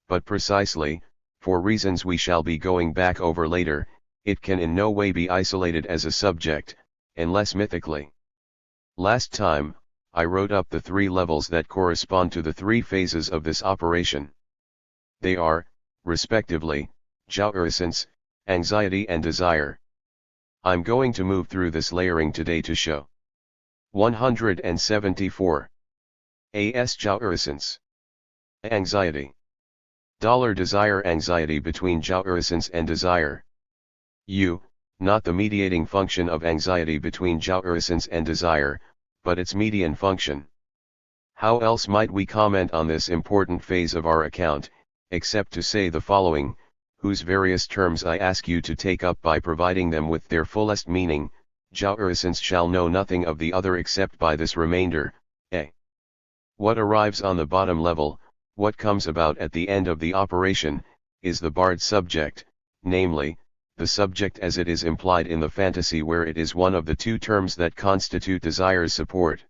but precisely, for reasons we shall be going back over later, it can in no way be isolated as a subject, unless mythically. Last time, I wrote up the three levels that correspond to the three phases of this operation. They are, respectively, jouissance, anxiety and desire. I'm going to move through this layering today to show. 174. As jouissance. Anxiety. Desire anxiety between jouissance and desire. Not the mediating function of anxiety between jouissance and desire, but its median function. How else might we comment on this important phase of our account, except to say the following, whose various terms I ask you to take up by providing them with their fullest meaning. Jouissance shall know nothing of the other except by this remainder, a. What arrives on the bottom level, what comes about at the end of the operation, is the barred subject, namely, the subject as it is implied in the fantasy where it is one of the two terms that constitute desire's support.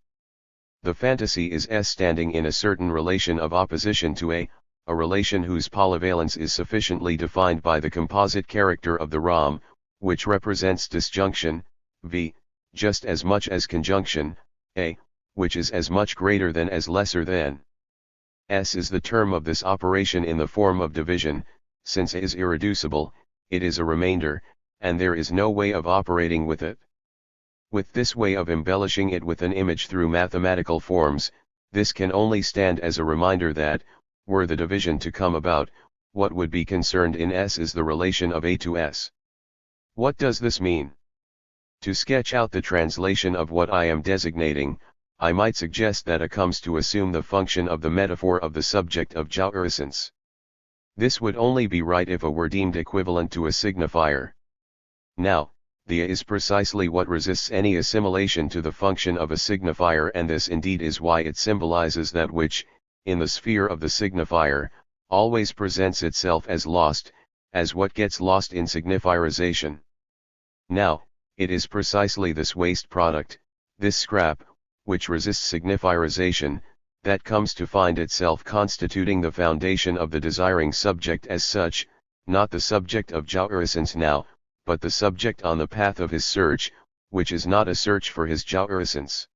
The fantasy is S standing in a certain relation of opposition to a relation whose polyvalence is sufficiently defined by the composite character of the ROM, which represents disjunction, v, just as much as conjunction, a, which is as much greater than as lesser than. S is the term of this operation in the form of division, since A is irreducible, it is a remainder, and there is no way of operating with it. With this way of embellishing it with an image through mathematical forms, this can only stand as a reminder that, were the division to come about, what would be concerned in S is the relation of A to S. What does this mean? To sketch out the translation of what I am designating, I might suggest that A comes to assume the function of the metaphor of the subject of jouissance. This would only be right if A were deemed equivalent to a signifier. Now, the A is precisely what resists any assimilation to the function of a signifier, and this indeed is why it symbolizes that which, in the sphere of the signifier, always presents itself as lost, as what gets lost in signifierization. Now, it is precisely this waste product, this scrap, which resists signifierization, that comes to find itself constituting the foundation of the desiring subject as such, not the subject of jouissance now, but the subject on the path of his search, which is not a search for his jouissance.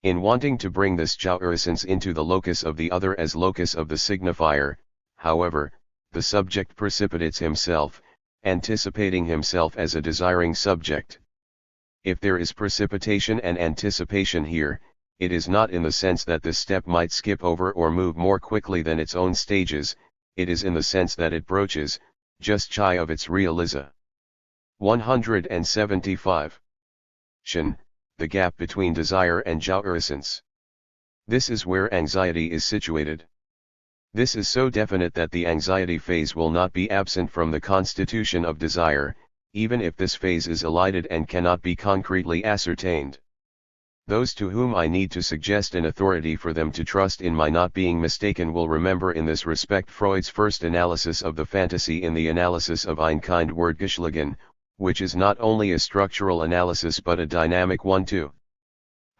In wanting to bring this jouissance into the locus of the other as locus of the signifier, however, the subject precipitates himself, anticipating himself as a desiring subject. If there is precipitation and anticipation here, it is not in the sense that this step might skip over or move more quickly than its own stages, it is in the sense that it broaches, just shy of its realiza. 175. The gap between desire and jouissance. This is where anxiety is situated. This is so definite that the anxiety phase will not be absent from the constitution of desire, even if this phase is elided and cannot be concretely ascertained. Those to whom I need to suggest an authority for them to trust in my not being mistaken will remember in this respect Freud's first analysis of the fantasy in the analysis of Ein kind Wordgeschlagen, which is not only a structural analysis but a dynamic one too.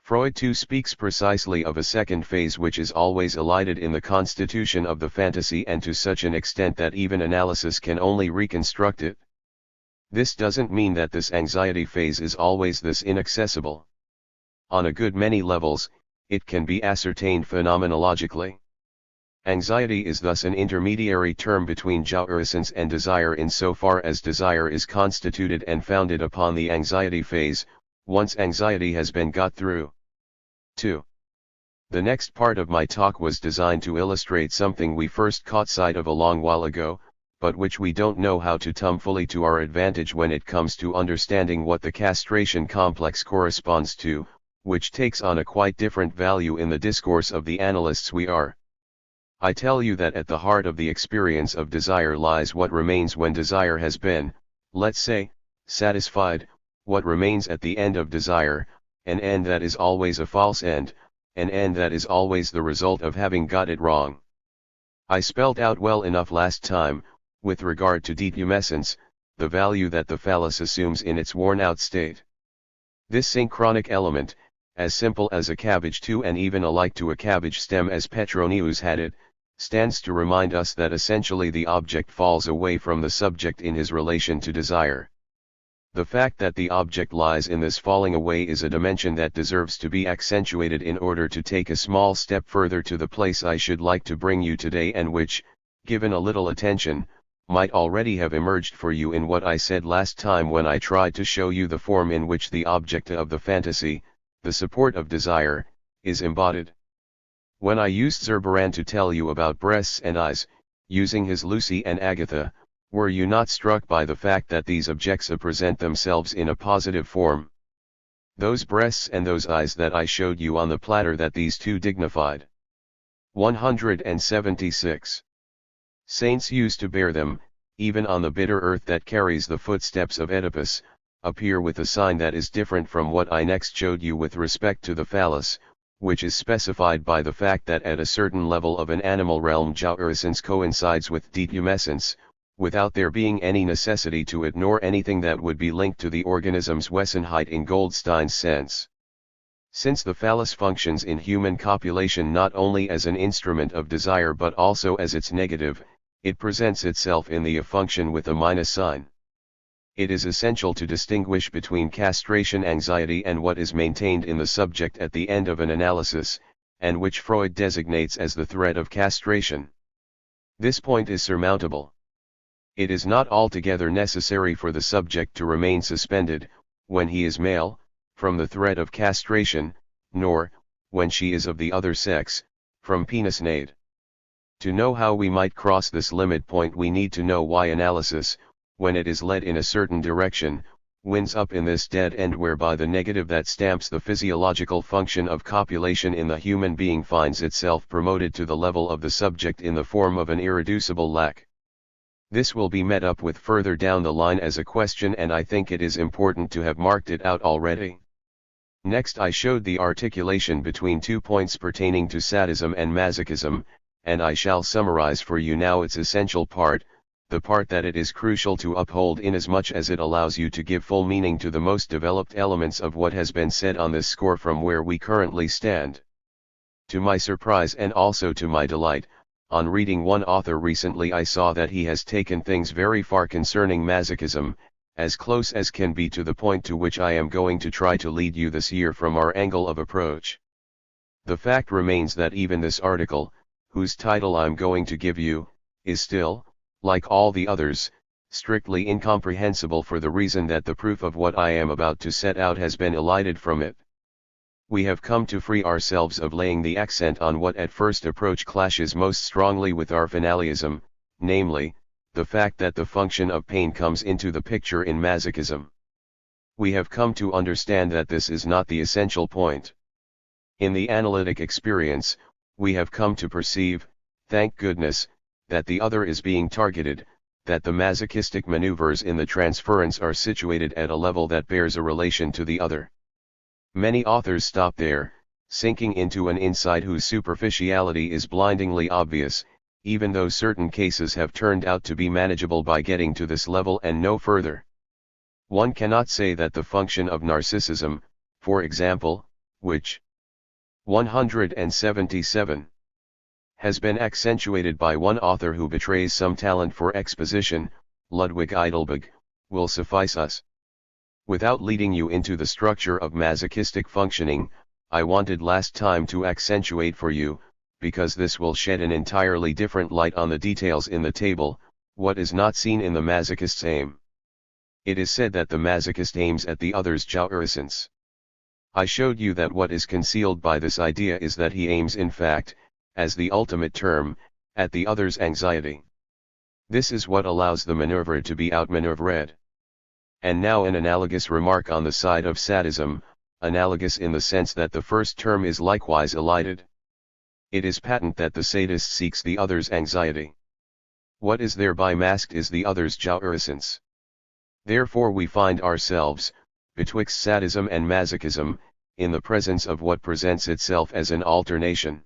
Freud too speaks precisely of a second phase which is always elided in the constitution of the fantasy, and to such an extent that even analysis can only reconstruct it. This doesn't mean that this anxiety phase is always this inaccessible. On a good many levels, it can be ascertained phenomenologically. Anxiety is thus an intermediary term between jouissance and desire insofar as desire is constituted and founded upon the anxiety phase, once anxiety has been got through. 2. The next part of my talk was designed to illustrate something we first caught sight of a long while ago, but which we don't know how to turn fully to our advantage when it comes to understanding what the castration complex corresponds to, which takes on a quite different value in the discourse of the analysts we are. I tell you that at the heart of the experience of desire lies what remains when desire has been, let's say, satisfied, what remains at the end of desire, an end that is always a false end, an end that is always the result of having got it wrong. I spelled out well enough last time, with regard to detumescence, the value that the phallus assumes in its worn-out state. This synchronic element, as simple as a cabbage too and even alike to a cabbage stem as Petronius had it, stands to remind us that essentially the object falls away from the subject in his relation to desire. The fact that the object lies in this falling away is a dimension that deserves to be accentuated in order to take a small step further to the place I should like to bring you today, and which, given a little attention, might already have emerged for you in what I said last time when I tried to show you the form in which the object of the fantasy, the support of desire, is embodied. When I used Zurbaran to tell you about breasts and eyes, using his Lucy and Agatha, were you not struck by the fact that these objects present themselves in a positive form? Those breasts and those eyes that I showed you on the platter that these two dignified. 176. Saints used to bear them, even on the bitter earth that carries the footsteps of Oedipus, appear with a sign that is different from what I next showed you with respect to the phallus, which is specified by the fact that at a certain level of an animal realm jouissance coincides with detumescence, without there being any necessity to ignore anything that would be linked to the organism's Wesenheit in Goldstein's sense. Since the phallus functions in human copulation not only as an instrument of desire but also as its negative, it presents itself in the function with a minus sign. It is essential to distinguish between castration anxiety and what is maintained in the subject at the end of an analysis, and which Freud designates as the threat of castration. This point is surmountable. It is not altogether necessary for the subject to remain suspended, when he is male, from the threat of castration, nor, when she is of the other sex, from penisnade. To know how we might cross this limit point we need to know why analysis, when it is led in a certain direction, winds up in this dead end whereby the negative that stamps the physiological function of copulation in the human being finds itself promoted to the level of the subject in the form of an irreducible lack. This will be met up with further down the line as a question, and I think it is important to have marked it out already. Next I showed the articulation between 2 points pertaining to sadism and masochism, and I shall summarize for you now its essential part, the part that it is crucial to uphold inasmuch as it allows you to give full meaning to the most developed elements of what has been said on this score from where we currently stand. To my surprise and also to my delight, on reading one author recently I saw that he has taken things very far concerning masochism, as close as can be to the point to which I am going to try to lead you this year from our angle of approach. The fact remains that even this article, whose title I'm going to give you, is still, like all the others, strictly incomprehensible for the reason that the proof of what I am about to set out has been elided from it. We have come to free ourselves of laying the accent on what at first approach clashes most strongly with our finalism, namely, the fact that the function of pain comes into the picture in masochism. We have come to understand that this is not the essential point. In the analytic experience, we have come to perceive, thank goodness, that the other is being targeted, that the masochistic maneuvers in the transference are situated at a level that bears a relation to the other. Many authors stop there, sinking into an insight whose superficiality is blindingly obvious, even though certain cases have turned out to be manageable by getting to this level and no further. One cannot say that the function of narcissism, for example, which 177 has been accentuated by one author who betrays some talent for exposition, Ludwig Eidelberg, will suffice us. Without leading you into the structure of masochistic functioning, I wanted last time to accentuate for you, because this will shed an entirely different light on the details in the table, what is not seen in the masochist's aim. It is said that the masochist aims at the other's jouissance. I showed you that what is concealed by this idea is that he aims in fact, as the ultimate term, at the other's anxiety. This is what allows the maneuver to be outmaneuvered. And now an analogous remark on the side of sadism, analogous in the sense that the first term is likewise elided. It is patent that the sadist seeks the other's anxiety. What is thereby masked is the other's jouissance. Therefore we find ourselves, betwixt sadism and masochism, in the presence of what presents itself as an alternation.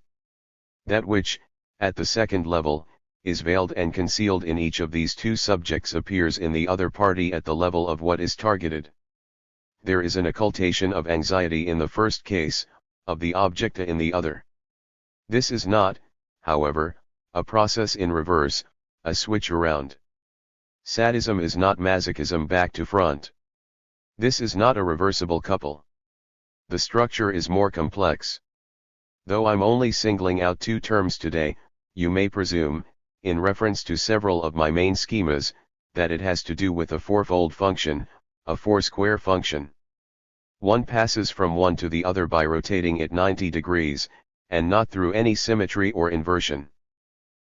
That which, at the second level, is veiled and concealed in each of these two subjects appears in the other party at the level of what is targeted. There is an occultation of anxiety in the first case, of the object in the other. This is not, however, a process in reverse, a switch around. Sadism is not masochism back to front. This is not a reversible couple. The structure is more complex. Though I'm only singling out two terms today, you may presume, in reference to several of my main schemas, that it has to do with a fourfold function, a four-square function. One passes from one to the other by rotating it 90 degrees, and not through any symmetry or inversion.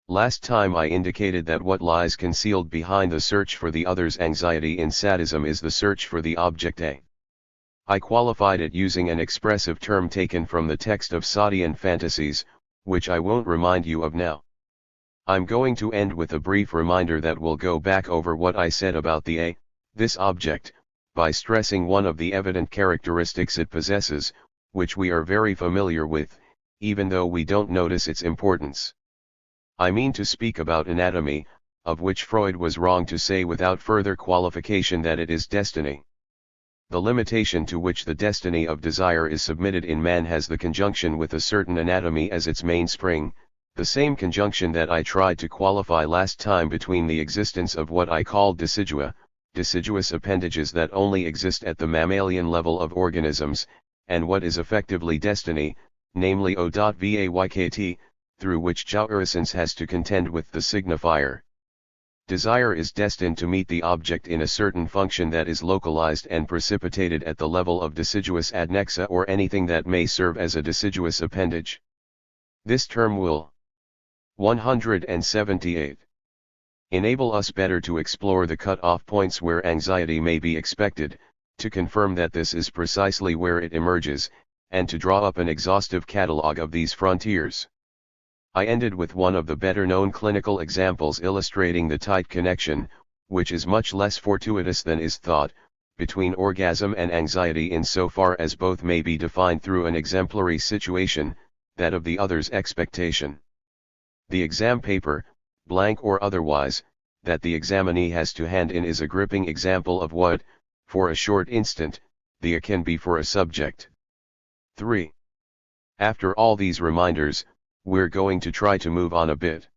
Last time I indicated that what lies concealed behind the search for the other's anxiety in sadism is the search for the object A. I qualified it using an expressive term taken from the text of Sadian Fantasies, which I won't remind you of now. I'm going to end with a brief reminder that will go back over what I said about the A, this object, by stressing one of the evident characteristics it possesses, which we are very familiar with, even though we don't notice its importance. I mean to speak about anatomy, of which Freud was wrong to say without further qualification that it is destiny. The limitation to which the destiny of desire is submitted in man has the conjunction with a certain anatomy as its mainspring, the same conjunction that I tried to qualify last time between the existence of what I called deciduous appendages that only exist at the mammalian level of organisms, and what is effectively destiny, namely O.Vykt, through which jouissance has to contend with the signifier. Desire is destined to meet the object in a certain function that is localized and precipitated at the level of deciduous adnexa or anything that may serve as a deciduous appendage. This term will 178. Enable us better to explore the cut-off points where anxiety may be expected, to confirm that this is precisely where it emerges, and to draw up an exhaustive catalogue of these frontiers. I ended with one of the better-known clinical examples illustrating the tight connection, which is much less fortuitous than is thought, between orgasm and anxiety insofar as both may be defined through an exemplary situation, that of the other's expectation. The exam paper, blank or otherwise, that the examinee has to hand in is a gripping example of what, for a short instant, the A can be for a subject. 3. After all these reminders, we're going to try to move on a bit.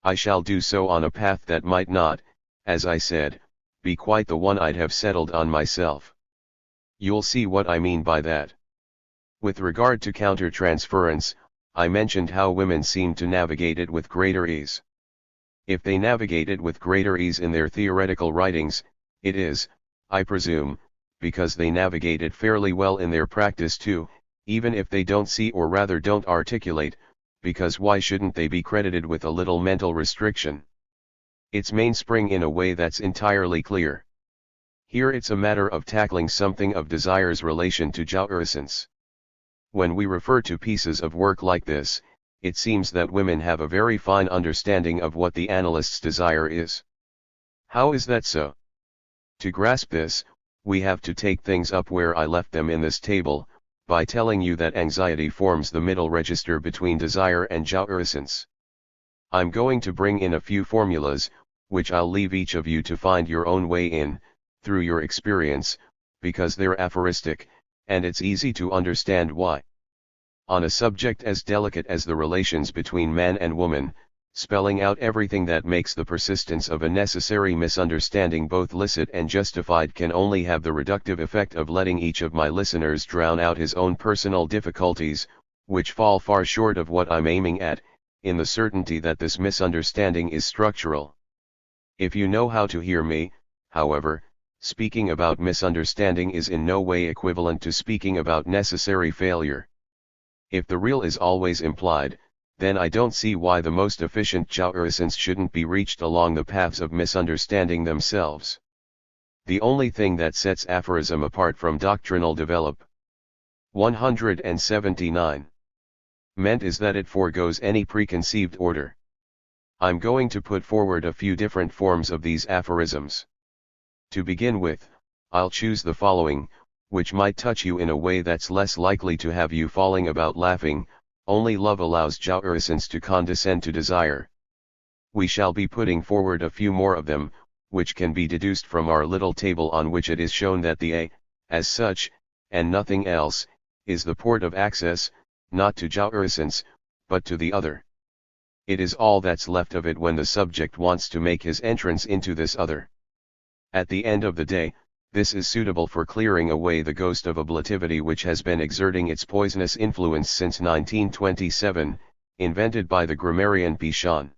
I shall do so on a path that might not, as I said, be quite the one I'd have settled on myself. You'll see what I mean by that. With regard to countertransference, I mentioned how women seem to navigate it with greater ease. If they navigate it with greater ease in their theoretical writings, it is, I presume, because they navigate it fairly well in their practice too, even if they don't see or rather don't articulate, because why shouldn't they be credited with a little mental restriction? It's mainspring in a way that's entirely clear. Here it's a matter of tackling something of desire's relation to jouissance. When we refer to pieces of work like this, it seems that women have a very fine understanding of what the analyst's desire is. How is that so? To grasp this, we have to take things up where I left them in this table, by telling you that anxiety forms the middle register between desire and jouissance. I'm going to bring in a few formulas, which I'll leave each of you to find your own way in, through your experience, because they're aphoristic, and it's easy to understand why. On a subject as delicate as the relations between man and woman, spelling out everything that makes the persistence of a necessary misunderstanding both licit and justified can only have the reductive effect of letting each of my listeners drown out his own personal difficulties, which fall far short of what I'm aiming at, in the certainty that this misunderstanding is structural. If you know how to hear me, however, speaking about misunderstanding is in no way equivalent to speaking about necessary failure. If the real is always implied, then I don't see why the most efficient jouissance shouldn't be reached along the paths of misunderstanding themselves. The only thing that sets aphorism apart from doctrinal develop. 179. Meant is that it forgoes any preconceived order. I'm going to put forward a few different forms of these aphorisms. To begin with, I'll choose the following, which might touch you in a way that's less likely to have you falling about laughing. Only love allows jouissance to condescend to desire. We shall be putting forward a few more of them, which can be deduced from our little table on which it is shown that the A, as such, and nothing else, is the port of access, not to jouissance, but to the other. It is all that's left of it when the subject wants to make his entrance into this other. At the end of the day, this is suitable for clearing away the ghost of ablativity which has been exerting its poisonous influence since 1927, invented by the grammarian Pichon.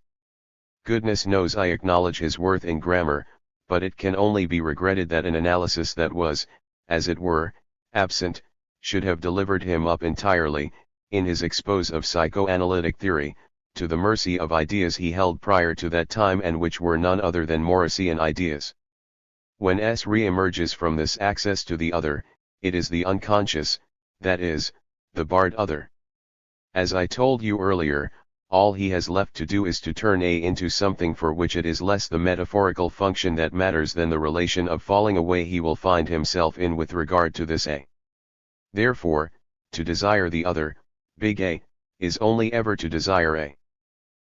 Goodness knows I acknowledge his worth in grammar, but it can only be regretted that an analysis that was, as it were, absent, should have delivered him up entirely, in his expose of psychoanalytic theory, to the mercy of ideas he held prior to that time and which were none other than Morrisian ideas. When S re-emerges from this access to the other, it is the unconscious, that is, the barred other. As I told you earlier, all he has left to do is to turn A into something for which it is less the metaphorical function that matters than the relation of falling away he will find himself in with regard to this A. Therefore, to desire the other, big A, is only ever to desire A.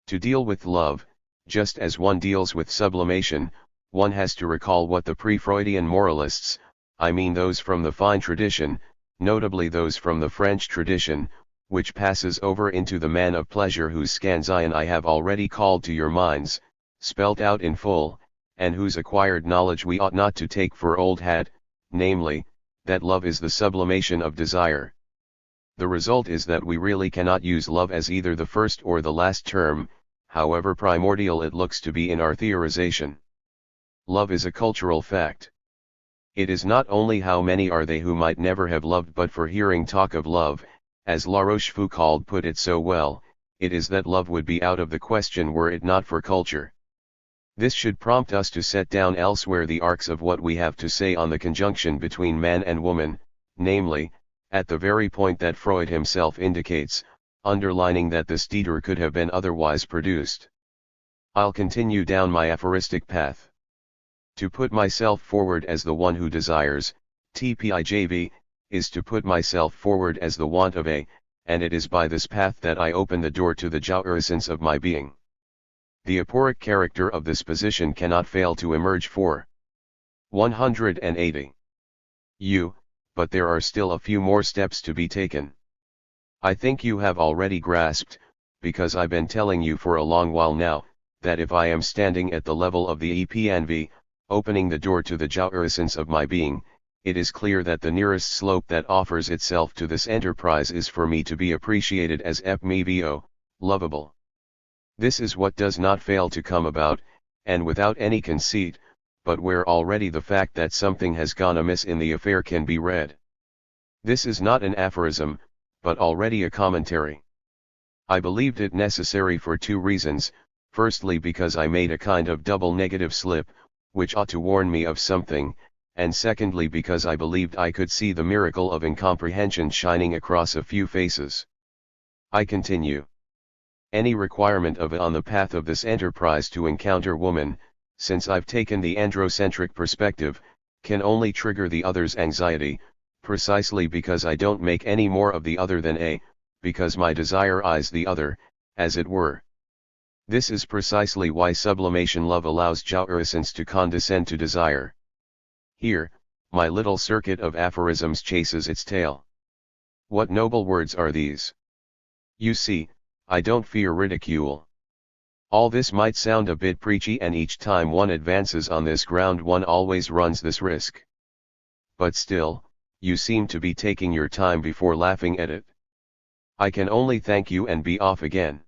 To deal with love, just as one deals with sublimation, one has to recall what the pre-Freudian moralists, I mean those from the fine tradition, notably those from the French tradition, which passes over into the man of pleasure whose scansion I have already called to your minds, spelt out in full, and whose acquired knowledge we ought not to take for old hat, namely, that love is the sublimation of desire. The result is that we really cannot use love as either the first or the last term, however primordial it looks to be in our theorization. Love is a cultural fact. It is not only how many are they who might never have loved but for hearing talk of love, as La Rochefoucauld put it so well, it is that love would be out of the question were it not for culture. This should prompt us to set down elsewhere the arcs of what we have to say on the conjunction between man and woman, namely, at the very point that Freud himself indicates, underlining that the Steeder could have been otherwise produced. I'll continue down my aphoristic path. To put myself forward as the one who desires, TPIJV, is to put myself forward as the want of A, and it is by this path that I open the door to the jouissance of my being. The aporic character of this position cannot fail to emerge for 180. But there are still a few more steps to be taken. I think you have already grasped, because I've been telling you for a long while now, that if I am standing at the level of the EPNV, opening the door to the jouissance of my being, it is clear that the nearest slope that offers itself to this enterprise is for me to be appreciated as epmevo, lovable. This is what does not fail to come about, and without any conceit, but where already the fact that something has gone amiss in the affair can be read. This is not an aphorism, but already a commentary. I believed it necessary for two reasons, firstly because I made a kind of double negative slip, which ought to warn me of something, and secondly because I believed I could see the miracle of incomprehension shining across a few faces. I continue. Any requirement of it on the path of this enterprise to encounter woman, since I've taken the androcentric perspective, can only trigger the other's anxiety, precisely because I don't make any more of the other than A, because my desire eyes the other, as it were. This is precisely why sublimation love allows jouissance to condescend to desire. Here, my little circuit of aphorisms chases its tail. What noble words are these? You see, I don't fear ridicule. All this might sound a bit preachy, and each time one advances on this ground one always runs this risk. But still, you seem to be taking your time before laughing at it. I can only thank you and be off again.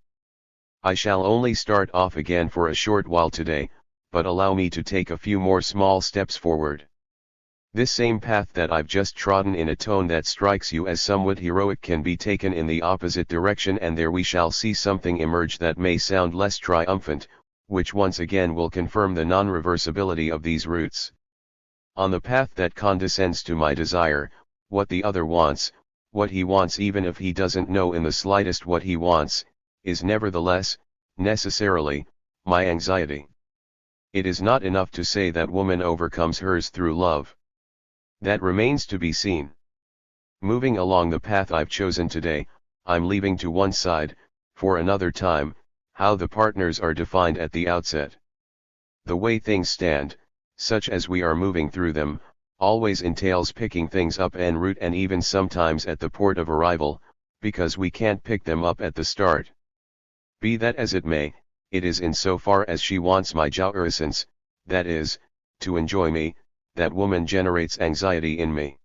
I shall only start off again for a short while today, but allow me to take a few more small steps forward. This same path that I've just trodden in a tone that strikes you as somewhat heroic can be taken in the opposite direction, and there we shall see something emerge that may sound less triumphant, which once again will confirm the non-reversibility of these roots. On the path that condescends to my desire, what the other wants, what he wants even if he doesn't know in the slightest what he wants, is nevertheless, necessarily, my anxiety. It is not enough to say that woman overcomes hers through love. That remains to be seen. Moving along the path I've chosen today, I'm leaving to one side, for another time, how the partners are defined at the outset. The way things stand, such as we are moving through them, always entails picking things up en route and even sometimes at the port of arrival, because we can't pick them up at the start. Be that as it may, it is in so far as she wants my jouissance, that is, to enjoy me, that woman generates anxiety in me.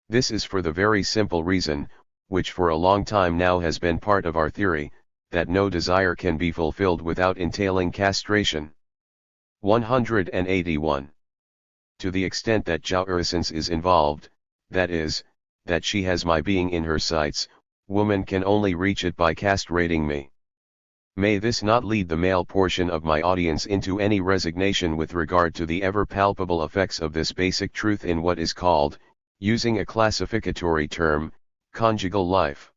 This is for the very simple reason, which for a long time now has been part of our theory, that no desire can be fulfilled without entailing castration. 181. To the extent that jouissance is involved, that is, that she has my being in her sights, woman can only reach it by castrating me. May this not lead the male portion of my audience into any resignation with regard to the ever-palpable effects of this basic truth in what is called, using a classificatory term, conjugal life.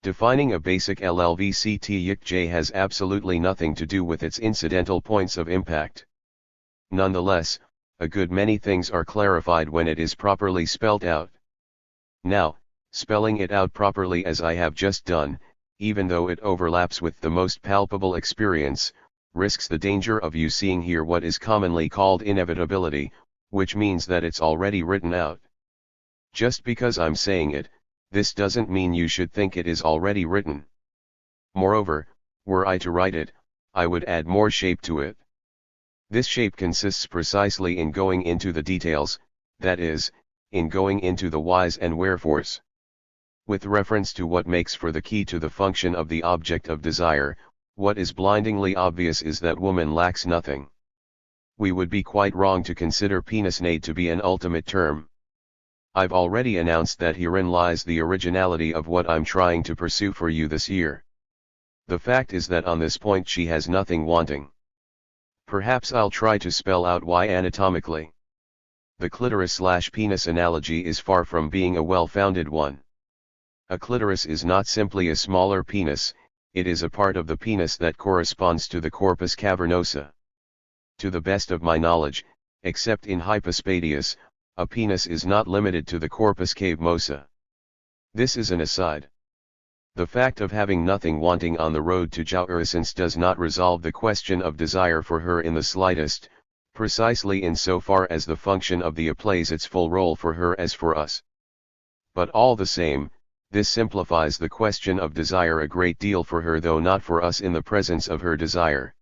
Defining a basic LLVCT has absolutely nothing to do with its incidental points of impact. Nonetheless, a good many things are clarified when it is properly spelt out. Now, spelling it out properly as I have just done, even though it overlaps with the most palpable experience, risks the danger of you seeing here what is commonly called inevitability, which means that it's already written out. Just because I'm saying it, this doesn't mean you should think it is already written. Moreover, were I to write it, I would add more shape to it. This shape consists precisely in going into the details, that is, in going into the whys and wherefores. With reference to what makes for the key to the function of the object of desire, what is blindingly obvious is that woman lacks nothing. We would be quite wrong to consider penisnade to be an ultimate term. I've already announced that herein lies the originality of what I'm trying to pursue for you this year. The fact is that on this point she has nothing wanting. Perhaps I'll try to spell out why anatomically. The clitoris/penis analogy is far from being a well-founded one. A clitoris is not simply a smaller penis, it is a part of the penis that corresponds to the corpus cavernosa. To the best of my knowledge, except in Hypospadias, a penis is not limited to the corpus cavernosa. This is an aside. The fact of having nothing wanting on the road to jouissance does not resolve the question of desire for her in the slightest, precisely in so far as the function of the plays its full role for her as for us. But all the same, this simplifies the question of desire a great deal for her, though not for us in the presence of her desire.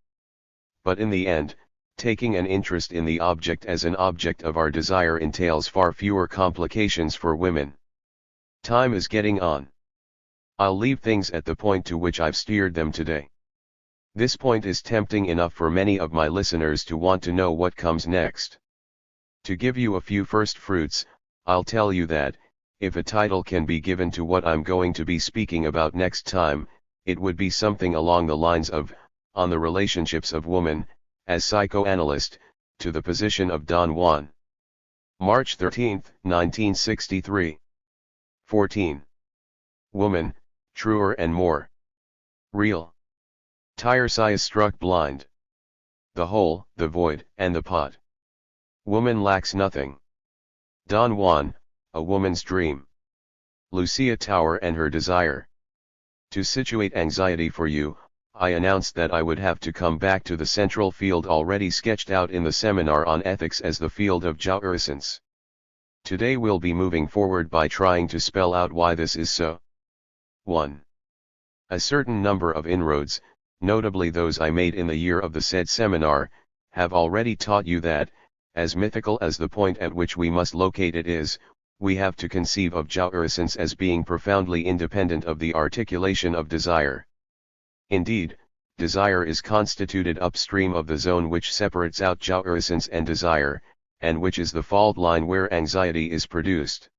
But in the end, taking an interest in the object as an object of our desire entails far fewer complications for women. Time is getting on. I'll leave things at the point to which I've steered them today. This point is tempting enough for many of my listeners to want to know what comes next. To give you a few first fruits, I'll tell you that, if a title can be given to what I'm going to be speaking about next time, it would be something along the lines of, On the Relationships of Woman, as Psychoanalyst, to the Position of Don Juan. March 13, 1963. 14. Woman, truer and more real. Tiresias struck blind. The hole, the void, and the pot. Woman lacks nothing. Don Juan, A Woman's Dream. Lucia Tower and Her Desire. To situate anxiety for you, I announced that I would have to come back to the central field already sketched out in the seminar on ethics as the field of jouissance. Today we'll be moving forward by trying to spell out why this is so. 1. A certain number of inroads, notably those I made in the year of the said seminar, have already taught you that, as mythical as the point at which we must locate it is, we have to conceive of jouissance as being profoundly independent of the articulation of desire. Indeed, desire is constituted upstream of the zone which separates out jouissance and desire, and which is the fault line where anxiety is produced.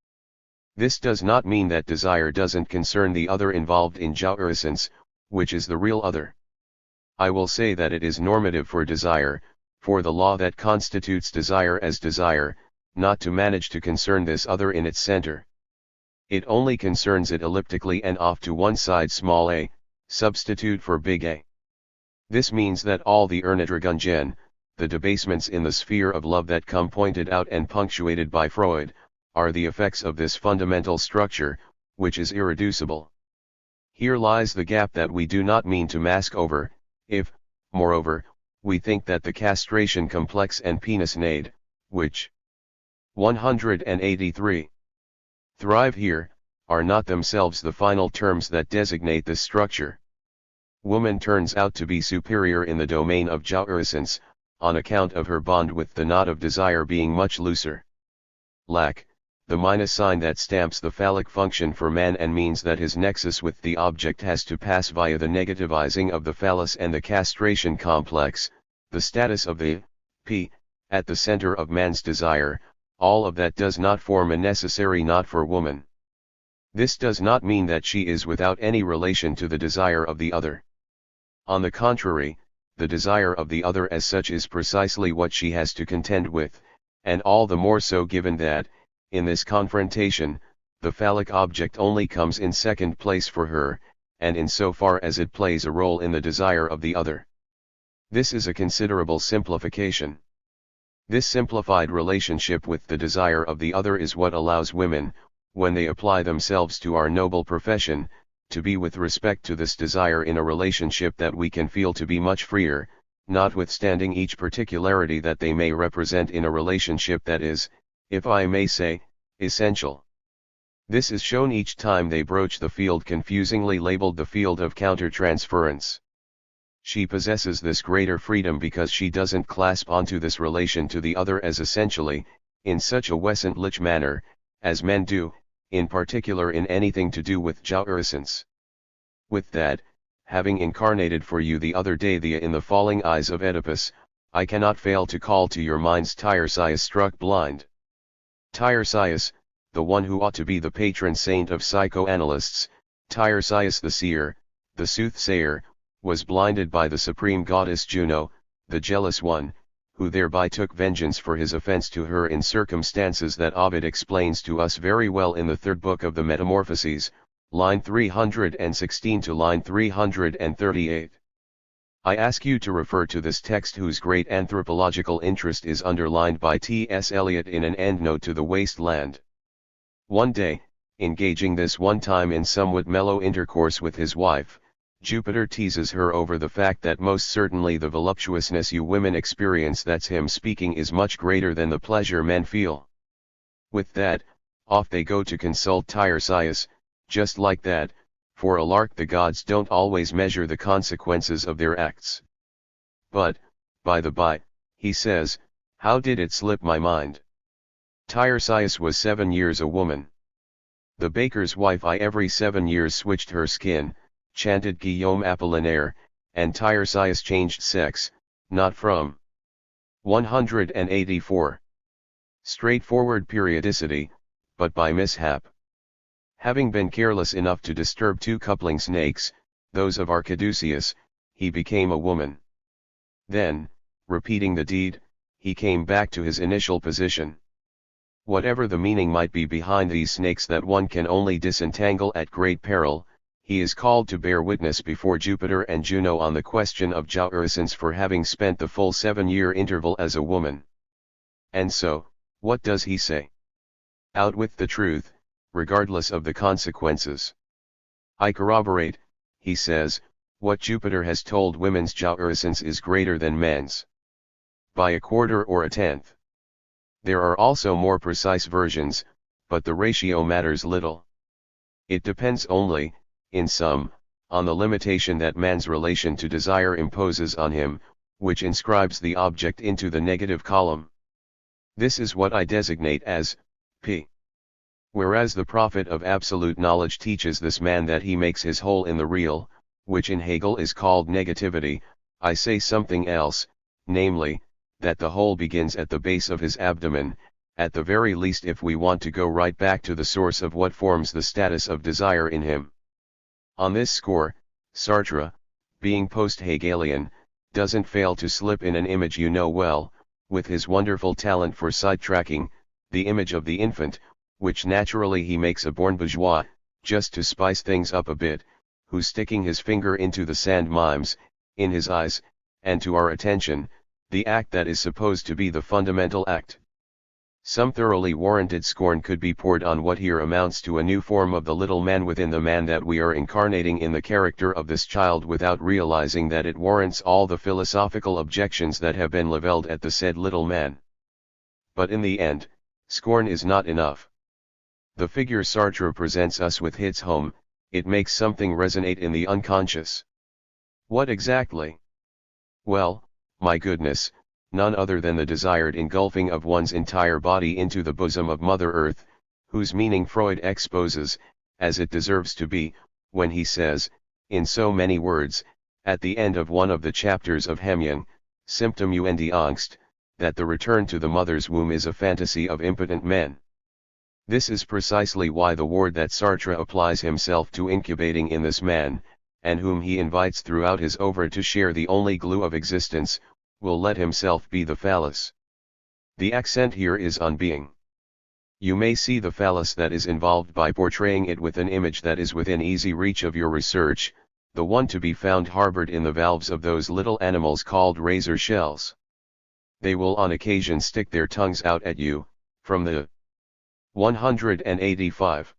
This does not mean that desire doesn't concern the other involved in jouissance, which is the real other. I will say that it is normative for desire, for the law that constitutes desire as desire, not to manage to concern this other in its center. It only concerns it elliptically and off to one side small a, substitute for big A. This means that all the Erniedrigungen, the debasements in the sphere of love that come pointed out and punctuated by Freud, are the effects of this fundamental structure, which is irreducible. Here lies the gap that we do not mean to mask over, if, moreover, we think that the castration complex and penisnade, which 183 thrive here, are not themselves the final terms that designate this structure. Woman turns out to be superior in the domain of jouissance, on account of her bond with the knot of desire being much looser. Lac, the minus sign that stamps the phallic function for man and means that his nexus with the object has to pass via the negativizing of the phallus and the castration complex, the status of the p at the center of man's desire, all of that does not form a necessary knot for woman. This does not mean that she is without any relation to the desire of the other. On the contrary, the desire of the other as such is precisely what she has to contend with, and all the more so given that, in this confrontation, the phallic object only comes in second place for her, and in so far as it plays a role in the desire of the other. This is a considerable simplification. This simplified relationship with the desire of the other is what allows women, when they apply themselves to our noble profession, to be with respect to this desire in a relationship that we can feel to be much freer, notwithstanding each particularity that they may represent in a relationship that is, if I may say, essential. This is shown each time they broach the field confusingly labeled the field of countertransference. She possesses this greater freedom because she doesn't clasp onto this relation to the other as essentially, in such a wesentlich manner, as men do, in particular in anything to do with jouissance. With that, having incarnated for you the other day in the falling eyes of Oedipus, I cannot fail to call to your minds Tiresias struck blind. Tiresias, the one who ought to be the patron saint of psychoanalysts, Tiresias the seer, the soothsayer, was blinded by the supreme goddess Juno, the jealous one, who thereby took vengeance for his offense to her in circumstances that Ovid explains to us very well in the third book of the Metamorphoses, line 316 to line 338. I ask you to refer to this text whose great anthropological interest is underlined by T.S. Eliot in an endnote to The Waste Land. One day, engaging this one time in somewhat mellow intercourse with his wife, Jupiter teases her over the fact that most certainly the voluptuousness you women experience, that's him speaking, is much greater than the pleasure men feel. With that, off they go to consult Tiresias, just like that, for a lark the gods don't always measure the consequences of their acts. But, by the by, he says, how did it slip my mind? Tiresias was 7 years a woman. The baker's wife I every 7 years switched her skin, chanted Guillaume Apollinaire, and Tiresias changed sex, not from 184. Straightforward periodicity, but by mishap. Having been careless enough to disturb 2 coupling snakes, those of Archiduceus, he became a woman. Then, repeating the deed, he came back to his initial position. Whatever the meaning might be behind these snakes that one can only disentangle at great peril, he is called to bear witness before Jupiter and Juno on the question of jouissance for having spent the full 7-year interval as a woman. And so, what does he say? Out with the truth, regardless of the consequences. I corroborate, he says, what Jupiter has told women's jouissance is greater than men's. By a quarter or a tenth. There are also more precise versions, but the ratio matters little. It depends only, in sum, on the limitation that man's relation to desire imposes on him, which inscribes the object into the negative column. This is what I designate as P. Whereas the prophet of absolute knowledge teaches this man that he makes his whole in the real, which in Hegel is called negativity, I say something else, namely, that the whole begins at the base of his abdomen, at the very least if we want to go right back to the source of what forms the status of desire in him. On this score, Sartre, being post-Hegelian, doesn't fail to slip in an image you know well, with his wonderful talent for sidetracking, the image of the infant, which naturally he makes a born bourgeois, just to spice things up a bit, who's sticking his finger into the sand mimes, in his eyes, and to our attention, the act that is supposed to be the fundamental act. Some thoroughly warranted scorn could be poured on what here amounts to a new form of the little man within the man that we are incarnating in the character of this child, without realizing that it warrants all the philosophical objections that have been levelled at the said little man. But in the end, scorn is not enough. The figure Sartre presents us with hits home, it makes something resonate in the unconscious. What exactly? Well, my goodness, none other than the desired engulfing of one's entire body into the bosom of Mother Earth, whose meaning Freud exposes, as it deserves to be, when he says, in so many words, at the end of one of the chapters of Hemmung, Symptom und Angst, that the return to the mother's womb is a fantasy of impotent men. This is precisely why the word that Sartre applies himself to incubating in this man, and whom he invites throughout his oeuvre to share the only glue of existence, will let himself be the phallus. The accent here is on being. You may see the phallus that is involved by portraying it with an image that is within easy reach of your research, the one to be found harbored in the valves of those little animals called razor shells. They will on occasion stick their tongues out at you, from the 185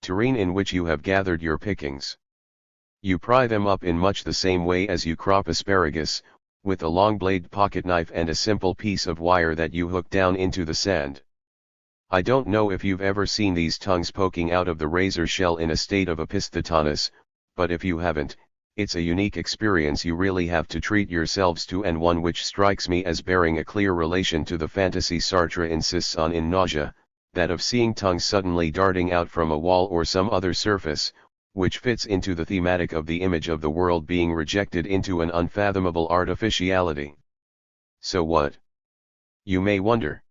tureen in which you have gathered your pickings. You pry them up in much the same way as you crop asparagus, with a long blade pocket knife and a simple piece of wire that you hook down into the sand. I don't know if you've ever seen these tongues poking out of the razor shell in a state of episthetonus, but if you haven't, it's a unique experience you really have to treat yourselves to, and one which strikes me as bearing a clear relation to the fantasy Sartre insists on in Nausea, that of seeing tongues suddenly darting out from a wall or some other surface, which fits into the thematic of the image of the world being rejected into an unfathomable artificiality. So what? You may wonder.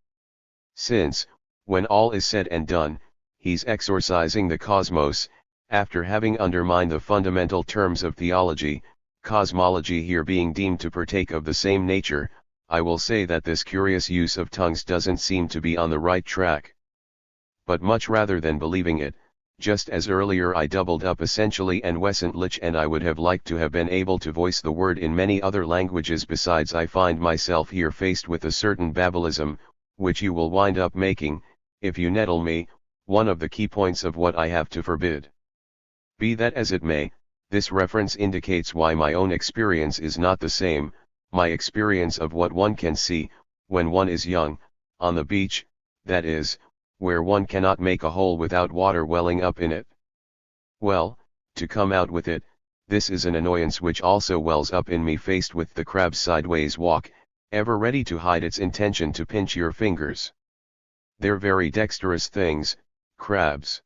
Since, when all is said and done, he's exorcising the cosmos, after having undermined the fundamental terms of theology, cosmology here being deemed to partake of the same nature, I will say that this curious use of tongues doesn't seem to be on the right track. But much rather than believing it, just as earlier I doubled up essentially and wesentlich, and I would have liked to have been able to voice the word in many other languages besides, I find myself here faced with a certain Babelism, which you will wind up making, if you nettle me, one of the key points of what I have to forbid. Be that as it may, this reference indicates why my own experience is not the same, my experience of what one can see, when one is young, on the beach, that is, where one cannot make a hole without water welling up in it. Well, to come out with it, this is an annoyance which also wells up in me faced with the crab's sideways walk, ever ready to hide its intention to pinch your fingers. They're very dexterous things, crabs.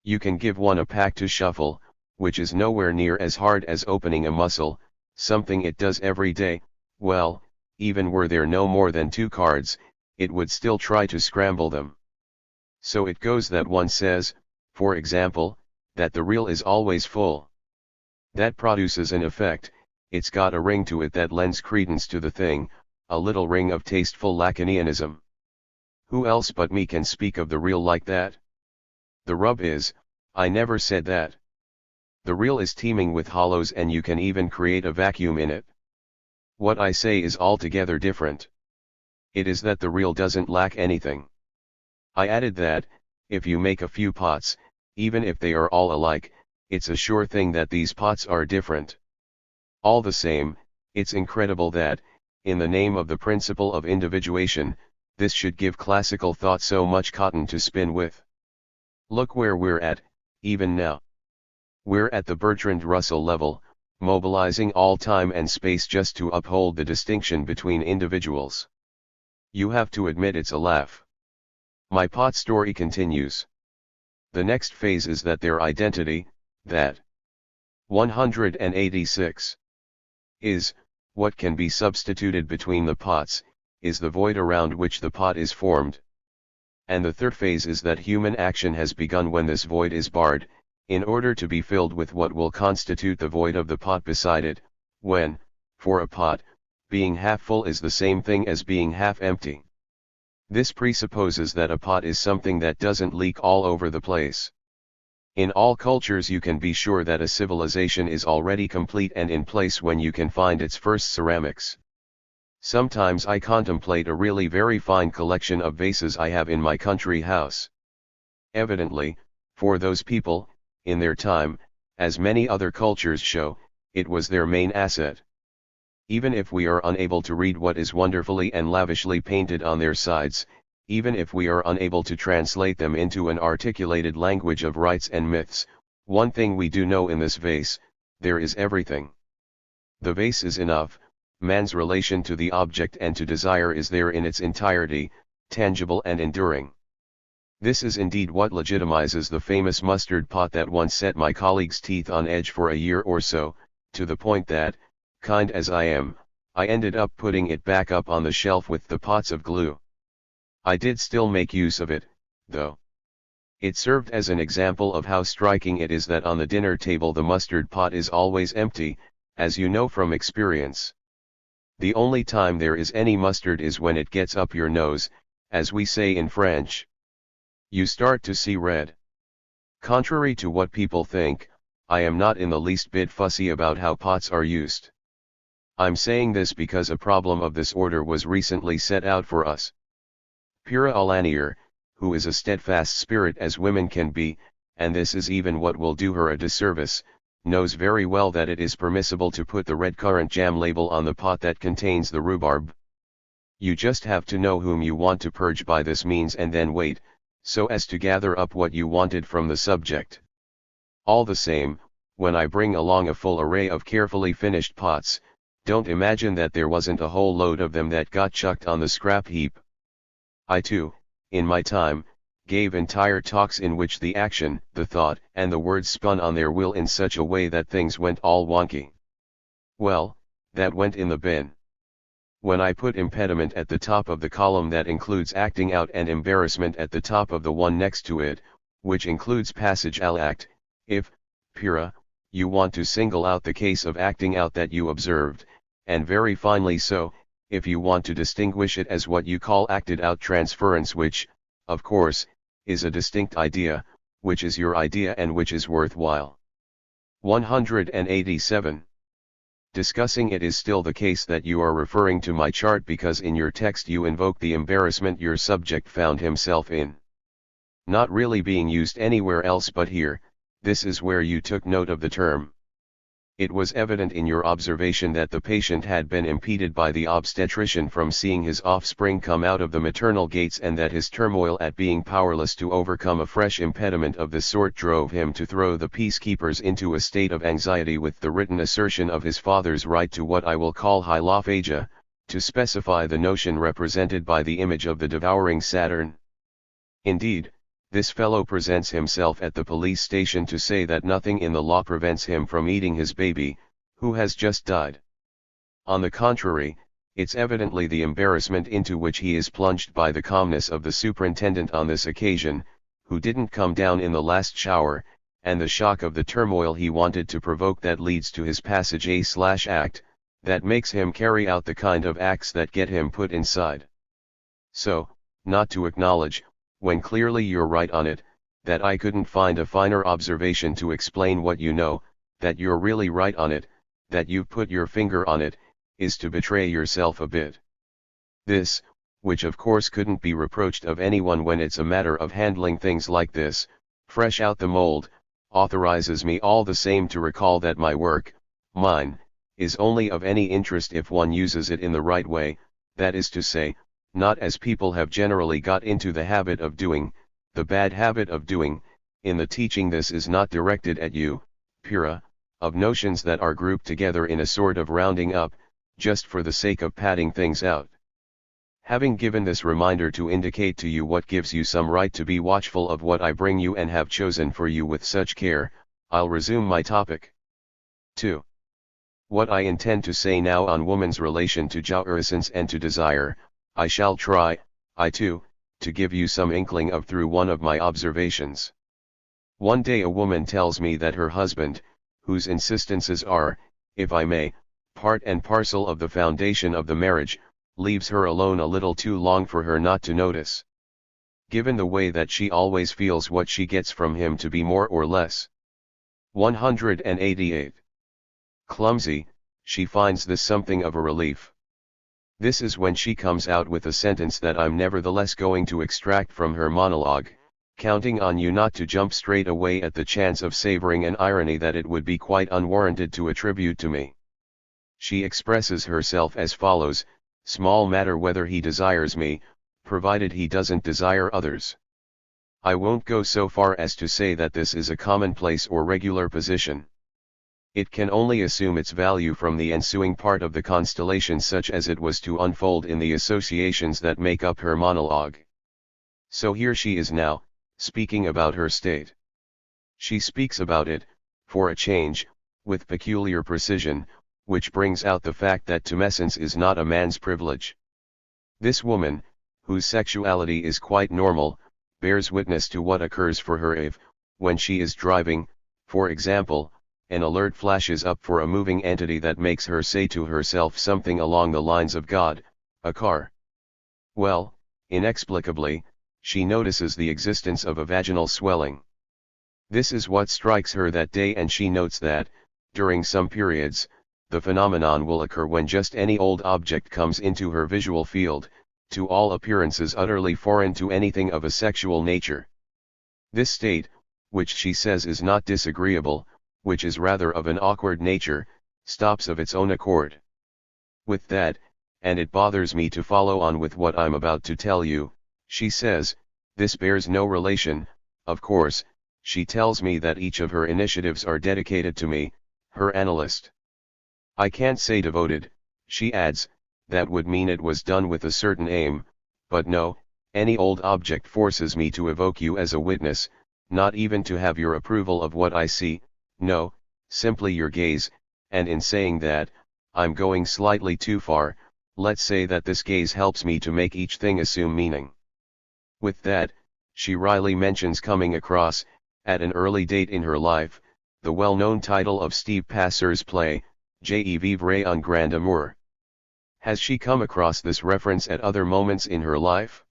You can give one a pack to shuffle, which is nowhere near as hard as opening a muscle, something it does every day. Well, even were there no more than 2 cards, it would still try to scramble them. So it goes that one says, for example, that the reel is always full. That produces an effect, it's got a ring to it that lends credence to the thing, a little ring of tasteful Lacanianism. Who else but me can speak of the reel like that? The rub is, I never said that. The reel is teeming with hollows, and you can even create a vacuum in it. What I say is altogether different. It is that the reel doesn't lack anything. I added that, if you make a few pots, even if they are all alike, it's a sure thing that these pots are different. All the same, it's incredible that, in the name of the principle of individuation, this should give classical thought so much cotton to spin with. Look where we're at, even now. We're at the Bertrand Russell level, mobilizing all time and space just to uphold the distinction between individuals. You have to admit it's a laugh. My pot story continues. The next phase is that their identity, that 186 is, what can be substituted between the pots, is the void around which the pot is formed. And the third phase is that human action has begun when this void is barred, in order to be filled with what will constitute the void of the pot beside it, when, for a pot, being half full is the same thing as being half empty. This presupposes that a pot is something that doesn't leak all over the place. In all cultures you can be sure that a civilization is already complete and in place when you can find its first ceramics. Sometimes I contemplate a really very fine collection of vases I have in my country house. Evidently, for those people, in their time, as many other cultures show, it was their main asset. Even if we are unable to read what is wonderfully and lavishly painted on their sides, even if we are unable to translate them into an articulated language of rites and myths, one thing we do know in this vase, there is everything. The vase is enough, man's relation to the object and to desire is there in its entirety, tangible and enduring. This is indeed what legitimizes the famous mustard pot that once set my colleagues' teeth on edge for a year or so, to the point that, kind as I am, I ended up putting it back up on the shelf with the pots of glue. I did still make use of it, though. It served as an example of how striking it is that on the dinner table the mustard pot is always empty, as you know from experience. The only time there is any mustard is when it gets up your nose, as we say in French. You start to see red. Contrary to what people think, I am not in the least bit fussy about how pots are used. I'm saying this because a problem of this order was recently set out for us. Pura Alanier, who is a steadfast spirit as women can be, and this is even what will do her a disservice, knows very well that it is permissible to put the red currant jam label on the pot that contains the rhubarb. You just have to know whom you want to purge by this means and then wait, so as to gather up what you wanted from the subject. All the same, when I bring along a full array of carefully finished pots, don't imagine that there wasn't a whole load of them that got chucked on the scrap heap. I too, in my time, gave entire talks in which the action, the thought, and the words spun on their wheel in such a way that things went all wonky. Well, that went in the bin. When I put impediment at the top of the column that includes acting out and embarrassment at the top of the one next to it, which includes passage à l'acte, if, Pura, you want to single out the case of acting out that you observed, and very finely so, if you want to distinguish it as what you call acted out transference, which, of course, is a distinct idea, which is your idea and which is worthwhile. 187. Discussing it is still the case that you are referring to my chart because in your text you invoke the embarrassment your subject found himself in. Not really being used anywhere else but here, this is where you took note of the term. It was evident in your observation that the patient had been impeded by the obstetrician from seeing his offspring come out of the maternal gates and that his turmoil at being powerless to overcome a fresh impediment of this sort drove him to throw the peacekeepers into a state of anxiety with the written assertion of his father's right to what I will call hypophagia, to specify the notion represented by the image of the devouring Saturn. Indeed, this fellow presents himself at the police station to say that nothing in the law prevents him from eating his baby, who has just died. On the contrary, it's evidently the embarrassment into which he is plunged by the calmness of the superintendent on this occasion, who didn't come down in the last shower, and the shock of the turmoil he wanted to provoke that leads to his passage A/act, that makes him carry out the kind of acts that get him put inside. So, not to acknowledge, when clearly you're right on it, that I couldn't find a finer observation to explain what you know, that you're really right on it, that you've put your finger on it, is to betray yourself a bit. This, which of course couldn't be reproached of anyone when it's a matter of handling things like this, fresh out the mold, authorizes me all the same to recall that my work, mine, is only of any interest if one uses it in the right way, that is to say, not as people have generally got into the habit of doing, the bad habit of doing. In the teaching this is not directed at you, Pura, of notions that are grouped together in a sort of rounding up, just for the sake of padding things out. Having given this reminder to indicate to you what gives you some right to be watchful of what I bring you and have chosen for you with such care, I'll resume my topic. 2. What I intend to say now on woman's relation to jouissance and to desire, I shall try, to give you some inkling of through one of my observations. One day a woman tells me that her husband, whose insistences are, if I may, part and parcel of the foundation of the marriage, leaves her alone a little too long for her not to notice. Given the way that she always feels what she gets from him to be more or less. 188. Clumsy, she finds this something of a relief. This is when she comes out with a sentence that I'm nevertheless going to extract from her monologue, counting on you not to jump straight away at the chance of savoring an irony that it would be quite unwarranted to attribute to me. She expresses herself as follows: small matter whether he desires me, provided he doesn't desire others. I won't go so far as to say that this is a commonplace or regular position. It can only assume its value from the ensuing part of the constellation such as it was to unfold in the associations that make up her monologue. So here she is now, speaking about her state. She speaks about it, for a change, with peculiar precision, which brings out the fact that tumescence is not a man's privilege. This woman, whose sexuality is quite normal, bears witness to what occurs for her if, when she is driving, for example, an alert flashes up for a moving entity that makes her say to herself something along the lines of God, a car. Well, inexplicably, she notices the existence of a vaginal swelling. This is what strikes her that day, and she notes that, during some periods, the phenomenon will occur when just any old object comes into her visual field, to all appearances utterly foreign to anything of a sexual nature. This state, which she says is not disagreeable, which is rather of an awkward nature, stops of its own accord. With that, and it bothers me to follow on with what I'm about to tell you, she says, this bears no relation, of course, she tells me that each of her initiatives are dedicated to me, her analyst. I can't say devoted, she adds, that would mean it was done with a certain aim, but no, any old object forces me to evoke you as a witness, not even to have your approval of what I see, no, simply your gaze, and in saying that, I'm going slightly too far, let's say that this gaze helps me to make each thing assume meaning. With that, she wryly mentions coming across, at an early date in her life, the well-known title of Steve Passer's play, Je vivrai un grand amour. Has she come across this reference at other moments in her life?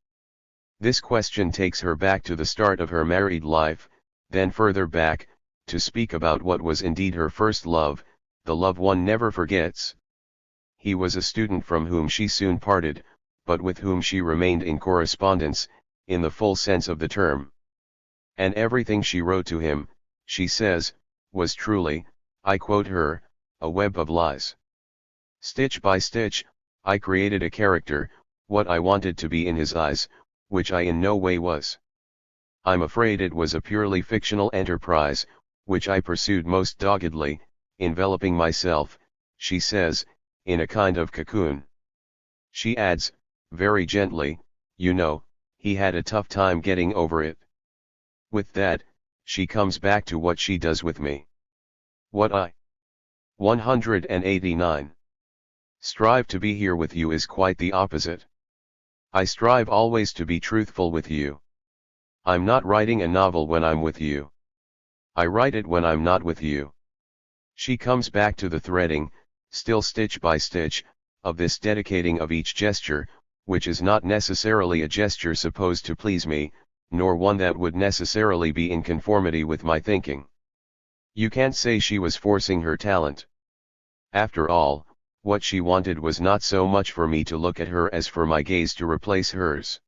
This question takes her back to the start of her married life, then further back, to speak about what was indeed her first love, the love one never forgets. He was a student from whom she soon parted, but with whom she remained in correspondence, in the full sense of the term. And everything she wrote to him, she says, was truly, I quote her, a web of lies. Stitch by stitch, I created a character, what I wanted to be in his eyes, which I in no way was. I'm afraid it was a purely fictional enterprise, which I pursued most doggedly, enveloping myself, she says, in a kind of cocoon. She adds, very gently, you know, he had a tough time getting over it. With that, she comes back to what she does with me. What I 189. Strive to be here with you is quite the opposite. I strive always to be truthful with you. I'm not writing a novel when I'm with you. I write it when I'm not with you. She comes back to the threading, still stitch by stitch, of this dedicating of each gesture, which is not necessarily a gesture supposed to please me, nor one that would necessarily be in conformity with my thinking. You can't say she was forcing her talent. After all, what she wanted was not so much for me to look at her as for my gaze to replace hers.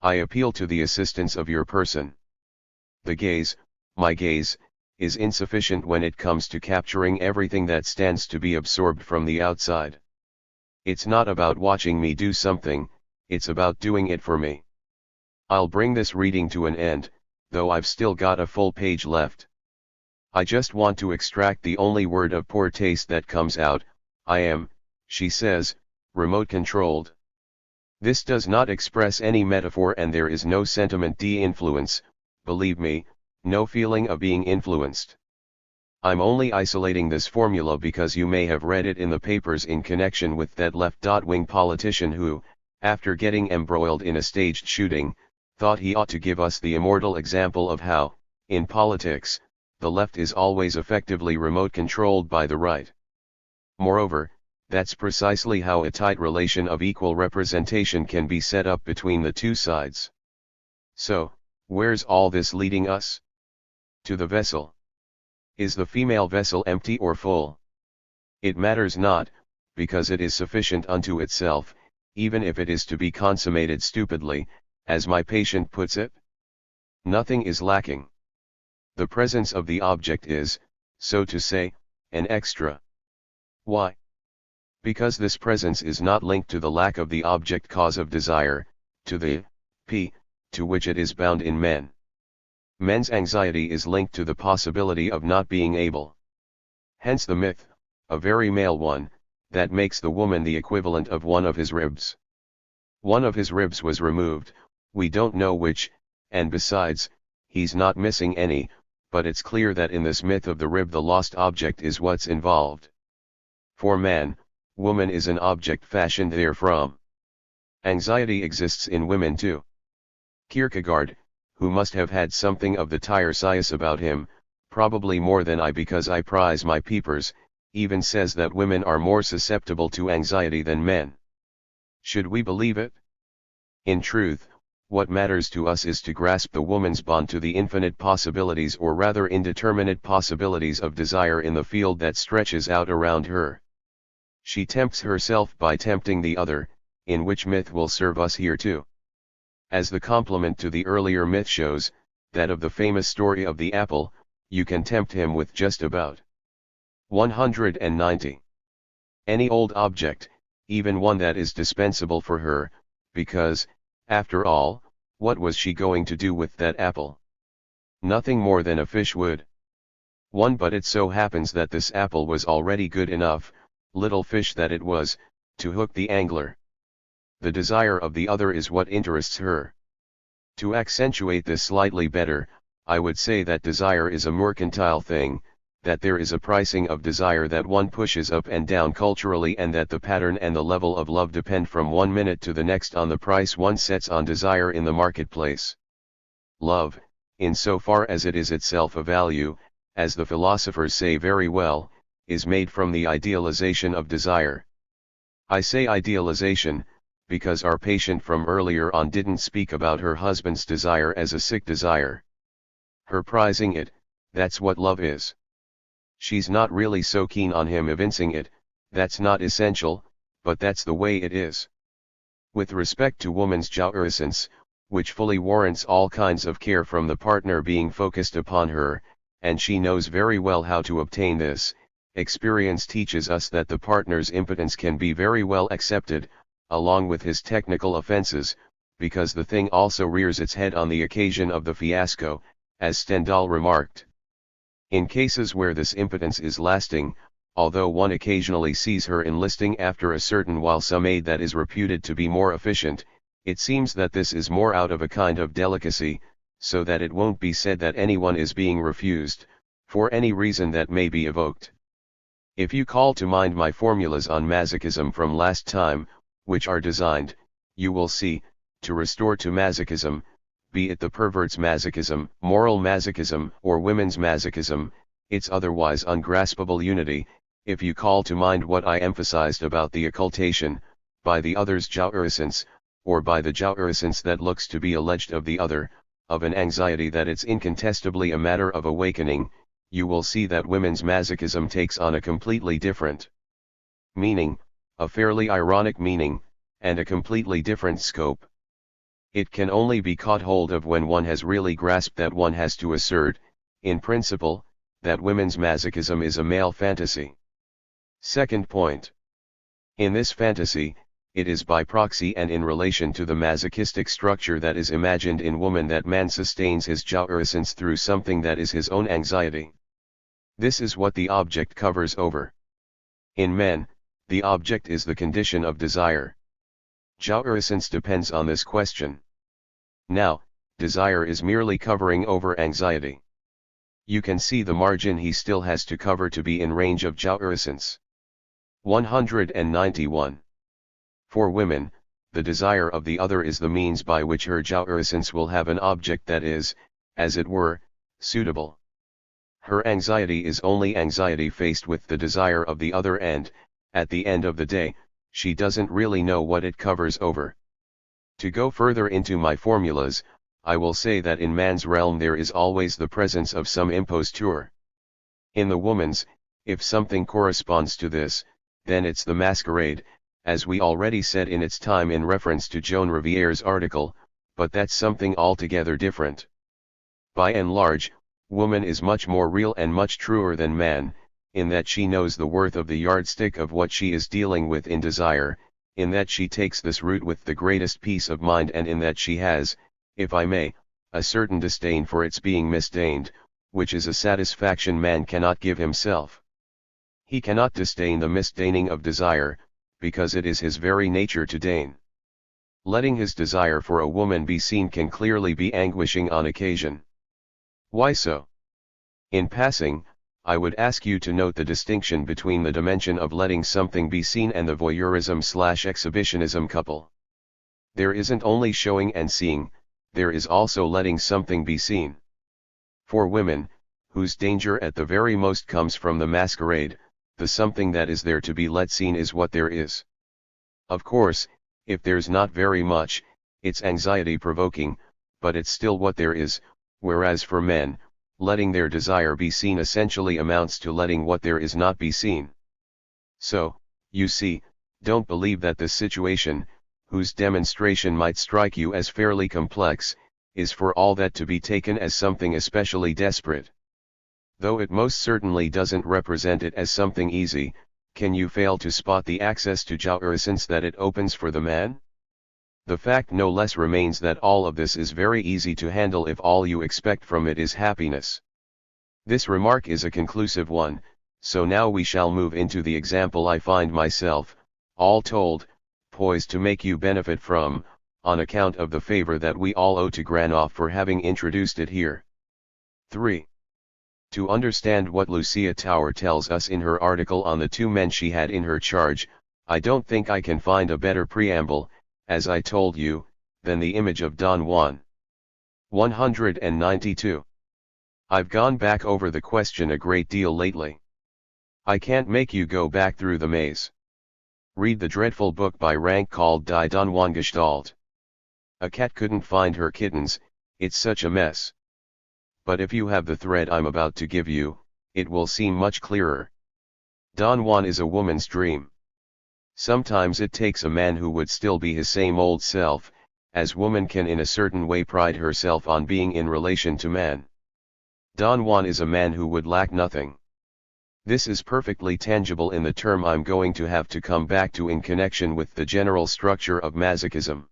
I appeal to the assistance of your person. The gaze, my gaze, is insufficient when it comes to capturing everything that stands to be absorbed from the outside. It's not about watching me do something, it's about doing it for me. I'll bring this reading to an end, though I've still got a full page left. I just want to extract the only word of poor taste that comes out. I am, she says, remote controlled. This does not express any metaphor, and there is no sentiment de-influence, believe me, no feeling of being influenced. I'm only isolating this formula because you may have read it in the papers in connection with that left-wing politician who, after getting embroiled in a staged shooting, thought he ought to give us the immortal example of how, in politics, the left is always effectively remote controlled by the right. Moreover, that's precisely how a tight relation of equal representation can be set up between the two sides. So, where's all this leading us? To the vessel. Is the female vessel empty or full? It matters not, because it is sufficient unto itself, even if it is to be consummated stupidly, as my patient puts it. Nothing is lacking. The presence of the object is, so to say, an extra. Why? Because this presence is not linked to the lack of the object cause of desire, to the p, to which it is bound in men. Men's anxiety is linked to the possibility of not being able. Hence the myth, a very male one, that makes the woman the equivalent of one of his ribs. One of his ribs was removed, we don't know which, and besides, he's not missing any, but it's clear that in this myth of the rib the lost object is what's involved. For man, woman is an object fashioned therefrom. Anxiety exists in women too. Kierkegaard, who must have had something of the Tiresias about him, probably more than I because I prize my peepers, even says that women are more susceptible to anxiety than men. Should we believe it? In truth, what matters to us is to grasp the woman's bond to the infinite possibilities or rather indeterminate possibilities of desire in the field that stretches out around her. She tempts herself by tempting the other, in which myth will serve us here too. As the complement to the earlier myth shows, that of the famous story of the apple, you can tempt him with just about 190. Any old object, even one that is dispensable for her, because, after all, what was she going to do with that apple? Nothing more than a fish would. But it so happens that this apple was already good enough, little fish that it was, to hook the angler. The desire of the other is what interests her. To accentuate this slightly better, I would say that desire is a mercantile thing, that there is a pricing of desire that one pushes up and down culturally and that the pattern and the level of love depend from one minute to the next on the price one sets on desire in the marketplace. Love, in so far as it is itself a value, as the philosophers say very well, is made from the idealization of desire. I say idealization, because our patient from earlier on didn't speak about her husband's desire as a sick desire. Her prizing it, that's what love is. She's not really so keen on him evincing it, that's not essential, but that's the way it is. With respect to woman's jouissance, which fully warrants all kinds of care from the partner being focused upon her, and she knows very well how to obtain this, experience teaches us that the partner's impotence can be very well accepted, along with his technical offenses, because the thing also rears its head on the occasion of the fiasco, as Stendhal remarked. In cases where this impotence is lasting, although one occasionally sees her enlisting after a certain whilesome aid that is reputed to be more efficient, it seems that this is more out of a kind of delicacy, so that it won't be said that anyone is being refused, for any reason that may be evoked. If you call to mind my formulas on masochism from last time, which are designed, you will see, to restore to masochism, be it the pervert's masochism, moral masochism, or women's masochism, its otherwise ungraspable unity, if you call to mind what I emphasized about the occultation, by the other's jouissance, or by the jouissance that looks to be alleged of the other, of an anxiety that it's incontestably a matter of awakening, you will see that women's masochism takes on a completely different meaning, a fairly ironic meaning, and a completely different scope. It can only be caught hold of when one has really grasped that one has to assert, in principle, that women's masochism is a male fantasy. Second point. In this fantasy, it is by proxy and in relation to the masochistic structure that is imagined in woman that man sustains his jouissance through something that is his own anxiety. This is what the object covers over. In men, the object is the condition of desire. Jouissance depends on this question. Now, desire is merely covering over anxiety. You can see the margin he still has to cover to be in range of jouissance. 191. For women, the desire of the other is the means by which her jouissance will have an object that is, as it were, suitable. Her anxiety is only anxiety faced with the desire of the other and, at the end of the day, she doesn't really know what it covers over. To go further into my formulas, I will say that in man's realm there is always the presence of some imposture. In the woman's, if something corresponds to this, then it's the masquerade, as we already said in its time in reference to Joan Riviere's article, but that's something altogether different. By and large, woman is much more real and much truer than man, in that she knows the worth of the yardstick of what she is dealing with in desire, in that she takes this route with the greatest peace of mind and in that she has, if I may, a certain disdain for its being misdained, which is a satisfaction man cannot give himself. He cannot disdain the misdaining of desire, because it is his very nature to deign. Letting his desire for a woman be seen can clearly be anguishing on occasion. Why so? In passing, I would ask you to note the distinction between the dimension of letting something be seen and the voyeurism/exhibitionism couple. There isn't only showing and seeing, there is also letting something be seen. For women, whose danger at the very most comes from the masquerade, the something that is there to be let seen is what there is. Of course, if there's not very much, it's anxiety-provoking, but it's still what there is, whereas for men, letting their desire be seen essentially amounts to letting what there is not be seen. So, you see, don't believe that this situation, whose demonstration might strike you as fairly complex, is for all that to be taken as something especially desperate. Though it most certainly doesn't represent it as something easy, can you fail to spot the access to jouissance that it opens for the man? The fact no less remains that all of this is very easy to handle if all you expect from it is happiness. This remark is a conclusive one, so now we shall move into the example I find myself, all told, poised to make you benefit from, on account of the favor that we all owe to Granoff for having introduced it here. 3. To understand what Lucia Tower tells us in her article on the two men she had in her charge, I don't think I can find a better preamble, as I told you, than the image of Don Juan. 192. I've gone back over the question a great deal lately. I can't make you go back through the maze. Read the dreadful book by Rank called Die Don Juan Gestalt. A cat couldn't find her kittens, it's such a mess. But if you have the thread I'm about to give you, it will seem much clearer. Don Juan is a woman's dream. Sometimes it takes a man who would still be his same old self, as woman can in a certain way pride herself on being in relation to man. Don Juan is a man who would lack nothing. This is perfectly tangible in the term I'm going to have to come back to in connection with the general structure of masochism.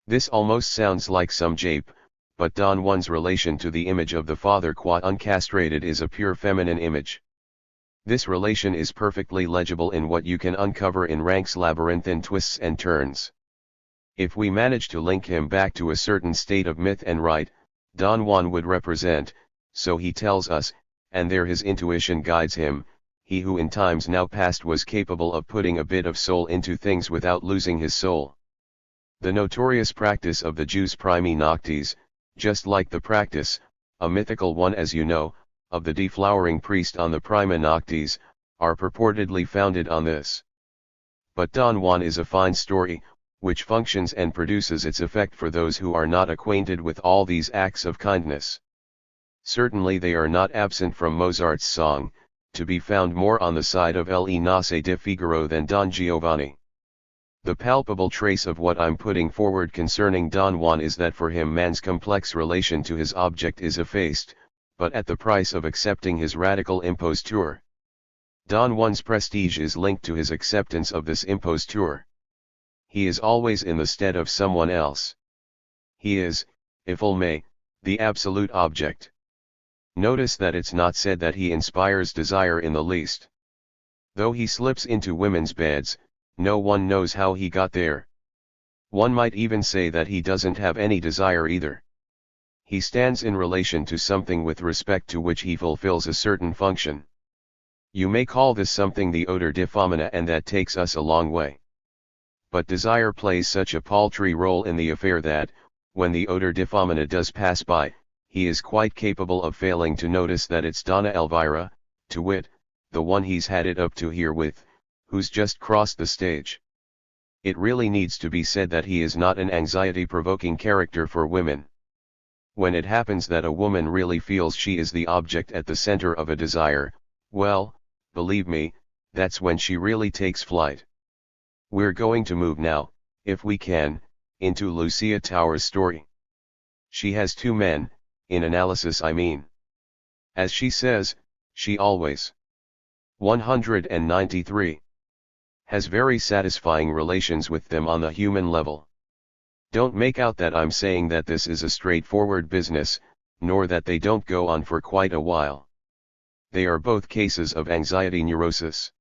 This almost sounds like some jape, but Don Juan's relation to the image of the father qua uncastrated is a pure feminine image. This relation is perfectly legible in what you can uncover in Rank's labyrinthine twists and turns. If we manage to link him back to a certain state of myth and rite, Don Juan would represent, so he tells us, and there his intuition guides him, he who in times now past was capable of putting a bit of soul into things without losing his soul. The notorious practice of the jus primi noctis, just like the practice, a mythical one as you know, of the deflowering priest on the prima noctis, are purportedly founded on this. But Don Juan is a fine story, which functions and produces its effect for those who are not acquainted with all these acts of kindness. Certainly they are not absent from Mozart's song, to be found more on the side of Le Nozze di Figaro than Don Giovanni. The palpable trace of what I'm putting forward concerning Don Juan is that for him man's complex relation to his object is effaced, but at the price of accepting his radical imposture. Don Juan's prestige is linked to his acceptance of this imposture. He is always in the stead of someone else. He is, if I may, the absolute object. Notice that it's not said that he inspires desire in the least. Though he slips into women's beds, no one knows how he got there. One might even say that he doesn't have any desire either. He stands in relation to something with respect to which he fulfills a certain function. You may call this something the odor di femina, and that takes us a long way. But desire plays such a paltry role in the affair that, when the odor di femina does pass by, he is quite capable of failing to notice that it's Donna Elvira, to wit, the one he's had it up to here with, who's just crossed the stage. It really needs to be said that he is not an anxiety-provoking character for women. When it happens that a woman really feels she is the object at the center of a desire, well, believe me, that's when she really takes flight. We're going to move now, if we can, into Lucia Tower's story. She has two men, in analysis I mean. As she says, she always 193 has very satisfying relations with them on the human level. Don't make out that I'm saying that this is a straightforward business, nor that they don't go on for quite a while. They are both cases of anxiety neurosis.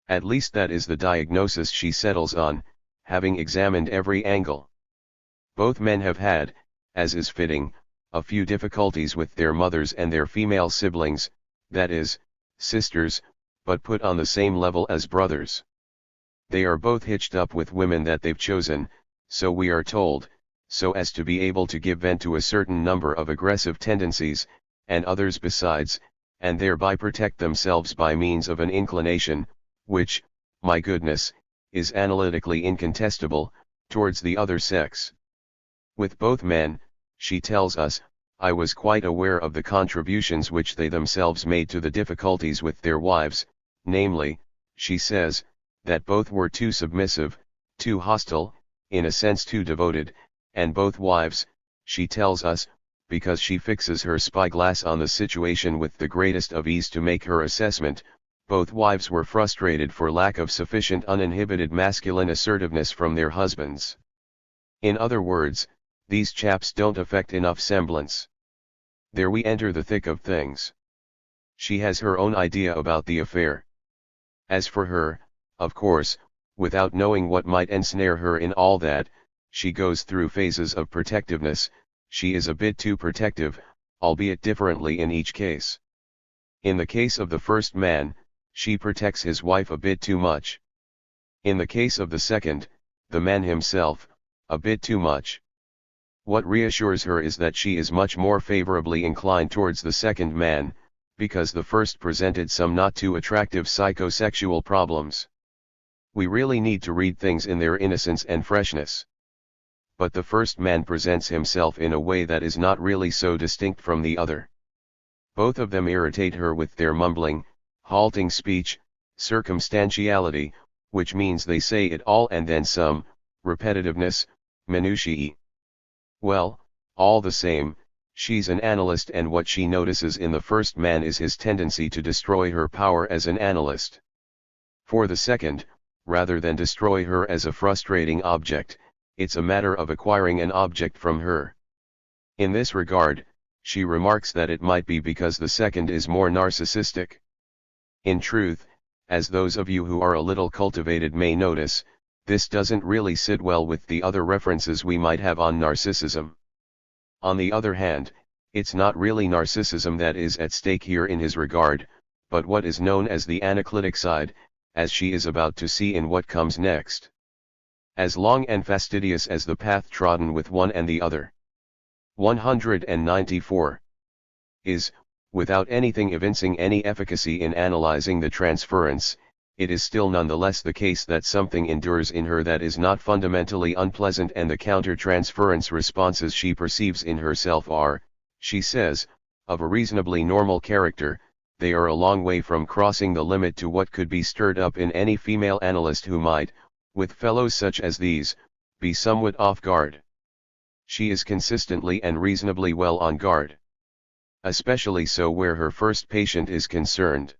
At least that is the diagnosis she settles on, having examined every angle. Both men have had, as is fitting, a few difficulties with their mothers and their female siblings, that is, sisters, but put on the same level as brothers. They are both hitched up with women that they've chosen, so we are told, so as to be able to give vent to a certain number of aggressive tendencies, and others besides, and thereby protect themselves by means of an inclination, which, my goodness, is analytically incontestable, towards the other sex. With both men, she tells us, I was quite aware of the contributions which they themselves made to the difficulties with their wives, namely, she says, that both were too submissive, too hostile, in a sense too devoted, and both wives, she tells us, because she fixes her spyglass on the situation with the greatest of ease to make her assessment, both wives were frustrated for lack of sufficient uninhibited masculine assertiveness from their husbands. In other words, these chaps don't affect enough semblance. There we enter the thick of things. She has her own idea about the affair. As for her, of course, without knowing what might ensnare her in all that, she goes through phases of protectiveness. She is a bit too protective, albeit differently in each case. In the case of the first man, she protects his wife a bit too much. In the case of the second, the man himself, a bit too much. What reassures her is that she is much more favorably inclined towards the second man, because the first presented some not too attractive psychosexual problems. We really need to read things in their innocence and freshness. But the first man presents himself in a way that is not really so distinct from the other. Both of them irritate her with their mumbling, halting speech, circumstantiality, which means they say it all and then some, repetitiveness, minutiae. Well, all the same, she's an analyst, and what she notices in the first man is his tendency to destroy her power as an analyst. For the second, rather than destroy her as a frustrating object, it's a matter of acquiring an object from her. In this regard, she remarks that it might be because the second is more narcissistic. In truth, as those of you who are a little cultivated may notice, this doesn't really sit well with the other references we might have on narcissism. On the other hand, it's not really narcissism that is at stake here in his regard, but what is known as the anaclitic side, as she is about to see in what comes next. As long and fastidious as the path trodden with one and the other. 194. Is, without anything evincing any efficacy in analyzing the transference, it is still nonetheless the case that something endures in her that is not fundamentally unpleasant, and the counter-transference responses she perceives in herself are, she says, of a reasonably normal character. They are a long way from crossing the limit to what could be stirred up in any female analyst who might, with fellows such as these, be somewhat off guard. She is consistently and reasonably well on guard. Especially so where her first patient is concerned.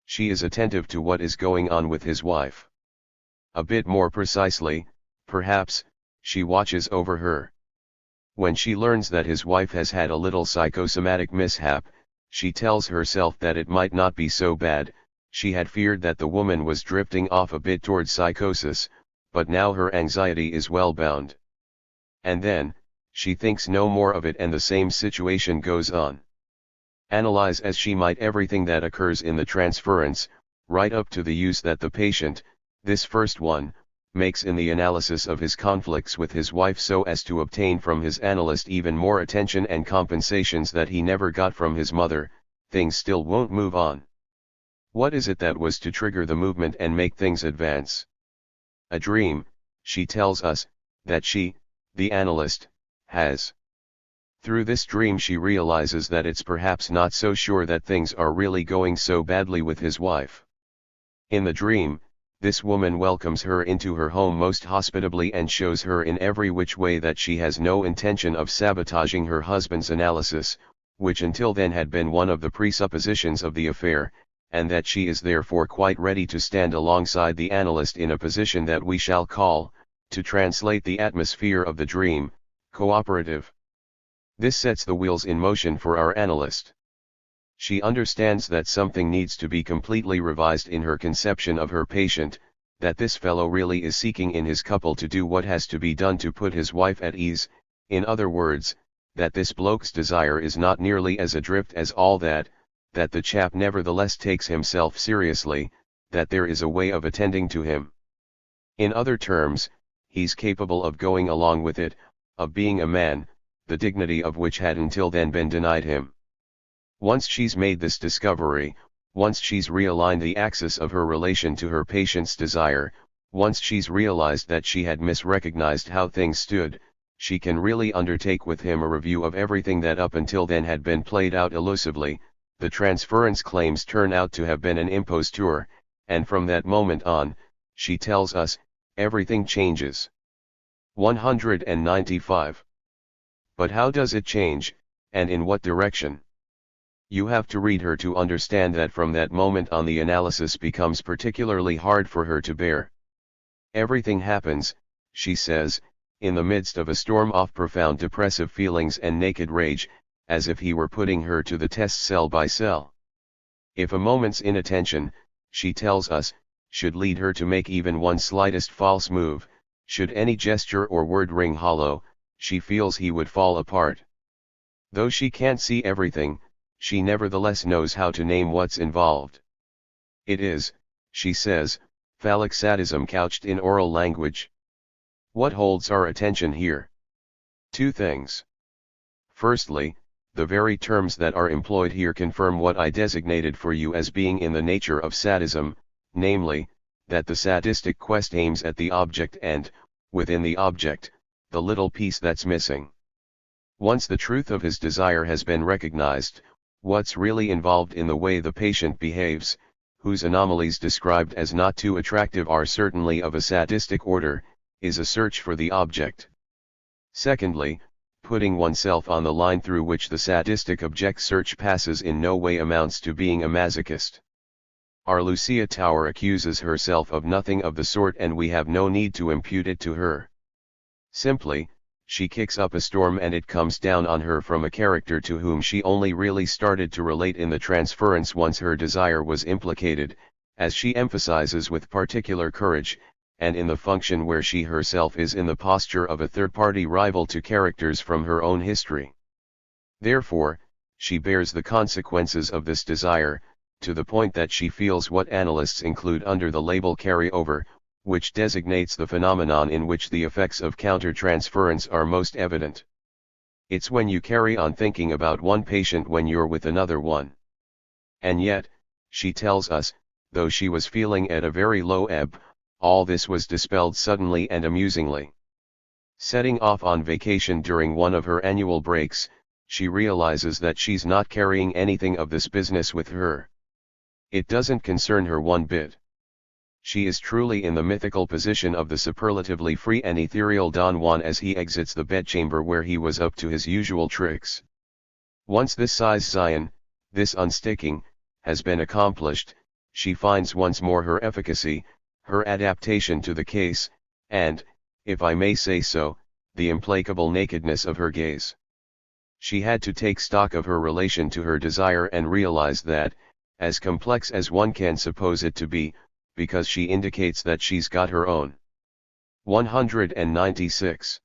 She is attentive to what is going on with his wife. A bit more precisely, perhaps, she watches over her. When she learns that his wife has had a little psychosomatic mishap, she tells herself that it might not be so bad. She had feared that the woman was drifting off a bit towards psychosis, but now her anxiety is well bound. And then, she thinks no more of it, and the same situation goes on. Analyze as she might everything that occurs in the transference, right up to the use that the patient, this first one, makes in the analysis of his conflicts with his wife, so as to obtain from his analyst even more attention and compensations that he never got from his mother, things still won't move on. What is it that was to trigger the movement and make things advance? A dream, she tells us, that she, the analyst, has. Through this dream she realizes that it's perhaps not so sure that things are really going so badly with his wife. In the dream, this woman welcomes her into her home most hospitably and shows her in every which way that she has no intention of sabotaging her husband's analysis, which until then had been one of the presuppositions of the affair, and that she is therefore quite ready to stand alongside the analyst in a position that we shall call, to translate the atmosphere of the dream, cooperative. This sets the wheels in motion for our analyst. She understands that something needs to be completely revised in her conception of her patient, that this fellow really is seeking in his couple to do what has to be done to put his wife at ease, in other words, that this bloke's desire is not nearly as adrift as all that the chap nevertheless takes himself seriously, that there is a way of attending to him. In other terms, he's capable of going along with it, of being a man, the dignity of which had until then been denied him. Once she's made this discovery, once she's realigned the axis of her relation to her patient's desire, once she's realized that she had misrecognized how things stood, she can really undertake with him a review of everything that up until then had been played out elusively. The transference claims turn out to have been an imposture, and from that moment on, she tells us, everything changes. 195. But how does it change, and in what direction? You have to read her to understand that from that moment on the analysis becomes particularly hard for her to bear. Everything happens, she says, in the midst of a storm of profound depressive feelings and naked rage, as if he were putting her to the test cell by cell. If a moment's inattention, she tells us, should lead her to make even one slightest false move, should any gesture or word ring hollow, she feels he would fall apart. Though she can't see everything, she nevertheless knows how to name what's involved. It is, she says, phallic sadism couched in oral language. What holds our attention here? Two things. Firstly, the very terms that are employed here confirm what I designated for you as being in the nature of sadism, namely, that the sadistic quest aims at the object and, within the object, the little piece that's missing. Once the truth of his desire has been recognized, what's really involved in the way the patient behaves, whose anomalies described as not too attractive are certainly of a sadistic order, is a search for the object. Secondly, putting oneself on the line through which the sadistic object search passes in no way amounts to being a masochist. Our Lucia Tower accuses herself of nothing of the sort, and we have no need to impute it to her. Simply, she kicks up a storm and it comes down on her from a character to whom she only really started to relate in the transference once her desire was implicated, as she emphasizes with particular courage, and in the function where she herself is in the posture of a third-party rival to characters from her own history. Therefore, she bears the consequences of this desire, to the point that she feels what analysts include under the label carryover, which designates the phenomenon in which the effects of counter-transference are most evident. It's when you carry on thinking about one patient when you're with another one. And yet, she tells us, though she was feeling at a very low ebb, all this was dispelled suddenly and amusingly. Setting off on vacation during one of her annual breaks, she realizes that she's not carrying anything of this business with her. It doesn't concern her one bit. She is truly in the mythical position of the superlatively free and ethereal Don Juan as he exits the bedchamber where he was up to his usual tricks. Once this size Zion, this unsticking, has been accomplished, she finds once more her efficacy, her adaptation to the case, and, if I may say so, the implacable nakedness of her gaze. She had to take stock of her relation to her desire and realize that, as complex as one can suppose it to be, because she indicates that she's got her own 196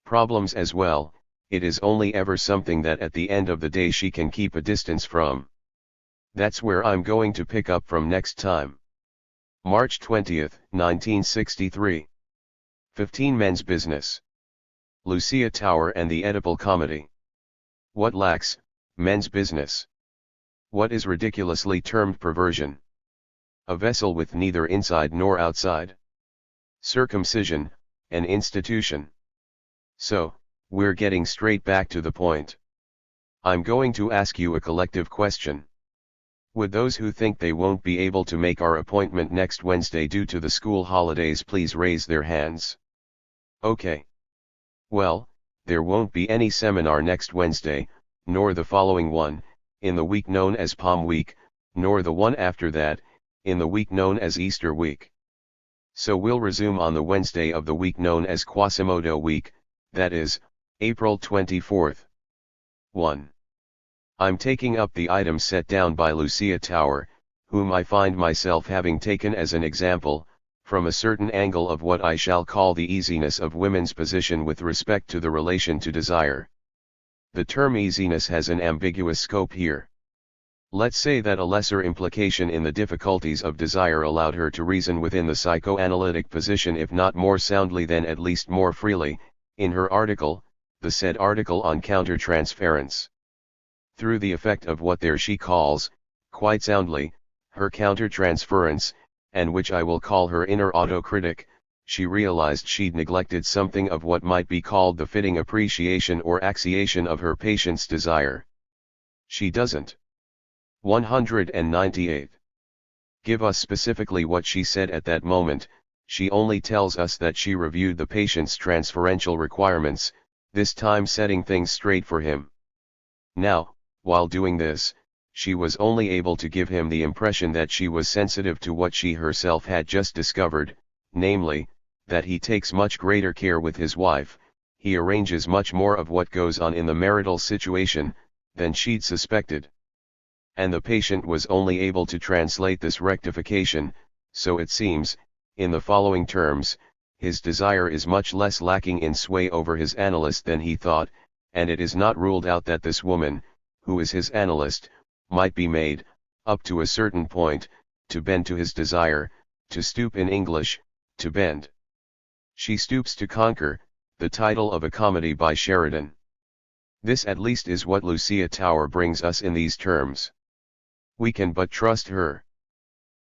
problems as well, it is only ever something that at the end of the day she can keep a distance from. That's where I'm going to pick up from next time. March 20, 1963. 15 Men's Business. Lucia Tower and the Oedipal Comedy. What lacks, men's business? What is ridiculously termed perversion? A vessel with neither inside nor outside. Circumcision, an institution. So, we're getting straight back to the point. I'm going to ask you a collective question. Would those who think they won't be able to make our appointment next Wednesday due to the school holidays please raise their hands? Okay. Well, there won't be any seminar next Wednesday, nor the following one, in the week known as Palm Week, nor the one after that, in the week known as Easter Week. So we'll resume on the Wednesday of the week known as Quasimodo Week, that is, April 24th. 1. I'm taking up the item set down by Lucia Tower, whom I find myself having taken as an example, from a certain angle of what I shall call the easiness of women's position with respect to the relation to desire. The term easiness has an ambiguous scope here. Let's say that a lesser implication in the difficulties of desire allowed her to reason within the psychoanalytic position, if not more soundly then at least more freely, in her article, the said article on countertransference. Through the effect of what there she calls, quite soundly, her countertransference, and which I will call her inner autocritic, she realized she'd neglected something of what might be called the fitting appreciation or axiation of her patient's desire. She doesn't. 198. Give us specifically what she said at that moment. She only tells us that she reviewed the patient's transferential requirements, this time setting things straight for him. Now, while doing this, she was only able to give him the impression that she was sensitive to what she herself had just discovered, namely, that he takes much greater care with his wife, he arranges much more of what goes on in the marital situation, than she'd suspected. And the patient was only able to translate this rectification, so it seems, in the following terms: his desire is much less lacking in sway over his analyst than he thought, and it is not ruled out that this woman, who is his analyst, might be made, up to a certain point, to bend to his desire, to stoop in English, to bend. She Stoops to Conquer, the title of a comedy by Sheridan. This at least is what Lucia Tower brings us in these terms. We can but trust her.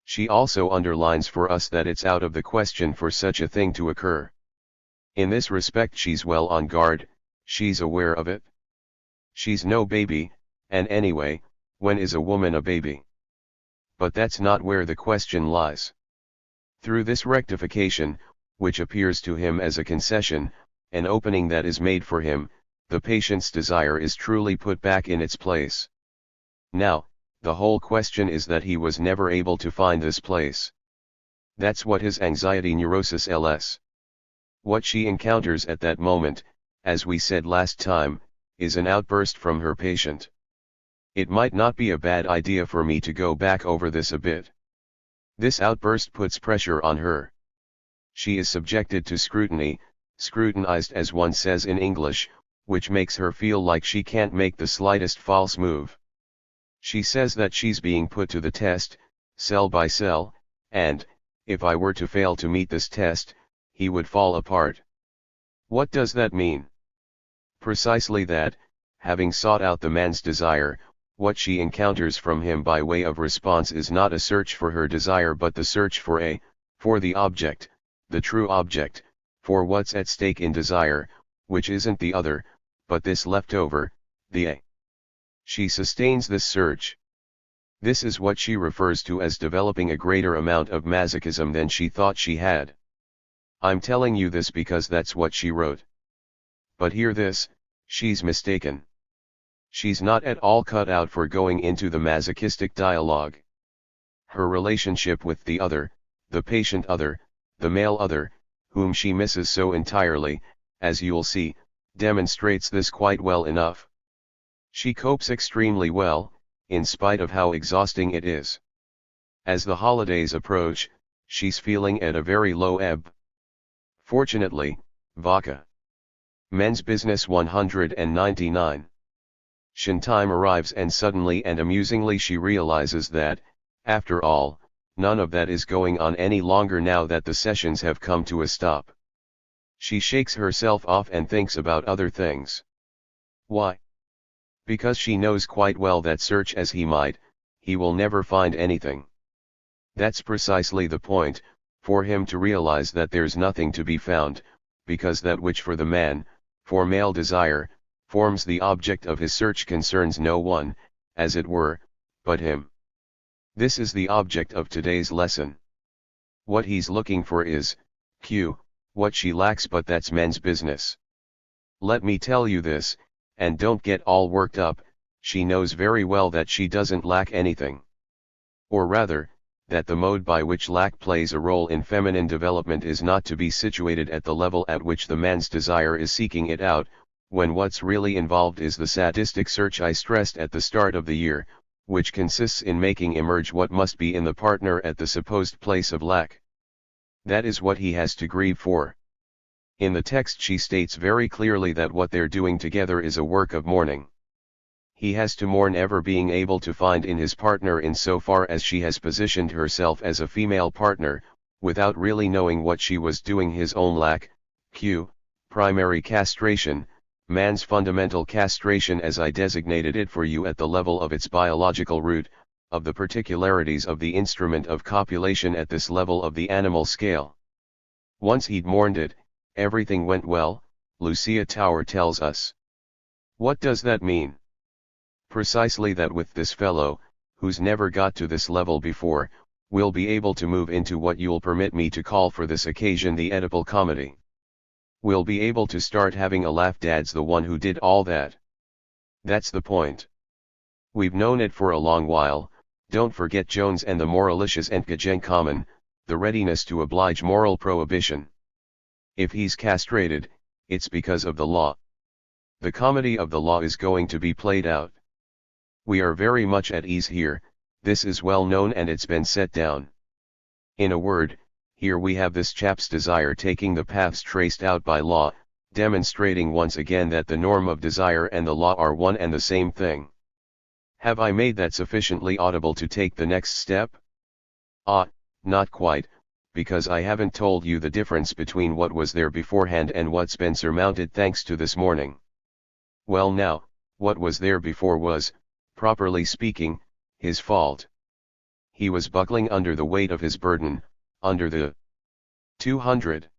She also underlines for us that it's out of the question for such a thing to occur. In this respect she's well on guard, she's aware of it. She's no baby, and anyway, when is a woman a baby? But that's not where the question lies. Through this rectification, which appears to him as a concession, an opening that is made for him, the patient's desire is truly put back in its place. Now, the whole question is that he was never able to find this place. That's what his anxiety neurosis ls. What she encounters at that moment, as we said last time, is an outburst from her patient. It might not be a bad idea for me to go back over this a bit. This outburst puts pressure on her. She is subjected to scrutiny, scrutinized as one says in English, which makes her feel like she can't make the slightest false move. She says that she's being put to the test, cell by cell, and, if I were to fail to meet this test, he would fall apart. What does that mean? Precisely that, having sought out the man's desire, what she encounters from him by way of response is not a search for her desire but the search for the object, the true object, for what's at stake in desire, which isn't the other, but this leftover, the A. She sustains this search. This is what she refers to as developing a greater amount of masochism than she thought she had. I'm telling you this because that's what she wrote. But hear this, she's mistaken. She's not at all cut out for going into the masochistic dialogue. Her relationship with the other, the patient other, the male other, whom she misses so entirely, as you'll see, demonstrates this quite well enough. She copes extremely well, in spite of how exhausting it is. As the holidays approach, she's feeling at a very low ebb. Fortunately, vodka. Men's Business 199. Time arrives and suddenly and amusingly she realizes that, after all, none of that is going on any longer now that the sessions have come to a stop. She shakes herself off and thinks about other things. Why? Because she knows quite well that search as he might, he will never find anything. That's precisely the point, for him to realize that there's nothing to be found, because that which for the man, for male desire, forms the object of his search concerns no one, as it were, but him. This is the object of today's lesson. What he's looking for is, what she lacks, but that's men's business. Let me tell you this, and don't get all worked up, she knows very well that she doesn't lack anything. Or rather, that the mode by which lack plays a role in feminine development is not to be situated at the level at which the man's desire is seeking it out, when what's really involved is the sadistic search I stressed at the start of the year, which consists in making emerge what must be in the partner at the supposed place of lack. That is what he has to grieve for. In the text she states very clearly that what they're doing together is a work of mourning. He has to mourn ever being able to find in his partner insofar as she has positioned herself as a female partner, without really knowing what she was doing his own lack, primary castration, man's fundamental castration as I designated it for you at the level of its biological root, of the particularities of the instrument of copulation at this level of the animal scale. Once he'd mourned it, everything went well, Lucia Tower tells us. What does that mean? Precisely that with this fellow, who's never got to this level before, we'll be able to move into what you'll permit me to call for this occasion the Oedipal comedy. We'll be able to start having a laugh. Dad's the one who did all that. That's the point. We've known it for a long while. Don't forget Jones and the moralicious Entgegen common, the readiness to oblige moral prohibition. If he's castrated, it's because of the law. The comedy of the law is going to be played out. We are very much at ease here, this is well known and it's been set down. In a word, here we have this chap's desire taking the paths traced out by law, demonstrating once again that the norm of desire and the law are one and the same thing. Have I made that sufficiently audible to take the next step? Not quite, because I haven't told you the difference between what was there beforehand and what's been surmounted thanks to this morning. Well now, what was there before was, properly speaking, his fault. He was buckling under the weight of his burden, under the 200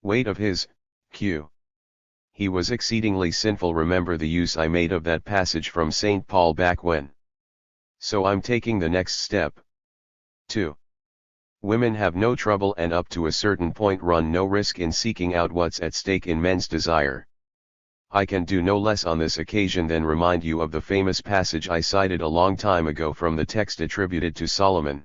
weight of his He was exceedingly sinful. Remember the use I made of that passage from St. Paul back when. So I'm taking the next step. 2. Women have no trouble and up to a certain point run no risk in seeking out what's at stake in men's desire. I can do no less on this occasion than remind you of the famous passage I cited a long time ago from the text attributed to Solomon.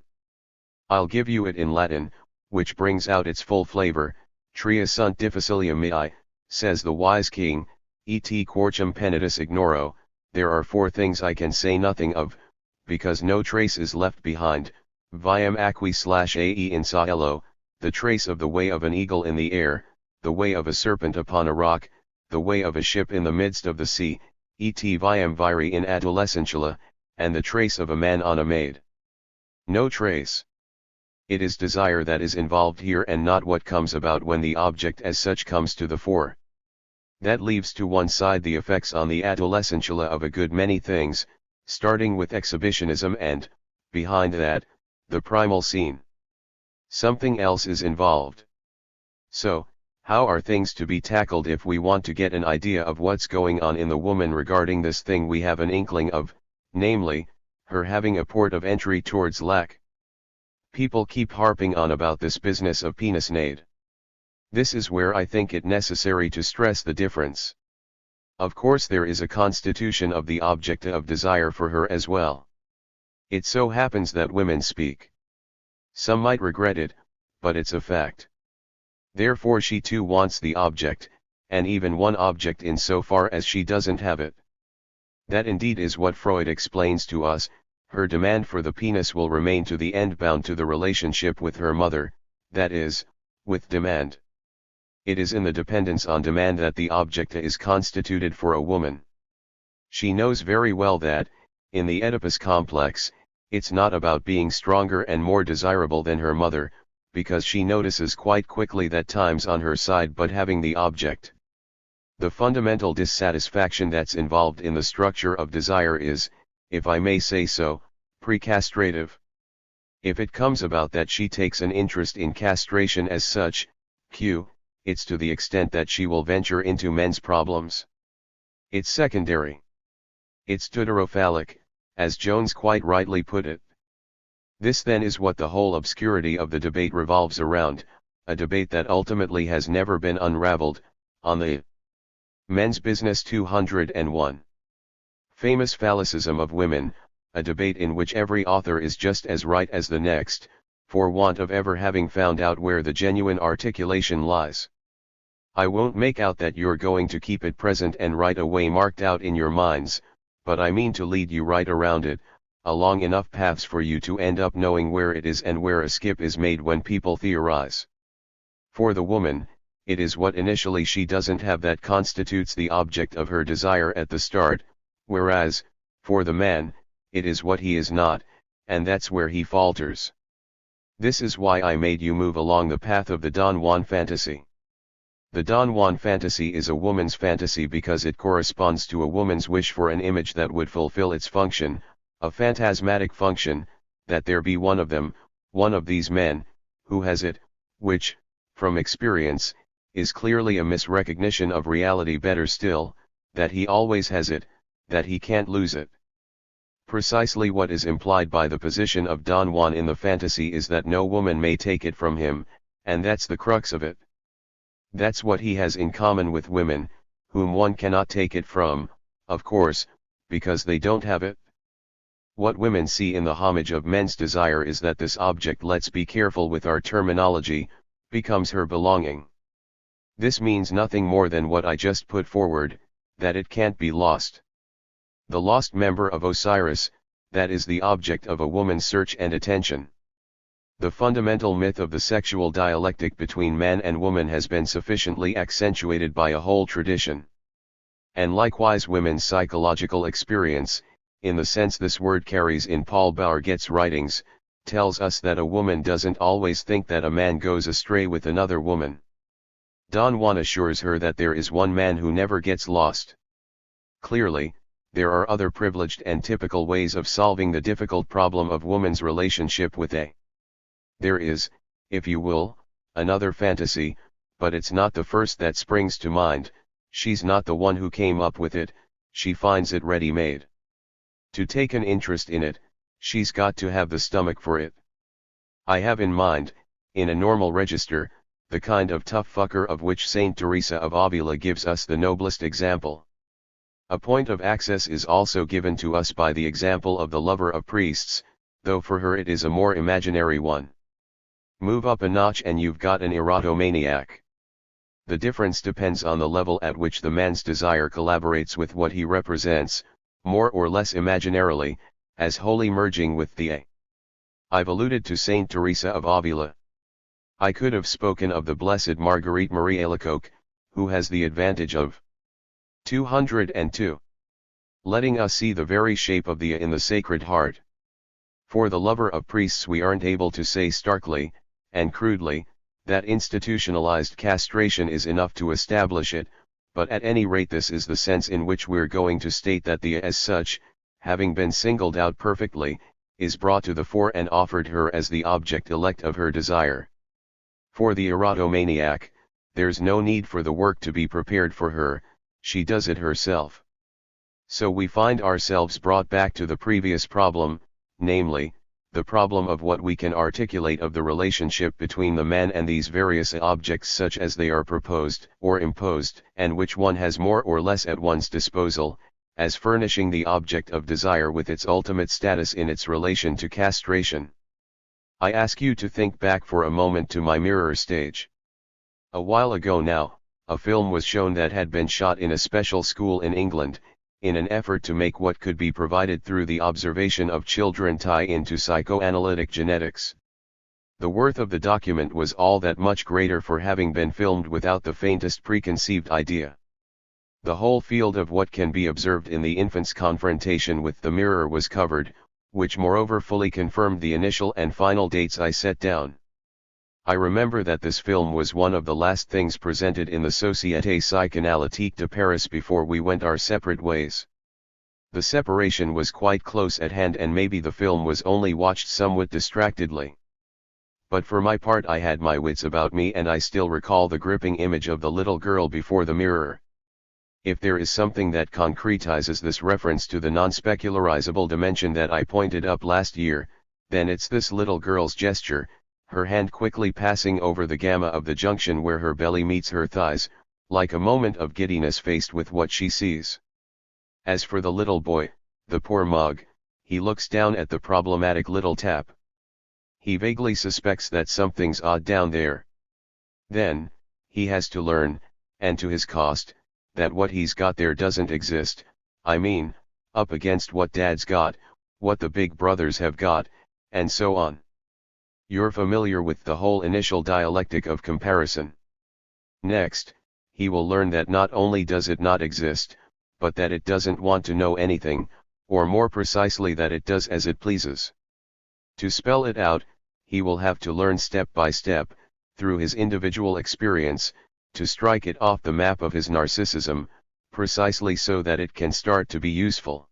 I'll give you it in Latin, which brings out its full flavor. Tria sunt difficilia mei, says the wise king, et quartum penitus ignoro, there are 4 things I can say nothing of, because no trace is left behind, viam acqui/ae in saello, the trace of the way of an eagle in the air, the way of a serpent upon a rock, the way of a ship in the midst of the sea, et viam viri in adolescentula, and the trace of a man on a maid. No trace. It is desire that is involved here and not what comes about when the object as such comes to the fore. That leaves to one side the effects on the adolescentula of a good many things, starting with exhibitionism and, behind that, the primal scene. Something else is involved. So, how are things to be tackled if we want to get an idea of what's going on in the woman regarding this thing we have an inkling of, namely, her having a port of entry towards lack? People keep harping on about this business of penisnade. This is where I think it necessary to stress the difference. Of course there is a constitution of the object of desire for her as well. It so happens that women speak. Some might regret it, but it's a fact. Therefore she too wants the object, and even one object insofar as she doesn't have it. That indeed is what Freud explains to us. Her demand for the penis will remain to the end bound to the relationship with her mother, that is, with demand. It is in the dependence on demand that the object is constituted for a woman. She knows very well that, in the Oedipus complex, it's not about being stronger and more desirable than her mother, because she notices quite quickly that time's on her side but having the object. The fundamental dissatisfaction that's involved in the structure of desire is, if I may say so, precastrative. If it comes about that she takes an interest in castration as such, it's to the extent that she will venture into men's problems. It's secondary. It's deuterophallic, as Jones quite rightly put it. This then is what the whole obscurity of the debate revolves around, a debate that ultimately has never been unraveled, on the men's business 201. Famous phallicism of women, a debate in which every author is just as right as the next, for want of ever having found out where the genuine articulation lies. I won't make out that you're going to keep it present and right away marked out in your minds, but I mean to lead you right around it, along enough paths for you to end up knowing where it is and where a skip is made when people theorize. For the woman, it is what initially she doesn't have that constitutes the object of her desire at the start, whereas, for the man, it is what he is not, and that's where he falters. This is why I made you move along the path of the Don Juan fantasy. The Don Juan fantasy is a woman's fantasy because it corresponds to a woman's wish for an image that would fulfill its function, a phantasmatic function, that there be one of them, one of these men, who has it, which, from experience, is clearly a misrecognition of reality. Better still, that he always has it, that he can't lose it. Precisely what is implied by the position of Don Juan in the fantasy is that no woman may take it from him, and that's the crux of it. That's what he has in common with women, whom one cannot take it from, of course, because they don't have it. What women see in the homage of men's desire is that this object, let's be careful with our terminology, becomes her belonging. This means nothing more than what I just put forward, that it can't be lost. The lost member of Osiris, that is the object of a woman's search and attention. The fundamental myth of the sexual dialectic between man and woman has been sufficiently accentuated by a whole tradition. And likewise women's psychological experience, in the sense this word carries in Paul Bourget's writings, tells us that a woman doesn't always think that a man goes astray with another woman. Don Juan assures her that there is one man who never gets lost. Clearly, there are other privileged and typical ways of solving the difficult problem of woman's relationship with a. There is, if you will, another fantasy, but it's not the first that springs to mind. She's not the one who came up with it, she finds it ready-made. To take an interest in it, she's got to have the stomach for it. I have in mind, in a normal register, the kind of tough fucker of which Saint Teresa of Avila gives us the noblest example. A point of access is also given to us by the example of the lover of priests, though for her it is a more imaginary one. Move up a notch and you've got an erotomaniac. The difference depends on the level at which the man's desire collaborates with what he represents, more or less imaginarily, as wholly merging with the a. I've alluded to Saint Teresa of Avila. I could have spoken of the Blessed Marguerite Marie Alacoque, who has the advantage of 202. Letting us see the very shape of the in the Sacred Heart. For the lover of priests we aren't able to say starkly, and crudely, that institutionalized castration is enough to establish it, but at any rate this is the sense in which we're going to state that the as such, having been singled out perfectly, is brought to the fore and offered her as the object elect of her desire. For the erotomaniac, there's no need for the work to be prepared for her, she does it herself. So we find ourselves brought back to the previous problem, namely, the problem of what we can articulate of the relationship between the man and these various objects such as they are proposed or imposed, and which one has more or less at one's disposal, as furnishing the object of desire with its ultimate status in its relation to castration. I ask you to think back for a moment to my mirror stage. A while ago now, a film was shown that had been shot in a special school in England, in an effort to make what could be provided through the observation of children tie into psychoanalytic genetics. The worth of the document was all that much greater for having been filmed without the faintest preconceived idea. The whole field of what can be observed in the infant's confrontation with the mirror was covered, which moreover fully confirmed the initial and final dates I set down. I remember that this film was one of the last things presented in the Société Psychanalytique de Paris before we went our separate ways. The separation was quite close at hand and maybe the film was only watched somewhat distractedly. But for my part I had my wits about me and I still recall the gripping image of the little girl before the mirror. If there is something that concretizes this reference to the non-specularizable dimension that I pointed up last year, then it's this little girl's gesture, her hand quickly passing over the gamma of the junction where her belly meets her thighs, like a moment of giddiness faced with what she sees. As for the little boy, the poor mug, he looks down at the problematic little tap. He vaguely suspects that something's odd down there. Then, he has to learn, and to his cost, that what he's got there doesn't exist, I mean, up against what dad's got, what the big brothers have got, and so on. You're familiar with the whole initial dialectic of comparison. Next, he will learn that not only does it not exist, but that it doesn't want to know anything, or more precisely that it does as it pleases. To spell it out, he will have to learn step by step, through his individual experience, to strike it off the map of his narcissism, precisely so that it can start to be useful.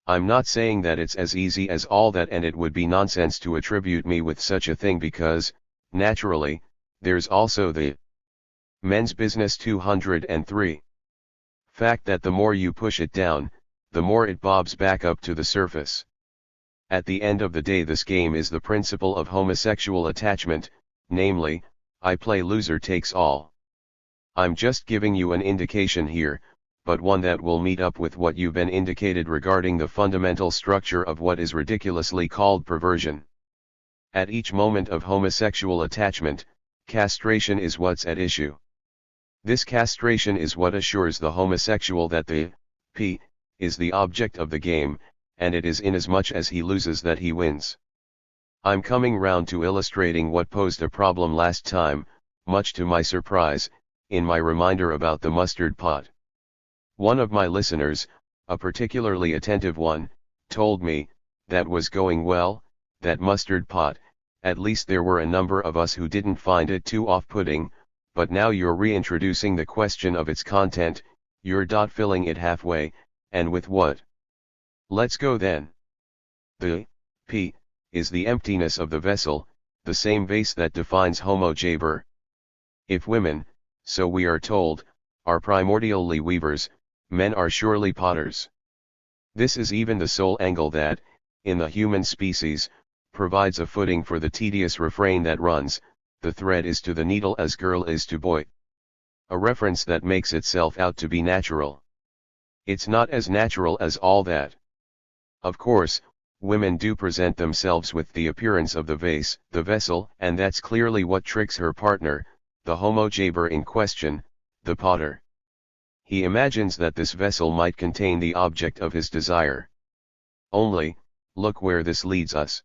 I'm not saying that it's as easy as all that, and it would be nonsense to attribute me with such a thing because, naturally, there's also the men's business 203 fact that the more you push it down, the more it bobs back up to the surface. At the end of the day, this game is the principle of homosexual attachment, namely, I play loser takes all. I'm just giving you an indication here, but one that will meet up with what you've been indicated regarding the fundamental structure of what is ridiculously called perversion. At each moment of homosexual attachment, castration is what's at issue. This castration is what assures the homosexual that the P is the object of the game, and it is inasmuch as he loses that he wins. I'm coming round to illustrating what posed a problem last time, much to my surprise, in my reminder about the mustard pot. One of my listeners, a particularly attentive one, told me, that was going well, that mustard pot, at least there were a number of us who didn't find it too off-putting, but now you're reintroducing the question of its content, you're filling it halfway, and with what? Let's go then. The P is the emptiness of the vessel, the same vase that defines Homo Jaber. If women, so we are told, are primordially weavers, men are surely potters. This is even the sole angle that, in the human species, provides a footing for the tedious refrain that runs, the thread is to the needle as girl is to boy. A reference that makes itself out to be natural. It's not as natural as all that. Of course, women do present themselves with the appearance of the vase, the vessel, and that's clearly what tricks her partner, the Homo Jaber in question, the potter. He imagines that this vessel might contain the object of his desire. Only, look where this leads us.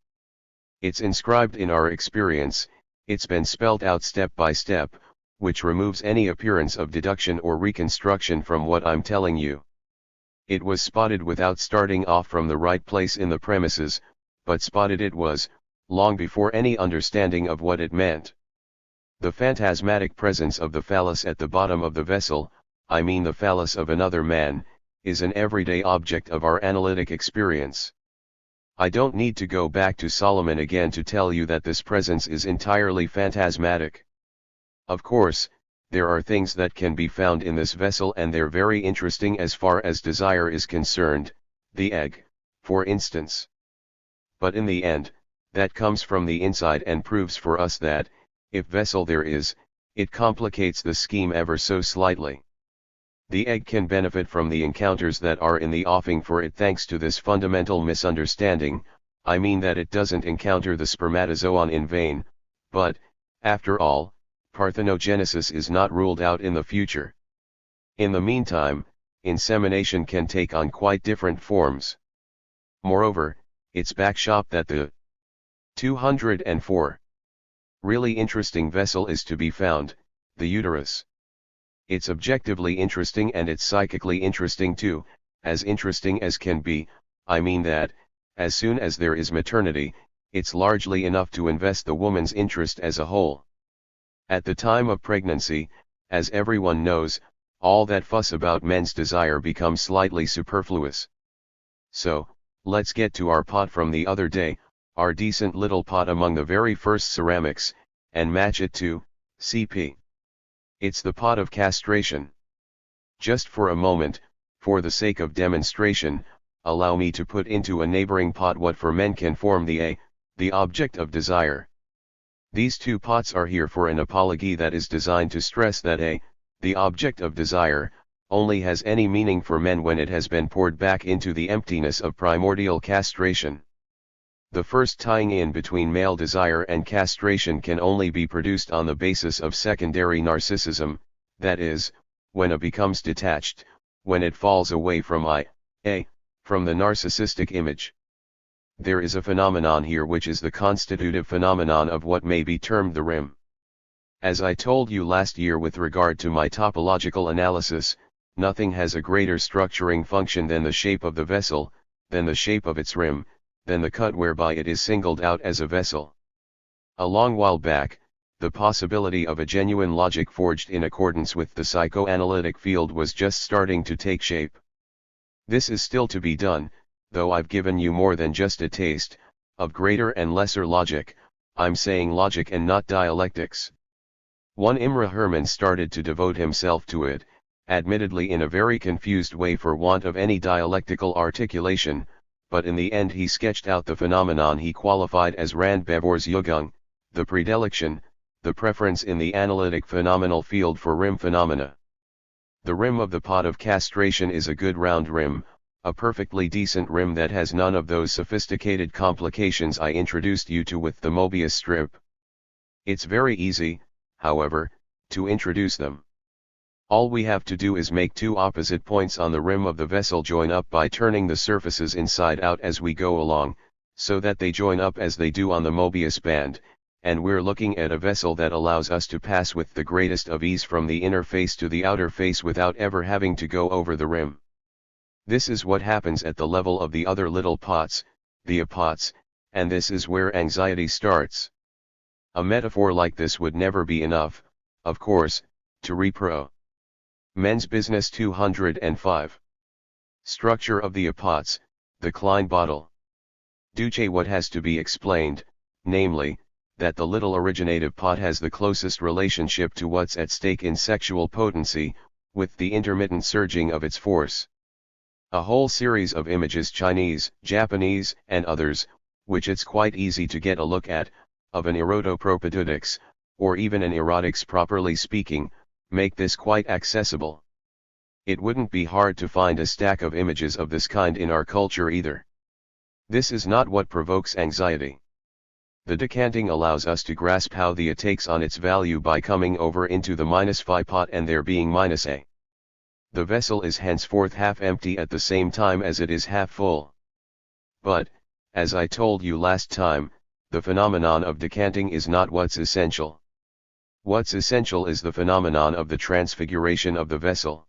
It's inscribed in our experience, it's been spelled out step by step, which removes any appearance of deduction or reconstruction from what I'm telling you. It was spotted without starting off from the right place in the premises, but spotted it was, long before any understanding of what it meant. The phantasmatic presence of the phallus at the bottom of the vessel, I mean the phallus of another man, is an everyday object of our analytic experience. I don't need to go back to Solomon again to tell you that this presence is entirely phantasmatic. Of course, there are things that can be found in this vessel and they're very interesting as far as desire is concerned, the egg, for instance. But in the end, that comes from the inside and proves for us that, if vessel there is, it complicates the scheme ever so slightly. The egg can benefit from the encounters that are in the offing for it thanks to this fundamental misunderstanding, I mean that it doesn't encounter the spermatozoon in vain, but, after all, parthenogenesis is not ruled out in the future. In the meantime, insemination can take on quite different forms. Moreover, it's backshop that the 204 really interesting vessel is to be found, the uterus. It's objectively interesting and it's psychically interesting too, as interesting as can be, I mean that, as soon as there is maternity, it's largely enough to invest the woman's interest as a whole. At the time of pregnancy, as everyone knows, all that fuss about men's desire becomes slightly superfluous. So, let's get to our pot from the other day, our decent little pot among the very first ceramics, and match it to CP. It's the pot of castration. Just for a moment, for the sake of demonstration, allow me to put into a neighboring pot what for men can form the object of desire. These two pots are here for an apology that is designed to stress that the object of desire, only has any meaning for men when it has been poured back into the emptiness of primordial castration. The first tying in between male desire and castration can only be produced on the basis of secondary narcissism, that is, when A becomes detached, when it falls away from from the narcissistic image. There is a phenomenon here which is the constitutive phenomenon of what may be termed the rim. As I told you last year with regard to my topological analysis, nothing has a greater structuring function than the shape of the vessel, than the shape of its rim, than the cut whereby it is singled out as a vessel. A long while back, the possibility of a genuine logic forged in accordance with the psychoanalytic field was just starting to take shape. This is still to be done, though I've given you more than just a taste of greater and lesser logic. I'm saying logic and not dialectics. One Imre Hermann started to devote himself to it, admittedly in a very confused way for want of any dialectical articulation, but in the end he sketched out the phenomenon he qualified as Randbevorzugung, the predilection, the preference in the analytic phenomenal field for rim phenomena. The rim of the pot of castration is a good round rim, a perfectly decent rim that has none of those sophisticated complications I introduced you to with the Mobius strip. It's very easy, however, to introduce them. All we have to do is make two opposite points on the rim of the vessel join up by turning the surfaces inside out as we go along, so that they join up as they do on the Mobius band, and we're looking at a vessel that allows us to pass with the greatest of ease from the inner face to the outer face without ever having to go over the rim. This is what happens at the level of the other little pots, the apots, and this is where anxiety starts. A metaphor like this would never be enough, of course, to repro. Men's Business 205. Structure of the apots, the Klein bottle. Duce what has to be explained, namely, that the little originative pot has the closest relationship to what's at stake in sexual potency, with the intermittent surging of its force. A whole series of images, Chinese, Japanese, and others, which it's quite easy to get a look at, of an erotopropaedeutics, or even an erotics properly speaking, make this quite accessible. It wouldn't be hard to find a stack of images of this kind in our culture either. This is not what provokes anxiety. The decanting allows us to grasp how the A takes on its value by coming over into the -phi pot and there being -a. The vessel is henceforth half empty at the same time as it is half full. But, as I told you last time, the phenomenon of decanting is not what's essential. What's essential is the phenomenon of the transfiguration of the vessel.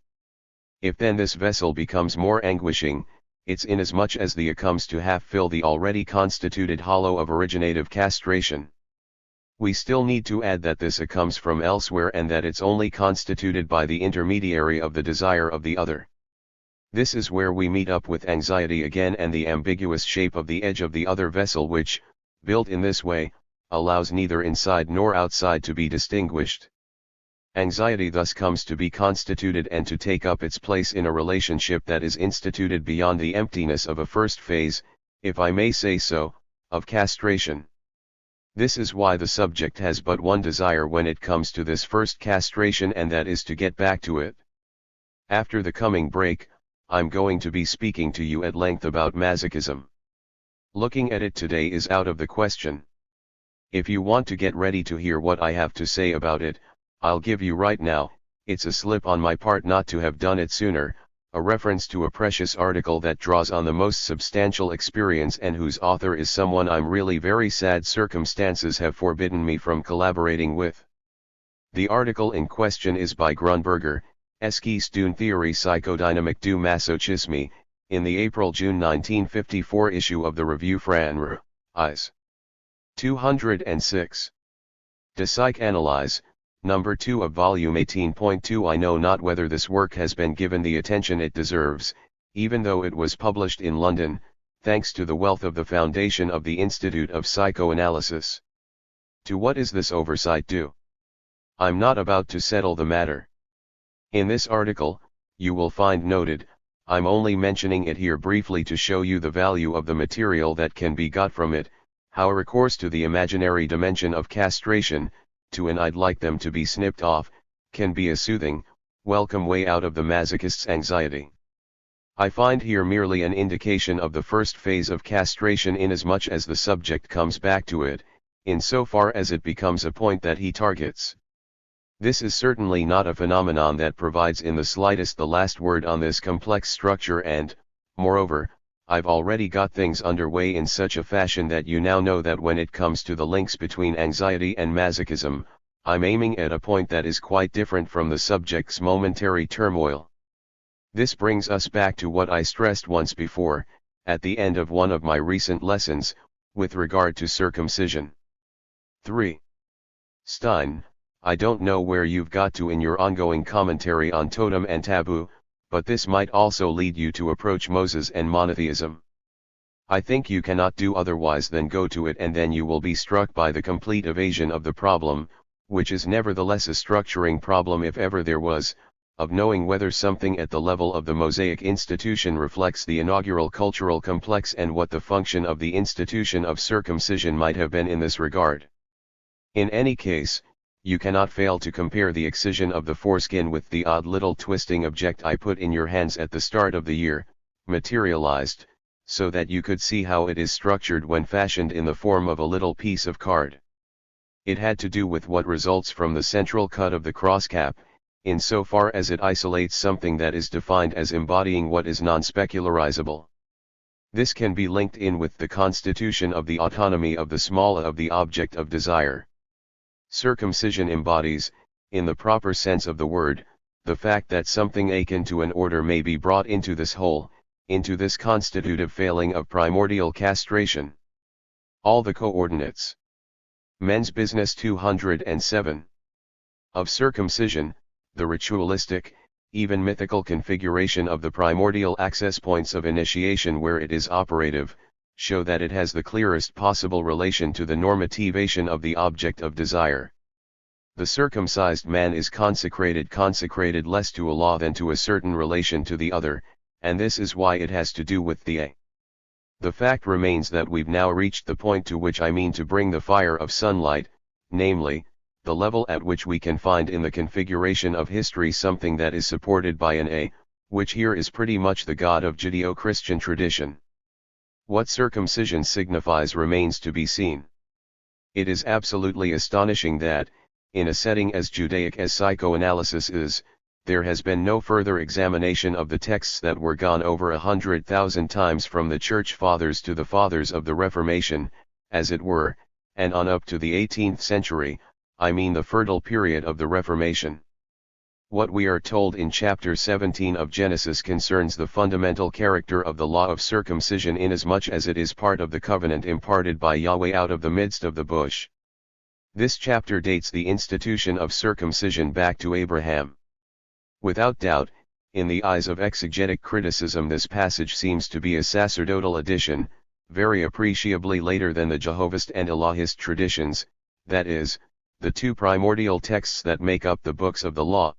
If then this vessel becomes more anguishing, it's inasmuch as the A comes to half fill the already constituted hollow of originative castration. We still need to add that this A comes from elsewhere and that it's only constituted by the intermediary of the desire of the other. This is where we meet up with anxiety again and the ambiguous shape of the edge of the other vessel which, built in this way, allows neither inside nor outside to be distinguished. Anxiety thus comes to be constituted and to take up its place in a relationship that is instituted beyond the emptiness of a first phase, if I may say so, of castration. This is why the subject has but one desire when it comes to this first castration, and that is to get back to it. After the coming break, I'm going to be speaking to you at length about masochism. Looking at it today is out of the question. If you want to get ready to hear what I have to say about it, I'll give you right now, it's a slip on my part not to have done it sooner, a reference to a precious article that draws on the most substantial experience and whose author is someone I'm really very sad circumstances have forbidden me from collaborating with. The article in question is by Grunberger, Eskistune Theorie Psychodynamique du Masochisme, in the April-June 1954 issue of the Revue Française. 206. De Psychanalyse, Number 2 of Volume 18.2. I know not whether this work has been given the attention it deserves, even though it was published in London, thanks to the wealth of the foundation of the Institute of Psychoanalysis. To what is this oversight due? I'm not about to settle the matter. In this article, you will find noted, I'm only mentioning it here briefly to show you the value of the material that can be got from it, how recourse to the imaginary dimension of castration, to an I'd like them to be snipped off, can be a soothing, welcome way out of the masochist's anxiety. I find here merely an indication of the first phase of castration inasmuch as the subject comes back to it, insofar as it becomes a point that he targets. This is certainly not a phenomenon that provides in the slightest the last word on this complex structure, and, moreover, I've already got things underway in such a fashion that you now know that when it comes to the links between anxiety and masochism, I'm aiming at a point that is quite different from the subject's momentary turmoil. This brings us back to what I stressed once before, at the end of one of my recent lessons, with regard to circumcision. 3. Stein, I don't know where you've got to in your ongoing commentary on totem and taboo, but this might also lead you to approach Moses and monotheism. I think you cannot do otherwise than go to it, and then you will be struck by the complete evasion of the problem, which is nevertheless a structuring problem if ever there was, of knowing whether something at the level of the Mosaic institution reflects the inaugural cultural complex and what the function of the institution of circumcision might have been in this regard. In any case, you cannot fail to compare the excision of the foreskin with the odd little twisting object I put in your hands at the start of the year, materialized, so that you could see how it is structured when fashioned in the form of a little piece of card. It had to do with what results from the central cut of the crosscap, insofar as it isolates something that is defined as embodying what is non-specularizable. This can be linked in with the constitution of the autonomy of the small of the object of desire. Circumcision embodies, in the proper sense of the word, the fact that something akin to an order may be brought into this whole, into this constitutive failing of primordial castration. All the coordinates. Men's Business 207. Of circumcision, the ritualistic, even mythical configuration of the primordial access points of initiation where it is operative, show that it has the clearest possible relation to the normativation of the object of desire. The circumcised man is consecrated less to a law than to a certain relation to the other, and this is why it has to do with the A. The fact remains that we've now reached the point to which I mean to bring the fire of sunlight, namely, the level at which we can find in the configuration of history something that is supported by an A, which here is pretty much the God of Judeo-Christian tradition. What circumcision signifies remains to be seen. It is absolutely astonishing that, in a setting as Judaic as psychoanalysis is, there has been no further examination of the texts that were gone over 100,000 times from the Church Fathers to the Fathers of the Reformation, as it were, and on up to the 18th century, I mean the fertile period of the Reformation. What we are told in chapter 17 of Genesis concerns the fundamental character of the law of circumcision inasmuch as it is part of the covenant imparted by Yahweh out of the midst of the bush. This chapter dates the institution of circumcision back to Abraham. Without doubt, in the eyes of exegetic criticism this passage seems to be a sacerdotal addition, very appreciably later than the Jehovist and Elahist traditions, that is, the two primordial texts that make up the books of the law.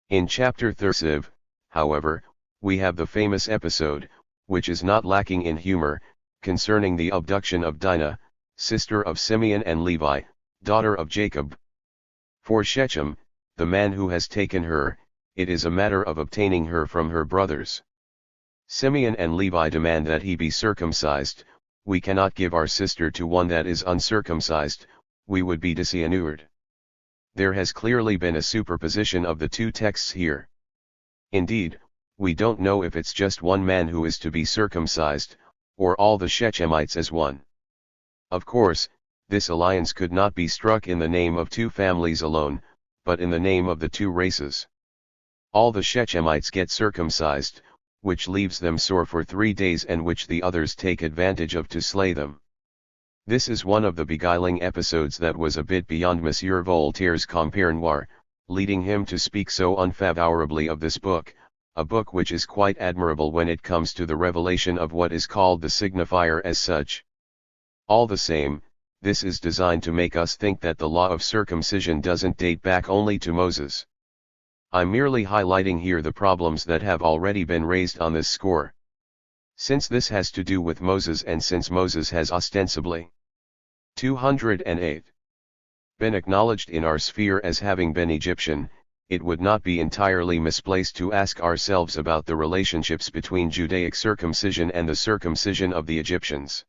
In chapter 30, however, we have the famous episode, which is not lacking in humor, concerning the abduction of Dinah, sister of Simeon and Levi, daughter of Jacob. For Shechem, the man who has taken her, it is a matter of obtaining her from her brothers. Simeon and Levi demand that he be circumcised. We cannot give our sister to one that is uncircumcised, we would be disinured. There has clearly been a superposition of the two texts here. Indeed, we don't know if it's just one man who is to be circumcised, or all the Shechemites as one. Of course, this alliance could not be struck in the name of two families alone, but in the name of the two races. All the Shechemites get circumcised, which leaves them sore for 3 days and which the others take advantage of to slay them. This is one of the beguiling episodes that was a bit beyond Monsieur Voltaire's compere noir, leading him to speak so unfavorably of this book, a book which is quite admirable when it comes to the revelation of what is called the signifier as such. All the same, this is designed to make us think that the law of circumcision doesn't date back only to Moses. I'm merely highlighting here the problems that have already been raised on this score. Since this has to do with Moses and since Moses has ostensibly 208 been acknowledged in our sphere as having been Egyptian, it would not be entirely misplaced to ask ourselves about the relationships between Judaic circumcision and the circumcision of the Egyptians.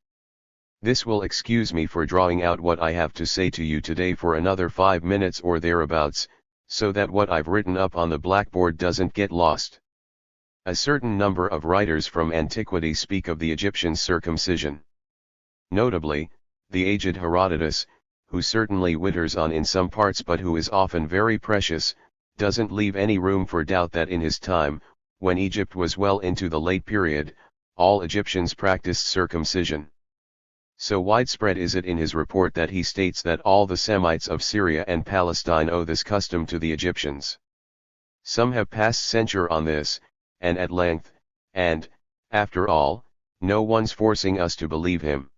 This will excuse me for drawing out what I have to say to you today for another 5 minutes or thereabouts, so that what I've written up on the blackboard doesn't get lost. A certain number of writers from antiquity speak of the Egyptians' circumcision. Notably, the aged Herodotus, who certainly withers on in some parts but who is often very precious, doesn't leave any room for doubt that in his time, when Egypt was well into the late period, all Egyptians practiced circumcision. So widespread is it in his report that he states that all the Semites of Syria and Palestine owe this custom to the Egyptians. Some have passed censure on this, and at length, and, after all, no one's forcing us to believe him.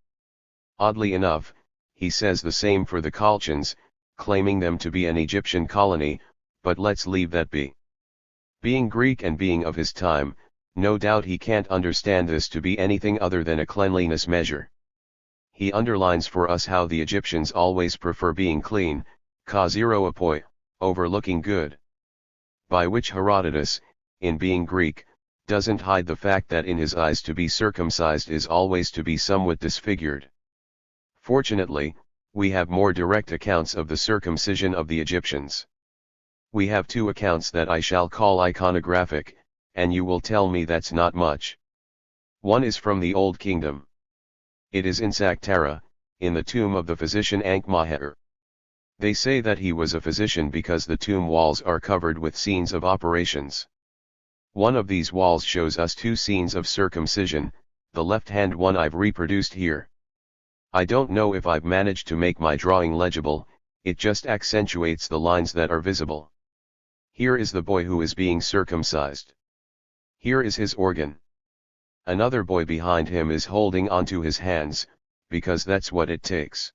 Oddly enough, he says the same for the Colchians, claiming them to be an Egyptian colony, but let's leave that be. Being Greek and being of his time, no doubt he can't understand this to be anything other than a cleanliness measure. He underlines for us how the Egyptians always prefer being clean, ka zero apoi, over looking good. By which Herodotus, in being Greek, doesn't hide the fact that in his eyes to be circumcised is always to be somewhat disfigured. Fortunately, we have more direct accounts of the circumcision of the Egyptians. We have two accounts that I shall call iconographic, and you will tell me that's not much. One is from the Old Kingdom. It is in Saqqara, in the tomb of the physician Ankh-Maher. They say that he was a physician because the tomb walls are covered with scenes of operations. One of these walls shows us two scenes of circumcision, the left-hand one I've reproduced here. I don't know if I've managed to make my drawing legible, it just accentuates the lines that are visible. Here is the boy who is being circumcised. Here is his organ. Another boy behind him is holding onto his hands, because that's what it takes.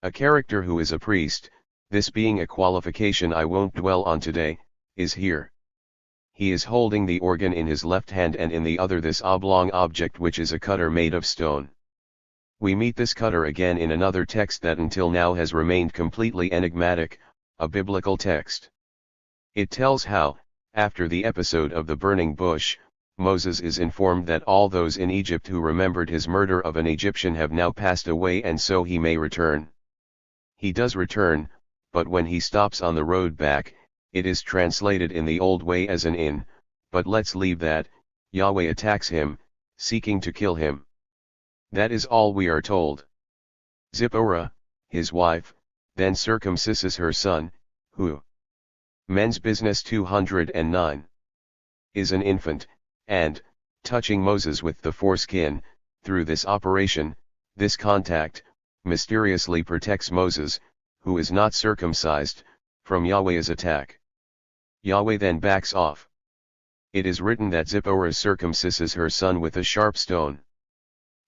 A character who is a priest, this being a qualification I won't dwell on today, is here. He is holding the organ in his left hand and in the other this oblong object which is a cutter made of stone. We meet this cutter again in another text that until now has remained completely enigmatic, a biblical text. It tells how, after the episode of the burning bush, Moses is informed that all those in Egypt who remembered his murder of an Egyptian have now passed away and so he may return. He does return, but when he stops on the road back, it is translated in the old way as an inn, but let's leave that. Yahweh attacks him, seeking to kill him. That is all we are told. Zipporah, his wife, then circumcises her son, who, Men's Business 209, is an infant, and, touching Moses with the foreskin, through this operation, this contact, mysteriously protects Moses, who is not circumcised, from Yahweh's attack. Yahweh then backs off. It is written that Zipporah circumcises her son with a sharp stone.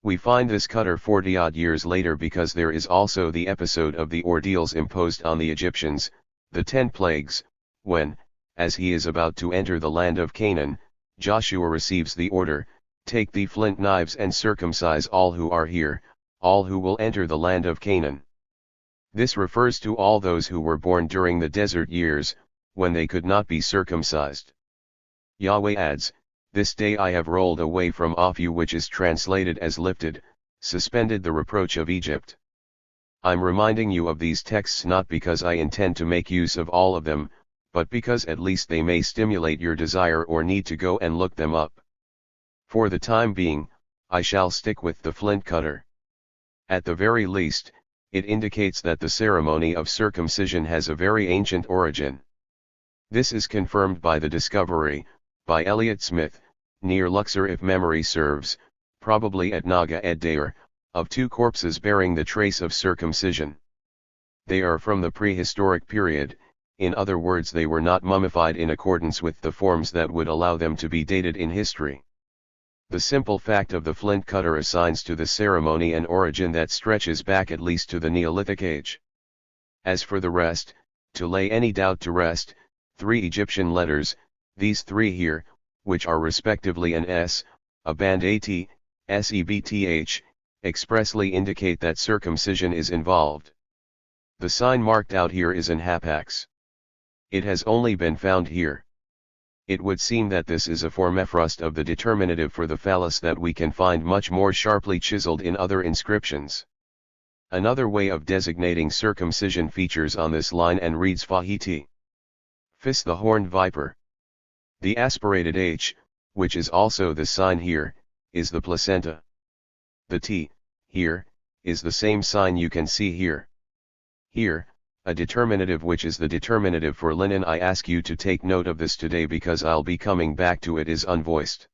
We find this cutter 40-odd years later because there is also the episode of the ordeals imposed on the Egyptians, the 10 plagues, when, as he is about to enter the land of Canaan, Joshua receives the order, "Take the flint knives and circumcise all who are here, all who will enter the land of Canaan." This refers to all those who were born during the desert years, when they could not be circumcised. Yahweh adds, "This day I have rolled away from off you," which is translated as lifted, suspended the reproach of Egypt. I'm reminding you of these texts not because I intend to make use of all of them, but because at least they may stimulate your desire or need to go and look them up. For the time being, I shall stick with the flint cutter. At the very least, it indicates that the ceremony of circumcision has a very ancient origin. This is confirmed by the discovery, by Elliot Smith, near Luxor if memory serves, probably at Naga ed Dair, of 2 corpses bearing the trace of circumcision. They are from the prehistoric period, in other words they were not mummified in accordance with the forms that would allow them to be dated in history. The simple fact of the flint cutter assigns to the ceremony an origin that stretches back at least to the Neolithic age. As for the rest, to lay any doubt to rest, 3 Egyptian letters, these 3 here, which are respectively an S, a band AT, SEBTH, expressly indicate that circumcision is involved. The sign marked out here is an hapax. It has only been found here. It would seem that this is a formefrust of the determinative for the phallus that we can find much more sharply chiseled in other inscriptions. Another way of designating circumcision features on this line and reads Fahiti. Phys the horned viper. The aspirated H, which is also the sign here, is the placenta. The T, here, is the same sign you can see here. Here, a determinative which is the determinative for linen. I ask you to take note of this today because I'll be coming back to it, is unvoiced.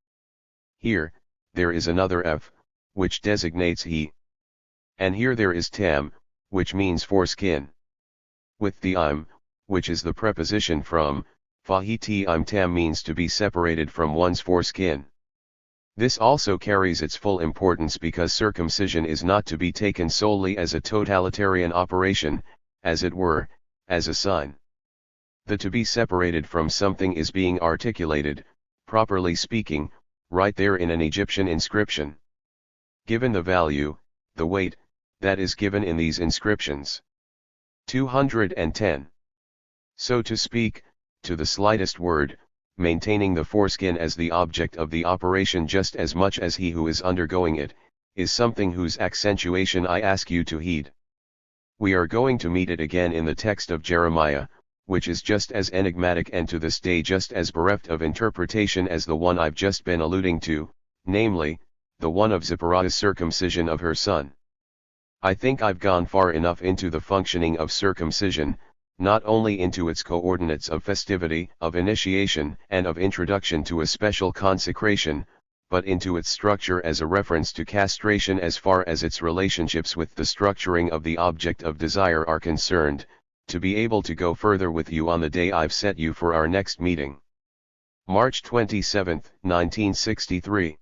Here, there is another F, which designates he. And here there is tam, which means foreskin. With the im, which is the preposition from, fahiti im tam means to be separated from one's foreskin. This also carries its full importance because circumcision is not to be taken solely as a totalitarian operation, as it were, as a sign. The to be separated from something is being articulated, properly speaking, right there in an Egyptian inscription. Given the value, the weight, that is given in these inscriptions. 210. So to speak, to the slightest word, maintaining the foreskin as the object of the operation just as much as he who is undergoing it, is something whose accentuation I ask you to heed. We are going to meet it again in the text of Jeremiah, which is just as enigmatic and to this day just as bereft of interpretation as the one I've just been alluding to, namely, the one of Zipporah's circumcision of her son. I think I've gone far enough into the functioning of circumcision, not only into its coordinates of festivity, of initiation, and of introduction to a special consecration, but into its structure as a reference to castration as far as its relationships with the structuring of the object of desire are concerned, to be able to go further with you on the day I've set you for our next meeting. March 27, 1963.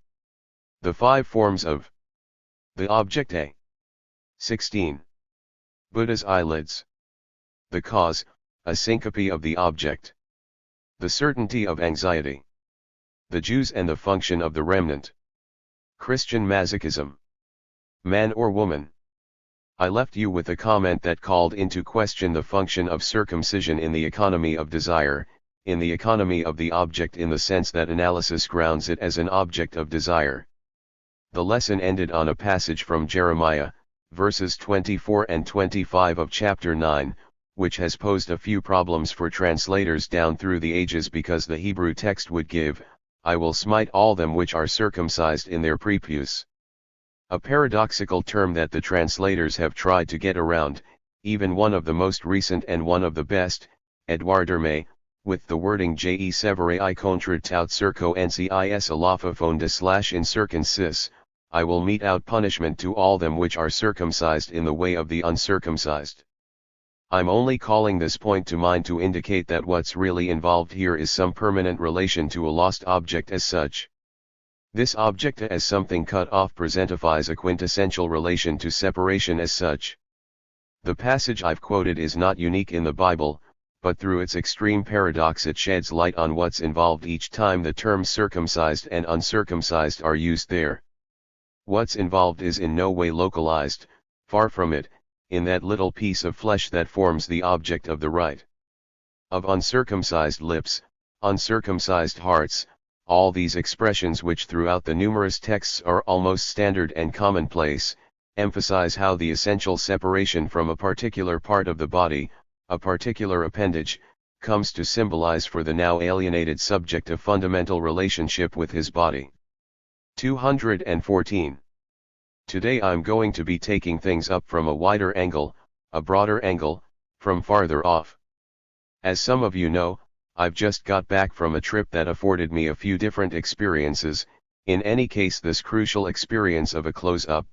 The 5 forms of the object A. 16. Buddha's eyelids. The cause, a syncope of the object. The certainty of anxiety. The Jews and the function of the remnant. Christian masochism. Man or woman. I left you with a comment that called into question the function of circumcision in the economy of desire, in the economy of the object in the sense that analysis grounds it as an object of desire. The lesson ended on a passage from Jeremiah, verses 24 and 25 of chapter 9, which has posed a few problems for translators down through the ages because the Hebrew text would give, I will smite all them which are circumcised in their prepuce. A paradoxical term that the translators have tried to get around, even one of the most recent and one of the best, Edouard Dermet, with the wording Je severe I contre tout circo ncis alophophone de / in circumcis, I will mete out punishment to all them which are circumcised in the way of the uncircumcised. I'm only calling this point to mind to indicate that what's really involved here is some permanent relation to a lost object as such. This object as something cut off presentifies a quintessential relation to separation as such. The passage I've quoted is not unique in the Bible, but through its extreme paradox it sheds light on what's involved each time the terms circumcised and uncircumcised are used there. What's involved is in no way localized, far from it, in that little piece of flesh that forms the object of the rite. Of uncircumcised lips, uncircumcised hearts, all these expressions which throughout the numerous texts are almost standard and commonplace, emphasize how the essential separation from a particular part of the body, a particular appendage, comes to symbolize for the now alienated subject a fundamental relationship with his body. 214. Today I'm going to be taking things up from a wider angle, a broader angle, from farther off. As some of you know, I've just got back from a trip that afforded me a few different experiences, in any case this crucial experience of a close-up,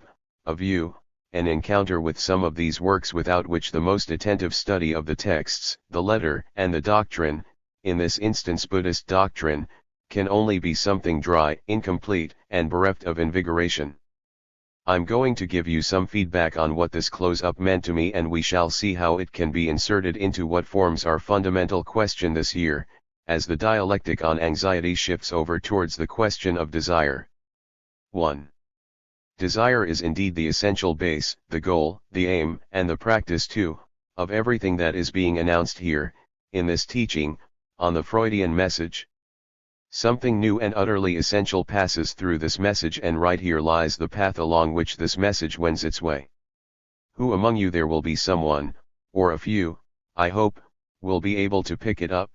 a view, an encounter with some of these works without which the most attentive study of the texts, the letter, and the doctrine, in this instance Buddhist doctrine, can only be something dry, incomplete, and bereft of invigoration. I'm going to give you some feedback on what this close-up meant to me and we shall see how it can be inserted into what forms our fundamental question this year, as the dialectic on anxiety shifts over towards the question of desire. 1. Desire is indeed the essential base, the goal, the aim, and the practice too, of everything that is being announced here, in this teaching, on the Freudian message. Something new and utterly essential passes through this message and right here lies the path along which this message wends its way. Who among you there will be someone, or a few, I hope, will be able to pick it up,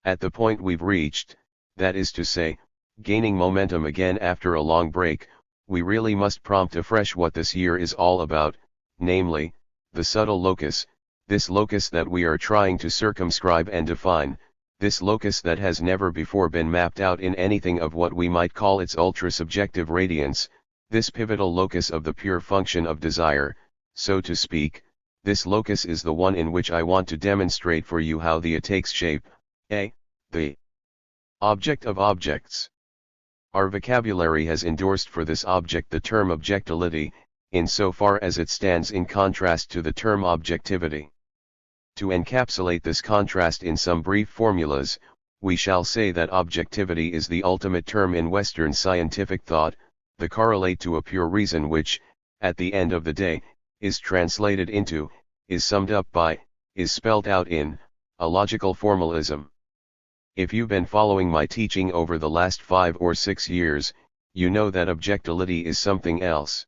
At the point we've reached, that is to say, gaining momentum again after a long break, we really must prompt afresh what this year is all about, namely, the subtle locus, this locus that we are trying to circumscribe and define, this locus that has never before been mapped out in anything of what we might call its ultra-subjective radiance, this pivotal locus of the pure function of desire, so to speak. This locus is the one in which I want to demonstrate for you how the takes shape, the object of objects. Our vocabulary has endorsed for this object the term objectility, in so far as it stands in contrast to the term objectivity. To encapsulate this contrast in some brief formulas, we shall say that objectivity is the ultimate term in Western scientific thought, the correlate to a pure reason which, at the end of the day, is translated into, is summed up by, is spelled out in, a logical formalism. If you've been following my teaching over the last 5 or 6 years, you know that objectility is something else.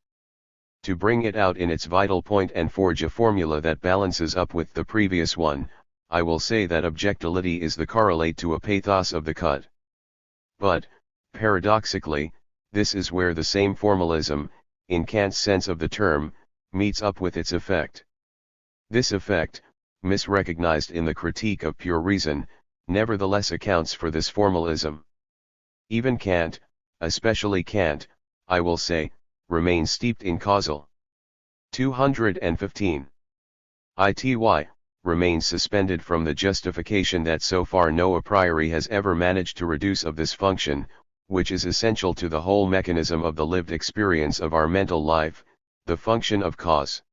To bring it out in its vital point and forge a formula that balances up with the previous one, I will say that objectility is the correlate to a pathos of the cut. But, paradoxically, this is where the same formalism, in Kant's sense of the term, meets up with its effect. This effect, misrecognized in the critique of pure reason, nevertheless accounts for this formalism. Even Kant, especially Kant, I will say, remains steeped in causal. 215. Ity, remains suspended from the justification that so far no a priori has ever managed to reduce of this function, which is essential to the whole mechanism of the lived experience of our mental life, the function of cause.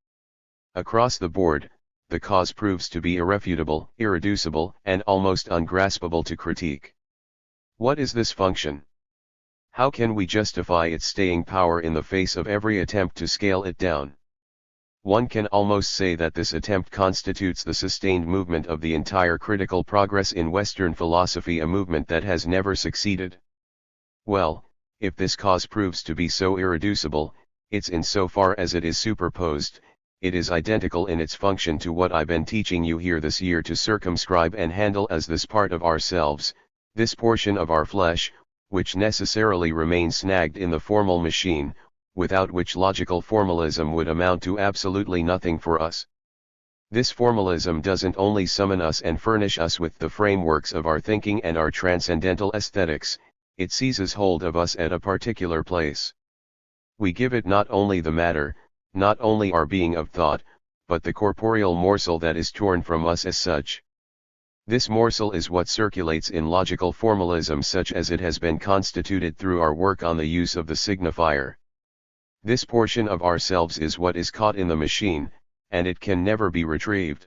Across the board, the cause proves to be irrefutable, irreducible, and almost ungraspable to critique. What is this function? How can we justify its staying power in the face of every attempt to scale it down? One can almost say that this attempt constitutes the sustained movement of the entire critical progress in Western philosophy, a movement that has never succeeded. Well, if this cause proves to be so irreducible, it's insofar as it is superposed, it is identical in its function to what I've been teaching you here this year to circumscribe and handle as this part of ourselves, this portion of our flesh, which necessarily remains snagged in the formal machine, without which logical formalism would amount to absolutely nothing for us. This formalism doesn't only summon us and furnish us with the frameworks of our thinking and our transcendental aesthetics, it seizes hold of us at a particular place. We give it not only the matter, not only our being of thought, but the corporeal morsel that is torn from us as such. This morsel is what circulates in logical formalism such as it has been constituted through our work on the use of the signifier. This portion of ourselves is what is caught in the machine, and it can never be retrieved.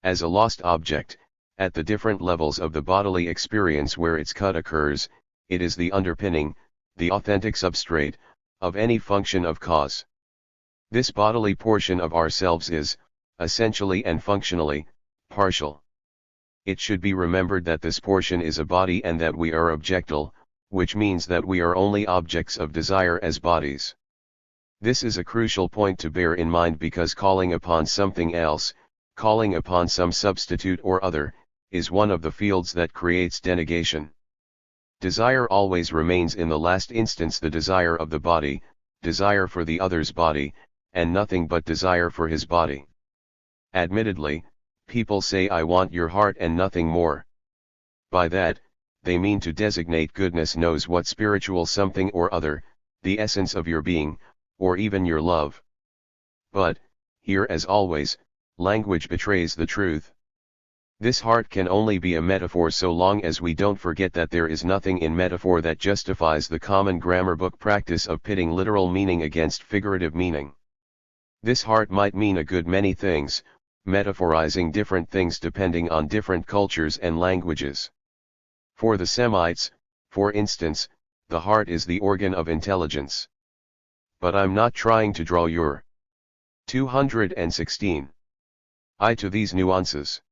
As a lost object, at the different levels of the bodily experience where its cut occurs, it is the underpinning, the authentic substrate, of any function of cause. This bodily portion of ourselves is, essentially and functionally, partial. It should be remembered that this portion is a body and that we are objectal, which means that we are only objects of desire as bodies. This is a crucial point to bear in mind because calling upon something else, calling upon some substitute or other, is one of the fields that creates denegation. Desire always remains in the last instance the desire of the body, desire for the other's body, and nothing but desire for his body. Admittedly, people say I want your heart and nothing more. By that, they mean to designate goodness knows what spiritual something or other, the essence of your being, or even your love. But, here as always, language betrays the truth. This heart can only be a metaphor so long as we don't forget that there is nothing in metaphor that justifies the common grammar book practice of pitting literal meaning against figurative meaning. This heart might mean a good many things, metaphorizing different things depending on different cultures and languages. For the Semites, for instance, the heart is the organ of intelligence. But I'm not trying to draw your 216 eye to these nuances.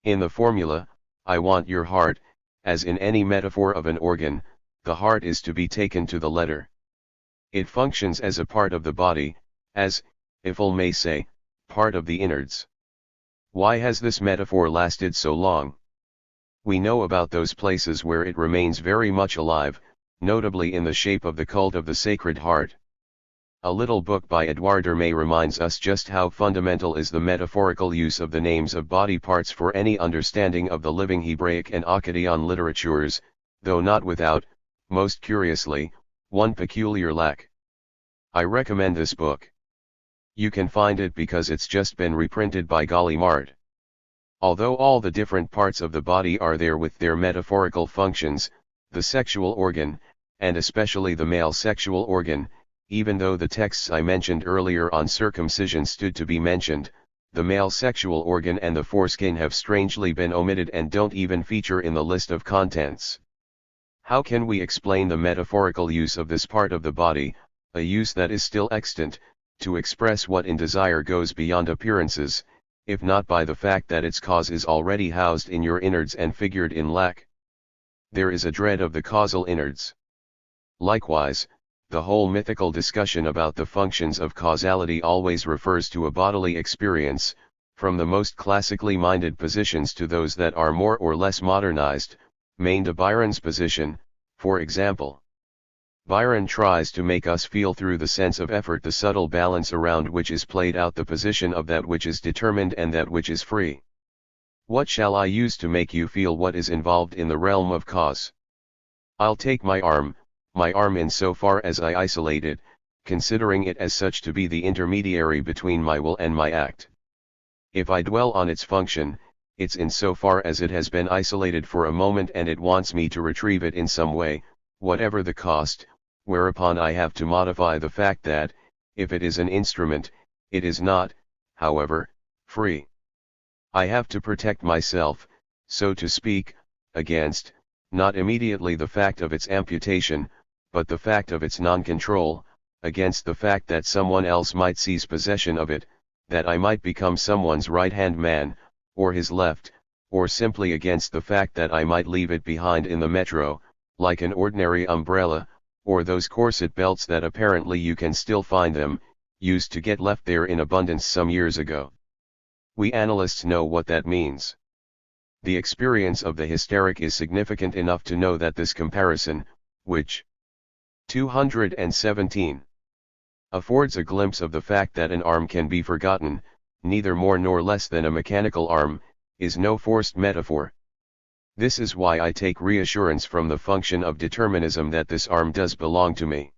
In the formula, I want your heart, as in any metaphor of an organ, the heart is to be taken to the letter. It functions as a part of the body, as, if I may say, part of the innards. Why has this metaphor lasted so long? We know about those places where it remains very much alive, notably in the shape of the cult of the Sacred Heart. A little book by Edouard Dermet reminds us just how fundamental is the metaphorical use of the names of body parts for any understanding of the living Hebraic and Akkadian literatures, though not without, most curiously, one peculiar lack. I recommend this book. You can find it because it's just been reprinted by Gallimard. Although all the different parts of the body are there with their metaphorical functions, the sexual organ, and especially the male sexual organ, even though the texts I mentioned earlier on circumcision stood to be mentioned, the male sexual organ and the foreskin have strangely been omitted and don't even feature in the list of contents. How can we explain the metaphorical use of this part of the body, a use that is still extant, to express what in desire goes beyond appearances, if not by the fact that its cause is already housed in your innards and figured in lack? There is a dread of the causal innards. Likewise, the whole mythical discussion about the functions of causality always refers to a bodily experience, from the most classically minded positions to those that are more or less modernized, Maine de Byron's position, for example. Byron tries to make us feel through the sense of effort the subtle balance around which is played out the position of that which is determined and that which is free. What shall I use to make you feel what is involved in the realm of cause? I'll take my arm in so far as I isolate it, considering it as such to be the intermediary between my will and my act. If I dwell on its function, it's in so far as it has been isolated for a moment and it wants me to retrieve it in some way, whatever the cost, whereupon I have to modify the fact that, if it is an instrument, it is not, however, free. I have to protect myself, so to speak, against, not immediately the fact of its amputation, but the fact of its non-control, against the fact that someone else might seize possession of it, that I might become someone's right-hand man, or his left, or simply against the fact that I might leave it behind in the metro, like an ordinary umbrella, or those corset belts that apparently you can still find them, used to get left there in abundance some years ago. We analysts know what that means. The experience of the hysteric is significant enough to know that this comparison, which 217 affords a glimpse of the fact that an arm can be forgotten, neither more nor less than a mechanical arm, is no forced metaphor. This is why I take reassurance from the function of determinism that this arm does belong to me.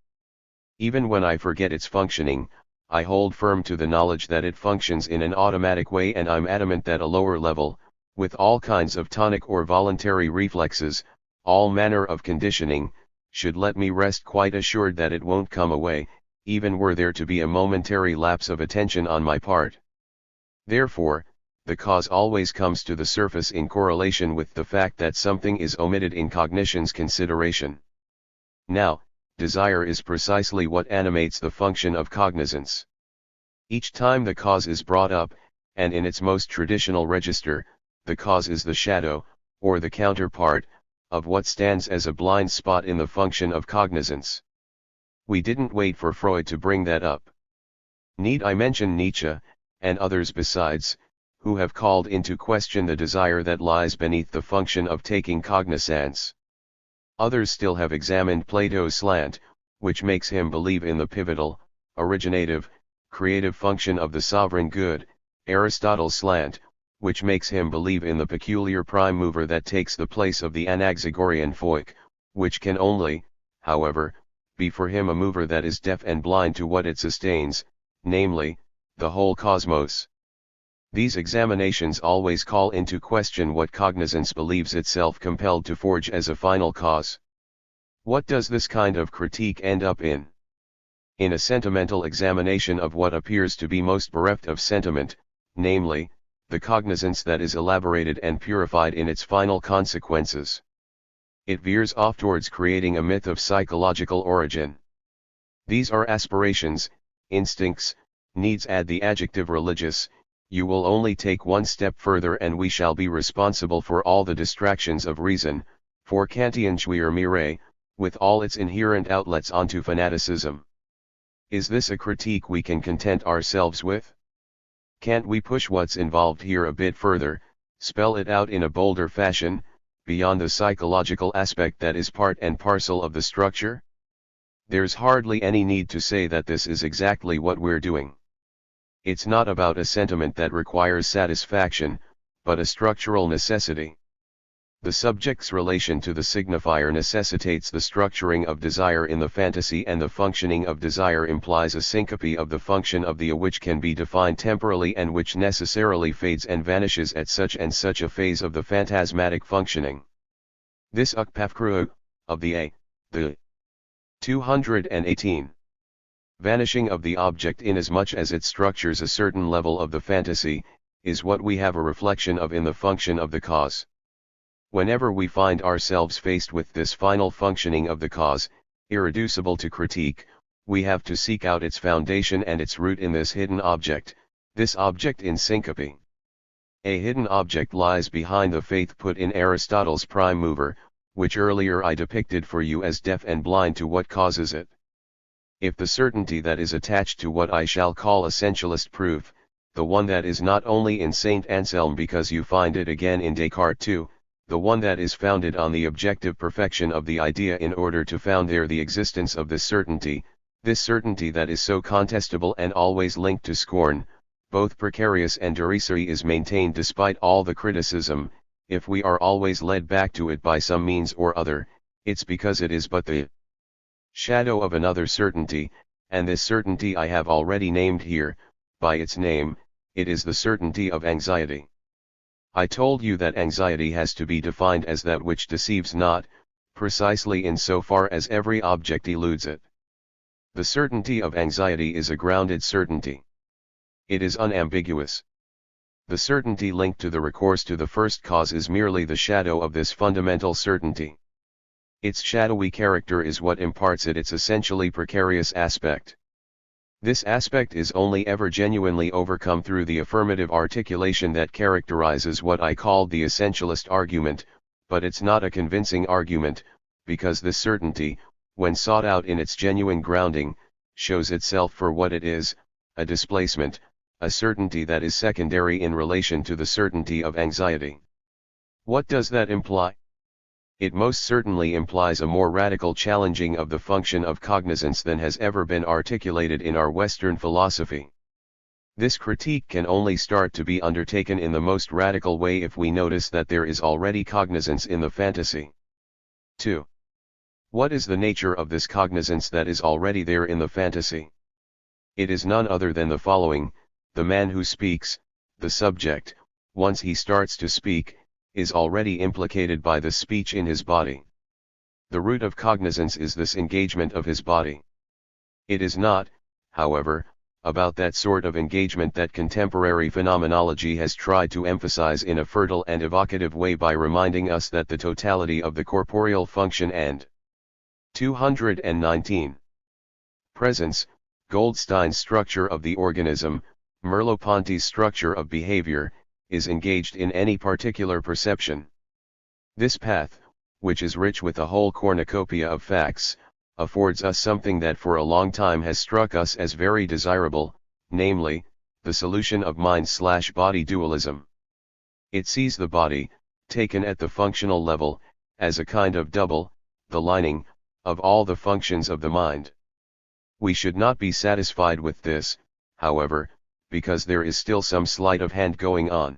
Even when I forget its functioning, I hold firm to the knowledge that it functions in an automatic way, and I'm adamant that a lower level, with all kinds of tonic or voluntary reflexes, all manner of conditioning, should let me rest quite assured that it won't come away, even were there to be a momentary lapse of attention on my part. Therefore, the cause always comes to the surface in correlation with the fact that something is omitted in cognition's consideration. Now, desire is precisely what animates the function of cognizance. Each time the cause is brought up, and in its most traditional register, the cause is the shadow, or the counterpart, of what stands as a blind spot in the function of cognizance. We didn't wait for Freud to bring that up. Need I mention Nietzsche, and others besides, who have called into question the desire that lies beneath the function of taking cognizance? Others still have examined Plato's slant, which makes him believe in the pivotal, originative, creative function of the sovereign good, Aristotle's slant, which makes him believe in the peculiar prime mover that takes the place of the Anaxagorean Phoik, which can only, however, be for him a mover that is deaf and blind to what it sustains, namely, the whole cosmos. These examinations always call into question what cognizance believes itself compelled to forge as a final cause. What does this kind of critique end up in? In a sentimental examination of what appears to be most bereft of sentiment, namely, the cognizance that is elaborated and purified in its final consequences. It veers off towards creating a myth of psychological origin. These are aspirations, instincts, needs. Add the adjective religious, you will only take one step further and we shall be responsible for all the distractions of reason, for Kantian Schwiermerei, with all its inherent outlets onto fanaticism. Is this a critique we can content ourselves with? Can't we push what's involved here a bit further, spell it out in a bolder fashion, beyond the psychological aspect that is part and parcel of the structure? There's hardly any need to say that this is exactly what we're doing. It's not about a sentiment that requires satisfaction, but a structural necessity. The subject's relation to the signifier necessitates the structuring of desire in the fantasy, and the functioning of desire implies a syncope of the function of the which can be defined temporally and which necessarily fades and vanishes at such and such a phase of the phantasmatic functioning. This ukpavkru of the 218. Vanishing of the object inasmuch as it structures a certain level of the fantasy, is what we have a reflection of in the function of the cause. Whenever we find ourselves faced with this final functioning of the cause, irreducible to critique, we have to seek out its foundation and its root in this hidden object, this object in syncope. A hidden object lies behind the faith put in Aristotle's prime mover, which earlier I depicted for you as deaf and blind to what causes it. If the certainty that is attached to what I shall call essentialist proof, the one that is not only in Saint Anselm because you find it again in Descartes too, the one that is founded on the objective perfection of the idea in order to found there the existence of this certainty that is so contestable and always linked to scorn, both precarious and derisory, is maintained despite all the criticism. If we are always led back to it by some means or other, it's because it is but the shadow of another certainty, and this certainty I have already named here, by its name, it is the certainty of anxiety. I told you that anxiety has to be defined as that which deceives not, precisely in so far as every object eludes it. The certainty of anxiety is a grounded certainty. It is unambiguous. The certainty linked to the recourse to the first cause is merely the shadow of this fundamental certainty. Its shadowy character is what imparts it its essentially precarious aspect. This aspect is only ever genuinely overcome through the affirmative articulation that characterizes what I called the essentialist argument, but it's not a convincing argument, because this certainty, when sought out in its genuine grounding, shows itself for what it is, a displacement, a certainty that is secondary in relation to the certainty of anxiety. What does that imply? It most certainly implies a more radical challenging of the function of cognizance than has ever been articulated in our Western philosophy. This critique can only start to be undertaken in the most radical way if we notice that there is already cognizance in the fantasy. 2. What is the nature of this cognizance that is already there in the fantasy? It is none other than the following: the man who speaks, the subject, once he starts to speak, is already implicated by the speech in his body. The root of cognizance is this engagement of his body. It is not, however, about that sort of engagement that contemporary phenomenology has tried to emphasize in a fertile and evocative way by reminding us that the totality of the corporeal function and 219. Presence, Goldstein's structure of the organism, Merleau-Ponty's structure of behavior, is engaged in any particular perception. This path, which is rich with a whole cornucopia of facts, affords us something that for a long time has struck us as very desirable, namely, the solution of mind/body dualism. It sees the body, taken at the functional level, as a kind of double, the lining, of all the functions of the mind. We should not be satisfied with this, however, because there is still some sleight of hand going on.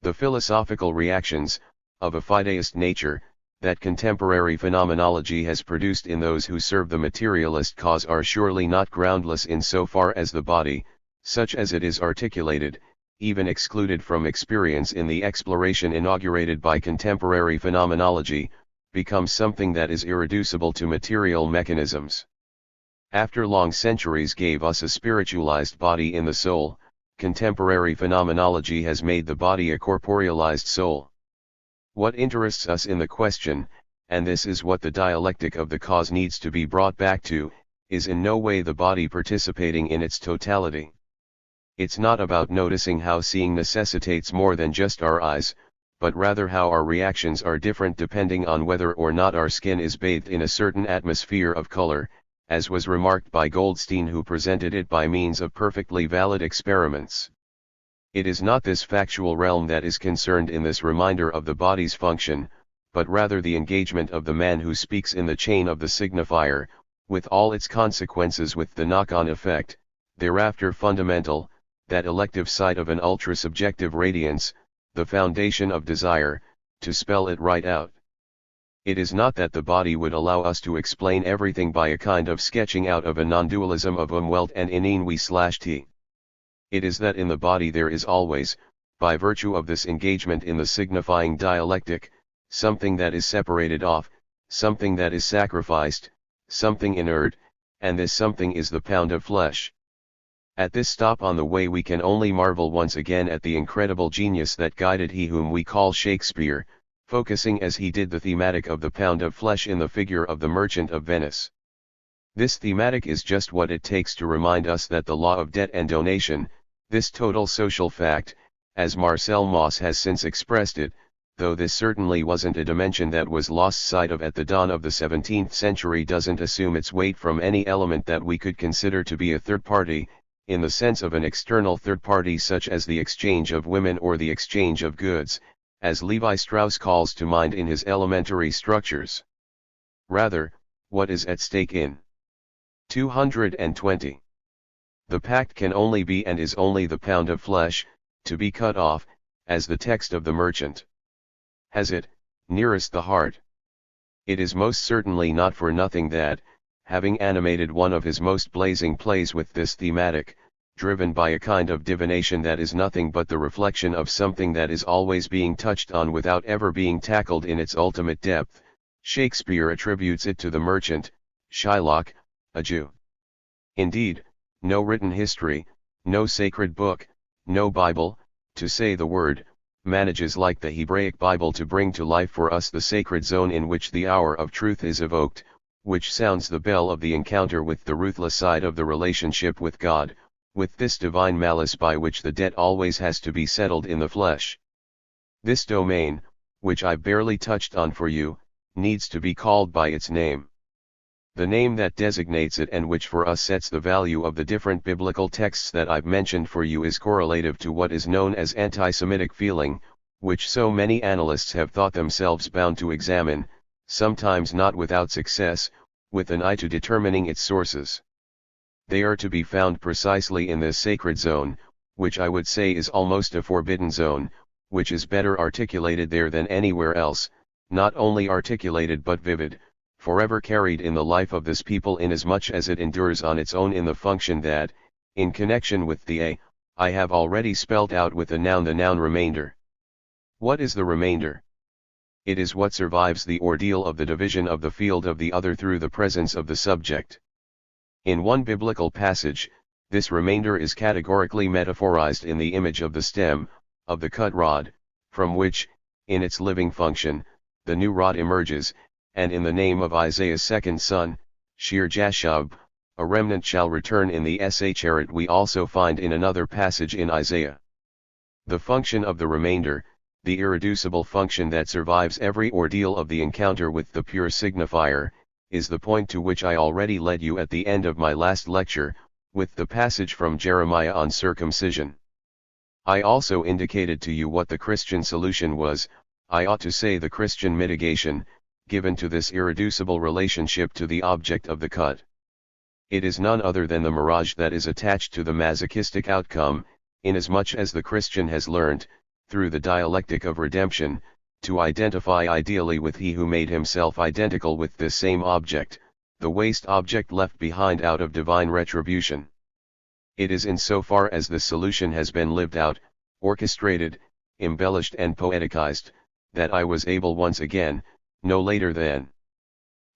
The philosophical reactions, of a fideist nature, that contemporary phenomenology has produced in those who serve the materialist cause are surely not groundless in so far as the body, such as it is articulated, even excluded from experience in the exploration inaugurated by contemporary phenomenology, becomes something that is irreducible to material mechanisms. After long centuries gave us a spiritualized body in the soul, contemporary phenomenology has made the body a corporealized soul. What interests us in the question, and this is what the dialectic of the cause needs to be brought back to, is in no way the body participating in its totality. It's not about noticing how seeing necessitates more than just our eyes, but rather how our reactions are different depending on whether or not our skin is bathed in a certain atmosphere of color, as was remarked by Goldstein, who presented it by means of perfectly valid experiments. It is not this factual realm that is concerned in this reminder of the body's function, but rather the engagement of the man who speaks in the chain of the signifier, with all its consequences with the knock-on effect, thereafter fundamental, that elective site of an ultra-subjective radiance, the foundation of desire, to spell it right out. It is not that the body would allow us to explain everything by a kind of sketching out of a non-dualism of Welt and in we/t. It is that in the body there is always, by virtue of this engagement in the signifying dialectic, something that is separated off, something that is sacrificed, something inert, and this something is the pound of flesh. At this stop on the way we can only marvel once again at the incredible genius that guided he whom we call Shakespeare, focusing as he did the thematic of the pound of flesh in the figure of the Merchant of Venice. This thematic is just what it takes to remind us that the law of debt and donation, this total social fact, as Marcel Mauss has since expressed it, though this certainly wasn't a dimension that was lost sight of at the dawn of the 17th century, doesn't assume its weight from any element that we could consider to be a third party, in the sense of an external third party such as the exchange of women or the exchange of goods, as Levi Strauss calls to mind in his elementary structures. Rather, what is at stake in 220. The pact can only be and is only the pound of flesh, to be cut off, as the text of the Merchant has it, nearest the heart. It is most certainly not for nothing that, having animated one of his most blazing plays with this thematic, driven by a kind of divination that is nothing but the reflection of something that is always being touched on without ever being tackled in its ultimate depth, Shakespeare attributes it to the Merchant, Shylock, a Jew. Indeed, no written history, no sacred book, no Bible, to say the word, manages like the Hebraic Bible to bring to life for us the sacred zone in which the hour of truth is evoked, which sounds the bell of the encounter with the ruthless side of the relationship with God, with this divine malice by which the debt always has to be settled in the flesh. This domain, which I barely touched on for you, needs to be called by its name. The name that designates it and which for us sets the value of the different biblical texts that I've mentioned for you is correlative to what is known as anti-Semitic feeling, which so many analysts have thought themselves bound to examine, sometimes not without success, with an eye to determining its sources. They are to be found precisely in this sacred zone, which I would say is almost a forbidden zone, which is better articulated there than anywhere else, not only articulated but vivid, forever carried in the life of this people inasmuch as it endures on its own in the function that, in connection with the I have already spelt out with the noun remainder. What is the remainder? It is what survives the ordeal of the division of the field of the other through the presence of the subject. In one biblical passage, this remainder is categorically metaphorized in the image of the stem, of the cut rod, from which, in its living function, the new rod emerges, and in the name of Isaiah's second son, Shir Jashub, a remnant shall return in the Sh we also find in another passage in Isaiah. The function of the remainder, the irreducible function that survives every ordeal of the encounter with the pure signifier, is the point to which I already led you at the end of my last lecture, with the passage from Jeremiah on circumcision. I also indicated to you what the Christian solution was, I ought to say the Christian mitigation, given to this irreducible relationship to the object of the cut. It is none other than the mirage that is attached to the masochistic outcome, inasmuch as the Christian has learnt, through the dialectic of redemption, to identify ideally with he who made himself identical with this same object, the waste object left behind out of divine retribution. It is in so far as this solution has been lived out, orchestrated, embellished and poeticized, that I was able once again, no later than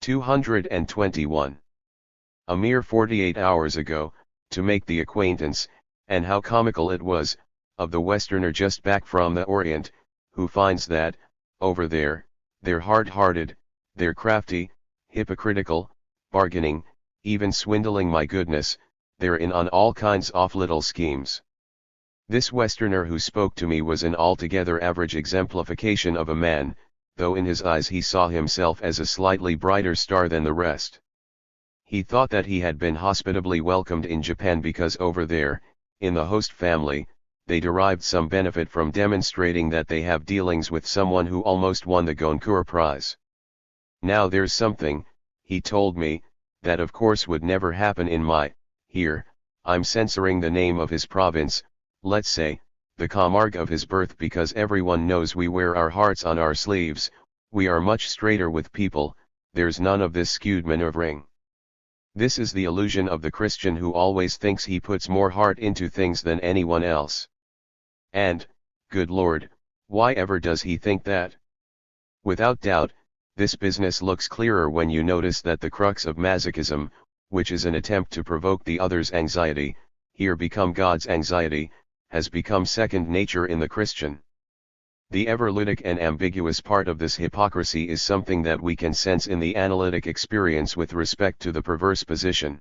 221. A mere 48 hours ago, to make the acquaintance, and how comical it was, of the Westerner just back from the Orient, who finds that, over there, they're hard-hearted, they're crafty, hypocritical, bargaining, even swindling, my goodness, they're in on all kinds of little schemes. This Westerner who spoke to me was an altogether average exemplification of a man, though in his eyes he saw himself as a slightly brighter star than the rest. He thought that he had been hospitably welcomed in Japan because over there, in the host family, they derived some benefit from demonstrating that they have dealings with someone who almost won the Goncourt Prize. Now there's something, he told me, that of course would never happen in my, here, I'm censoring the name of his province, let's say, the Camargue of his birth, because everyone knows we wear our hearts on our sleeves, we are much straighter with people, there's none of this skewed maneuvering. This is the illusion of the Christian who always thinks he puts more heart into things than anyone else. And, good Lord, why ever does he think that? Without doubt, this business looks clearer when you notice that the crux of masochism, which is an attempt to provoke the other's anxiety, here become God's anxiety, has become second nature in the Christian. The everludic and ambiguous part of this hypocrisy is something that we can sense in the analytic experience with respect to the perverse position.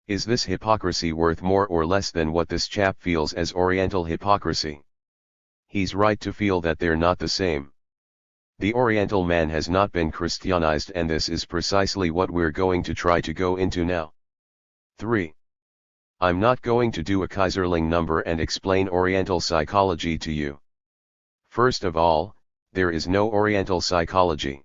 Is this hypocrisy worth more or less than what this chap feels as Oriental hypocrisy? He's right to feel that they're not the same. The Oriental man has not been Christianized, and this is precisely what we're going to try to go into now. 3. I'm not going to do a Kaiserling number and explain Oriental psychology to you. First of all, there is no Oriental psychology.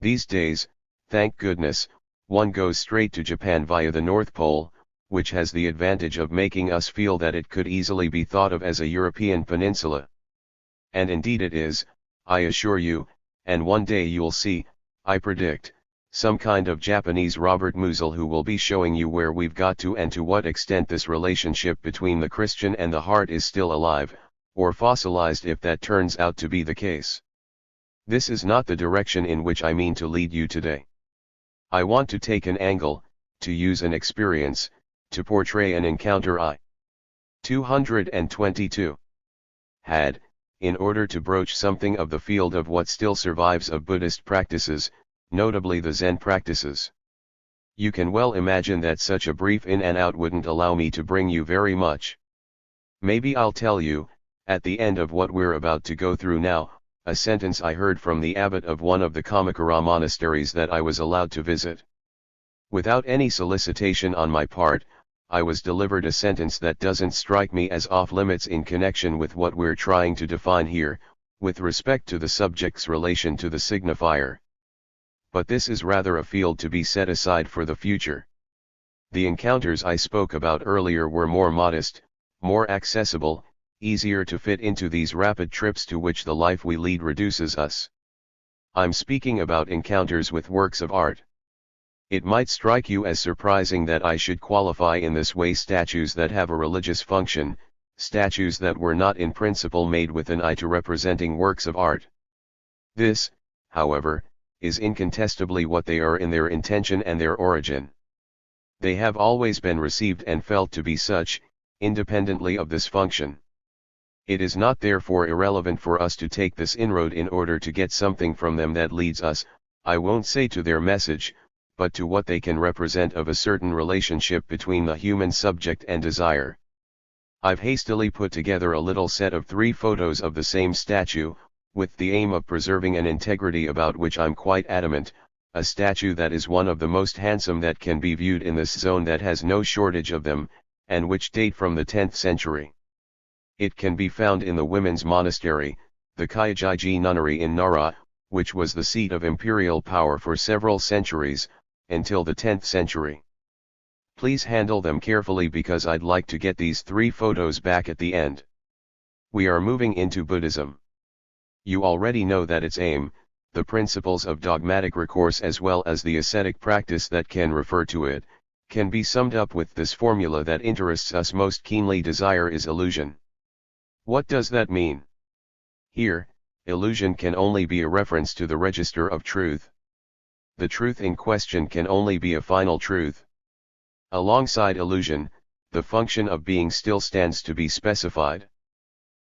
These days, thank goodness, one goes straight to Japan via the North Pole, which has the advantage of making us feel that it could easily be thought of as a European peninsula. And indeed it is, I assure you, and one day you'll see, I predict, some kind of Japanese Robert Musil who will be showing you where we've got to and to what extent this relationship between the Christian and the heart is still alive, or fossilized if that turns out to be the case. This is not the direction in which I mean to lead you today. I want to take an angle, to use an experience, to portray an encounter I. 222. Had, in order to broach something of the field of what still survives of Buddhist practices, notably the Zen practices. You can well imagine that such a brief in and out wouldn't allow me to bring you very much. Maybe I'll tell you, at the end of what we're about to go through now, a sentence I heard from the abbot of one of the Kamakura monasteries that I was allowed to visit. Without any solicitation on my part, I was delivered a sentence that doesn't strike me as off limits in connection with what we're trying to define here, with respect to the subject's relation to the signifier. But this is rather a field to be set aside for the future. The encounters I spoke about earlier were more modest, more accessible, easier to fit into these rapid trips to which the life we lead reduces us. I'm speaking about encounters with works of art. It might strike you as surprising that I should qualify in this way statues that have a religious function, statues that were not in principle made with an eye to representing works of art. This, however, is incontestably what they are in their intention and their origin. They have always been received and felt to be such, independently of this function. It is not therefore irrelevant for us to take this inroad in order to get something from them that leads us, I won't say to their message, but to what they can represent of a certain relationship between the human subject and desire. I've hastily put together a little set of 3 photos of the same statue, with the aim of preserving an integrity about which I'm quite adamant, a statue that is one of the most handsome that can be viewed in this zone that has no shortage of them, and which date from the 10th century. It can be found in the women's monastery, the Kyaijiji nunnery in Nara, which was the seat of imperial power for several centuries, until the 10th century. Please handle them carefully because I'd like to get these 3 photos back at the end. We are moving into Buddhism. You already know that its aim, the principles of dogmatic recourse as well as the ascetic practice that can refer to it, can be summed up with this formula that interests us most keenly: desire is illusion. What does that mean? Here, illusion can only be a reference to the register of truth. The truth in question can only be a final truth. Alongside illusion, the function of being still stands to be specified.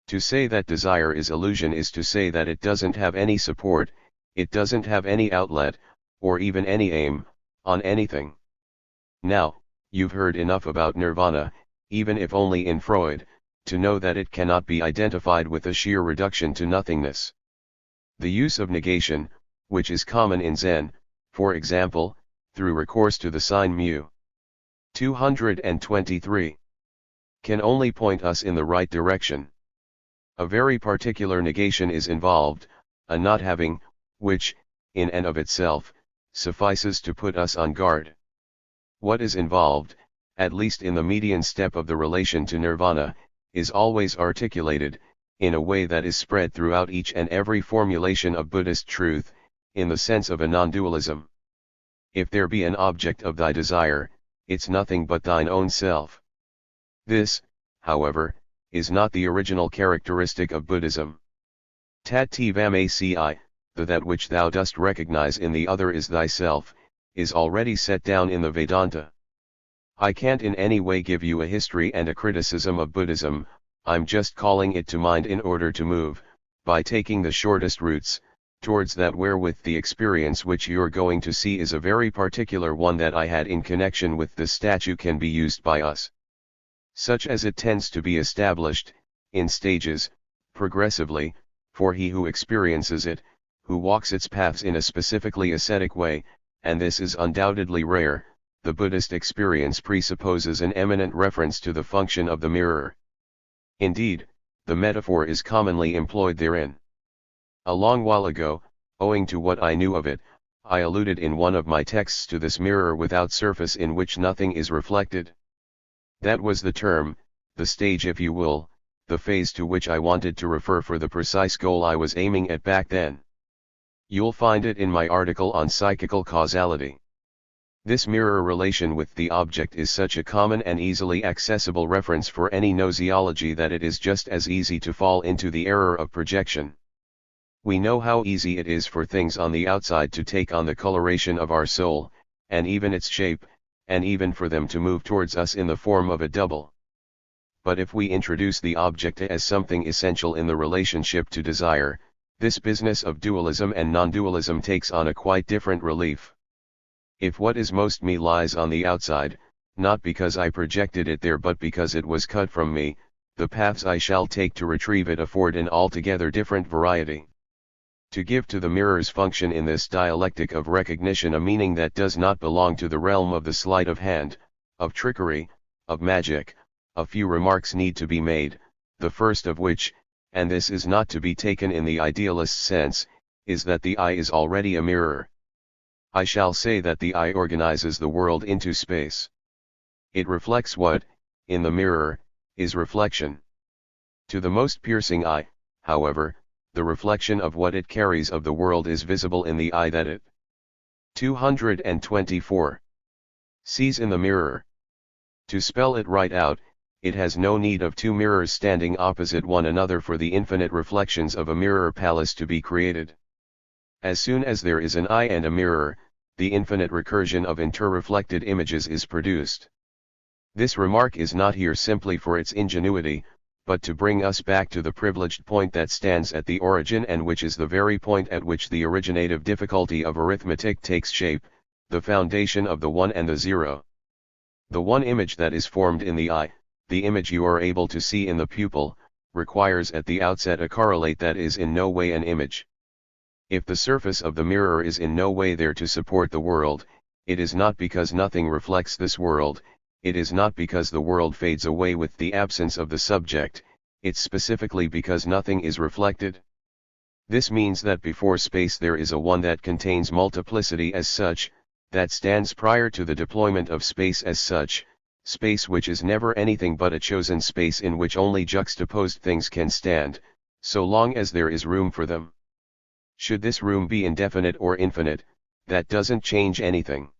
To say that desire is illusion is to say that it doesn't have any support, it doesn't have any outlet, or even any aim, on anything. Now, you've heard enough about nirvana, even if only in Freud, to know that it cannot be identified with a sheer reduction to nothingness. The use of negation, which is common in Zen, for example, through recourse to the sign mu. 223. can only point us in the right direction. A very particular negation is involved, a not having, which, in and of itself, suffices to put us on guard. What is involved, at least in the median step of the relation to nirvana, is always articulated, in a way that is spread throughout each and every formulation of Buddhist truth, in the sense of a non-dualism. If there be an object of thy desire, it's nothing but thine own self. This, however, is not the original characteristic of Buddhism. Tat tvam aci, the that which thou dost recognize in the other is thyself, is already set down in the Vedanta. I can't in any way give you a history and a criticism of Buddhism, I'm just calling it to mind in order to move, by taking the shortest routes, towards that wherewith the experience which you're going to see is a very particular one that I had in connection with the statue can be used by us. Such as it tends to be established, in stages, progressively, for he who experiences it, who walks its paths in a specifically ascetic way, and this is undoubtedly rare, the Buddhist experience presupposes an eminent reference to the function of the mirror. Indeed, the metaphor is commonly employed therein. A long while ago, owing to what I knew of it, I alluded in one of my texts to this mirror without surface in which nothing is reflected. That was the term, the stage if you will, the phase to which I wanted to refer for the precise goal I was aiming at back then. You'll find it in my article on psychical causality. This mirror relation with the object is such a common and easily accessible reference for any gnoseology that it is just as easy to fall into the error of projection. We know how easy it is for things on the outside to take on the coloration of our soul, and even its shape, and even for them to move towards us in the form of a double. But if we introduce the object as something essential in the relationship to desire, this business of dualism and non-dualism takes on a quite different relief. If what is most me lies on the outside, not because I projected it there but because it was cut from me, the paths I shall take to retrieve it afford an altogether different variety. To give to the mirror's function in this dialectic of recognition a meaning that does not belong to the realm of the sleight of hand, of trickery, of magic, a few remarks need to be made, the first of which, and this is not to be taken in the idealist sense, is that the eye is already a mirror. I shall say that the eye organizes the world into space. It reflects what, in the mirror, is reflection. To the most piercing eye, however, the reflection of what it carries of the world is visible in the eye that it 224 sees in the mirror. To spell it right out, it has no need of two mirrors standing opposite one another for the infinite reflections of a mirror palace to be created. As soon as there is an eye and a mirror, the infinite recursion of interreflected images is produced. This remark is not here simply for its ingenuity, but to bring us back to the privileged point that stands at the origin and which is the very point at which the originative difficulty of arithmetic takes shape, the foundation of the one and the zero. The one image that is formed in the eye, the image you are able to see in the pupil, requires at the outset a correlate that is in no way an image. If the surface of the mirror is in no way there to support the world, it is not because nothing reflects this world, it is not because the world fades away with the absence of the subject, it's specifically because nothing is reflected. This means that before space there is a one that contains multiplicity as such, that stands prior to the deployment of space as such, space which is never anything but a chosen space in which only juxtaposed things can stand, so long as there is room for them. Should this room be indefinite or infinite, that doesn't change anything.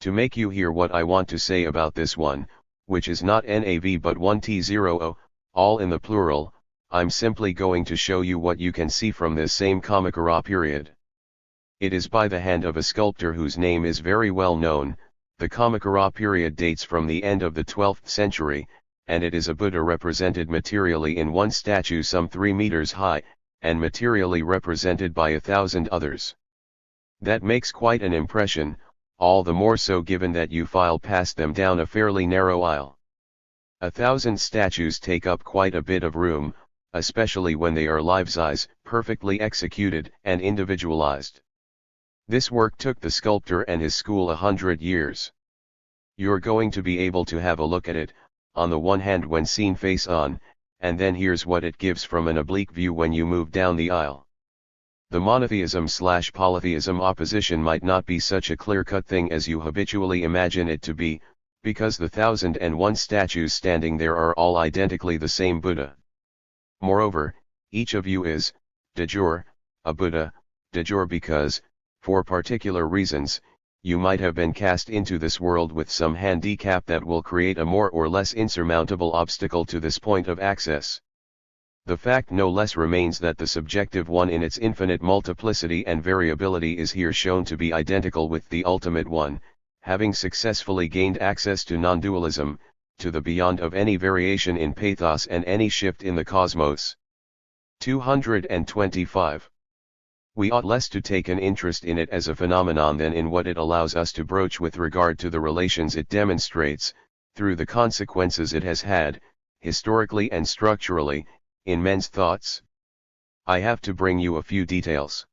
To make you hear what I want to say about this one, which is not NAV but 1T0O, all in the plural, I'm simply going to show you what you can see from this same Kamakura period. It is by the hand of a sculptor whose name is very well known. The Kamakura period dates from the end of the 12th century, and it is a Buddha represented materially in one statue some 3 meters high, and materially represented by 1,000 others. That makes quite an impression, all the more so given that you file past them down a fairly narrow aisle. 1,000 statues take up quite a bit of room, especially when they are life-size, perfectly executed and individualized. This work took the sculptor and his school 100 years. You're going to be able to have a look at it, on the one hand when seen face on, and then here's what it gives from an oblique view when you move down the aisle. The monotheism/polytheism opposition might not be such a clear-cut thing as you habitually imagine it to be, because the 1,001 statues standing there are all identically the same Buddha. Moreover, each of you is, de jure, a Buddha, de jure because, for particular reasons, you might have been cast into this world with some handicap that will create a more or less insurmountable obstacle to this point of access. The fact no less remains that the subjective one in its infinite multiplicity and variability is here shown to be identical with the ultimate one, having successfully gained access to non-dualism, to the beyond of any variation in pathos and any shift in the cosmos. 225. We ought less to take an interest in it as a phenomenon than in what it allows us to broach with regard to the relations it demonstrates, through the consequences it has had, historically and structurally, in men's thoughts. I have to bring you a few details.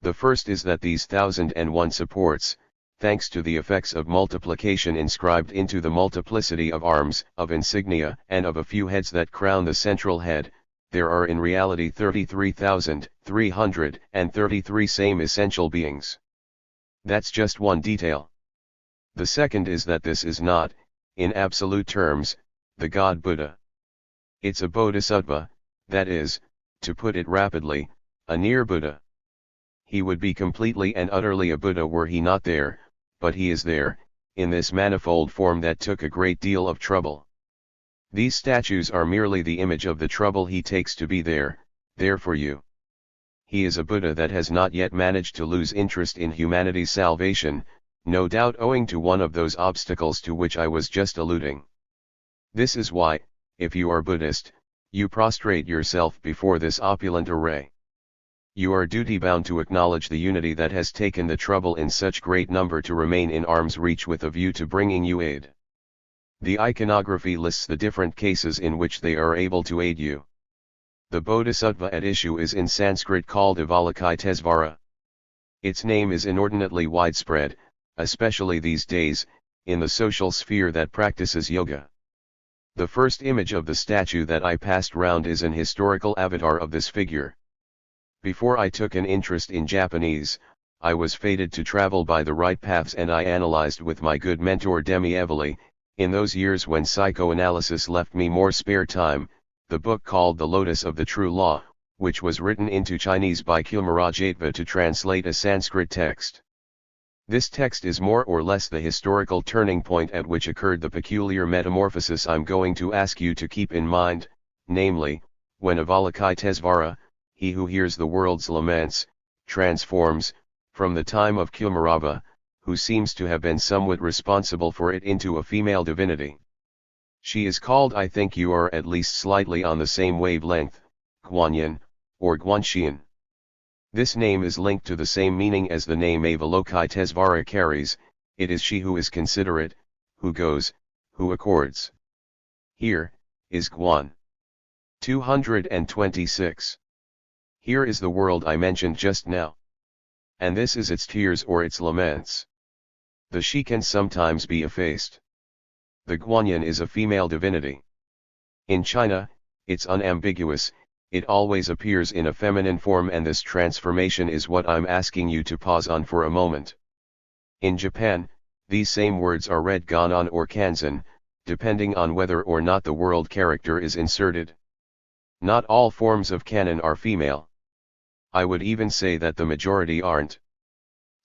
The first is that these 1,001 supports, thanks to the effects of multiplication inscribed into the multiplicity of arms, of insignia, and of a few heads that crown the central head, there are in reality 33,333 same essential beings. That's just one detail. The second is that this is not, in absolute terms, the God Buddha. It's a bodhisattva, that is, to put it rapidly, a near Buddha. He would be completely and utterly a Buddha were he not there, but he is there, in this manifold form that took a great deal of trouble. These statues are merely the image of the trouble he takes to be there for you. He is a Buddha that has not yet managed to lose interest in humanity's salvation, no doubt owing to one of those obstacles to which I was just alluding. This is why, if you are Buddhist, you prostrate yourself before this opulent array. You are duty-bound to acknowledge the unity that has taken the trouble in such great number to remain in arm's reach with a view to bringing you aid. The iconography lists the different cases in which they are able to aid you. The bodhisattva at issue is in Sanskrit called Avalokitesvara. Its name is inordinately widespread, especially these days, in the social sphere that practices yoga. The first image of the statue that I passed round is an historical avatar of this figure. Before I took an interest in Japanese, I was fated to travel by the right paths, and I analyzed with my good mentor Demi Evely, in those years when psychoanalysis left me more spare time, the book called The Lotus of the True Law, which was written into Chinese by Kilmarajatva to translate a Sanskrit text. This text is more or less the historical turning point at which occurred the peculiar metamorphosis I'm going to ask you to keep in mind, namely, when Avalokitesvara, he who hears the world's laments, transforms, from the time of Kilmarava, who seems to have been somewhat responsible for it, into a female divinity. She is called, I think you are at least slightly on the same wavelength, Guanyin, or Guanxian. This name is linked to the same meaning as the name Avalokitesvara carries. It is she who is considerate, who goes, who accords. Here, is Guan. 226. Here is the world I mentioned just now. And this is its tears or its laments. The she can sometimes be effaced. The Guanyin is a female divinity. In China, it's unambiguous. It always appears in a feminine form, and this transformation is what I'm asking you to pause on for a moment. In Japan, these same words are read Ganon or Kanzen, depending on whether or not the world character is inserted. Not all forms of canon are female. I would even say that the majority aren't.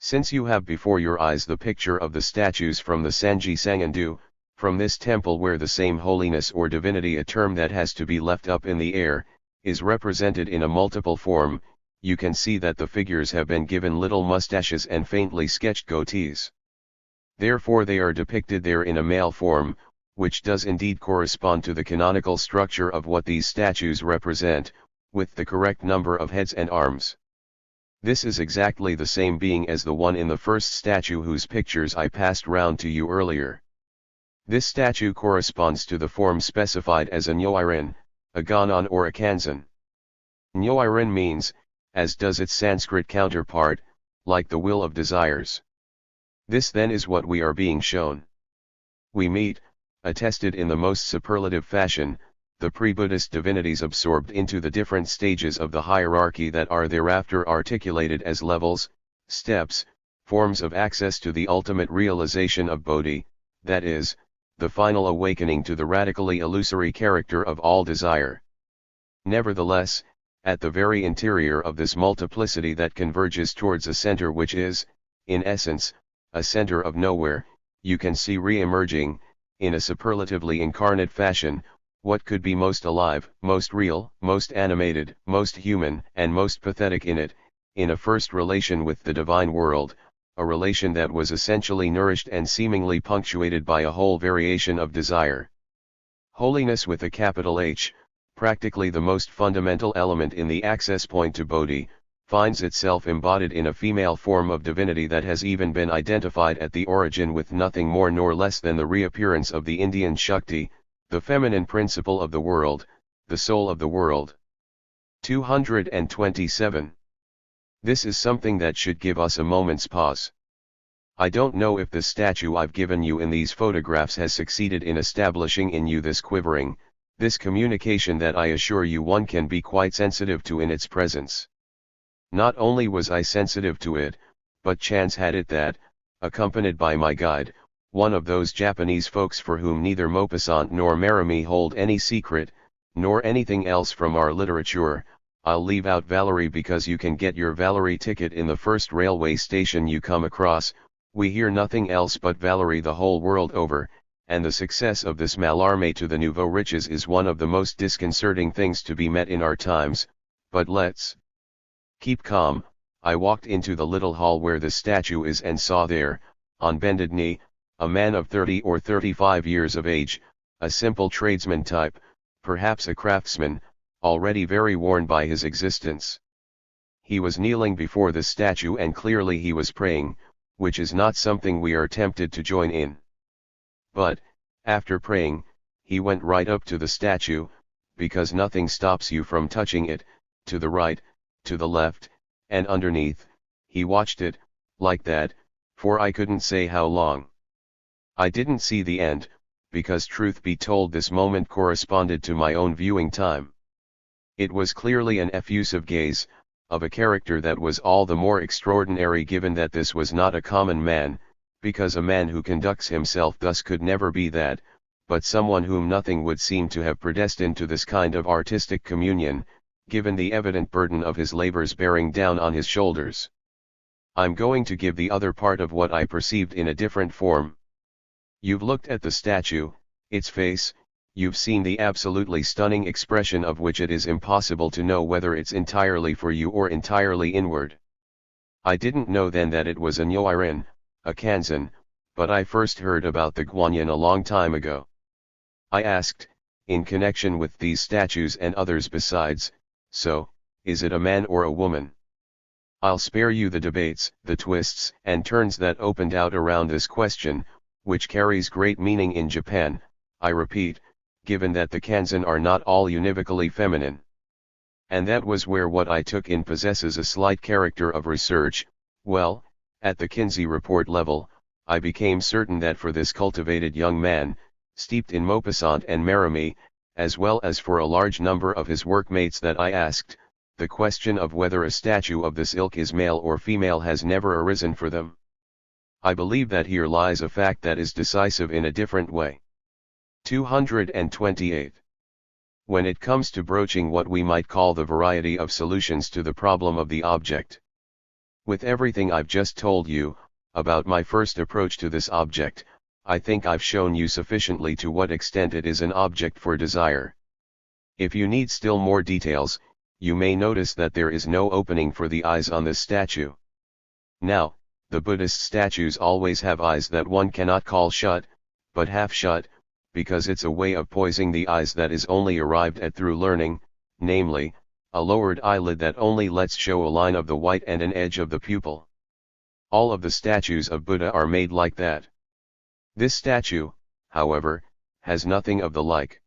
Since you have before your eyes the picture of the statues from the Sanji Sangandu, from this temple where the same holiness or divinity, a term that has to be left up in the air, is represented in a multiple form, you can see that the figures have been given little mustaches and faintly sketched goatees. Therefore they are depicted there in a male form, which does indeed correspond to the canonical structure of what these statues represent, with the correct number of heads and arms. This is exactly the same being as the one in the first statue whose pictures I passed round to you earlier. This statue corresponds to the form specified as a Nyoirin, a Ganon or a Kanzen. Nyoirin means, as does its Sanskrit counterpart, like the will of desires. This then is what we are being shown. We meet, attested in the most superlative fashion, the pre-Buddhist divinities absorbed into the different stages of the hierarchy that are thereafter articulated as levels, steps, forms of access to the ultimate realization of Bodhi, that is, the final awakening to the radically illusory character of all desire. Nevertheless, at the very interior of this multiplicity that converges towards a center which is, in essence, a center of nowhere, you can see re-emerging, in a superlatively incarnate fashion, what could be most alive, most real, most animated, most human, and most pathetic in it, in a first relation with the divine world, a relation that was essentially nourished and seemingly punctuated by a whole variation of desire. Holiness with a capital H, practically the most fundamental element in the access point to Bodhi, finds itself embodied in a female form of divinity that has even been identified at the origin with nothing more nor less than the reappearance of the Indian Shakti, the feminine principle of the world, the soul of the world. 227. This is something that should give us a moment's pause. I don't know if the statue I've given you in these photographs has succeeded in establishing in you this quivering, this communication that I assure you one can be quite sensitive to in its presence. Not only was I sensitive to it, but chance had it that, accompanied by my guide, one of those Japanese folks for whom neither Maupassant nor Maramy hold any secret, nor anything else from our literature, I'll leave out Valerie because you can get your Valerie ticket in the first railway station you come across, we hear nothing else but Valerie the whole world over, and the success of this Mallarmé to the nouveau riches is one of the most disconcerting things to be met in our times, but let's keep calm. I walked into the little hall where the statue is and saw there, on bended knee, a man of 30 or 35 years of age, a simple tradesman type, perhaps a craftsman, already very worn by his existence. He was kneeling before the statue and clearly he was praying, which is not something we are tempted to join in. But, after praying, he went right up to the statue, because nothing stops you from touching it, to the right, to the left, and underneath, he watched it, like that, for I couldn't say how long. I didn't see the end, because truth be told this moment corresponded to my own viewing time. It was clearly an effusive gaze, of a character that was all the more extraordinary given that this was not a common man, because a man who conducts himself thus could never be that, but someone whom nothing would seem to have predestined to this kind of artistic communion, given the evident burden of his labors bearing down on his shoulders. I'm going to give the other part of what I perceived in a different form. You've looked at the statue, its face, you've seen the absolutely stunning expression of which it is impossible to know whether it's entirely for you or entirely inward. I didn't know then that it was a Nyoirin, a Kanzen, but I first heard about the Guanyin a long time ago. I asked, in connection with these statues and others besides, so, is it a man or a woman? I'll spare you the debates, the twists and turns that opened out around this question, which carries great meaning in Japan, I repeat, given that the Kanzen are not all univocally feminine. And that was where what I took in possesses a slight character of research. Well, at the Kinsey report level, I became certain that for this cultivated young man, steeped in Maupassant and Maramy, as well as for a large number of his workmates that I asked, the question of whether a statue of this ilk is male or female has never arisen for them. I believe that here lies a fact that is decisive in a different way. 228. When it comes to broaching what we might call the variety of solutions to the problem of the object. With everything I've just told you, about my first approach to this object, I think I've shown you sufficiently to what extent it is an object for desire. If you need still more details, you may notice that there is no opening for the eyes on this statue. Now, the Buddhist statues always have eyes that one cannot call shut, but half shut, because it's a way of poising the eyes that is only arrived at through learning, namely, a lowered eyelid that only lets show a line of the white and an edge of the pupil. All of the statues of Buddha are made like that. This statue, however, has nothing of the like.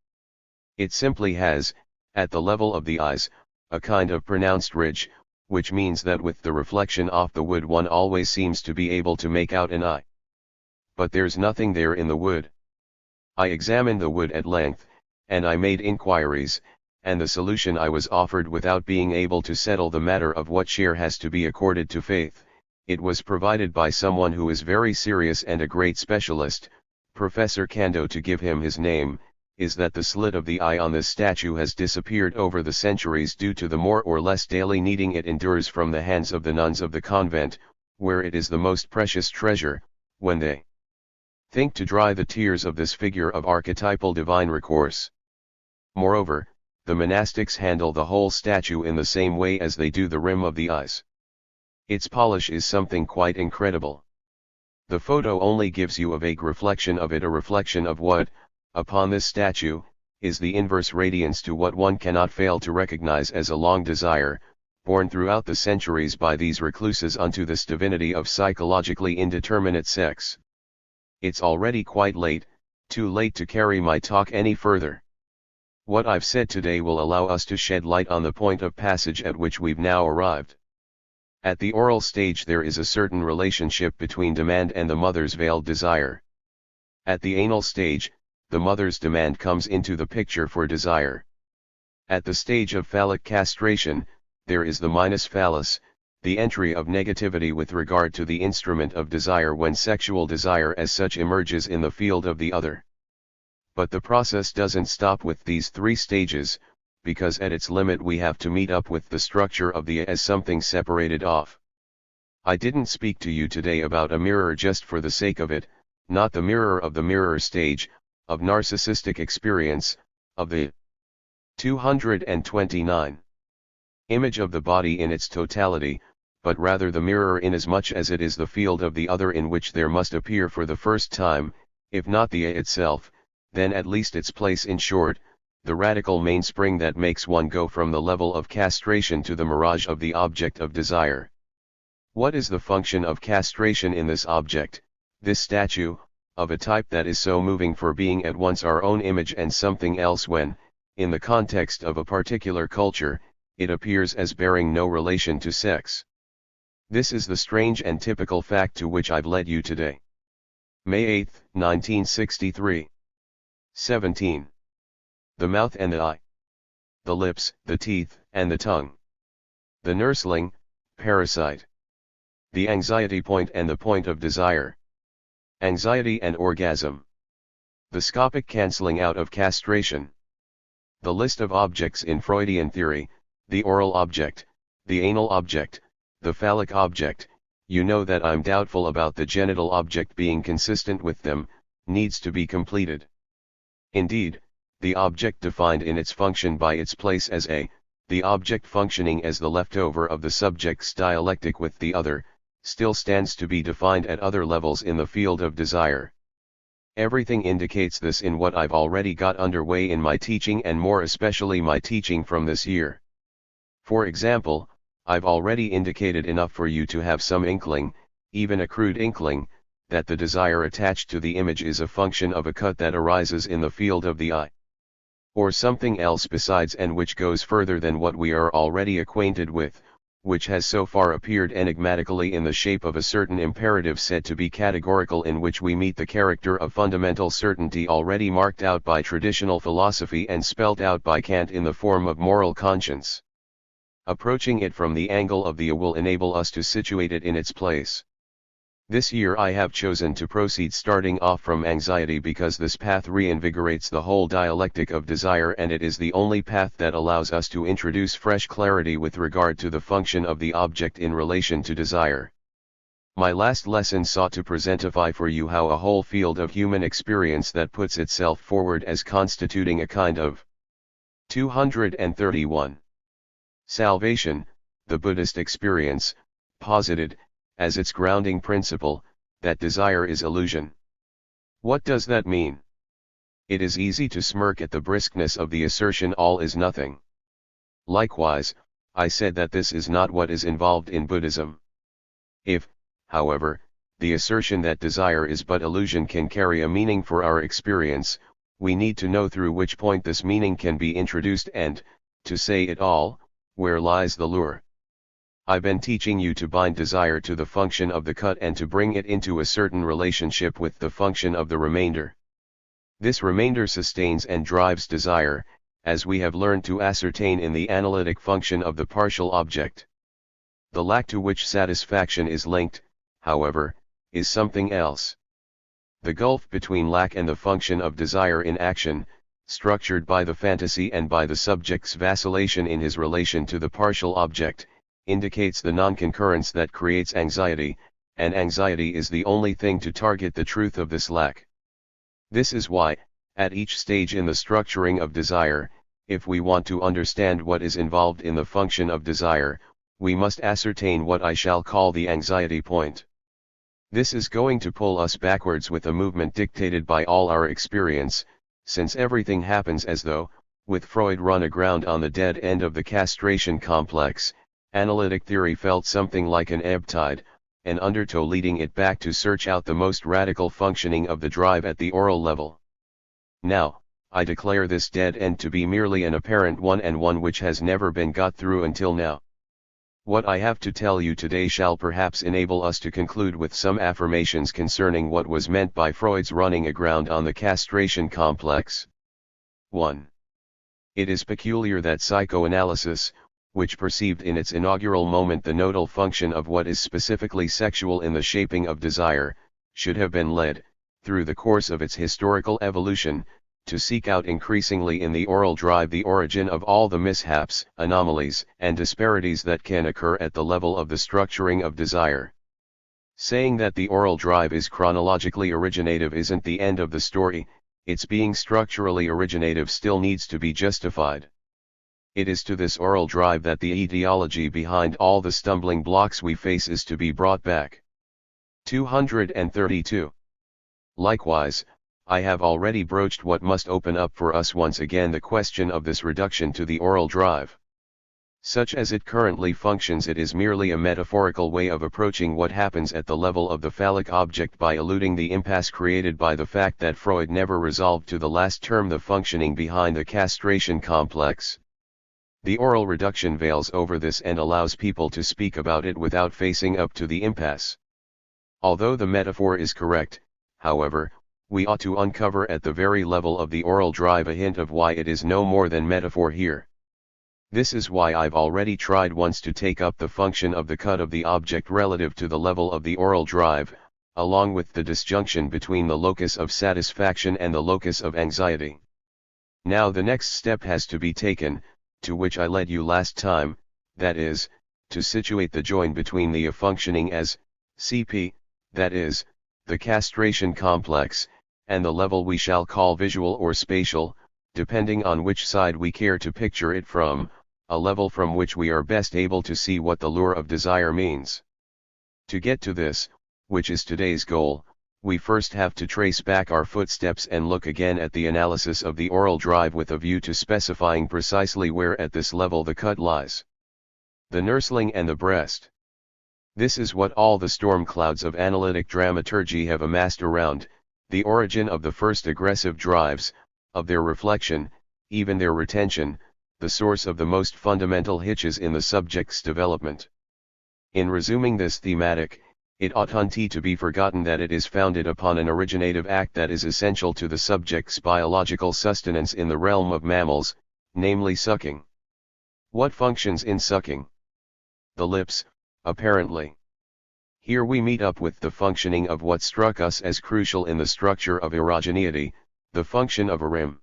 It simply has, at the level of the eyes, a kind of pronounced ridge, which means that with the reflection off the wood one always seems to be able to make out an eye. But there's nothing there in the wood. I examined the wood at length, and I made inquiries, and the solution I was offered without being able to settle the matter of what share has to be accorded to faith, it was provided by someone who is very serious and a great specialist, Professor Kando to give him his name, is that the slit of the eye on this statue has disappeared over the centuries due to the more or less daily kneading it endures from the hands of the nuns of the convent, where it is the most precious treasure, when they think to dry the tears of this figure of archetypal divine recourse. Moreover, the monastics handle the whole statue in the same way as they do the rim of the eyes. Its polish is something quite incredible. The photo only gives you a vague reflection of it, a reflection of what, upon this statue, is the inverse radiance to what one cannot fail to recognize as a long desire, born throughout the centuries by these recluses unto this divinity of psychologically indeterminate sex. It's already quite late, too late to carry my talk any further. What I've said today will allow us to shed light on the point of passage at which we've now arrived. At the oral stage there is a certain relationship between demand and the mother's veiled desire. At the anal stage, the mother's demand comes into the picture for desire. At the stage of phallic castration, there is the minus phallus, the entry of negativity with regard to the instrument of desire when sexual desire as such emerges in the field of the other. But the process doesn't stop with these three stages, because at its limit we have to meet up with the structure of the as something separated off. I didn't speak to you today about a mirror just for the sake of it, not the mirror of the mirror stage, of narcissistic experience, of the 229 image of the body in its totality, but rather the mirror inasmuch as it is the field of the other in which there must appear for the first time, if not the itself, then at least its place, in short, the radical mainspring that makes one go from the level of castration to the mirage of the object of desire. What is the function of castration in this object, this statue, of a type that is so moving for being at once our own image and something else when, in the context of a particular culture, it appears as bearing no relation to sex? This is the strange and typical fact to which I've led you today. May 8, 1963. 17. The mouth and the eye. The lips, the teeth, and the tongue. The nursling, parasite. The anxiety point and the point of desire. Anxiety and orgasm. The scopic cancelling out of castration. The list of objects in Freudian theory, the oral object, the anal object, the phallic object, you know that I'm doubtful about the genital object being consistent with them, needs to be completed. Indeed, the object defined in its function by its place as the object functioning as the leftover of the subject's dialectic with the other, still stands to be defined at other levels in the field of desire. Everything indicates this in what I've already got underway in my teaching, and more especially my teaching from this year. For example, I've already indicated enough for you to have some inkling, even a crude inkling, that the desire attached to the image is a function of a cut that arises in the field of the eye. Or something else besides, and which goes further than what we are already acquainted with, which has so far appeared enigmatically in the shape of a certain imperative said to be categorical, in which we meet the character of fundamental certainty already marked out by traditional philosophy and spelt out by Kant in the form of moral conscience. Approaching it from the angle of the a will enable us to situate it in its place. This year I have chosen to proceed starting off from anxiety because this path reinvigorates the whole dialectic of desire, and it is the only path that allows us to introduce fresh clarity with regard to the function of the object in relation to desire. My last lesson sought to presentify for you how a whole field of human experience that puts itself forward as constituting a kind of 231 salvation, the Buddhist experience, posited, as its grounding principle, that desire is illusion. What does that mean? It is easy to smirk at the briskness of the assertion all is nothing. Likewise, I said that this is not what is involved in Buddhism. If, however, the assertion that desire is but illusion can carry a meaning for our experience, we need to know through which point this meaning can be introduced and, to say it all, where lies the lure. I've been teaching you to bind desire to the function of the cut and to bring it into a certain relationship with the function of the remainder. This remainder sustains and drives desire, as we have learned to ascertain in the analytic function of the partial object. The lack to which satisfaction is linked, however, is something else. The gulf between lack and the function of desire in action, structured by the fantasy and by the subject's vacillation in his relation to the partial object, indicates the non-concurrence that creates anxiety, and anxiety is the only thing to target the truth of this lack. This is why, at each stage in the structuring of desire, if we want to understand what is involved in the function of desire, we must ascertain what I shall call the anxiety point. This is going to pull us backwards with a movement dictated by all our experience, since everything happens as though, with Freud run aground on the dead end of the castration complex, analytic theory felt something like an ebb tide, an undertow leading it back to search out the most radical functioning of the drive at the oral level. Now, I declare this dead end to be merely an apparent one and one which has never been got through until now. What I have to tell you today shall perhaps enable us to conclude with some affirmations concerning what was meant by Freud's running aground on the castration complex. 1. It is peculiar that psychoanalysis, which perceived in its inaugural moment the nodal function of what is specifically sexual in the shaping of desire, should have been led, through the course of its historical evolution, to seek out increasingly in the oral drive the origin of all the mishaps, anomalies, and disparities that can occur at the level of the structuring of desire. Saying that the oral drive is chronologically originative isn't the end of the story, its being structurally originative still needs to be justified. It is to this oral drive that the etiology behind all the stumbling blocks we face is to be brought back. 232. Likewise, I have already broached what must open up for us once again the question of this reduction to the oral drive. Such as it currently functions, it is merely a metaphorical way of approaching what happens at the level of the phallic object by eluding the impasse created by the fact that Freud never resolved to the last term the functioning behind the castration complex. The oral reduction veils over this and allows people to speak about it without facing up to the impasse. Although the metaphor is correct, however, we ought to uncover at the very level of the oral drive a hint of why it is no more than metaphor here. This is why I've already tried once to take up the function of the cut of the object relative to the level of the oral drive, along with the disjunction between the locus of satisfaction and the locus of anxiety. Now the next step has to be taken, to which I led you last time, that is, to situate the join between the functioning as CP, that is, the castration complex, and the level we shall call visual or spatial, depending on which side we care to picture it from, a level from which we are best able to see what the lure of desire means. To get to this, which is today's goal, we first have to trace back our footsteps and look again at the analysis of the oral drive with a view to specifying precisely where at this level the cut lies. The nursling and the breast. This is what all the storm clouds of analytic dramaturgy have amassed around, the origin of the first aggressive drives, of their reflection, even their retention, the source of the most fundamental hitches in the subject's development. In resuming this thematic, it oughtn't to be forgotten that it is founded upon an originative act that is essential to the subject's biological sustenance in the realm of mammals, namely sucking. What functions in sucking? The lips, apparently. Here we meet up with the functioning of what struck us as crucial in the structure of erogeneity, the function of a rim.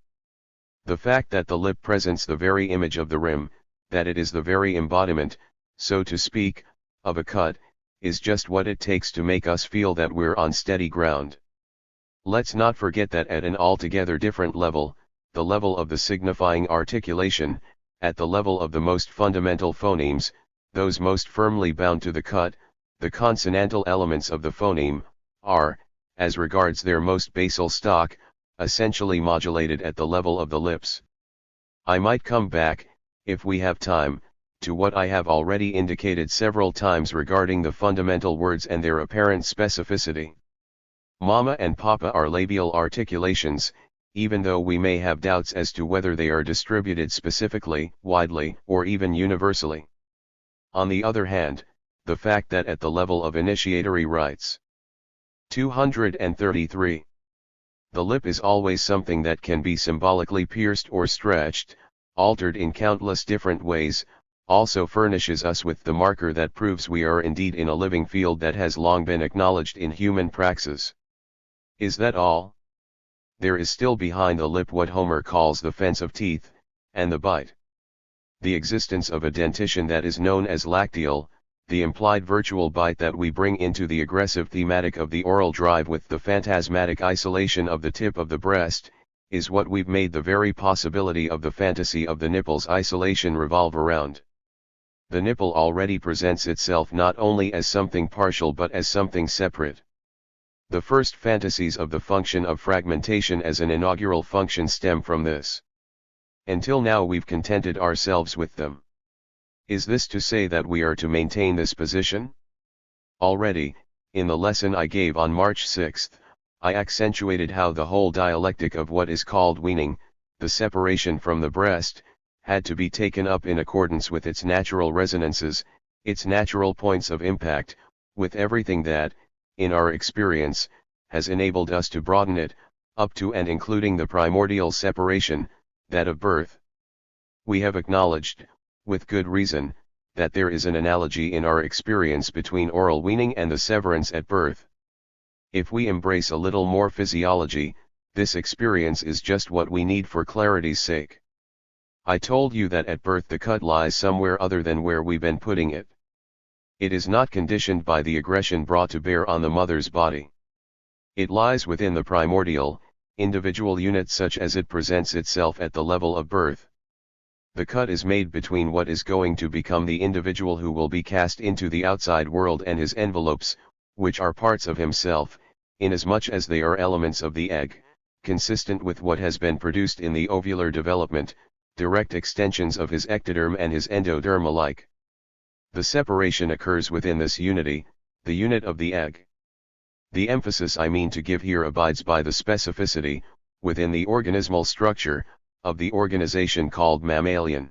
The fact that the lip presents the very image of the rim, that it is the very embodiment, so to speak, of a cut, is just what it takes to make us feel that we're on steady ground. Let's not forget that at an altogether different level, the level of the signifying articulation, at the level of the most fundamental phonemes, those most firmly bound to the cut, the consonantal elements of the phoneme, are, as regards their most basal stock, essentially modulated at the level of the lips. I might come back, if we have time, to what I have already indicated several times regarding the fundamental words and their apparent specificity. Mama and Papa are labial articulations, even though we may have doubts as to whether they are distributed specifically, widely, or even universally. On the other hand, the fact that at the level of initiatory rites, 233. The lip is always something that can be symbolically pierced or stretched, altered in countless different ways, also furnishes us with the marker that proves we are indeed in a living field that has long been acknowledged in human praxis. Is that all? There is still behind the lip what Homer calls the fence of teeth, and the bite. The existence of a dentition that is known as lacteal, the implied virtual bite that we bring into the aggressive thematic of the oral drive with the phantasmatic isolation of the tip of the breast, is what we've made the very possibility of the fantasy of the nipple's isolation revolve around. The nipple already presents itself not only as something partial but as something separate. The first fantasies of the function of fragmentation as an inaugural function stem from this. Until now we've contented ourselves with them. Is this to say that we are to maintain this position? Already, in the lesson I gave on March 6, I accentuated how the whole dialectic of what is called weaning, the separation from the breast, had to be taken up in accordance with its natural resonances, its natural points of impact, with everything that, in our experience, has enabled us to broaden it, up to and including the primordial separation, that of birth. We have acknowledged, with good reason, that there is an analogy in our experience between oral weaning and the severance at birth. If we embrace a little more physiology, this experience is just what we need for clarity's sake. I told you that at birth the cut lies somewhere other than where we've been putting it. It is not conditioned by the aggression brought to bear on the mother's body. It lies within the primordial, individual unit such as it presents itself at the level of birth. The cut is made between what is going to become the individual who will be cast into the outside world and his envelopes, which are parts of himself, inasmuch as they are elements of the egg, consistent with what has been produced in the ovular development, direct extensions of his ectoderm and his endoderm alike. The separation occurs within this unity, the unit of the egg. The emphasis I mean to give here abides by the specificity, within the organismal structure, of the organization called mammalian.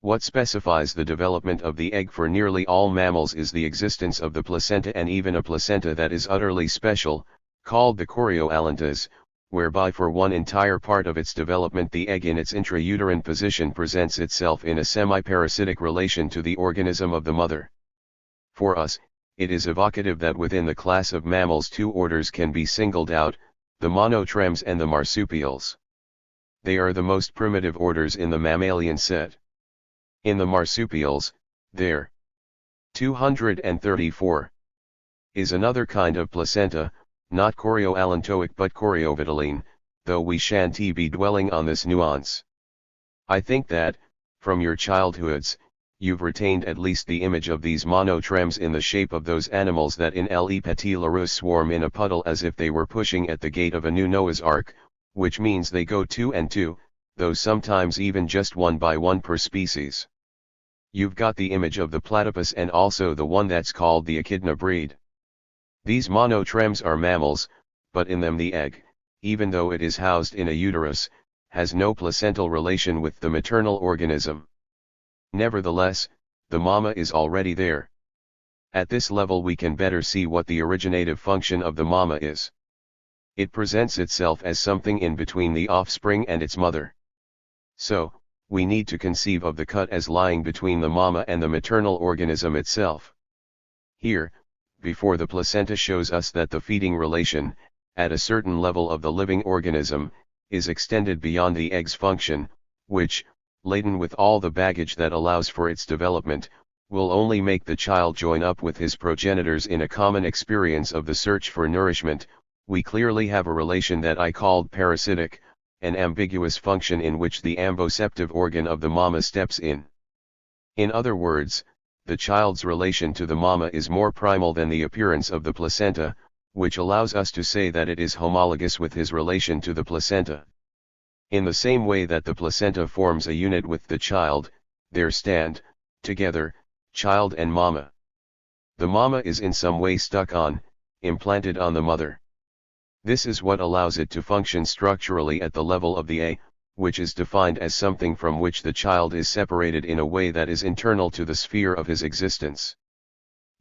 What specifies the development of the egg for nearly all mammals is the existence of the placenta, and even a placenta that is utterly special, called the chorioallantas, whereby for one entire part of its development the egg in its intrauterine position presents itself in a semi-parasitic relation to the organism of the mother. For us, it is evocative that within the class of mammals two orders can be singled out, the monotremes and the marsupials. They are the most primitive orders in the mammalian set. In the marsupials, there 234 is another kind of placenta, not chorioallantoic but choriovitelline, though we shan't be dwelling on this nuance. I think that, from your childhoods, you've retained at least the image of these monotremes in the shape of those animals that in Le Petit Larousse swarm in a puddle as if they were pushing at the gate of a new Noah's Ark, which means they go two and two, though sometimes even just one by one per species. You've got the image of the platypus and also the one that's called the echidna breed. These monotremes are mammals, but in them the egg, even though it is housed in a uterus, has no placental relation with the maternal organism. Nevertheless, the mama is already there. At this level we can better see what the originative function of the mama is. It presents itself as something in between the offspring and its mother. So, we need to conceive of the cut as lying between the mama and the maternal organism itself. Here, before the placenta shows us that the feeding relation, at a certain level of the living organism, is extended beyond the egg's function, which, laden with all the baggage that allows for its development, will only make the child join up with his progenitors in a common experience of the search for nourishment. We clearly have a relation that I called parasitic, an ambiguous function in which the amboceptive organ of the mama steps in. In other words, the child's relation to the mama is more primal than the appearance of the placenta, which allows us to say that it is homologous with his relation to the placenta. In the same way that the placenta forms a unit with the child, there stand, together, child and mama. The mama is in some way stuck on, implanted on the mother. This is what allows it to function structurally at the level of the A, which is defined as something from which the child is separated in a way that is internal to the sphere of his existence.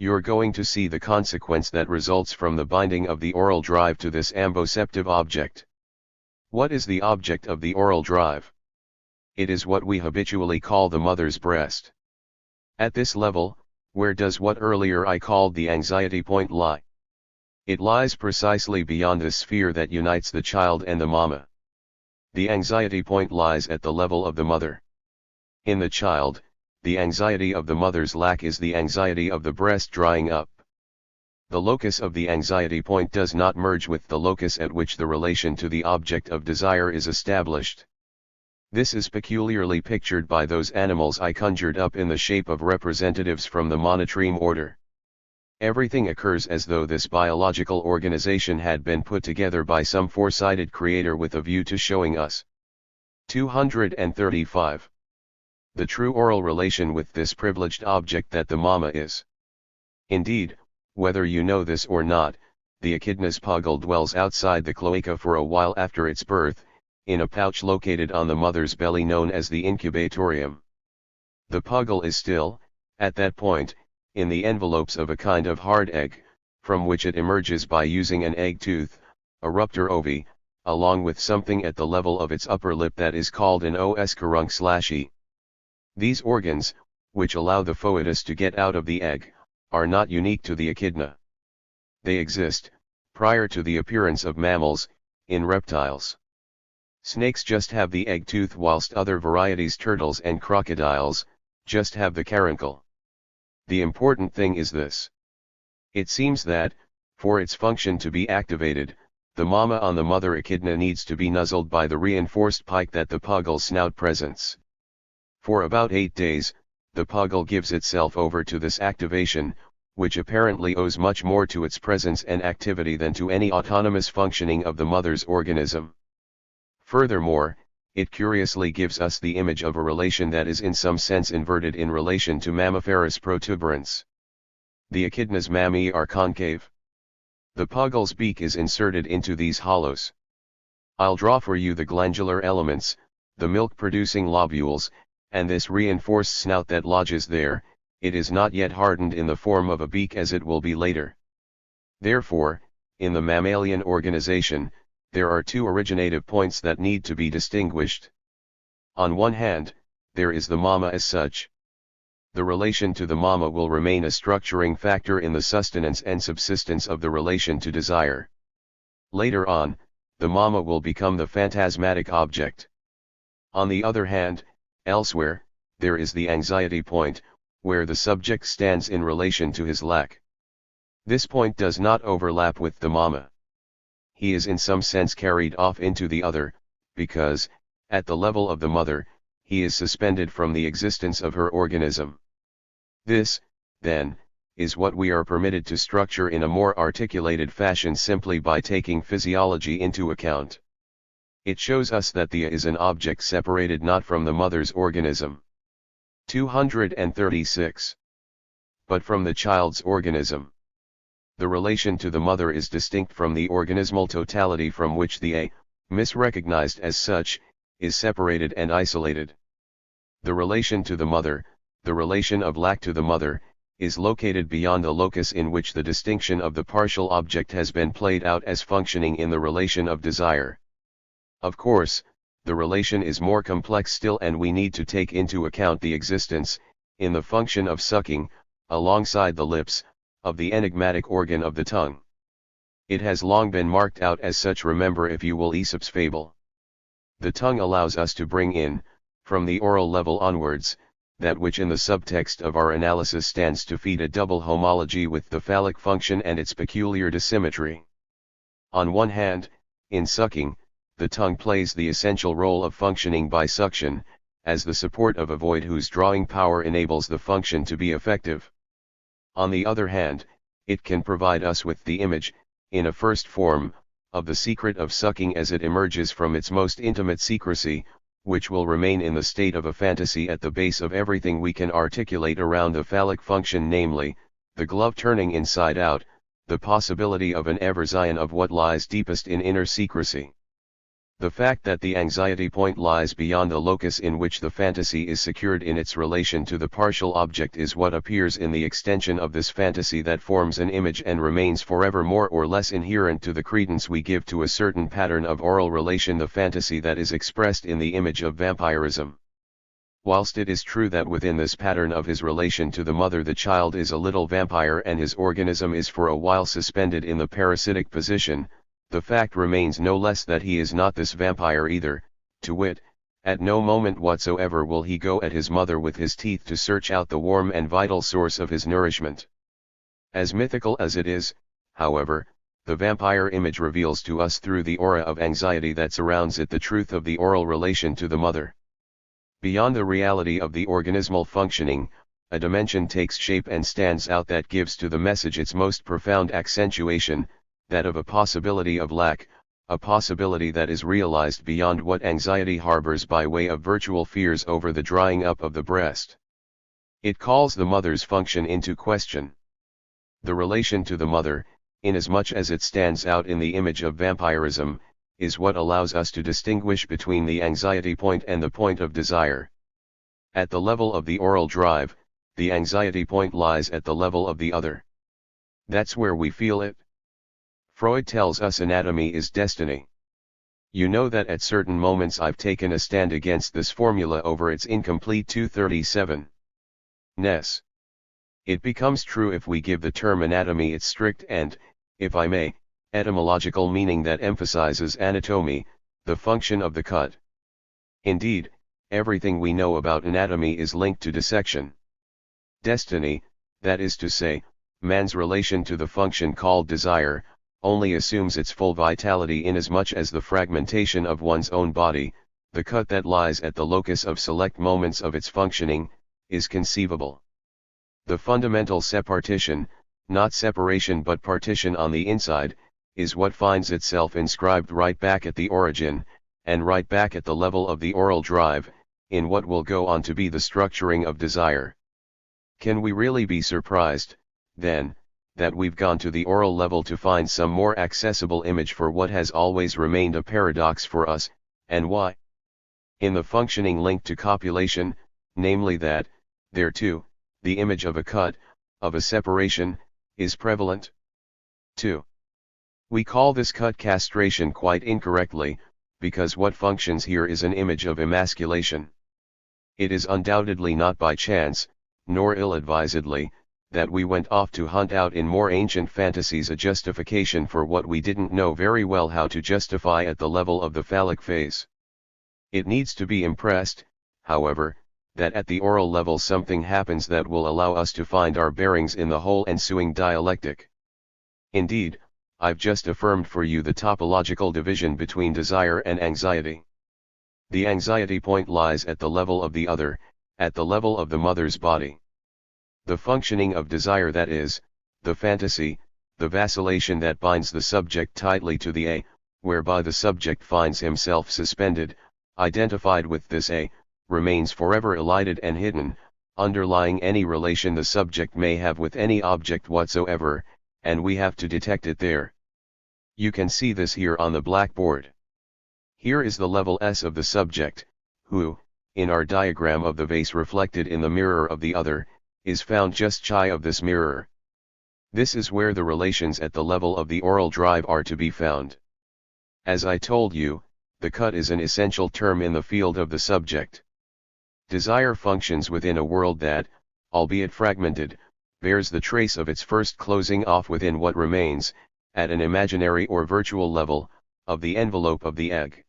You're going to see the consequence that results from the binding of the oral drive to this amboceptive object. What is the object of the oral drive? It is what we habitually call the mother's breast. At this level, where does what earlier I called the anxiety point lie? It lies precisely beyond the sphere that unites the child and the mama. The anxiety point lies at the level of the mother. In the child, the anxiety of the mother's lack is the anxiety of the breast drying up. The locus of the anxiety point does not merge with the locus at which the relation to the object of desire is established. This is peculiarly pictured by those animals I conjured up in the shape of representatives from the monotreme order. Everything occurs as though this biological organization had been put together by some foresighted creator with a view to showing us. 235. The true oral relation with this privileged object that the mama is. Indeed, whether you know this or not, the echidna's puggle dwells outside the cloaca for a while after its birth, in a pouch located on the mother's belly known as the incubatorium. The puggle is still, at that point, in the envelopes of a kind of hard egg, from which it emerges by using an egg tooth, a rupture ovi, along with something at the level of its upper lip that is called an os-carunc/e. These organs, which allow the foetus to get out of the egg, are not unique to the echidna. They exist, prior to the appearance of mammals, in reptiles. Snakes just have the egg tooth whilst other varieties, turtles and crocodiles, just have the caruncle. The important thing is this. It seems that, for its function to be activated, the mama on the mother echidna needs to be nuzzled by the reinforced pike that the puggle snout presents. For about 8 days, the puggle gives itself over to this activation, which apparently owes much more to its presence and activity than to any autonomous functioning of the mother's organism. Furthermore, it curiously gives us the image of a relation that is in some sense inverted in relation to mammiferous protuberance. The echidna's mammae are concave. The puggle's beak is inserted into these hollows. I'll draw for you the glandular elements, the milk-producing lobules, and this reinforced snout that lodges there. It is not yet hardened in the form of a beak as it will be later. Therefore, in the mammalian organization, there are two originative points that need to be distinguished. On one hand, there is the mama as such. The relation to the mama will remain a structuring factor in the sustenance and subsistence of the relation to desire. Later on, the mama will become the phantasmatic object. On the other hand, elsewhere, there is the anxiety point, where the subject stands in relation to his lack. This point does not overlap with the mama. He is in some sense carried off into the other, because, at the level of the mother, he is suspended from the existence of her organism. This, then, is what we are permitted to structure in a more articulated fashion simply by taking physiology into account. It shows us that the is an object separated not from the mother's organism. 236. But from the child's organism. The relation to the mother is distinct from the organismal totality from which the a, misrecognized as such, is separated and isolated. The relation to the mother, the relation of lack to the mother, is located beyond the locus in which the distinction of the partial object has been played out as functioning in the relation of desire. Of course, the relation is more complex still, and we need to take into account the existence, in the function of sucking, alongside the lips, of the enigmatic organ of the tongue. It has long been marked out as such, remember if you will Aesop's fable. The tongue allows us to bring in, from the oral level onwards, that which in the subtext of our analysis stands to feed a double homology with the phallic function and its peculiar dissymmetry. On one hand, in sucking, the tongue plays the essential role of functioning by suction, as the support of a void whose drawing power enables the function to be effective. On the other hand, it can provide us with the image, in a first form, of the secret of sucking as it emerges from its most intimate secrecy, which will remain in the state of a fantasy at the base of everything we can articulate around the phallic function, namely, the glove turning inside out, the possibility of an ever-Zion of what lies deepest in inner secrecy. The fact that the anxiety point lies beyond the locus in which the fantasy is secured in its relation to the partial object is what appears in the extension of this fantasy that forms an image and remains forever more or less inherent to the credence we give to a certain pattern of oral relation, the fantasy that is expressed in the image of vampirism. Whilst it is true that within this pattern of his relation to the mother the child is a little vampire and his organism is for a while suspended in the parasitic position, the fact remains no less that he is not this vampire either, to wit, at no moment whatsoever will he go at his mother with his teeth to search out the warm and vital source of his nourishment. As mythical as it is, however, the vampire image reveals to us through the aura of anxiety that surrounds it the truth of the oral relation to the mother. Beyond the reality of the organismal functioning, a dimension takes shape and stands out that gives to the message its most profound accentuation, that of a possibility of lack, a possibility that is realized beyond what anxiety harbors by way of virtual fears over the drying up of the breast. It calls the mother's function into question. The relation to the mother, inasmuch as it stands out in the image of vampirism, is what allows us to distinguish between the anxiety point and the point of desire. At the level of the oral drive, the anxiety point lies at the level of the other. That's where we feel it. Freud tells us anatomy is destiny. You know that at certain moments I've taken a stand against this formula over its incomplete 237-ness. It becomes true if we give the term anatomy its strict and, if I may, etymological meaning that emphasizes anatomy, the function of the cut. Indeed, everything we know about anatomy is linked to dissection. Destiny, that is to say, man's relation to the function called desire, only assumes its full vitality inasmuch as the fragmentation of one's own body, the cut that lies at the locus of select moments of its functioning, is conceivable. The fundamental separtition, not separation but partition on the inside, is what finds itself inscribed right back at the origin, and right back at the level of the oral drive, in what will go on to be the structuring of desire. Can we really be surprised, then, that we've gone to the oral level to find some more accessible image for what has always remained a paradox for us, and why? In the functioning link to copulation, namely that, there too, the image of a cut, of a separation, is prevalent. 2. We call this cut castration quite incorrectly, because what functions here is an image of emasculation. It is undoubtedly not by chance, nor ill-advisedly, that we went off to hunt out in more ancient fantasies a justification for what we didn't know very well how to justify at the level of the phallic phase. It needs to be impressed, however, that at the oral level something happens that will allow us to find our bearings in the whole ensuing dialectic. Indeed, I've just affirmed for you the topological division between desire and anxiety. The anxiety point lies at the level of the other, at the level of the mother's body. The functioning of desire, that is, the fantasy, the vacillation that binds the subject tightly to the A, whereby the subject finds himself suspended, identified with this A, remains forever elided and hidden, underlying any relation the subject may have with any object whatsoever, and we have to detect it there. You can see this here on the blackboard. Here is the level S of the subject, who, in our diagram of the vase reflected in the mirror of the other, is found just shy of this mirror. This is where the relations at the level of the oral drive are to be found. As I told you, the cut is an essential term in the field of the subject. Desire functions within a world that, albeit fragmented, bears the trace of its first closing off within what remains, at an imaginary or virtual level, of the envelope of the egg.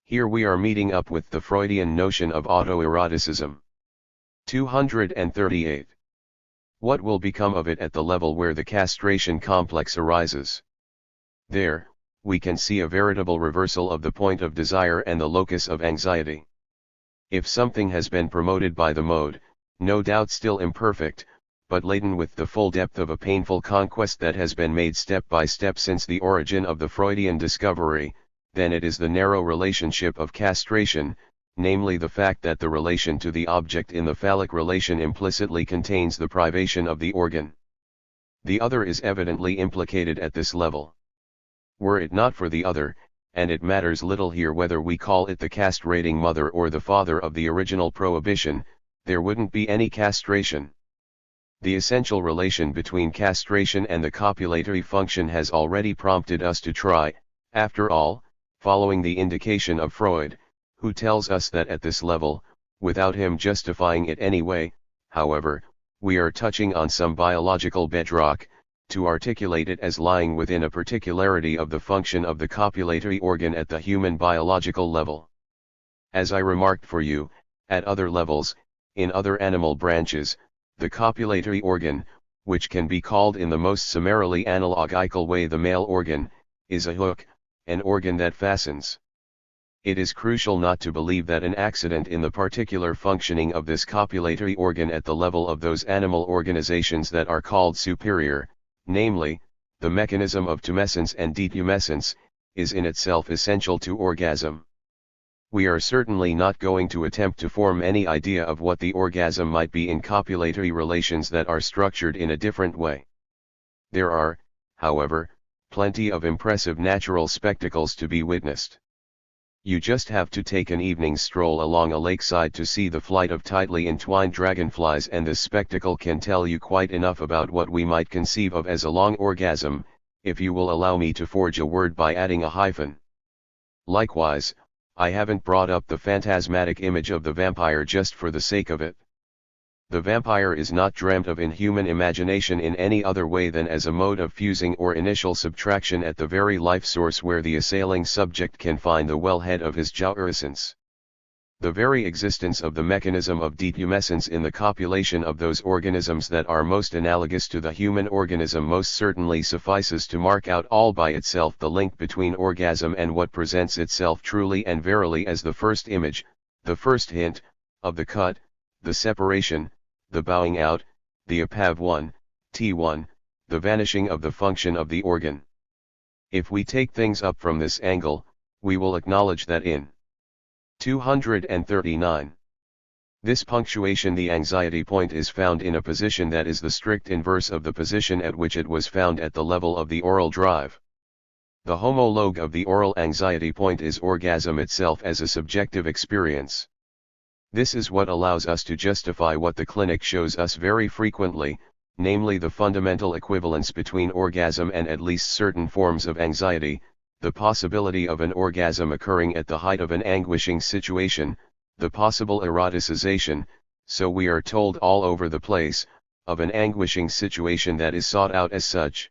Here we are meeting up with the Freudian notion of autoeroticism. 238. What will become of it at the level where the castration complex arises? There, we can see a veritable reversal of the point of desire and the locus of anxiety. If something has been promoted by the mode, no doubt still imperfect, but laden with the full depth of a painful conquest that has been made step by step since the origin of the Freudian discovery, then it is the narrow relationship of castration, namely the fact that the relation to the object in the phallic relation implicitly contains the privation of the organ. The other is evidently implicated at this level. Were it not for the other, and it matters little here whether we call it the castrating mother or the father of the original prohibition, there wouldn't be any castration. The essential relation between castration and the copulatory function has already prompted us to try, after all, following the indication of Freud, who tells us that at this level, without him justifying it anyway, however, we are touching on some biological bedrock, to articulate it as lying within a particularity of the function of the copulatory organ at the human biological level. As I remarked for you, at other levels, in other animal branches, the copulatory organ, which can be called in the most summarily analogical way the male organ, is a hook, an organ that fastens. It is crucial not to believe that an accident in the particular functioning of this copulatory organ at the level of those animal organizations that are called superior, namely, the mechanism of tumescence and detumescence, is in itself essential to orgasm. We are certainly not going to attempt to form any idea of what the orgasm might be in copulatory relations that are structured in a different way. There are, however, plenty of impressive natural spectacles to be witnessed. You just have to take an evening stroll along a lakeside to see the flight of tightly entwined dragonflies, and this spectacle can tell you quite enough about what we might conceive of as a long orgasm, if you will allow me to forge a word by adding a hyphen. Likewise, I haven't brought up the phantasmatic image of the vampire just for the sake of it. The vampire is not dreamt of in human imagination in any other way than as a mode of fusing or initial subtraction at the very life source where the assailing subject can find the wellhead of his jouissance. The very existence of the mechanism of detumescence in the copulation of those organisms that are most analogous to the human organism most certainly suffices to mark out all by itself the link between orgasm and what presents itself truly and verily as the first image, the first hint, of the cut, the separation, the bowing out, the APAV1, T1, the vanishing of the function of the organ. If we take things up from this angle, we will acknowledge that in 239. This punctuation, the anxiety point, is found in a position that is the strict inverse of the position at which it was found at the level of the oral drive. The homologue of the oral anxiety point is orgasm itself as a subjective experience. This is what allows us to justify what the clinic shows us very frequently, namely the fundamental equivalence between orgasm and at least certain forms of anxiety, the possibility of an orgasm occurring at the height of an anguishing situation, the possible eroticization, so we are told all over the place, of an anguishing situation that is sought out as such.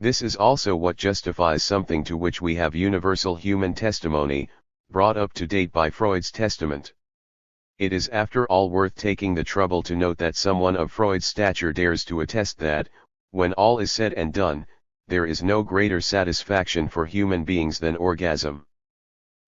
This is also what justifies something to which we have universal human testimony, brought up to date by Freud's testament. It is after all worth taking the trouble to note that someone of Freud's stature dares to attest that, when all is said and done, there is no greater satisfaction for human beings than orgasm.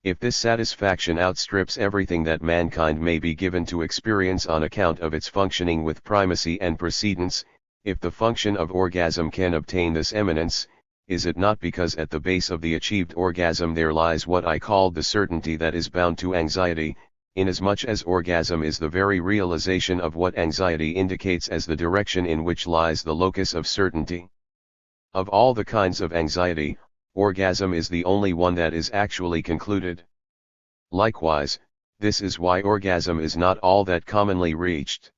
If this satisfaction outstrips everything that mankind may be given to experience on account of its functioning with primacy and precedence, if the function of orgasm can obtain this eminence, is it not because at the base of the achieved orgasm there lies what I called the certainty that is bound to anxiety, inasmuch as orgasm is the very realization of what anxiety indicates as the direction in which lies the locus of certainty? Of all the kinds of anxiety, orgasm is the only one that is actually concluded. Likewise, this is why orgasm is not all that commonly reached.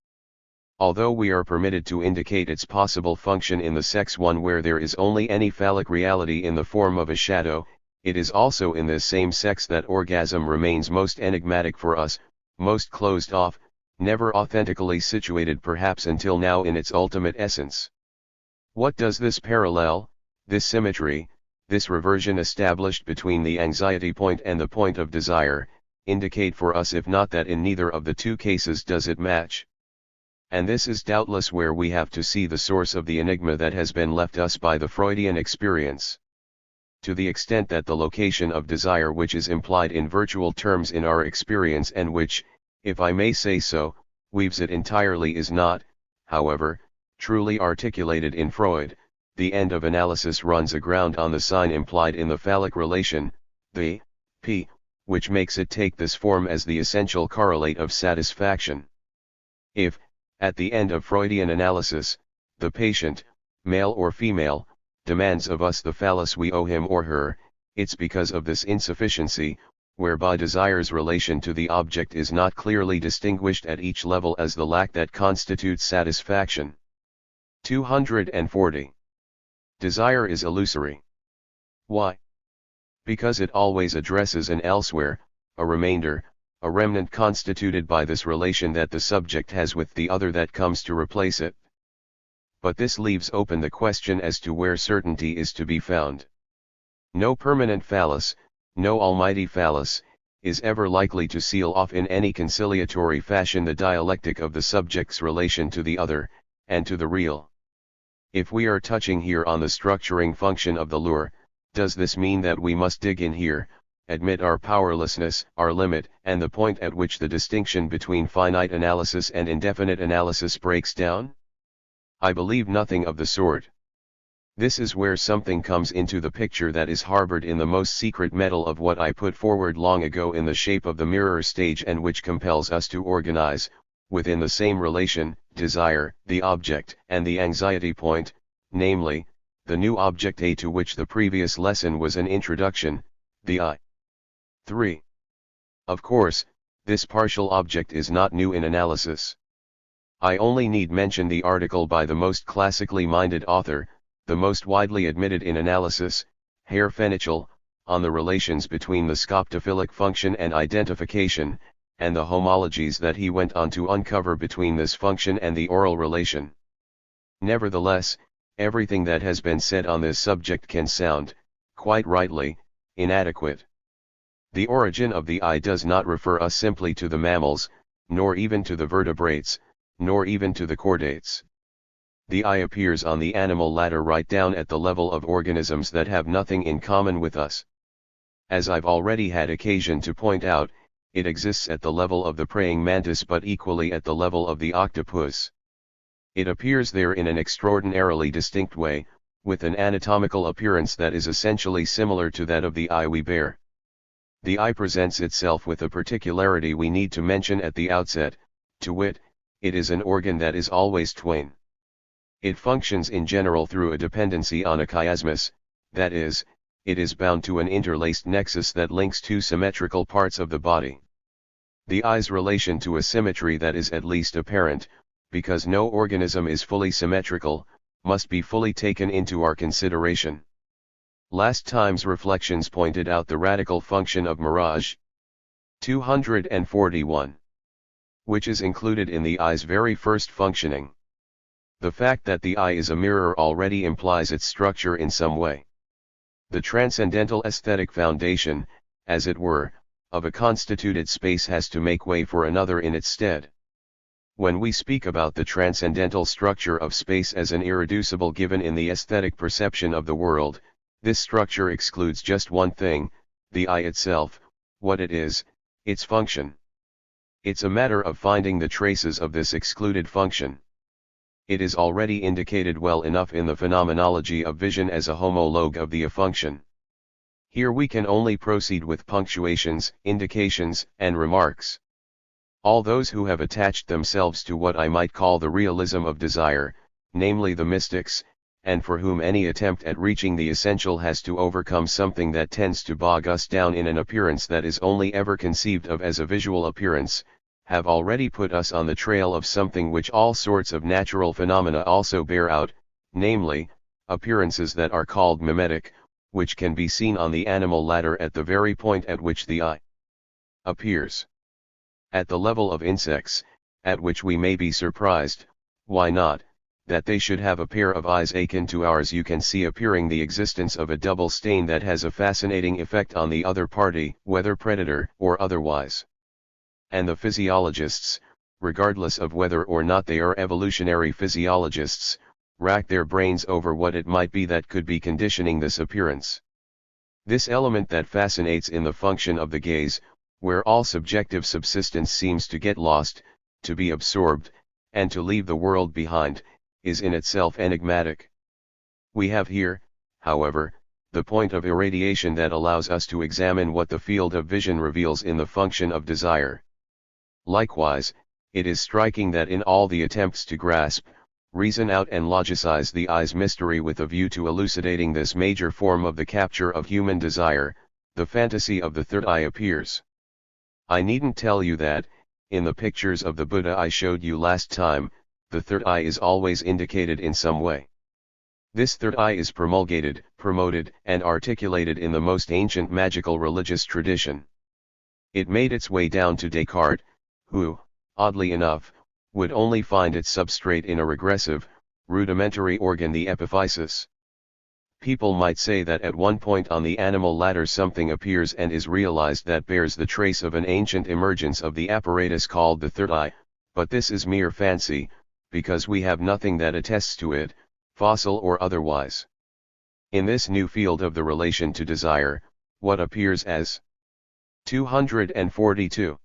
Although we are permitted to indicate its possible function in the sex one where there is only any phallic reality in the form of a shadow, it is also in this same sex that orgasm remains most enigmatic for us, most closed off, never authentically situated perhaps until now in its ultimate essence. What does this parallel, this symmetry, this reversion established between the anxiety point and the point of desire, indicate for us, if not that in neither of the two cases does it match? And this is doubtless where we have to see the source of the enigma that has been left us by the Freudian experience. To the extent that the location of desire which is implied in virtual terms in our experience and which, if I may say so, weaves it entirely is not, however, truly articulated in Freud, the end of analysis runs aground on the sign implied in the phallic relation, the p, which makes it take this form as the essential correlate of satisfaction. If, at the end of Freudian analysis, the patient, male or female, demands of us the phallus we owe him or her, It's because of this insufficiency, whereby desire's relation to the object is not clearly distinguished at each level as the lack that constitutes satisfaction. 240. Desire is illusory. Why? Because it always addresses an elsewhere, a remainder, a remnant constituted by this relation that the subject has with the other that comes to replace it. But this leaves open the question as to where certainty is to be found. No permanent phallus, no almighty phallus, is ever likely to seal off in any conciliatory fashion the dialectic of the subject's relation to the other, and to the real. If we are touching here on the structuring function of the lure, does this mean that we must dig in here, admit our powerlessness, our limit, and the point at which the distinction between finite analysis and indefinite analysis breaks down? I believe nothing of the sort. This is where something comes into the picture that is harbored in the most secret metal of what I put forward long ago in the shape of the mirror stage, and which compels us to organize, within the same relation, desire, the object, and the anxiety point, namely, the new object A to which the previous lesson was an introduction, the I. 3. Of course, this partial object is not new in analysis. I only need mention the article by the most classically minded author, the most widely admitted in analysis, Herr Fenichel, on the relations between the scoptophilic function and identification, and the homologies that he went on to uncover between this function and the oral relation. Nevertheless, everything that has been said on this subject can sound, quite rightly, inadequate. The origin of the I does not refer us simply to the mammals, nor even to the vertebrates, nor even to the chordates. The I appears on the animal ladder right down at the level of organisms that have nothing in common with us. As I've already had occasion to point out, it exists at the level of the praying mantis but equally at the level of the octopus. It appears there in an extraordinarily distinct way, with an anatomical appearance that is essentially similar to that of the eye we bear. The eye presents itself with a particularity we need to mention at the outset, to wit, it is an organ that is always twain. It functions in general through a dependency on a chiasmus, that is, it is bound to an interlaced nexus that links two symmetrical parts of the body. The eye's relation to a symmetry that is at least apparent, because no organism is fully symmetrical, must be fully taken into our consideration. Last time's reflections pointed out the radical function of mirage. 241. Which is included in the eye's very first functioning. The fact that the eye is a mirror already implies its structure in some way. The transcendental aesthetic foundation, as it were, of a constituted space has to make way for another in its stead. When we speak about the transcendental structure of space as an irreducible given in the aesthetic perception of the world, this structure excludes just one thing, the eye itself, what it is, its function. It's a matter of finding the traces of this excluded function. It is already indicated well enough in the phenomenology of vision as a homologue of the function. Here we can only proceed with punctuations, indications, and remarks. All those who have attached themselves to what I might call the realism of desire, namely the mystics, and for whom any attempt at reaching the essential has to overcome something that tends to bog us down in an appearance that is only ever conceived of as a visual appearance, have already put us on the trail of something which all sorts of natural phenomena also bear out, namely, appearances that are called mimetic, which can be seen on the animal ladder at the very point at which the eye appears. At the level of insects, at which we may be surprised, why not, that they should have a pair of eyes akin to ours, you can see appearing the existence of a double stain that has a fascinating effect on the other party, whether predator or otherwise. And the physiologists, regardless of whether or not they are evolutionary physiologists, rack their brains over what it might be that could be conditioning this appearance. This element that fascinates in the function of the gaze, where all subjective subsistence seems to get lost, to be absorbed, and to leave the world behind, is in itself enigmatic. We have here, however, the point of irradiation that allows us to examine what the field of vision reveals in the function of desire. Likewise, it is striking that in all the attempts to grasp, reason out and logicize the I's mystery with a view to elucidating this major form of the capture of human desire, the fantasy of the third eye appears. I needn't tell you that, in the pictures of the Buddha I showed you last time, the third eye is always indicated in some way. This third eye is promulgated, promoted, and articulated in the most ancient magical religious tradition. It made its way down to Descartes, who, oddly enough, would only find its substrate in a regressive, rudimentary organ, the epiphysis. People might say that at one point on the animal ladder something appears and is realized that bears the trace of an ancient emergence of the apparatus called the third eye, but this is mere fancy, because we have nothing that attests to it, fossil or otherwise. In this new field of the relation to desire, what appears as 242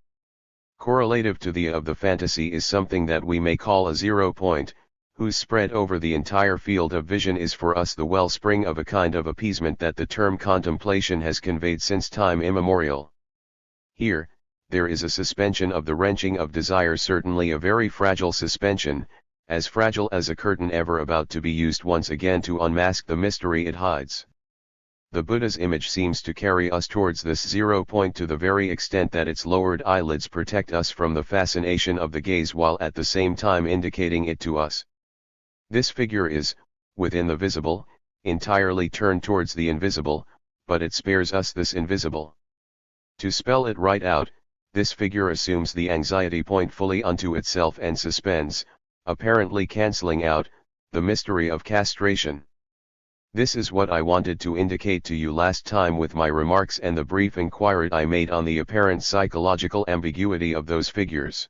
correlative to the of the fantasy is something that we may call a 0 point, whose spread over the entire field of vision is for us the wellspring of a kind of appeasement that the term contemplation has conveyed since time immemorial. Here, there is a suspension of the wrenching of desire, certainly a very fragile suspension, as fragile as a curtain ever about to be used once again to unmask the mystery it hides. The Buddha's image seems to carry us towards this 0 point to the very extent that its lowered eyelids protect us from the fascination of the gaze while at the same time indicating it to us. This figure is, within the visible, entirely turned towards the invisible, but it spares us this invisible. To spell it right out, this figure assumes the anxiety point fully unto itself and suspends, apparently cancelling out, the mystery of castration. This is what I wanted to indicate to you last time with my remarks and the brief inquiry I made on the apparent psychological ambiguity of those figures.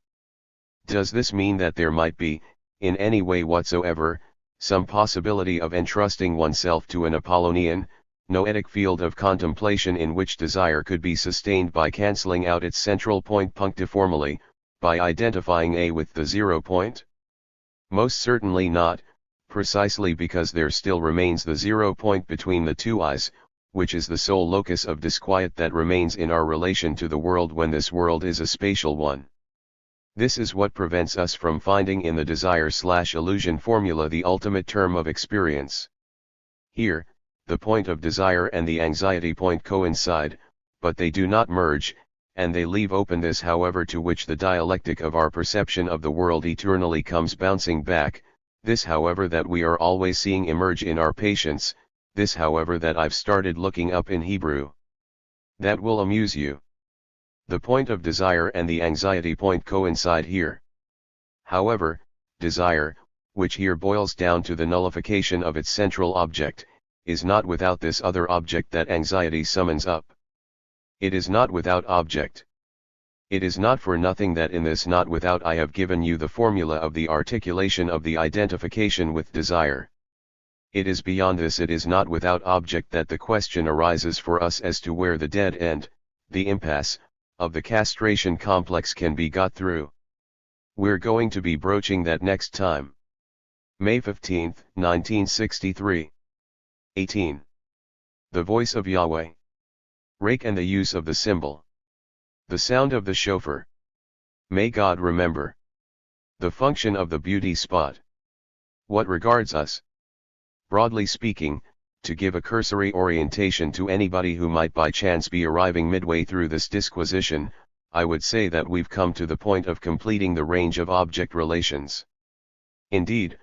Does this mean that there might be, in any way whatsoever, some possibility of entrusting oneself to an Apollonian, noetic field of contemplation in which desire could be sustained by cancelling out its central point punctiformally, by identifying A with the 0 point? Most certainly not, precisely because there still remains the 0 point between the two eyes, which is the sole locus of disquiet that remains in our relation to the world when this world is a spatial one. This is what prevents us from finding in the desire/illusion formula the ultimate term of experience. Here, the point of desire and the anxiety point coincide, but they do not merge, and they leave open this however to which the dialectic of our perception of the world eternally comes bouncing back, this however that we are always seeing emerge in our patience, this however that I've started looking up in Hebrew. That will amuse you. The point of desire and the anxiety point coincide here. However, desire, which here boils down to the nullification of its central object, is not without this other object that anxiety summons up. It is not without object. It is not for nothing that in this not without I have given you the formula of the articulation of the identification with desire. It is beyond this, it is not without object that the question arises for us as to where the dead end, the impasse, of the castration complex can be got through. We're going to be broaching that next time. May 15, 1963. 18. The voice of Yahweh. Rake and the use of the cymbal. The sound of the shofar. May God remember. The function of the beauty spot. What regards us? Broadly speaking, to give a cursory orientation to anybody who might by chance be arriving midway through this disquisition, I would say that we've come to the point of completing the range of object relations. Indeed,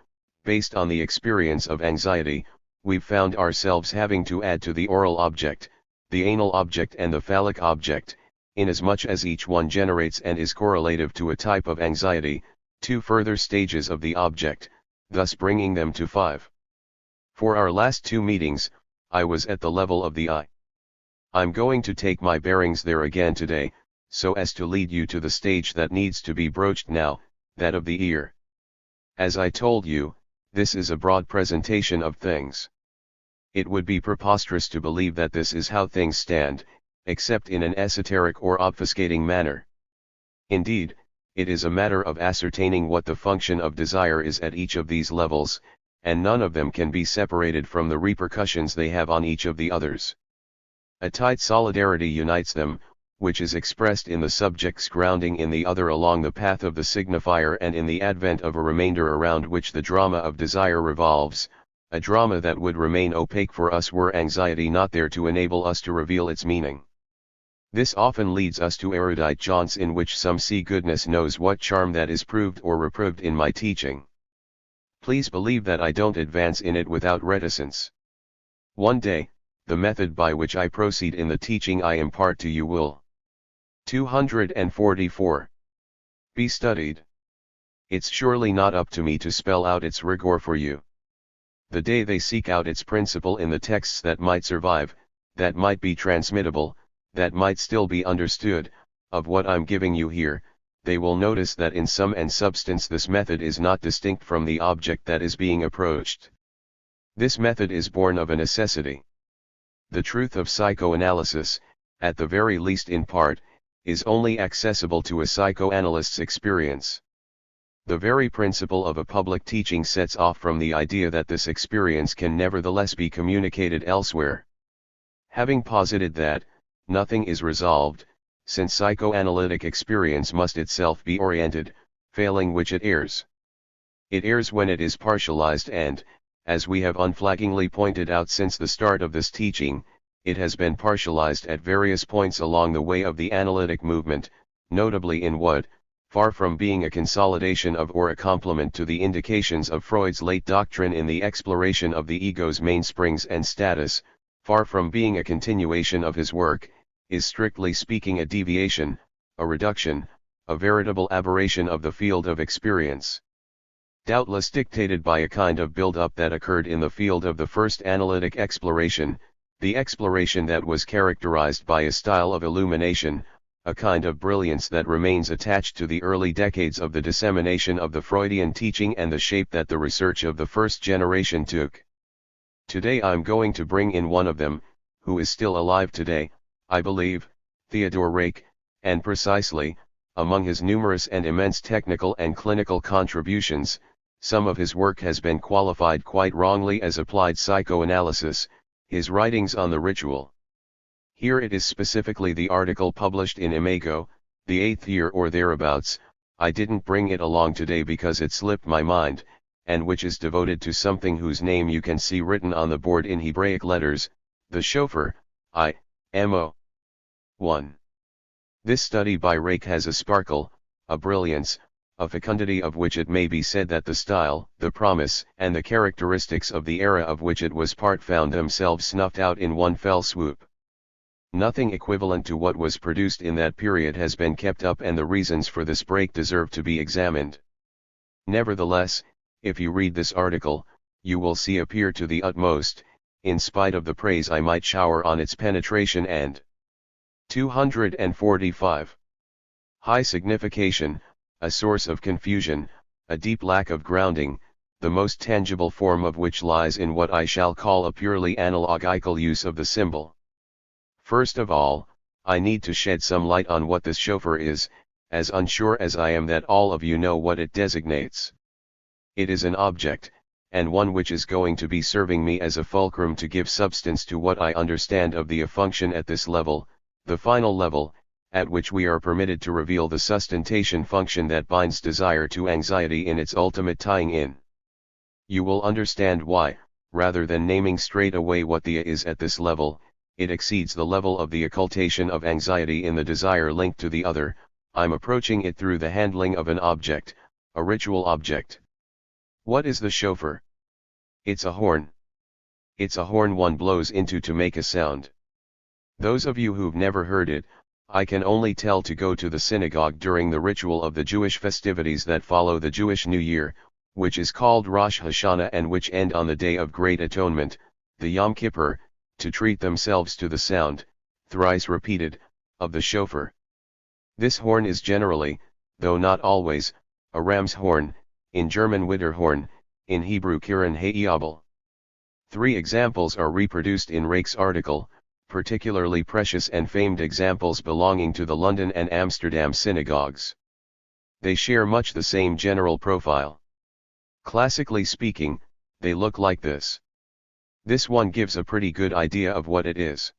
based on the experience of anxiety, we've found ourselves having to add to the oral object, the anal object and the phallic object, inasmuch as each one generates and is correlative to a type of anxiety, 2 further stages of the object, thus bringing them to 5. For our last 2 meetings, I was at the level of the eye. I'm going to take my bearings there again today, so as to lead you to the stage that needs to be broached now, that of the ear. As I told you, this is a broad presentation of things. It would be preposterous to believe that this is how things stand, except in an esoteric or obfuscating manner. Indeed, it is a matter of ascertaining what the function of desire is at each of these levels, and none of them can be separated from the repercussions they have on each of the others. A tight solidarity unites them, which is expressed in the subject's grounding in the other along the path of the signifier and in the advent of a remainder around which the drama of desire revolves, a drama that would remain opaque for us were anxiety not there to enable us to reveal its meaning. This often leads us to erudite jaunts in which some see goodness knows what charm that is proved or reproved in my teaching. Please believe that I don't advance in it without reticence. One day, the method by which I proceed in the teaching I impart to you will 244 be studied. It's surely not up to me to spell out its rigor for you. The day they seek out its principle in the texts that might survive, that might be transmittable, that might still be understood, of what I'm giving you here, they will notice that in sum and substance this method is not distinct from the object that is being approached. This method is born of a necessity. The truth of psychoanalysis, at the very least in part, is only accessible to a psychoanalyst's experience. The very principle of a public teaching sets off from the idea that this experience can nevertheless be communicated elsewhere. Having posited that, nothing is resolved, since psychoanalytic experience must itself be oriented, failing which it errs. It errs when it is partialized and, as we have unflaggingly pointed out since the start of this teaching, it has been partialized at various points along the way of the analytic movement, notably in what, far from being a consolidation of or a complement to the indications of Freud's late doctrine in the exploration of the ego's mainsprings and status, far from being a continuation of his work, is strictly speaking a deviation, a reduction, a veritable aberration of the field of experience. Doubtless dictated by a kind of build-up that occurred in the field of the first analytic exploration, the exploration that was characterized by a style of illumination, a kind of brilliance that remains attached to the early decades of the dissemination of the Freudian teaching and the shape that the research of the first generation took. Today I'm going to bring in one of them, who is still alive today, I believe, Theodore Reik, and precisely, among his numerous and immense technical and clinical contributions, some of his work has been qualified quite wrongly as applied psychoanalysis, his writings on the ritual. Here it is specifically the article published in Imago, the 8th year or thereabouts. I didn't bring it along today because it slipped my mind, and which is devoted to something whose name you can see written on the board in Hebraic letters, the chauffeur, I-M-O. 1. This study by Reik has a sparkle, a brilliance, a fecundity of which it may be said that the style, the promise, and the characteristics of the era of which it was part found themselves snuffed out in one fell swoop. Nothing equivalent to what was produced in that period has been kept up, and the reasons for this break deserve to be examined. Nevertheless, if you read this article, you will see appear to the utmost, in spite of the praise I might shower on its penetration and 245. High signification, a source of confusion, a deep lack of grounding, the most tangible form of which lies in what I shall call a purely analogical use of the symbol. First of all, I need to shed some light on what this chauffeur is, as unsure as I am that all of you know what it designates. It is an object, and one which is going to be serving me as a fulcrum to give substance to what I understand of the function at this level, the final level, at which we are permitted to reveal the sustentation function that binds desire to anxiety in its ultimate tying in. You will understand why, rather than naming straight away what the is at this level, it exceeds the level of the occultation of anxiety in the desire linked to the other. I'm approaching it through the handling of an object, a ritual object. What is the chauffeur? It's a horn. It's a horn one blows into to make a sound. Those of you who've never heard it, I can only tell to go to the synagogue during the ritual of the Jewish festivities that follow the Jewish New Year, which is called Rosh Hashanah and which end on the Day of Great Atonement, the Yom Kippur, to treat themselves to the sound, thrice repeated, of the chauffeur. This horn is generally, though not always, a ram's horn, in German Widderhorn, in Hebrew Kiran Hayabel. 3 examples are reproduced in Reik's article, particularly precious and famed examples belonging to the London and Amsterdam synagogues. They share much the same general profile. Classically speaking, they look like this. This one gives a pretty good idea of what it is.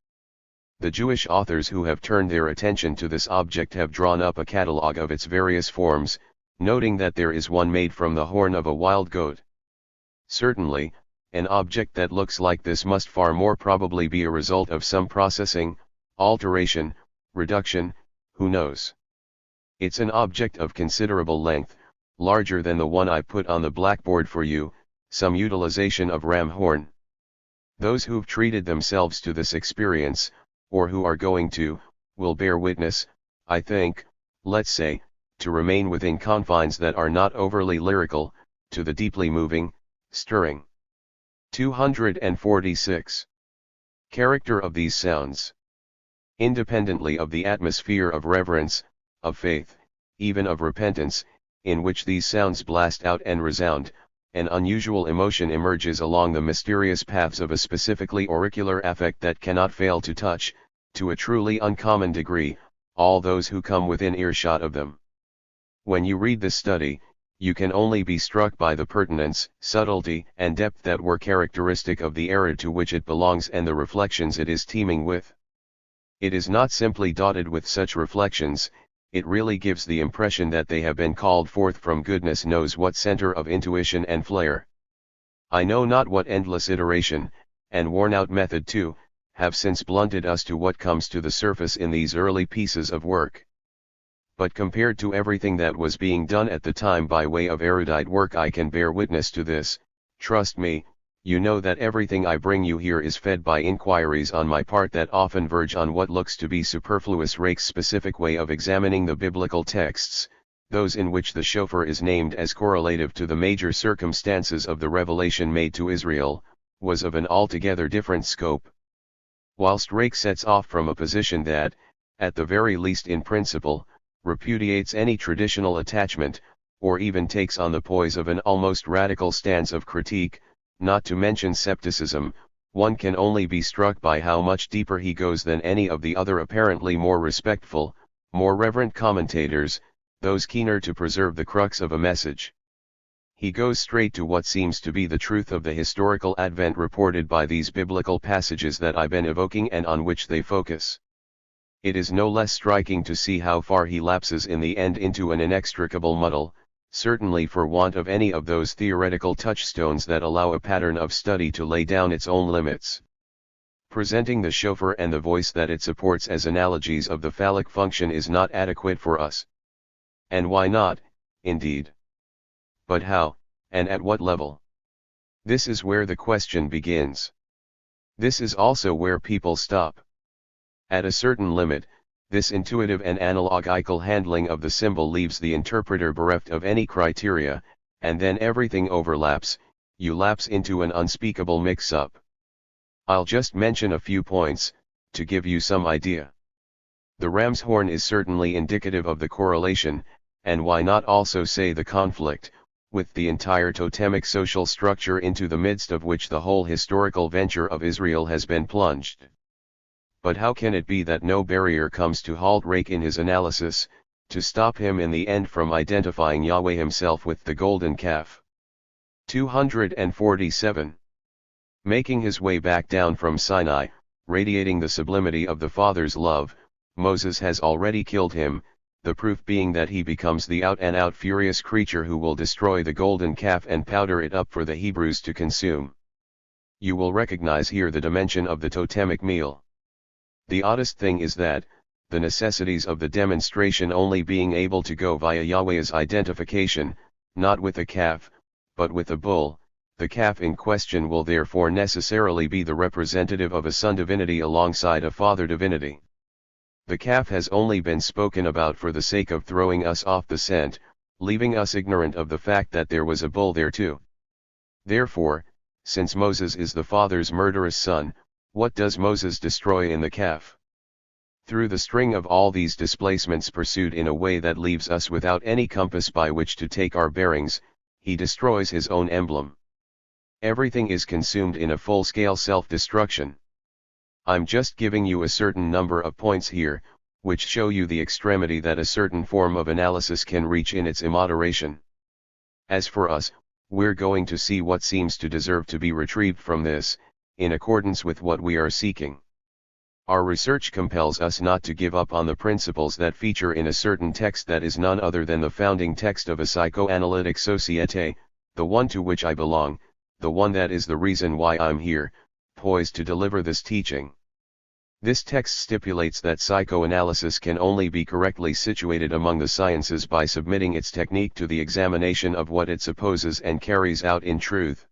The Jewish authors who have turned their attention to this object have drawn up a catalogue of its various forms, noting that there is one made from the horn of a wild goat. Certainly, an object that looks like this must far more probably be a result of some processing, alteration, reduction, who knows. It's an object of considerable length, larger than the one I put on the blackboard for you, some utilization of ram horn. Those who've treated themselves to this experience, or who are going to, will bear witness, I think, let's say, to remain within confines that are not overly lyrical, to the deeply moving, stirring. 246. Character of these sounds. Independently of the atmosphere of reverence, of faith, even of repentance, in which these sounds blast out and resound, an unusual emotion emerges along the mysterious paths of a specifically auricular affect that cannot fail to touch, to a truly uncommon degree, all those who come within earshot of them. When you read this study, you can only be struck by the pertinence, subtlety, and depth that were characteristic of the era to which it belongs and the reflections it is teeming with. It is not simply dotted with such reflections, it really gives the impression that they have been called forth from goodness knows what center of intuition and flair. I know not what endless iteration, and worn-out method too, have since blunted us to what comes to the surface in these early pieces of work. But compared to everything that was being done at the time by way of erudite work, I can bear witness to this. Trust me, you know that everything I bring you here is fed by inquiries on my part that often verge on what looks to be superfluous rake's specific way of examining the biblical texts, those in which the shofar is named as correlative to the major circumstances of the revelation made to Israel, was of an altogether different scope. Whilst Rake sets off from a position that, at the very least in principle, repudiates any traditional attachment, or even takes on the poise of an almost radical stance of critique, not to mention scepticism, one can only be struck by how much deeper he goes than any of the other apparently more respectful, more reverent commentators, those keener to preserve the crux of a message. He goes straight to what seems to be the truth of the historical advent reported by these biblical passages that I've been evoking and on which they focus. It is no less striking to see how far he lapses in the end into an inextricable muddle, certainly for want of any of those theoretical touchstones that allow a pattern of study to lay down its own limits. Presenting the shofar and the voice that it supports as analogies of the phallic function is not adequate for us. And why not, indeed? But how, and at what level? This is where the question begins. This is also where people stop. At a certain limit, this intuitive and analogical handling of the symbol leaves the interpreter bereft of any criteria, and then everything overlaps, you lapse into an unspeakable mix-up. I'll just mention a few points, to give you some idea. The ram's horn is certainly indicative of the correlation, and why not also say the conflict, with the entire totemic social structure into the midst of which the whole historical venture of Israel has been plunged. But how can it be that no barrier comes to halt Rake in his analysis, to stop him in the end from identifying Yahweh himself with the golden calf? 247. Making his way back down from Sinai, radiating the sublimity of the Father's love, Moses has already killed him, the proof being that he becomes the out-and-out furious creature who will destroy the golden calf and powder it up for the Hebrews to consume. You will recognize here the dimension of the totemic meal. The oddest thing is that, the necessities of the demonstration only being able to go via Yahweh's identification, not with a calf, but with a bull, the calf in question will therefore necessarily be the representative of a son divinity alongside a father divinity. The calf has only been spoken about for the sake of throwing us off the scent, leaving us ignorant of the fact that there was a bull there too. Therefore, since Moses is the father's murderous son, what does Moses destroy in the calf? Through the string of all these displacements pursued in a way that leaves us without any compass by which to take our bearings, he destroys his own emblem. Everything is consumed in a full-scale self-destruction. I'm just giving you a certain number of points here, which show you the extremity that a certain form of analysis can reach in its immoderation. As for us, we're going to see what seems to deserve to be retrieved from this, in accordance with what we are seeking. Our research compels us not to give up on the principles that feature in a certain text that is none other than the founding text of a psychoanalytic société, the one to which I belong, the one that is the reason why I'm here, poised to deliver this teaching. This text stipulates that psychoanalysis can only be correctly situated among the sciences by submitting its technique to the examination of what it supposes and carries out in truth.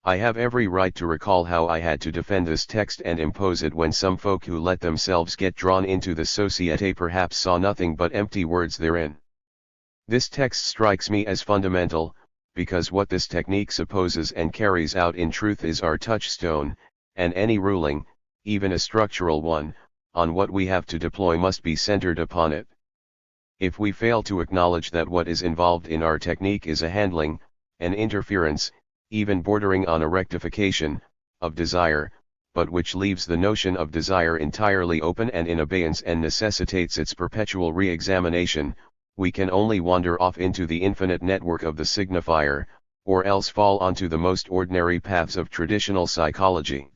I have every right to recall how I had to defend this text and impose it when some folk who let themselves get drawn into the société perhaps saw nothing but empty words therein. This text strikes me as fundamental, because what this technique supposes and carries out in truth is our touchstone, and any ruling, even a structural one, on what we have to deploy must be centered upon it. If we fail to acknowledge that what is involved in our technique is a handling, an interference, even bordering on a rectification, of desire, but which leaves the notion of desire entirely open and in abeyance and necessitates its perpetual re-examination, we can only wander off into the infinite network of the signifier, or else fall onto the most ordinary paths of traditional psychology.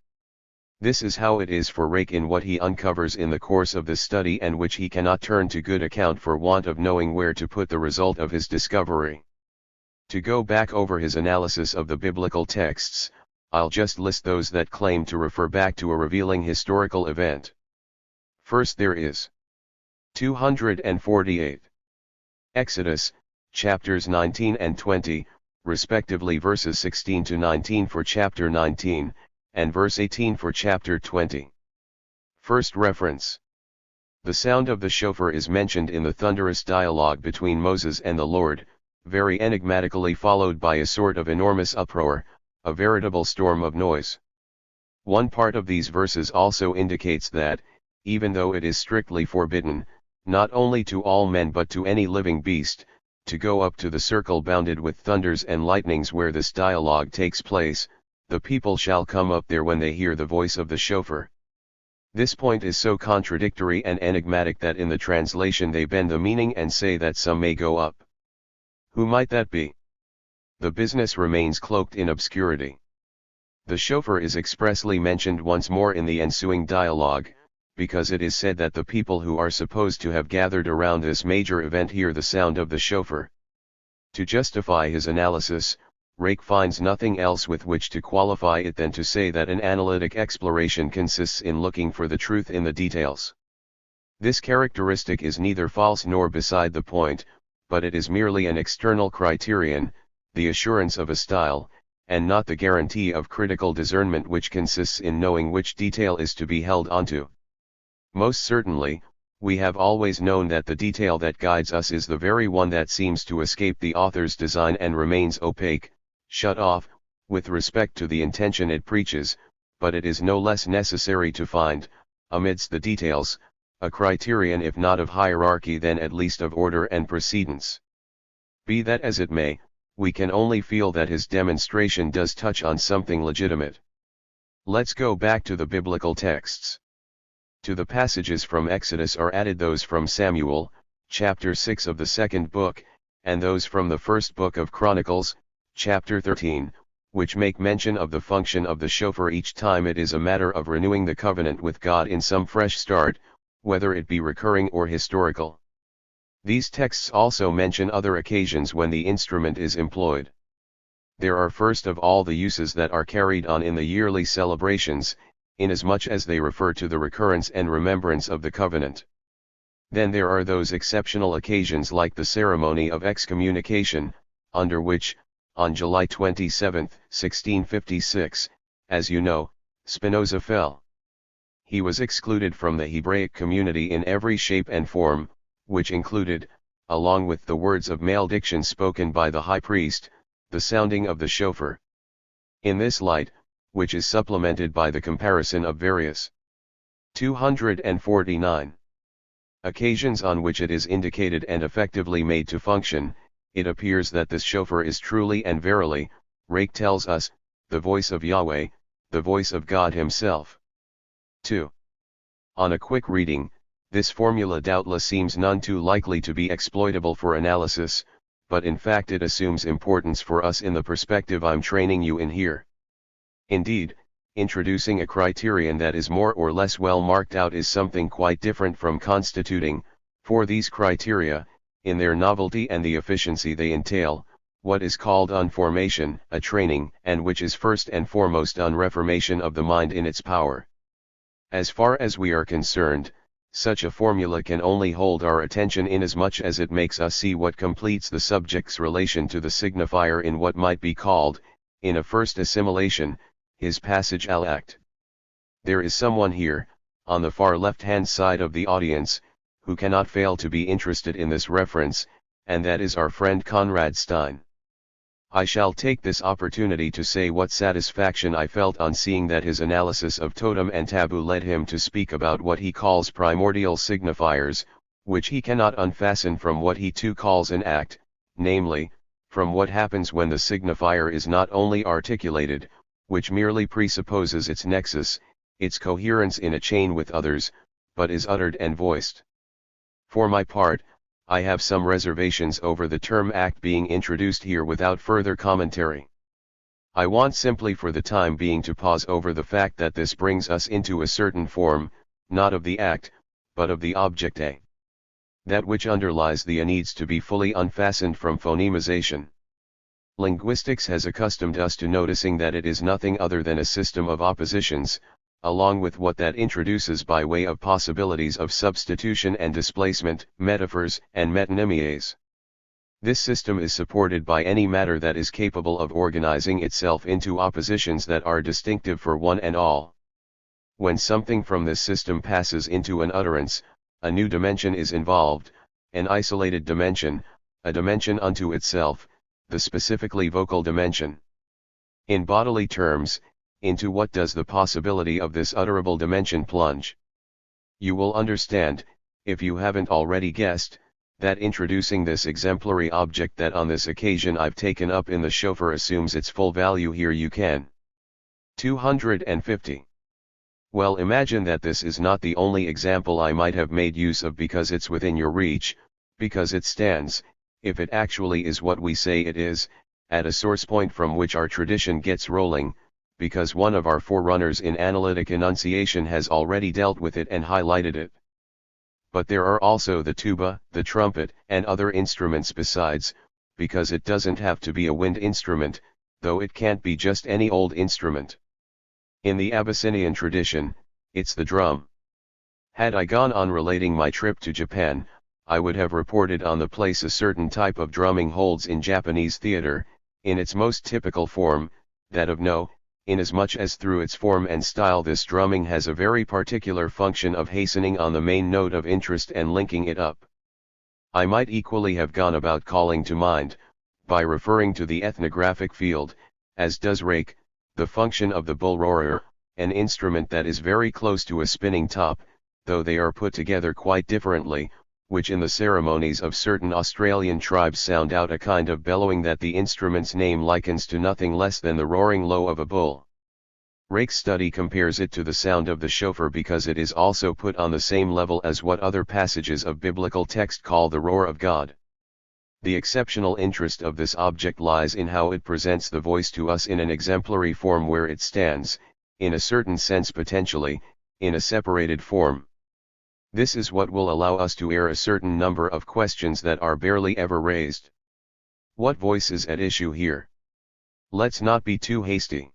This is how it is for Rake in what he uncovers in the course of this study, and which he cannot turn to good account for want of knowing where to put the result of his discovery. To go back over his analysis of the biblical texts, I'll just list those that claim to refer back to a revealing historical event. First there is 248. Exodus, chapters 19 and 20, respectively verses 16 to 19 for chapter 19, and verse 18 for chapter 20. First reference. The sound of the shofar is mentioned in the thunderous dialogue between Moses and the Lord, very enigmatically followed by a sort of enormous uproar, a veritable storm of noise. One part of these verses also indicates that, even though it is strictly forbidden, not only to all men but to any living beast, to go up to the circle bounded with thunders and lightnings where this dialogue takes place, the people shall come up there when they hear the voice of the shofar. This point is so contradictory and enigmatic that in the translation they bend the meaning and say that some may go up. Who might that be? The business remains cloaked in obscurity. The shofar is expressly mentioned once more in the ensuing dialogue, because it is said that the people who are supposed to have gathered around this major event hear the sound of the shofar. To justify his analysis, Rake finds nothing else with which to qualify it than to say that an analytic exploration consists in looking for the truth in the details. This characteristic is neither false nor beside the point, but it is merely an external criterion, the assurance of a style, and not the guarantee of critical discernment which consists in knowing which detail is to be held onto. Most certainly, we have always known that the detail that guides us is the very one that seems to escape the author's design and remains opaque, shut off, with respect to the intention it preaches, but it is no less necessary to find, amidst the details, a criterion if not of hierarchy then at least of order and precedence. Be that as it may, we can only feel that his demonstration does touch on something legitimate. Let's go back to the biblical texts. To the passages from Exodus are added those from Samuel, chapter 6 of the second book, and those from the first book of Chronicles, chapter 13, which make mention of the function of the shofar each time it is a matter of renewing the covenant with God in some fresh start, whether it be recurring or historical. These texts also mention other occasions when the instrument is employed. There are first of all the uses that are carried on in the yearly celebrations, inasmuch as they refer to the recurrence and remembrance of the covenant. Then there are those exceptional occasions like the ceremony of excommunication, under which, on July 27, 1656, as you know, Spinoza fell. He was excluded from the Hebraic community in every shape and form, which included, along with the words of malediction spoken by the high priest, the sounding of the shofar. In this light, which is supplemented by the comparison of various 249 occasions on which it is indicated and effectively made to function, it appears that this shofar is truly and verily, Rake tells us, the voice of Yahweh, the voice of God himself. 2. On a quick reading, this formula doubtless seems none too likely to be exploitable for analysis, but in fact it assumes importance for us in the perspective I'm training you in here. Indeed, introducing a criterion that is more or less well marked out is something quite different from constituting, for these criteria, in their novelty and the efficiency they entail, what is called unformation, a training, and which is first and foremost unreformation of the mind in its power. As far as we are concerned, such a formula can only hold our attention inasmuch as it makes us see what completes the subject's relation to the signifier in what might be called, in a first assimilation, his passage al act. There is someone here, on the far left-hand side of the audience, who cannot fail to be interested in this reference, and that is our friend Conrad Stein. I shall take this opportunity to say what satisfaction I felt on seeing that his analysis of totem and taboo led him to speak about what he calls primordial signifiers, which he cannot unfasten from what he too calls an act, namely, from what happens when the signifier is not only articulated, which merely presupposes its nexus, its coherence in a chain with others, but is uttered and voiced. For my part, I have some reservations over the term act being introduced here without further commentary. I want simply for the time being to pause over the fact that this brings us into a certain form, not of the act, but of the object A. That which underlies the A needs to be fully unfastened from phonemization. Linguistics has accustomed us to noticing that it is nothing other than a system of oppositions, along with what that introduces by way of possibilities of substitution and displacement, metaphors, and metonymies. This system is supported by any matter that is capable of organizing itself into oppositions that are distinctive for one and all. When something from this system passes into an utterance, a new dimension is involved, an isolated dimension, a dimension unto itself, the specifically vocal dimension. In bodily terms, into what does the possibility of this utterable dimension plunge? You will understand, if you haven't already guessed, that introducing this exemplary object that on this occasion I've taken up in the chauffeur assumes its full value here you can. 250. Well, imagine that this is not the only example I might have made use of because it's within your reach, because it stands, if it actually is what we say it is, at a source point from which our tradition gets rolling, because one of our forerunners in analytic enunciation has already dealt with it and highlighted it. But there are also the tuba, the trumpet, and other instruments besides, because it doesn't have to be a wind instrument, though it can't be just any old instrument. In the Abyssinian tradition, it's the drum. Had I gone on relating my trip to Japan, I would have reported on the place a certain type of drumming holds in Japanese theater, in its most typical form, that of no, inasmuch as through its form and style this drumming has a very particular function of hastening on the main note of interest and linking it up. I might equally have gone about calling to mind, by referring to the ethnographic field, as does Rake, the function of the bull roarer, an instrument that is very close to a spinning top, though they are put together quite differently, which in the ceremonies of certain Australian tribes sound out a kind of bellowing that the instrument's name likens to nothing less than the roaring low of a bull. Rake's study compares it to the sound of the shofar because it is also put on the same level as what other passages of biblical text call the roar of God. The exceptional interest of this object lies in how it presents the voice to us in an exemplary form where it stands, in a certain sense potentially, in a separated form. This is what will allow us to air a certain number of questions that are barely ever raised. What voice is at issue here? Let's not be too hasty.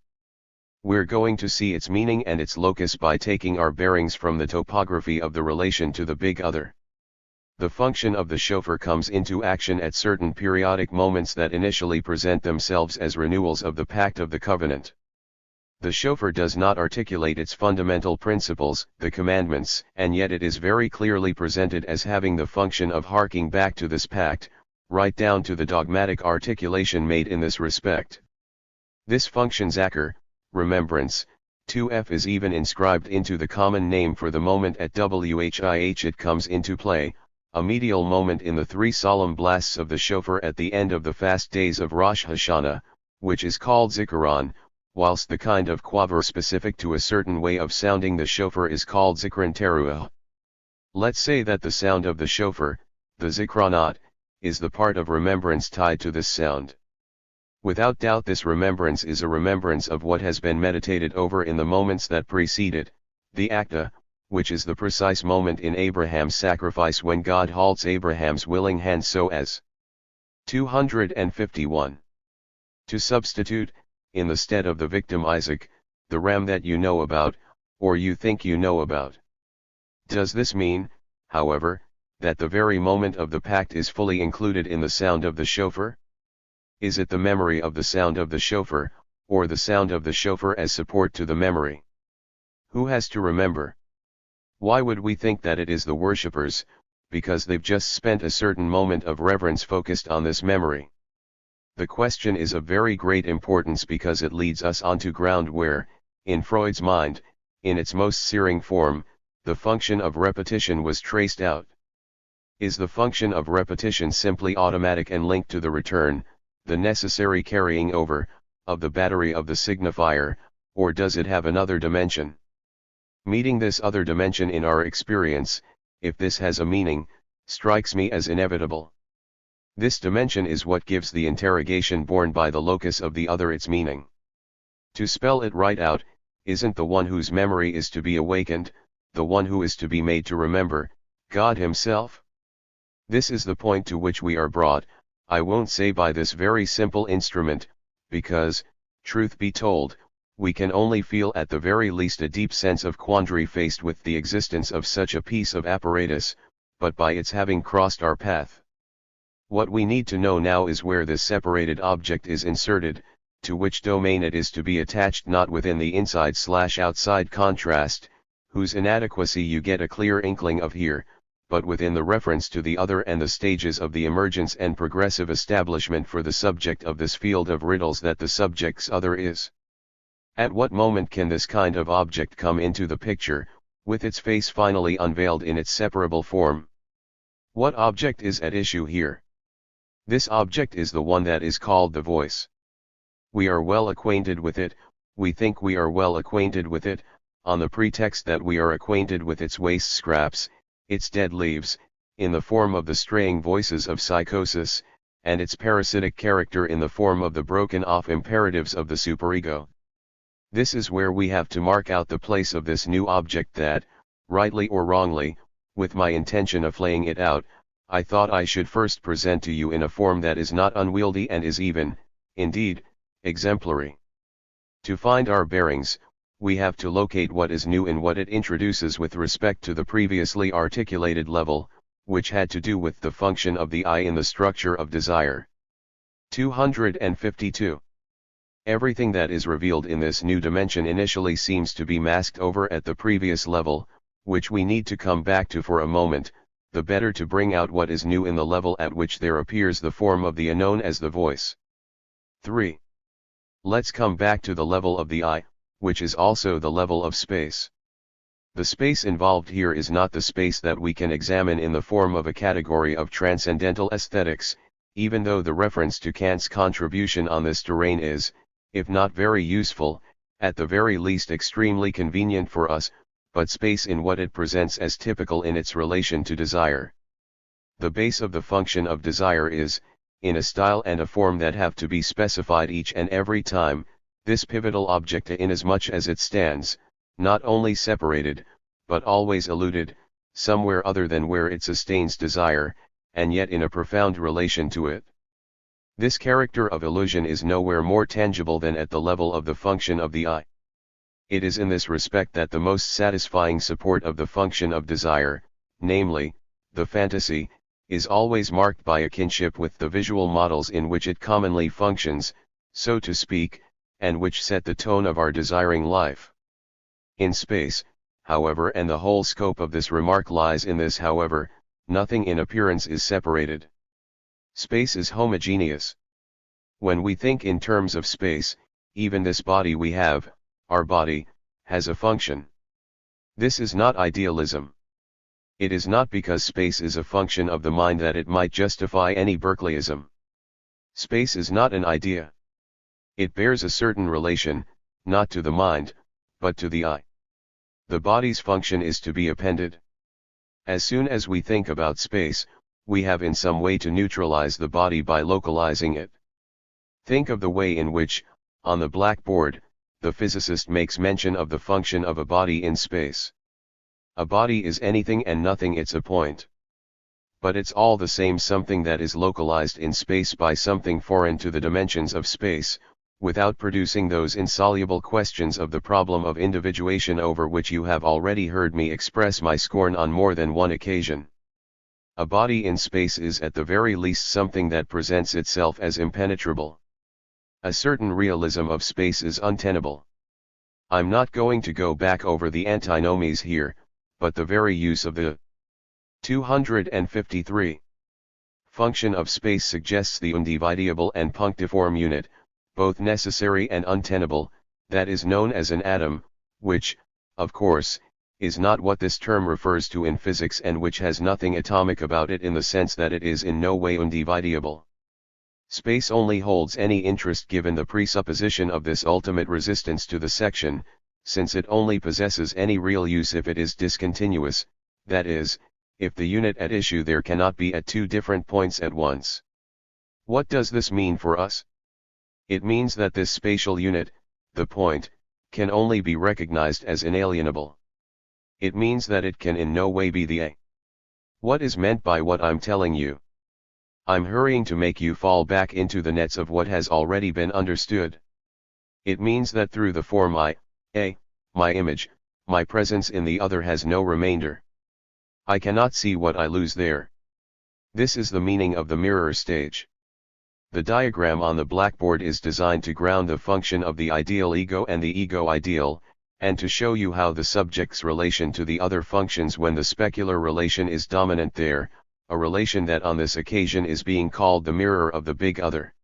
We're going to see its meaning and its locus by taking our bearings from the topography of the relation to the big other. The function of the shofar comes into action at certain periodic moments that initially present themselves as renewals of the pact of the covenant. The shofar does not articulate its fundamental principles, the commandments, and yet it is very clearly presented as having the function of harking back to this pact, right down to the dogmatic articulation made in this respect. This function Zachar, remembrance, 2f is even inscribed into the common name for the moment at which it comes into play, a medial moment in the three solemn blasts of the shofar at the end of the fast days of Rosh Hashanah, which is called Zikaron, whilst the kind of quaver specific to a certain way of sounding the shofar is called Zikran Teruah. Let's say that the sound of the shofar, the Zikranot, is the part of remembrance tied to this sound. Without doubt this remembrance is a remembrance of what has been meditated over in the moments that precede it, the acta, which is the precise moment in Abraham's sacrifice when God halts Abraham's willing hand so as 251. To substitute, in the stead of the victim Isaac, the ram that you know about, or you think you know about. Does this mean, however, that the very moment of the pact is fully included in the sound of the shofar? Is it the memory of the sound of the shofar, or the sound of the shofar as support to the memory? Who has to remember? Why would we think that it is the worshippers, because they've just spent a certain moment of reverence focused on this memory? The question is of very great importance because it leads us onto ground where, in Freud's mind, in its most searing form, the function of repetition was traced out. Is the function of repetition simply automatic and linked to the return, the necessary carrying over, of the battery of the signifier, or does it have another dimension? Meeting this other dimension in our experience, if this has a meaning, strikes me as inevitable. This dimension is what gives the interrogation borne by the locus of the other its meaning. To spell it right out, isn't the one whose memory is to be awakened, the one who is to be made to remember, God Himself? This is the point to which we are brought, I won't say by this very simple instrument, because, truth be told, we can only feel at the very least a deep sense of quandary faced with the existence of such a piece of apparatus, but by its having crossed our path. What we need to know now is where this separated object is inserted, to which domain it is to be attached, not within the inside/outside contrast, whose inadequacy you get a clear inkling of here, but within the reference to the other and the stages of the emergence and progressive establishment for the subject of this field of riddles that the subject's other is. At what moment can this kind of object come into the picture, with its face finally unveiled in its separable form? What object is at issue here? This object is the one that is called the voice. We are well acquainted with it, we think we are well acquainted with it, on the pretext that we are acquainted with its waste scraps, its dead leaves, in the form of the straying voices of psychosis, and its parasitic character in the form of the broken-off imperatives of the superego. This is where we have to mark out the place of this new object that, rightly or wrongly, with my intention of laying it out, I thought I should first present to you in a form that is not unwieldy and is even, indeed, exemplary. To find our bearings, we have to locate what is new in what it introduces with respect to the previously articulated level, which had to do with the function of the I in the structure of desire. 252. Everything that is revealed in this new dimension initially seems to be masked over at the previous level, which we need to come back to for a moment, the better to bring out what is new in the level at which there appears the form of the unknown as the voice. 3. Let's come back to the level of the I, which is also the level of space. The space involved here is not the space that we can examine in the form of a category of transcendental aesthetics, even though the reference to Kant's contribution on this terrain is, if not very useful, at the very least extremely convenient for us, but space in what it presents as typical in its relation to desire. The base of the function of desire is, in a style and a form that have to be specified each and every time, this pivotal object inasmuch as it stands, not only separated, but always eluded, somewhere other than where it sustains desire, and yet in a profound relation to it. This character of illusion is nowhere more tangible than at the level of the function of the I. It is in this respect that the most satisfying support of the function of desire, namely, the fantasy, is always marked by a kinship with the visual models in which it commonly functions, so to speak, and which set the tone of our desiring life. In space, however, and the whole scope of this remark lies in this however, nothing in appearance is separated. Space is homogeneous. When we think in terms of space, even this body we have, our body, has a function. This is not idealism. It is not because space is a function of the mind that it might justify any Berkeleyism. Space is not an idea. It bears a certain relation, not to the mind, but to the I. The body's function is to be appended. As soon as we think about space, we have in some way to neutralize the body by localizing it. Think of the way in which, on the blackboard, the physicist makes mention of the function of a body in space. A body is anything and nothing, it's a point. But it's all the same something that is localized in space by something foreign to the dimensions of space, without producing those insoluble questions of the problem of individuation over which you have already heard me express my scorn on more than one occasion. A body in space is at the very least something that presents itself as impenetrable. A certain realism of space is untenable. I'm not going to go back over the antinomies here, but the very use of the 253 function of space suggests the undividable and punctiform unit, both necessary and untenable, that is known as an atom, which, of course, is not what this term refers to in physics and which has nothing atomic about it in the sense that it is in no way undividable. Space only holds any interest given the presupposition of this ultimate resistance to the section, since it only possesses any real use if it is discontinuous, that is, if the unit at issue there cannot be at two different points at once. What does this mean for us? It means that this spatial unit, the point, can only be recognized as inalienable. It means that it can in no way be the A. What is meant by what I'm telling you? I'm hurrying to make you fall back into the nets of what has already been understood. It means that through the form I, A, my image, my presence in the other has no remainder. I cannot see what I lose there. This is the meaning of the mirror stage. The diagram on the blackboard is designed to ground the function of the ideal ego and the ego ideal, and to show you how the subject's relation to the other functions when the specular relation is dominant there, a relation that on this occasion is being called the mirror of the big other.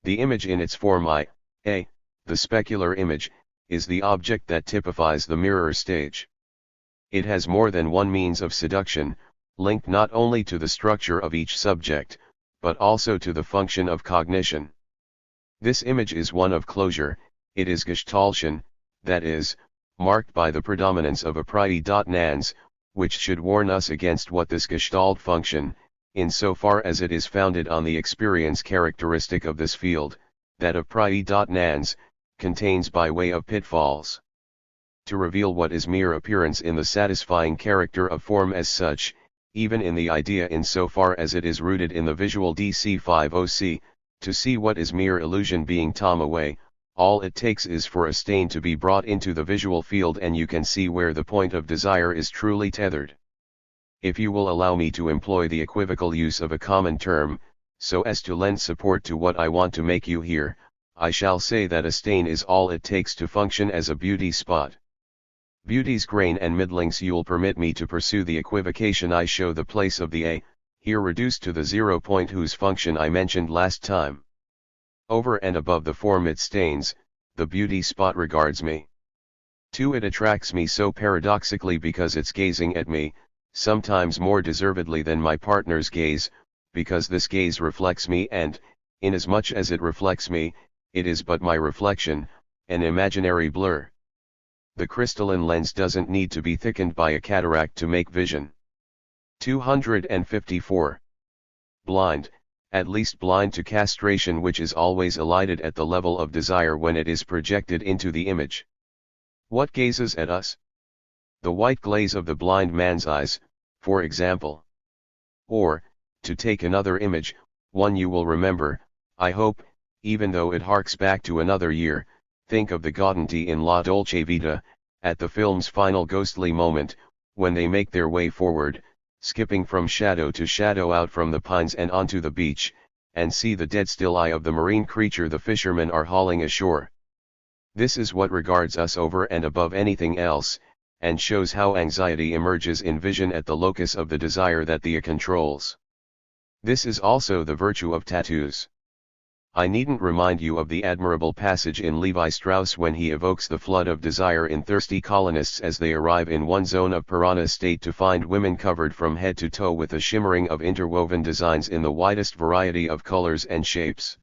The image in its form I, A, the specular image, is the object that typifies the mirror stage. It has more than one means of seduction, linked not only to the structure of each subject, but also to the function of cognition. This image is one of closure, it is Gestaltian, that is, marked by the predominance of a Prie-Nans, which should warn us against what this Gestalt function, insofar as it is founded on the experience characteristic of this field, that of Prie-Nans, contains by way of pitfalls. To reveal what is mere appearance in the satisfying character of form as such, even in the idea insofar as it is rooted in the visual DC50C, to see what is mere illusion being tom away, all it takes is for a stain to be brought into the visual field and you can see where the point of desire is truly tethered. If you will allow me to employ the equivocal use of a common term, so as to lend support to what I want to make you hear, I shall say that a stain is all it takes to function as a beauty spot. Beauty's grain and middlings. You'll permit me to pursue the equivocation. I show the place of the A, here reduced to the 0 point whose function I mentioned last time. Over and above the form it stains, the beauty spot regards me. 2. It attracts me so paradoxically because it's gazing at me, sometimes more deservedly than my partner's gaze, because this gaze reflects me and, inasmuch as it reflects me, it is but my reflection, an imaginary blur. The crystalline lens doesn't need to be thickened by a cataract to make vision. 254. Blind, at least blind to castration, which is always elided at the level of desire when it is projected into the image. What gazes at us? The white glaze of the blind man's eyes, for example. Or, to take another image, one you will remember, I hope, even though it harks back to another year, think of the Gaudanti in La Dolce Vita, at the film's final ghostly moment, when they make their way forward, skipping from shadow to shadow out from the pines and onto the beach, and see the dead still eye of the marine creature the fishermen are hauling ashore. This is what regards us over and above anything else, and shows how anxiety emerges in vision at the locus of the desire that the controls. This is also the virtue of tattoos. I needn't remind you of the admirable passage in Levi Strauss when he evokes the flood of desire in thirsty colonists as they arrive in one zone of piranha state to find women covered from head to toe with a shimmering of interwoven designs in the widest variety of colors and shapes.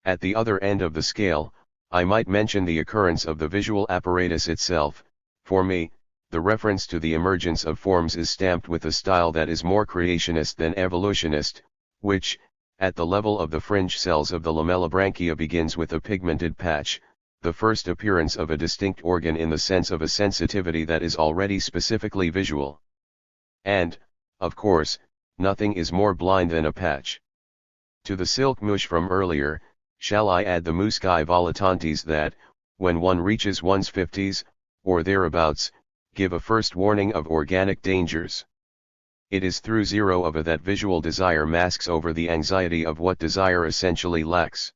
At the other end of the scale, I might mention the occurrence of the visual apparatus itself. For me, the reference to the emergence of forms is stamped with a style that is more creationist than evolutionist, which, at the level of the fringe cells of the lamellibranchia begins with a pigmented patch, the first appearance of a distinct organ in the sense of a sensitivity that is already specifically visual. And, of course, nothing is more blind than a patch. To the silk mush from earlier, shall I add the muscae volitantes that, when one reaches one's 50s, or thereabouts, give a first warning of organic dangers? It is through zero of a that visual desire masks over the anxiety of what desire essentially lacks.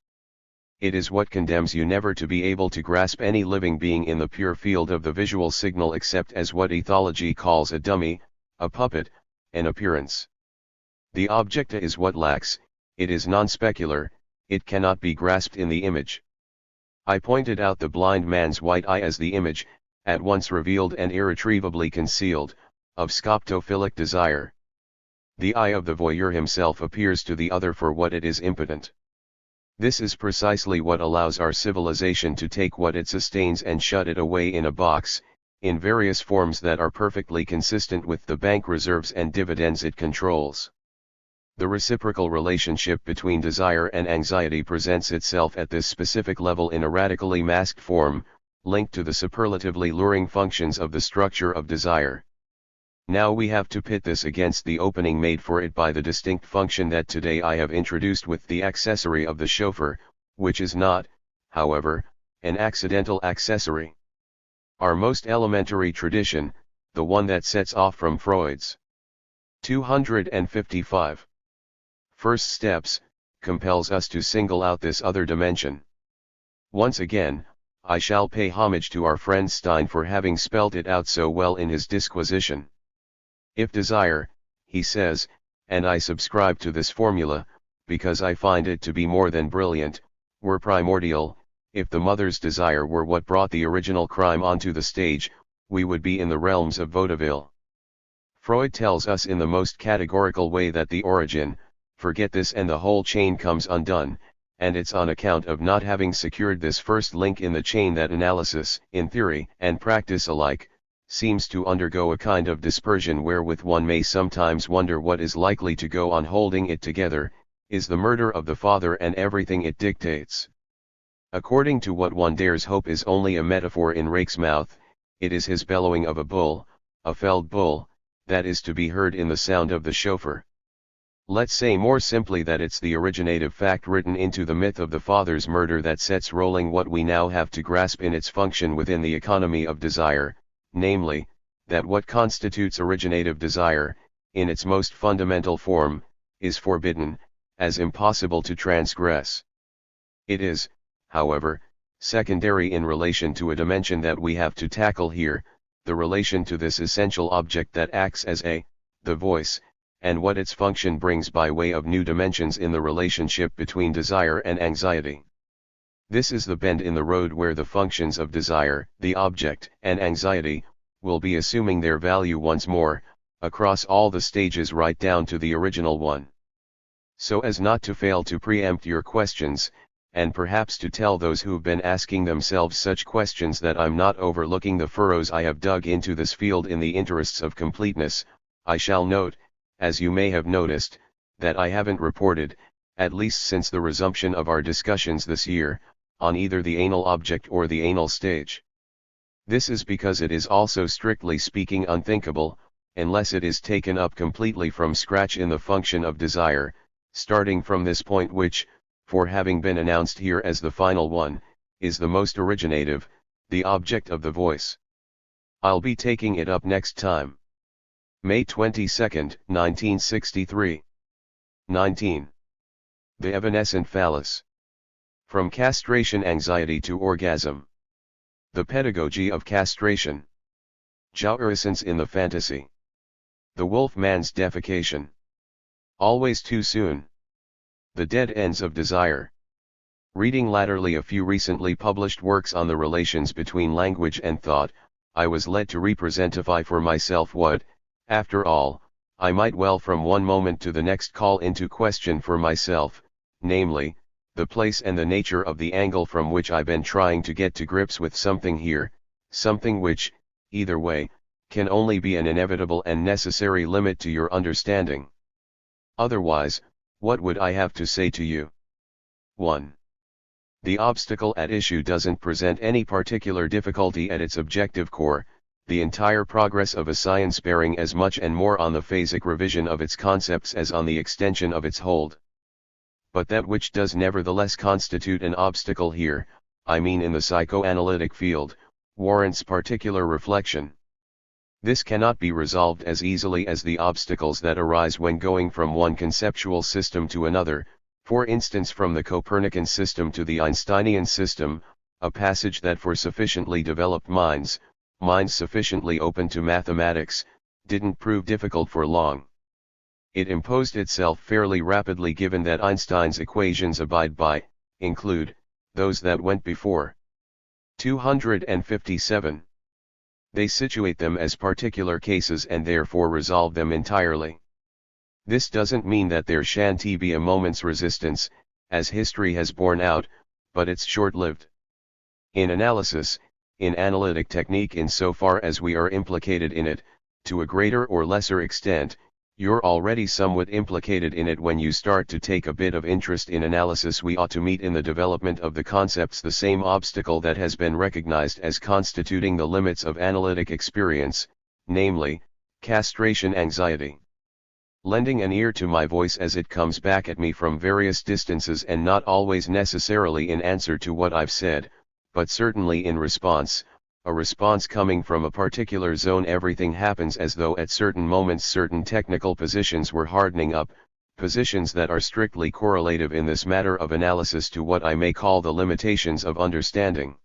It is what condemns you never to be able to grasp any living being in the pure field of the visual signal except as what ethology calls a dummy, a puppet, an appearance. The objecta is what lacks, it is non-specular, it cannot be grasped in the image. I pointed out the blind man's white eye as the image, at once revealed and irretrievably concealed, of scoptophilic desire. The eye of the voyeur himself appears to the other for what it is impotent. This is precisely what allows our civilization to take what it sustains and shut it away in a box, in various forms that are perfectly consistent with the bank reserves and dividends it controls. The reciprocal relationship between desire and anxiety presents itself at this specific level in a radically masked form, linked to the superlatively luring functions of the structure of desire. Now we have to pit this against the opening made for it by the distinct function that today I have introduced with the accessory of the chauffeur, which is not, however, an accidental accessory. Our most elementary tradition, the one that sets off from Freud's 255 first steps, compels us to single out this other dimension. Once again, I shall pay homage to our friend Stein for having spelt it out so well in his disquisition. If desire, he says, and I subscribe to this formula, because I find it to be more than brilliant, were primordial, if the mother's desire were what brought the original crime onto the stage, we would be in the realms of vaudeville. Freud tells us in the most categorical way that the origin, forget this and the whole chain comes undone, and it's on account of not having secured this first link in the chain that analysis, in theory and practice alike, seems to undergo a kind of dispersion wherewith one may sometimes wonder what is likely to go on holding it together, is the murder of the father and everything it dictates. According to what one dares hope is only a metaphor in Rake's mouth, it is his bellowing of a bull, a felled bull, that is to be heard in the sound of the chauffeur. Let's say more simply that it's the originative fact written into the myth of the father's murder that sets rolling what we now have to grasp in its function within the economy of desire, namely, that what constitutes originative desire, in its most fundamental form, is forbidden, as impossible to transgress. It is, however, secondary in relation to a dimension that we have to tackle here, the relation to this essential object that acts as the voice, and what its function brings by way of new dimensions in the relationship between desire and anxiety. This is the bend in the road where the functions of desire, the object, and anxiety, will be assuming their value once more, across all the stages right down to the original one. So as not to fail to preempt your questions, and perhaps to tell those who've been asking themselves such questions that I'm not overlooking the furrows I have dug into this field in the interests of completeness, I shall note, as you may have noticed, that I haven't reported, at least since the resumption of our discussions this year, on either the anal object or the anal stage. This is because it is also strictly speaking unthinkable, unless it is taken up completely from scratch in the function of desire, starting from this point which, for having been announced here as the final one, is the most originative, the object of the voice. I'll be taking it up next time. May 22, 1963. 19. The Evanescent Phallus. From Castration Anxiety to Orgasm. The Pedagogy of Castration. Jouissance in the Fantasy. The Wolf-Man's Defecation. Always Too Soon. The Dead Ends of Desire. Reading latterly a few recently published works on the relations between language and thought, I was led to representify for myself what, after all, I might well from one moment to the next call into question for myself, namely, the place and the nature of the angle from which I've been trying to get to grips with something here, something which, either way, can only be an inevitable and necessary limit to your understanding. Otherwise, What would I have to say to you? 1. The obstacle at issue doesn't present any particular difficulty at its objective core, the entire progress of a science bearing as much and more on the phasic revision of its concepts as on the extension of its hold. But that which does nevertheless constitute an obstacle here, I mean in the psychoanalytic field, warrants particular reflection. This cannot be resolved as easily as the obstacles that arise when going from one conceptual system to another, for instance from the Copernican system to the Einsteinian system, a passage that for sufficiently developed minds sufficiently open to mathematics, didn't prove difficult for long. It imposed itself fairly rapidly given that Einstein's equations include, those that went before. 257. They situate them as particular cases and therefore resolve them entirely. This doesn't mean that there shan't be a moment's resistance, as history has borne out, but it's short-lived. In analysis, in analytic technique insofar as we are implicated in it, to a greater or lesser extent, you're already somewhat implicated in it when you start to take a bit of interest in analysis. We ought to meet in the development of the concepts the same obstacle that has been recognized as constituting the limits of analytic experience, namely, castration anxiety. Lending an ear to my voice as it comes back at me from various distances and not always necessarily in answer to what I've said, but certainly in response, a response coming from a particular zone. Everything happens as though at certain moments certain technical positions were hardening up, positions that are strictly correlative in this matter of analysis to what I may call the limitations of understanding.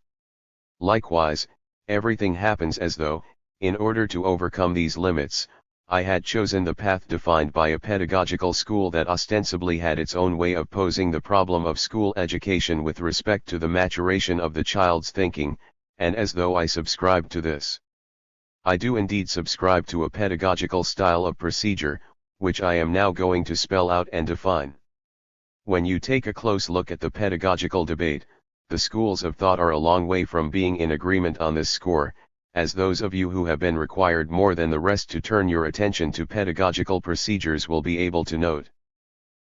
Likewise, everything happens as though, in order to overcome these limits, I had chosen the path defined by a pedagogical school that ostensibly had its own way of posing the problem of school education with respect to the maturation of the child's thinking, and as though I subscribed to this. I do indeed subscribe to a pedagogical style of procedure, which I am now going to spell out and define. When you take a close look at the pedagogical debate, the schools of thought are a long way from being in agreement on this score, as those of you who have been required more than the rest to turn your attention to pedagogical procedures will be able to note.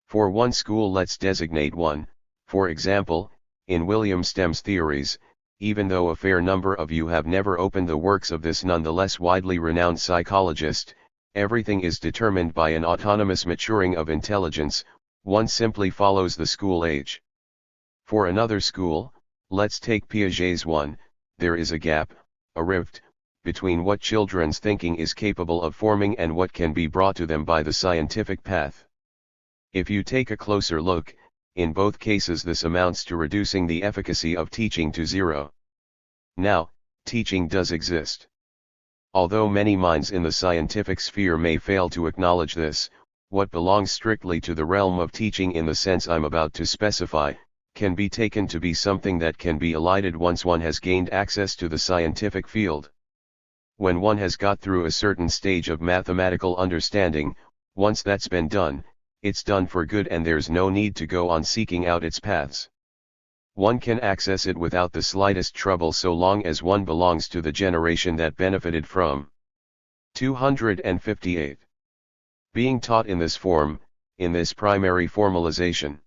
For one school, let's designate one, for example, in William Stem's theories, even though a fair number of you have never opened the works of this nonetheless widely renowned psychologist, everything is determined by an autonomous maturing of intelligence. One simply follows the school age. For another school, let's take Piaget's one, there is a gap, a rift, between what children's thinking is capable of forming and what can be brought to them by the scientific path. If you take a closer look, in both cases this amounts to reducing the efficacy of teaching to zero. Now, teaching does exist. Although many minds in the scientific sphere may fail to acknowledge this, what belongs strictly to the realm of teaching in the sense I'm about to specify, can be taken to be something that can be elided once one has gained access to the scientific field. When one has got through a certain stage of mathematical understanding, once that's been done, it's done for good and there's no need to go on seeking out its paths. One can access it without the slightest trouble so long as one belongs to the generation that benefited from. 258. Being taught in this form, in this primary formalization.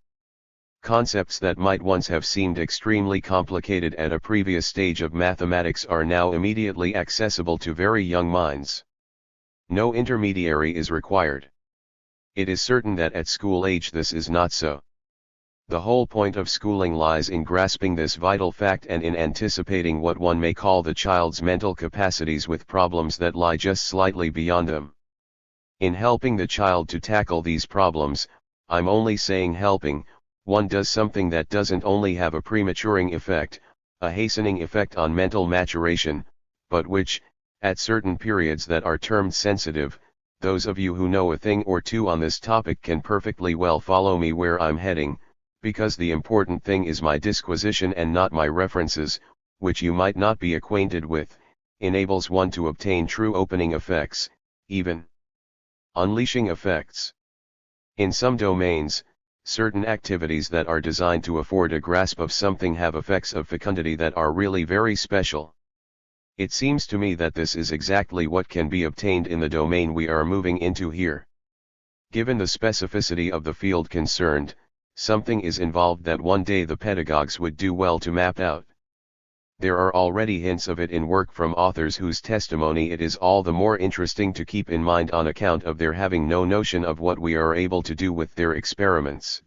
Concepts that might once have seemed extremely complicated at a previous stage of mathematics are now immediately accessible to very young minds. No intermediary is required. It is certain that at school age this is not so. The whole point of schooling lies in grasping this vital fact and in anticipating what one may call the child's mental capacities with problems that lie just slightly beyond them. In helping the child to tackle these problems, I'm only saying helping, one does something that doesn't only have a prematuring effect, a hastening effect on mental maturation, but which, at certain periods that are termed sensitive, those of you who know a thing or two on this topic can perfectly well follow me where I'm heading, because the important thing is my disquisition and not my references, which you might not be acquainted with, enables one to obtain true opening effects, even unleashing effects. In some domains, certain activities that are designed to afford a grasp of something have effects of fecundity that are really very special. It seems to me that this is exactly what can be obtained in the domain we are moving into here. Given the specificity of the field concerned, something is involved that one day the pedagogues would do well to map out. There are already hints of it in work from authors whose testimony it is all the more interesting to keep in mind on account of their having no notion of what we are able to do with their experiments.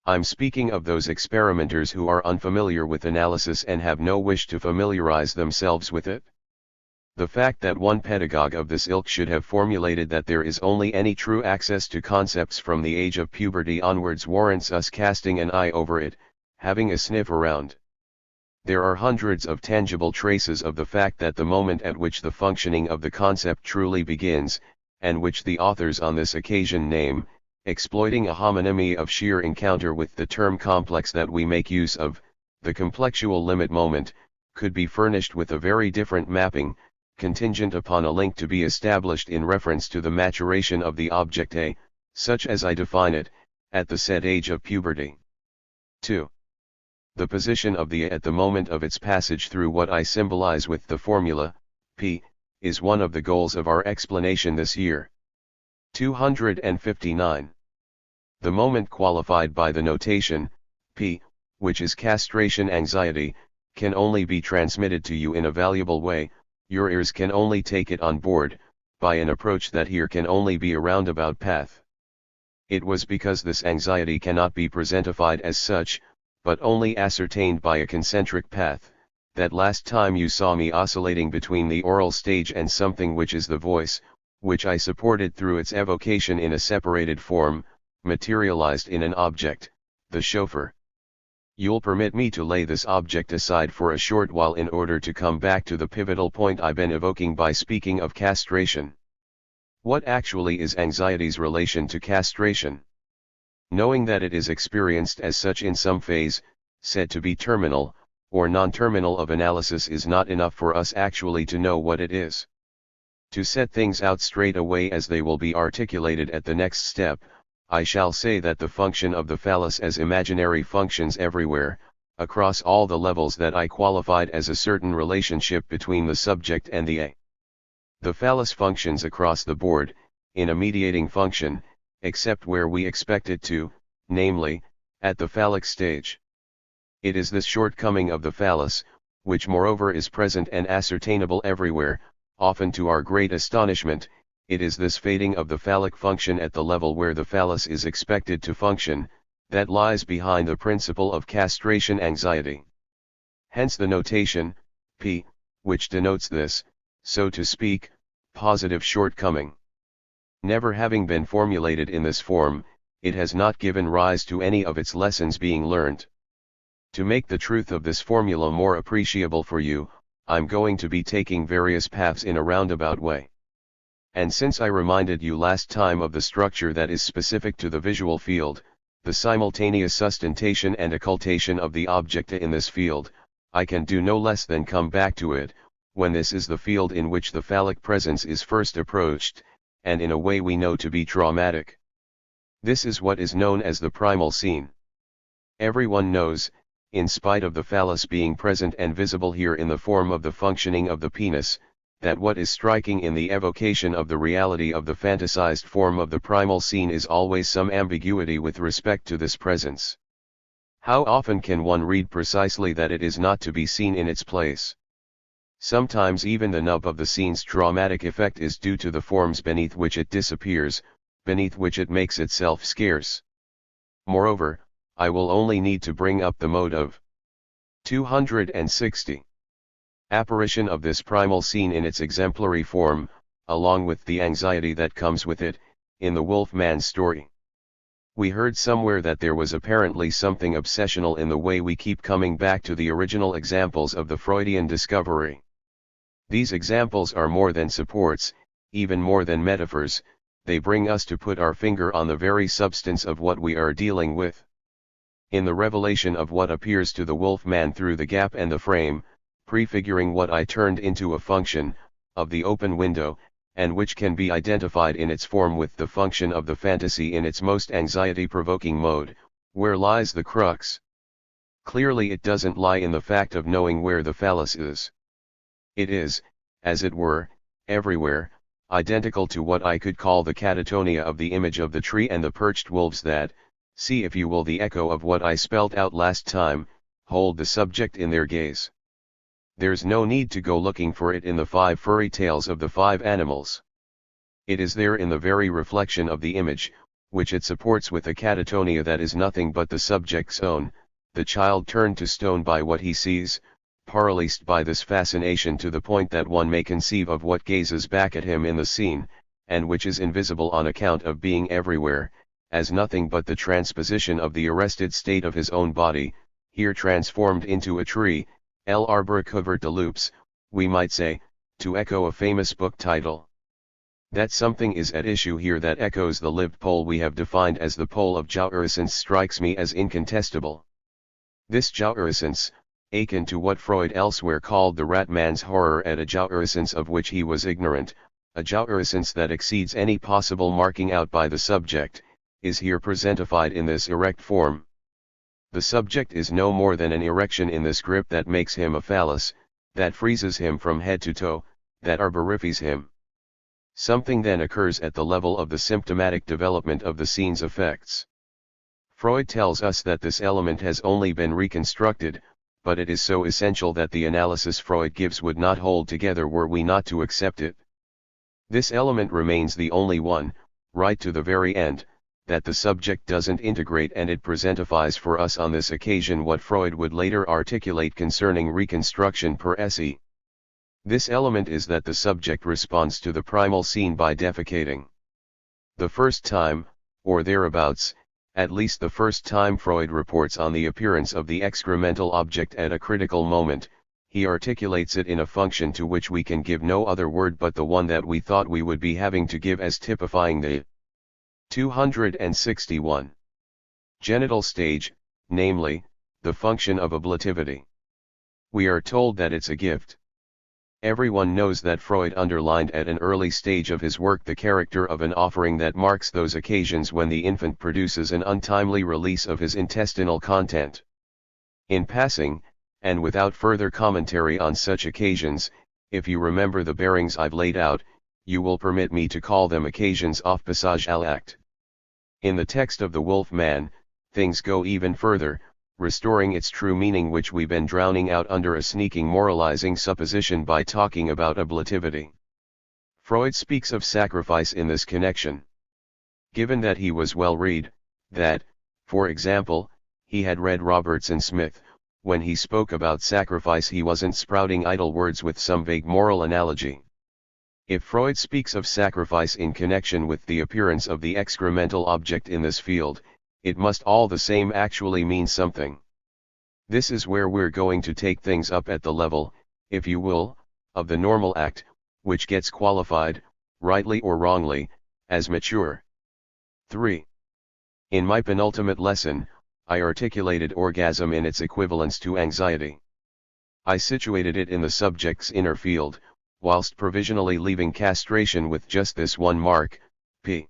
I'm speaking of those experimenters who are unfamiliar with analysis and have no wish to familiarize themselves with it. The fact that one pedagogue of this ilk should have formulated that there is only any true access to concepts from the age of puberty onwards warrants us casting an eye over it, having a sniff around. There are hundreds of tangible traces of the fact that the moment at which the functioning of the concept truly begins, and which the authors on this occasion name, exploiting a homonymity of sheer encounter with the term complex that we make use of, the complexual limit moment, could be furnished with a very different mapping, contingent upon a link to be established in reference to the maturation of the object A, such as I define it, at the said age of puberty. 2. The position of the A at the moment of its passage through what I symbolize with the formula, P, is one of the goals of our explanation this year. 259. The moment qualified by the notation, P, which is castration anxiety, can only be transmitted to you in a valuable way. Your ears can only take it on board, by an approach that here can only be a roundabout path. It was because this anxiety cannot be presentified as such, but only ascertained by a concentric path, that last time you saw me oscillating between the oral stage and something which is the voice, which I supported through its evocation in a separated form, materialized in an object, the chauffeur. You'll permit me to lay this object aside for a short while in order to come back to the pivotal point I've been evoking by speaking of castration. What actually is anxiety's relation to castration? Knowing that it is experienced as such in some phase, said to be terminal, or non-terminal of analysis is not enough for us actually to know what it is. To set things out straight away as they will be articulated at the next step, I shall say that the function of the phallus as imaginary functions everywhere, across all the levels that I qualified as a certain relationship between the subject and the A. The phallus functions across the board, in a mediating function, except where we expect it to, namely, at the phallic stage. It is this shortcoming of the phallus, which moreover is present and ascertainable everywhere, often to our great astonishment. It is this fading of the phallic function at the level where the phallus is expected to function, that lies behind the principle of castration anxiety. Hence the notation, P, which denotes this, so to speak, positive shortcoming. Never having been formulated in this form, it has not given rise to any of its lessons being learned. To make the truth of this formula more appreciable for you, I'm going to be taking various paths in a roundabout way. And since I reminded you last time of the structure that is specific to the visual field, the simultaneous sustentation and occultation of the object in this field, I can do no less than come back to it, when this is the field in which the phallic presence is first approached, and in a way we know to be traumatic. This is what is known as the primal scene. Everyone knows, in spite of the phallus being present and visible here in the form of the functioning of the penis, that what is striking in the evocation of the reality of the fantasized form of the primal scene is always some ambiguity with respect to this presence. How often can one read precisely that it is not to be seen in its place? Sometimes even the nub of the scene's traumatic effect is due to the forms beneath which it disappears, beneath which it makes itself scarce. Moreover, I will only need to bring up the mode of 260. Apparition of this primal scene in its exemplary form, along with the anxiety that comes with it, in the Wolfman's story. We heard somewhere that there was apparently something obsessional in the way we keep coming back to the original examples of the Freudian discovery. These examples are more than supports, even more than metaphors, they bring us to put our finger on the very substance of what we are dealing with. In the revelation of what appears to the Wolfman through the gap and the frame, prefiguring what I turned into a function, of the open window, and which can be identified in its form with the function of the fantasy in its most anxiety-provoking mode, where lies the crux? Clearly it doesn't lie in the fact of knowing where the phallus is. It is, as it were, everywhere, identical to what I could call the catatonia of the image of the tree and the perched wolves that, see if you will the echo of what I spelt out last time, hold the subject in their gaze. There's no need to go looking for it in the 5 furry tails of the 5 animals. It is there in the very reflection of the image, which it supports with a catatonia that is nothing but the subject's own, the child turned to stone by what he sees, paralyzed by this fascination to the point that one may conceive of what gazes back at him in the scene, and which is invisible on account of being everywhere, as nothing but the transposition of the arrested state of his own body, here transformed into a tree, l'arbre couvert de loups, we might say, to echo a famous book title. That something is at issue here that echoes the lived pole we have defined as the pole of jouissance strikes me as incontestable. This jouissance, akin to what Freud elsewhere called the rat man's horror at a jouissance of which he was ignorant, a jouissance that exceeds any possible marking out by the subject, is here presentified in this erect form. The subject is no more than an erection in this grip that makes him a phallus, that freezes him from head to toe, that arborifies him. Something then occurs at the level of the symptomatic development of the scene's effects. Freud tells us that this element has only been reconstructed, but it is so essential that the analysis Freud gives would not hold together were we not to accept it. This element remains the only one, right to the very end, that the subject doesn't integrate, and it presentifies for us on this occasion what Freud would later articulate concerning reconstruction per se. This element is that the subject responds to the primal scene by defecating. The first time, or thereabouts, at least the first time Freud reports on the appearance of the excremental object at a critical moment, he articulates it in a function to which we can give no other word but the one that we thought we would be having to give as typifying the 261 genital stage, namely, the function of ablativity. We are told that it's a gift. Everyone knows that Freud underlined at an early stage of his work the character of an offering that marks those occasions when the infant produces an untimely release of his intestinal content. In passing, and without further commentary on such occasions, if you remember the bearings I've laid out, you will permit me to call them occasions of passage à l'acte. In the text of the Wolf Man, things go even further, restoring its true meaning which we've been drowning out under a sneaking moralizing supposition by talking about ablativity. Freud speaks of sacrifice in this connection. Given that he was well read, that, for example, he had read Robertson Smith, when he spoke about sacrifice he wasn't sprouting idle words with some vague moral analogy. If Freud speaks of sacrifice in connection with the appearance of the excremental object in this field, it must all the same actually mean something. This is where we're going to take things up at the level, if you will, of the normal act, which gets qualified, rightly or wrongly, as mature. 3. In my penultimate lesson, I articulated orgasm in its equivalence to anxiety. I situated it in the subject's inner field, whilst provisionally leaving castration with just this one mark, p.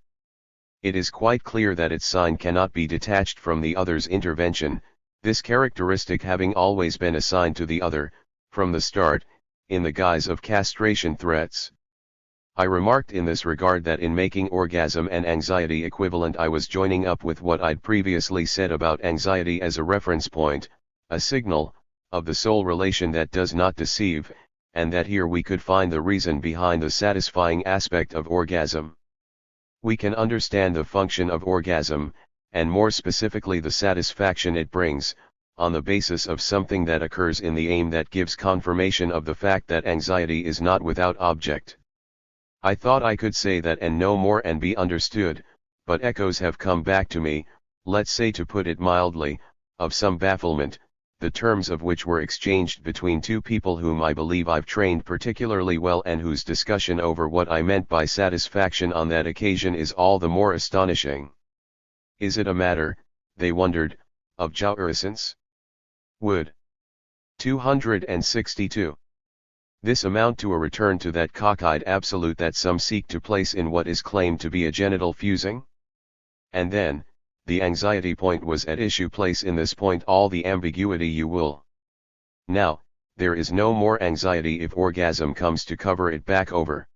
It is quite clear that its sign cannot be detached from the other's intervention, this characteristic having always been assigned to the other, from the start, in the guise of castration threats. I remarked in this regard that in making orgasm and anxiety equivalent I was joining up with what I'd previously said about anxiety as a reference point, a signal, of the soul relation that does not deceive, and that here we could find the reason behind the satisfying aspect of orgasm. We can understand the function of orgasm, and more specifically the satisfaction it brings, on the basis of something that occurs in the aim that gives confirmation of the fact that anxiety is not without object. I thought I could say that and no more and be understood, but echoes have come back to me, let's say to put it mildly, of some bafflement, the terms of which were exchanged between two people whom I believe I've trained particularly well and whose discussion over what I meant by satisfaction on that occasion is all the more astonishing. Is it a matter, they wondered, of jouissance? Would 262. This amount to a return to that cockeyed absolute that some seek to place in what is claimed to be a genital fusing? And then, the anxiety point was at issue. Place in this point all the ambiguity you will. Now, there is no more anxiety if orgasm comes to cover it back over.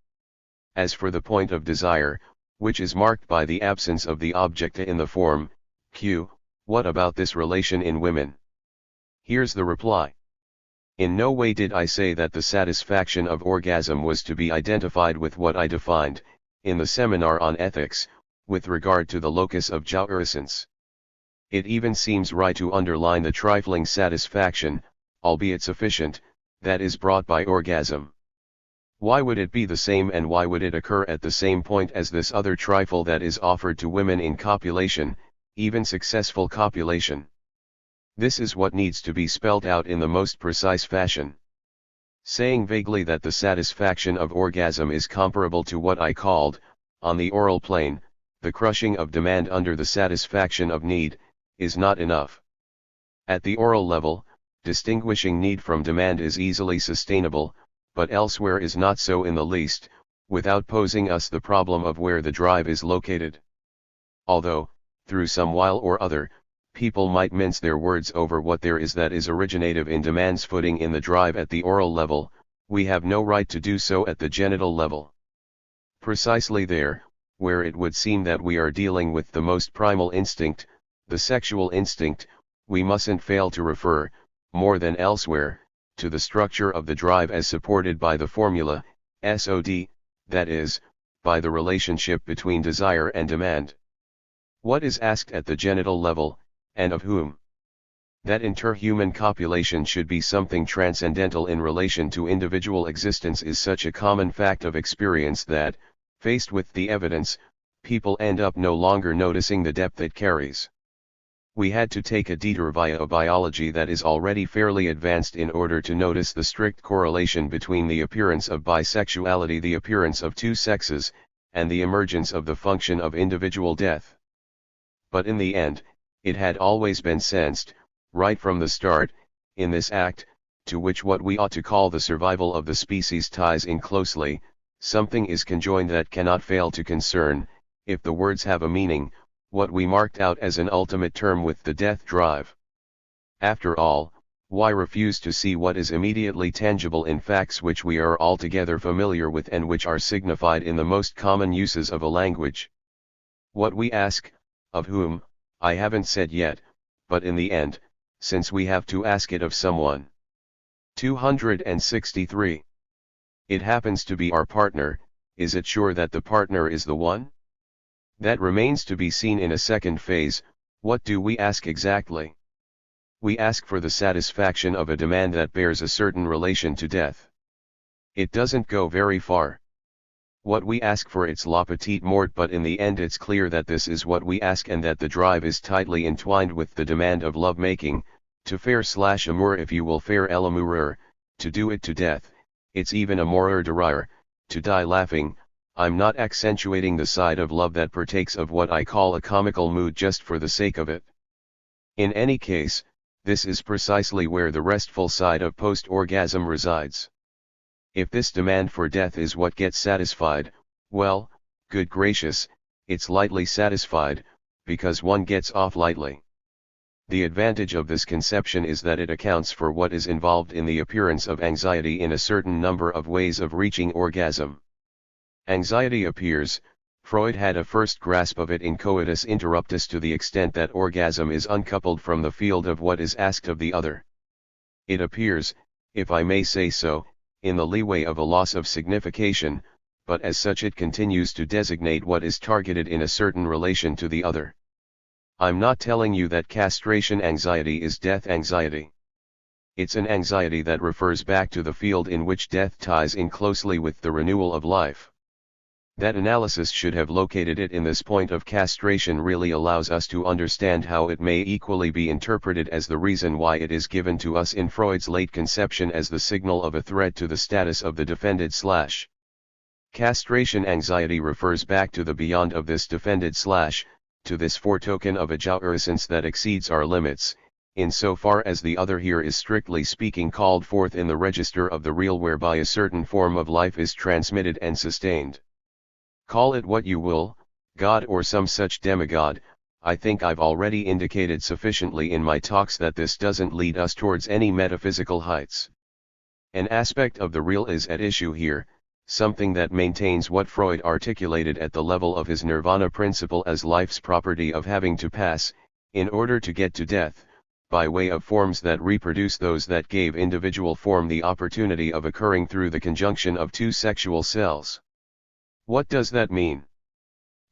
As for the point of desire, which is marked by the absence of the object in the form, Q, what about this relation in women? Here's the reply. In no way did I say that the satisfaction of orgasm was to be identified with what I defined, in the seminar on ethics, with regard to the locus of jouissance. It even seems right to underline the trifling satisfaction, albeit sufficient, that is brought by orgasm. Why would it be the same, and why would it occur at the same point as this other trifle that is offered to women in copulation, even successful copulation? This is what needs to be spelt out in the most precise fashion. Saying vaguely that the satisfaction of orgasm is comparable to what I called, on the oral plane, the crushing of demand under the satisfaction of need, is not enough. At the oral level, distinguishing need from demand is easily sustainable, but elsewhere is not so in the least, without posing us the problem of where the drive is located. Although, through some wile or other, people might mince their words over what there is that is originative in demand's footing in the drive at the oral level, we have no right to do so at the genital level. Precisely there, where it would seem that we are dealing with the most primal instinct, the sexual instinct, we mustn't fail to refer, more than elsewhere, to the structure of the drive as supported by the formula, SOD, that is, by the relationship between desire and demand. What is asked at the genital level, and of whom? That interhuman copulation should be something transcendental in relation to individual existence is such a common fact of experience that, faced with the evidence, people end up no longer noticing the depth it carries. We had to take a detour via a biology that is already fairly advanced in order to notice the strict correlation between the appearance of bisexuality, the appearance of two sexes, and the emergence of the function of individual death. But in the end, it had always been sensed, right from the start, in this act, to which what we ought to call the survival of the species ties in closely, something is conjoined that cannot fail to concern, if the words have a meaning, what we marked out as an ultimate term with the death drive. After all, why refuse to see what is immediately tangible in facts which we are altogether familiar with and which are signified in the most common uses of a language? What we ask, of whom, I haven't said yet, but in the end, since we have to ask it of someone. 263. It happens to be our partner, is it sure that the partner is the one? That remains to be seen in a second phase. What do we ask exactly? We ask for the satisfaction of a demand that bears a certain relation to death. It doesn't go very far. What we ask for, it's la petite mort, but in the end it's clear that this is what we ask and that the drive is tightly entwined with the demand of love-making, to faire/amour if you will, faire l'amour, to do it to death. It's even a mourir de rire, to die laughing. I'm not accentuating the side of love that partakes of what I call a comical mood just for the sake of it. In any case, this is precisely where the restful side of post-orgasm resides. If this demand for death is what gets satisfied, well, good gracious, it's lightly satisfied, because one gets off lightly. The advantage of this conception is that it accounts for what is involved in the appearance of anxiety in a certain number of ways of reaching orgasm. Anxiety appears, Freud had a first grasp of it in Coitus Interruptus to the extent that orgasm is uncoupled from the field of what is asked of the other. It appears, if I may say so, in the leeway of a loss of signification, but as such it continues to designate what is targeted in a certain relation to the other. I'm not telling you that castration anxiety is death anxiety. It's an anxiety that refers back to the field in which death ties in closely with the renewal of life. That analysis should have located it in this point of castration really allows us to understand how it may equally be interpreted as the reason why it is given to us in Freud's late conception as the signal of a threat to the status of the defended / Castration anxiety refers back to the beyond of this defended / to this foretoken of a jouissance that exceeds our limits, in so far as the other here is strictly speaking called forth in the register of the real whereby a certain form of life is transmitted and sustained. Call it what you will, God or some such demigod, I think I've already indicated sufficiently in my talks that this doesn't lead us towards any metaphysical heights. An aspect of the real is at issue here, something that maintains what Freud articulated at the level of his nirvana principle as life's property of having to pass, in order to get to death, by way of forms that reproduce those that gave individual form the opportunity of occurring through the conjunction of two sexual cells. What does that mean?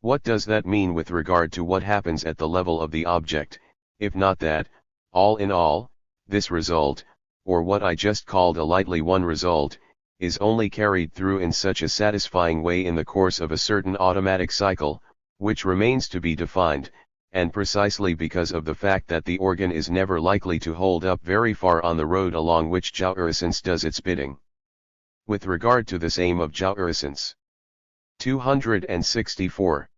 What does that mean with regard to what happens at the level of the object, if not that, all in all, this result, or what I just called a lightly one result, is only carried through in such a satisfying way in the course of a certain automatic cycle, which remains to be defined, and precisely because of the fact that the organ is never likely to hold up very far on the road along which jouissance does its bidding. With regard to this aim of jouissance. 264.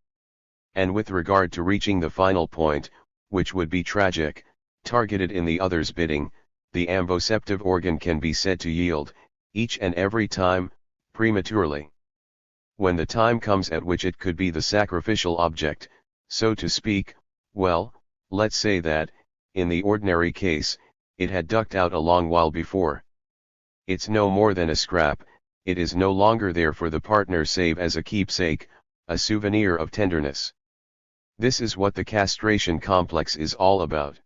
And with regard to reaching the final point, which would be tragic, targeted in the other's bidding, the amboceptive organ can be said to yield, each and every time, prematurely. When the time comes at which it could be the sacrificial object, so to speak, well, let's say that, in the ordinary case, it had ducked out a long while before. It's no more than a scrap, it is no longer there for the partner save as a keepsake, a souvenir of tenderness. This is what the castration complex is all about.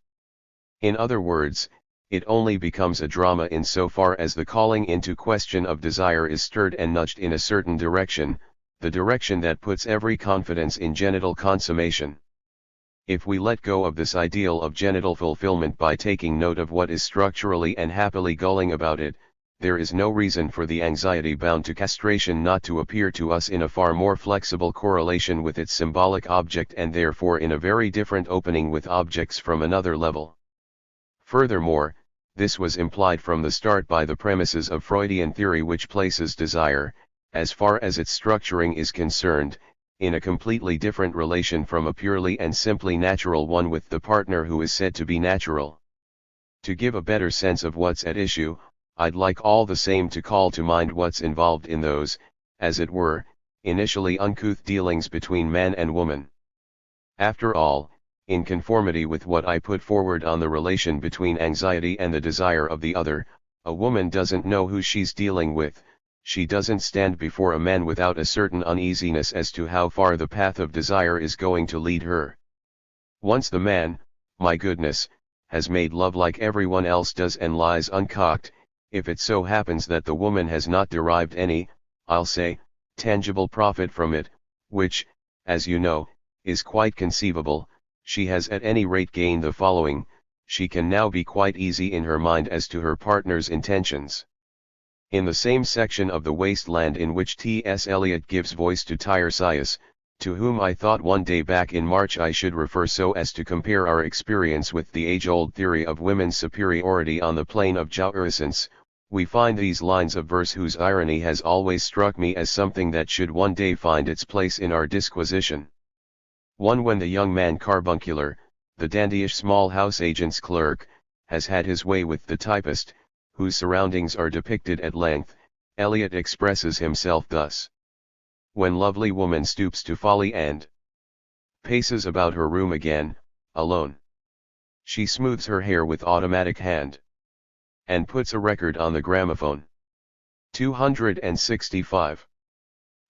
In other words, it only becomes a drama insofar as the calling into question of desire is stirred and nudged in a certain direction, the direction that puts every confidence in genital consummation. If we let go of this ideal of genital fulfillment by taking note of what is structurally and happily gulling about it, there is no reason for the anxiety bound to castration not to appear to us in a far more flexible correlation with its symbolic object and therefore in a very different opening with objects from another level. Furthermore, this was implied from the start by the premises of Freudian theory, which places desire, as far as its structuring is concerned, in a completely different relation from a purely and simply natural one with the partner who is said to be natural. To give a better sense of what's at issue, I'd like all the same to call to mind what's involved in those, as it were, initially uncouth dealings between man and woman. After all, in conformity with what I put forward on the relation between anxiety and the desire of the other, a woman doesn't know who she's dealing with, she doesn't stand before a man without a certain uneasiness as to how far the path of desire is going to lead her. Once the man, my goodness, has made love like everyone else does and lies uncocked, if it so happens that the woman has not derived any, I'll say, tangible profit from it, which, as you know, is quite conceivable, she has at any rate gained the following: she can now be quite easy in her mind as to her partner's intentions. In the same section of The Wasteland in which T.S. Eliot gives voice to Tiresias, to whom I thought one day back in March I should refer so as to compare our experience with the age-old theory of women's superiority on the plane of jouissance, we find these lines of verse whose irony has always struck me as something that should one day find its place in our disquisition. 1. When the young man carbuncular, the dandyish small house agent's clerk, has had his way with the typist, whose surroundings are depicted at length, Eliot expresses himself thus. When lovely woman stoops to folly and paces about her room again, alone. She smooths her hair with automatic hand. And puts a record on the gramophone. 265.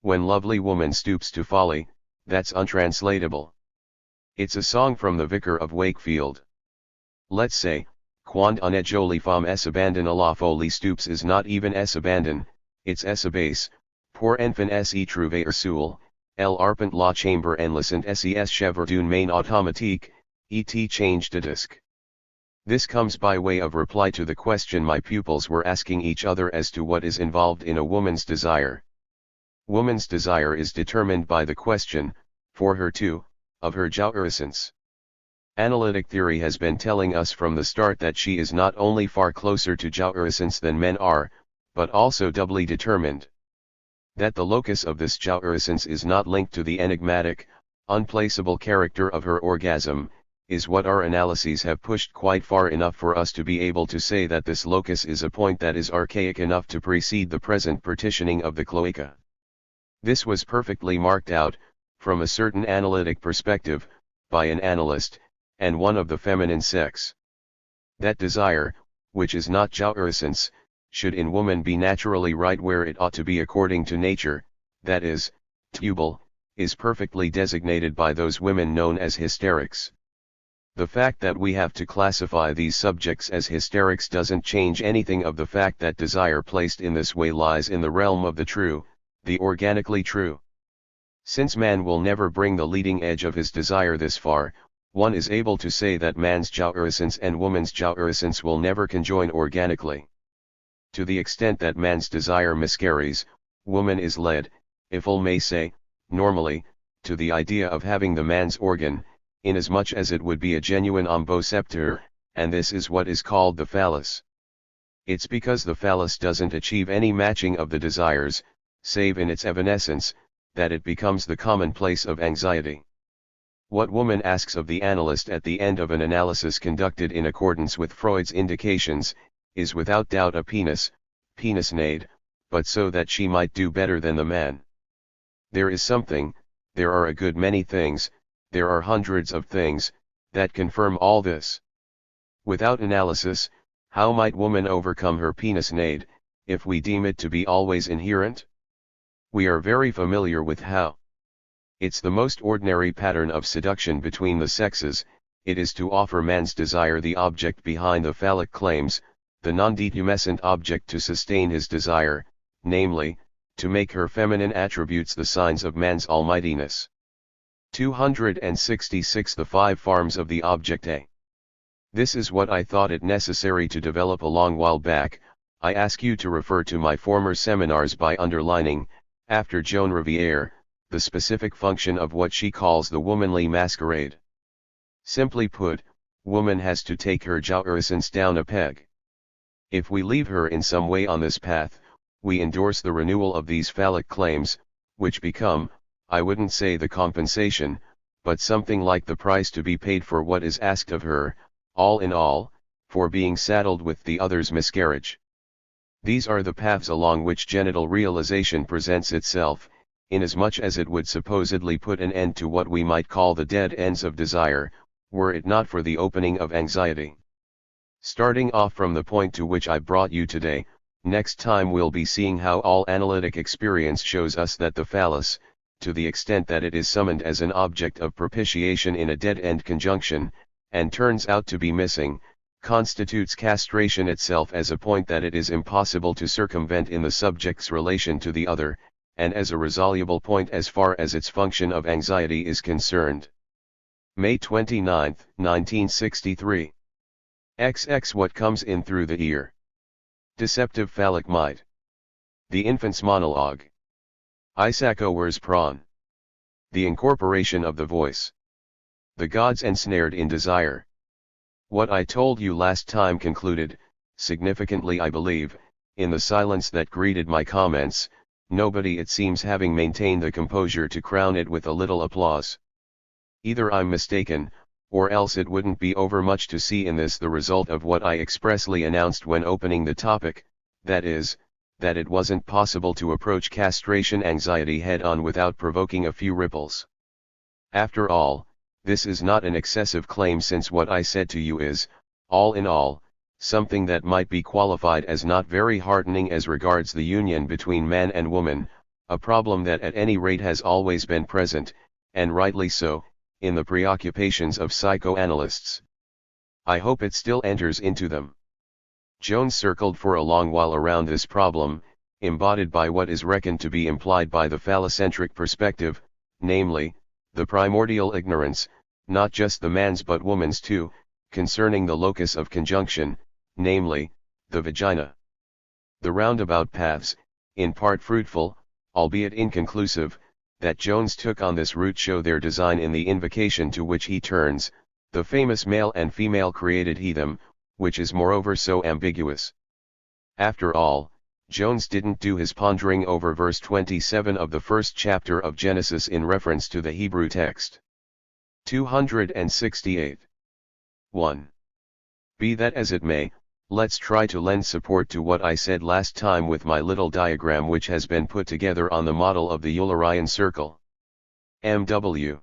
When lovely woman stoops to folly, that's untranslatable. It's a song from the Vicar of Wakefield. Let's say, quand une jolie femme s'abandonne à la folie stoops is not even s'abandonne, it's s'abaisse, pour enfin s'y trouver seul, elle arpente la chambre en laissant ses cheveux d'une main automatique, et change de disque. This comes by way of reply to the question my pupils were asking each other as to what is involved in a woman's desire. Woman's desire is determined by the question, for her too, of her jouissance. Analytic theory has been telling us from the start that she is not only far closer to jouissance than men are, but also doubly determined. That the locus of this jouissance is not linked to the enigmatic, unplaceable character of her orgasm, is what our analyses have pushed quite far enough for us to be able to say that this locus is a point that is archaic enough to precede the present partitioning of the cloaca. This was perfectly marked out, from a certain analytic perspective, by an analyst, and one of the feminine sex. That desire, which is not jouissance, should in woman be naturally right where it ought to be according to nature, that is, tubal, is perfectly designated by those women known as hysterics. The fact that we have to classify these subjects as hysterics doesn't change anything of the fact that desire placed in this way lies in the realm of the true, the organically true. Since man will never bring the leading edge of his desire this far, one is able to say that man's jouissance and woman's jouissance will never conjoin organically. To the extent that man's desire miscarries, woman is led, if I may say, normally, to the idea of having the man's organ, inasmuch as it would be a genuine omboceptor, and this is what is called the phallus. It's because the phallus doesn't achieve any matching of the desires, save in its evanescence, that it becomes the commonplace of anxiety. What woman asks of the analyst at the end of an analysis conducted in accordance with Freud's indications, is without doubt a penis-nade, but so that she might do better than the man. There is something, there are a good many things, there are hundreds of things, that confirm all this. Without analysis, how might woman overcome her penis-nade, if we deem it to be always inherent? We are very familiar with how. It's the most ordinary pattern of seduction between the sexes, it is to offer man's desire the object behind the phallic claims, the non-detumescent object to sustain his desire, namely, to make her feminine attributes the signs of man's almightiness. 266 The 5 forms of the object A. This is what I thought it necessary to develop a long while back. I ask you to refer to my former seminars by underlining, after Joan Riviere, the specific function of what she calls the womanly masquerade. Simply put, woman has to take her jouissance down a peg. If we leave her in some way on this path, we endorse the renewal of these phallic claims, which become, I wouldn't say the compensation, but something like the price to be paid for what is asked of her, all in all, for being saddled with the other's miscarriage. These are the paths along which genital realization presents itself, inasmuch as it would supposedly put an end to what we might call the dead ends of desire, were it not for the opening of anxiety. Starting off from the point to which I brought you today, next time we'll be seeing how all analytic experience shows us that the phallus, to the extent that it is summoned as an object of propitiation in a dead-end conjunction, and turns out to be missing, constitutes castration itself as a point that it is impossible to circumvent in the subject's relation to the other, and as a resoluble point as far as its function of anxiety is concerned. May 29, 1963. XX What comes in through the ear. Deceptive phallic might. The infant's monologue. Isaac Ower's prawn. The incorporation of the voice. The gods ensnared in desire. What I told you last time concluded, significantly I believe, in the silence that greeted my comments, nobody it seems having maintained the composure to crown it with a little applause. Either I'm mistaken, or else it wouldn't be overmuch to see in this the result of what I expressly announced when opening the topic, that is, that it wasn't possible to approach castration anxiety head-on without provoking a few ripples. After all, this is not an excessive claim, since what I said to you is, all in all, something that might be qualified as not very heartening as regards the union between man and woman, a problem that at any rate has always been present, and rightly so, in the preoccupations of psychoanalysts. I hope it still enters into them. Jones circled for a long while around this problem, embodied by what is reckoned to be implied by the phallocentric perspective, namely, the primordial ignorance, not just the man's but woman's too, concerning the locus of conjunction, namely, the vagina. The roundabout paths, in part fruitful, albeit inconclusive, that Jones took on this route show their design in the invocation to which he turns, the famous male and female created he them, which is moreover so ambiguous. After all, Jones didn't do his pondering over verse 27 of the first chapter of Genesis in reference to the Hebrew text. 268. 1. Be that as it may, let's try to lend support to what I said last time with my little diagram which has been put together on the model of the Eulerian circle. MW.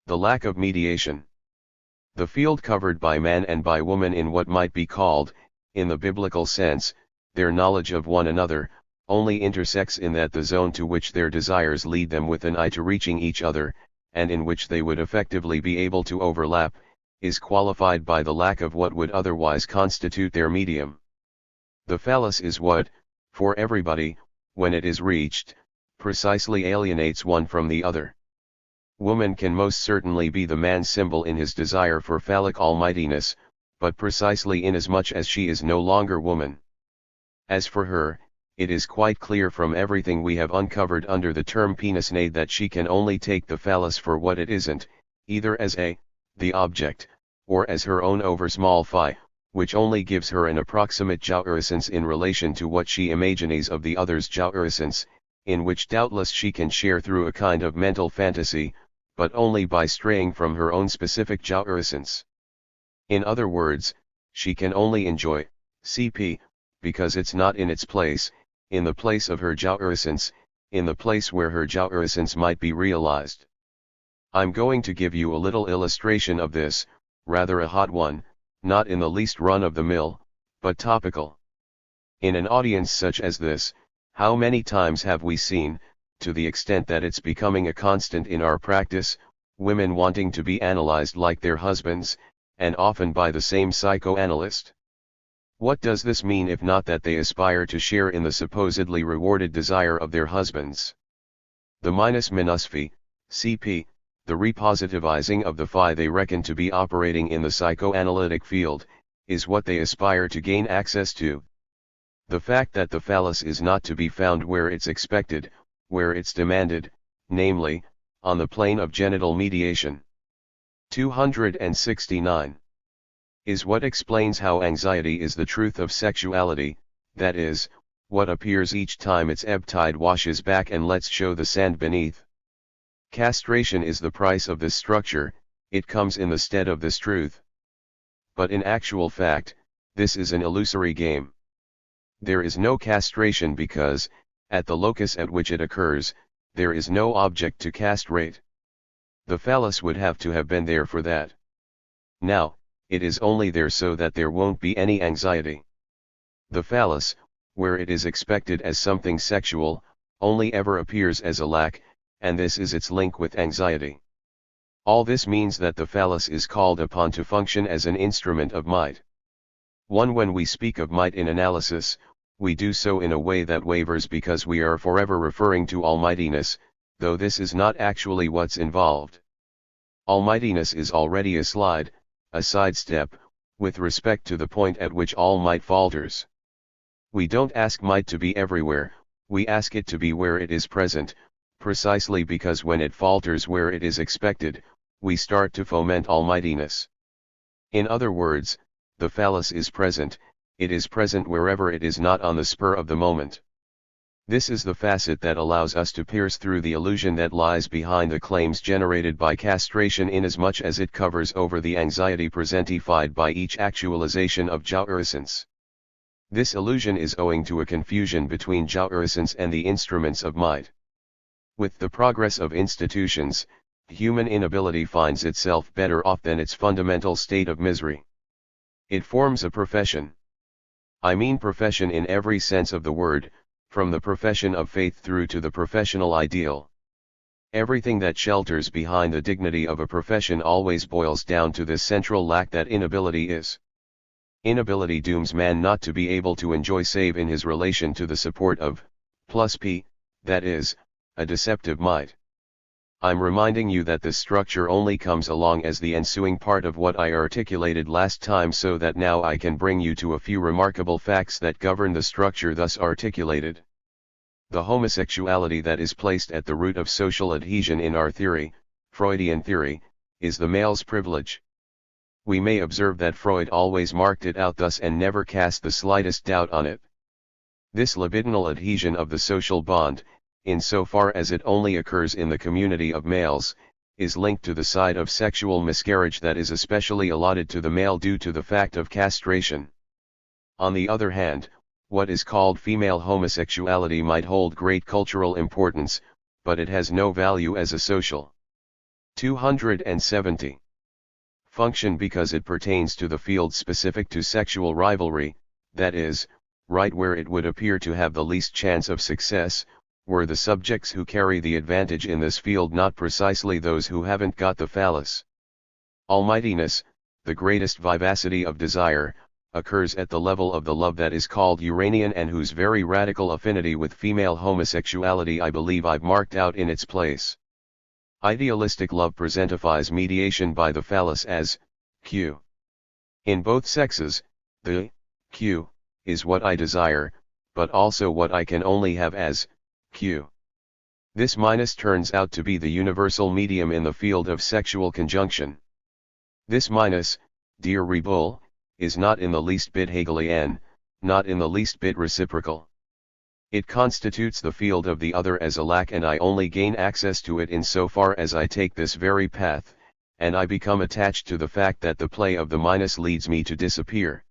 The lack of mediation. The field covered by man and by woman in what might be called, in the biblical sense, their knowledge of one another, only intersects in that the zone to which their desires lead them with an eye to reaching each other, and in which they would effectively be able to overlap, is qualified by the lack of what would otherwise constitute their medium. The phallus is what, for everybody, when it is reached, precisely alienates one from the other. Woman can most certainly be the man's symbol in his desire for phallic almightiness, but precisely inasmuch as she is no longer woman. As for her, it is quite clear from everything we have uncovered under the term penisnade that she can only take the phallus for what it isn't, either as the object, or as her own over small phi, which only gives her an approximate jouissance in relation to what she imagines of the other's jouissance, in which doubtless she can share through a kind of mental fantasy, but only by straying from her own specific jouissance. In other words, she can only enjoy CP, because it's not in its place, in the place of her jouissance, in the place where her jouissance might be realized. I'm going to give you a little illustration of this, rather a hot one, not in the least run-of-the-mill, but topical. In an audience such as this, how many times have we seen, to the extent that it's becoming a constant in our practice, women wanting to be analyzed like their husbands, and often by the same psychoanalyst? What does this mean if not that they aspire to share in the supposedly rewarded desire of their husbands? The minus phi, CP, the repositivizing of the phi they reckon to be operating in the psychoanalytic field, is what they aspire to gain access to. The fact that the phallus is not to be found where it's expected, where it's demanded, namely, on the plane of genital mediation. 269. Is what explains how anxiety is the truth of sexuality, that is, what appears each time its ebb tide washes back and lets show the sand beneath. Castration is the price of this structure, it comes in the stead of this truth. But in actual fact, this is an illusory game. There is no castration because, at the locus at which it occurs, there is no object to castrate. The phallus would have to have been there for that. Now, it is only there so that there won't be any anxiety. The phallus, where it is expected as something sexual, only ever appears as a lack, and this is its link with anxiety. All this means that the phallus is called upon to function as an instrument of might. When we speak of might in analysis, we do so in a way that wavers because we are forever referring to almightiness, though this is not actually what's involved. Almightiness is already a sidestep, with respect to the point at which all might falters. We don't ask might to be everywhere, we ask it to be where it is present, precisely because when it falters where it is expected, we start to foment almightiness. In other words, the phallus is present, it is present wherever it is not on the spur of the moment. This is the facet that allows us to pierce through the illusion that lies behind the claims generated by castration inasmuch as it covers over the anxiety presentified by each actualization of jouissance. This illusion is owing to a confusion between jouissance and the instruments of might. With the progress of institutions, human inability finds itself better off than its fundamental state of misery. It forms a profession. I mean profession in every sense of the word, from the profession of faith through to the professional ideal. Everything that shelters behind the dignity of a profession always boils down to this central lack that inability is. Inability dooms man not to be able to enjoy save in his relation to the support of, plus P, that is, a deceptive might. I'm reminding you that this structure only comes along as the ensuing part of what I articulated last time so that now I can bring you to a few remarkable facts that govern the structure thus articulated. The homosexuality that is placed at the root of social adhesion in our theory, Freudian theory, is the male's privilege. We may observe that Freud always marked it out thus and never cast the slightest doubt on it. This libidinal adhesion of the social bond, insofar as it only occurs in the community of males, is linked to the side of sexual miscarriage that is especially allotted to the male due to the fact of castration. On the other hand, what is called female homosexuality might hold great cultural importance, but it has no value as a social 270 function because it pertains to the field specific to sexual rivalry, that is, right where it would appear to have the least chance of success, were the subjects who carry the advantage in this field, not precisely those who haven't got the phallus. Almightiness, the greatest vivacity of desire, occurs at the level of the love that is called Uranian, and whose very radical affinity with female homosexuality I believe I've marked out in its place. Idealistic love presentifies mediation by the phallus as Q. In both sexes, the Q is what I desire, but also what I can only have as Q. This minus turns out to be the universal medium in the field of sexual conjunction. This minus, dear Rebull, is not in the least bit Hegelian, not in the least bit reciprocal. It constitutes the field of the other as a lack, and I only gain access to it in so far as I take this very path, and I become attached to the fact that the play of the minus leads me to disappear.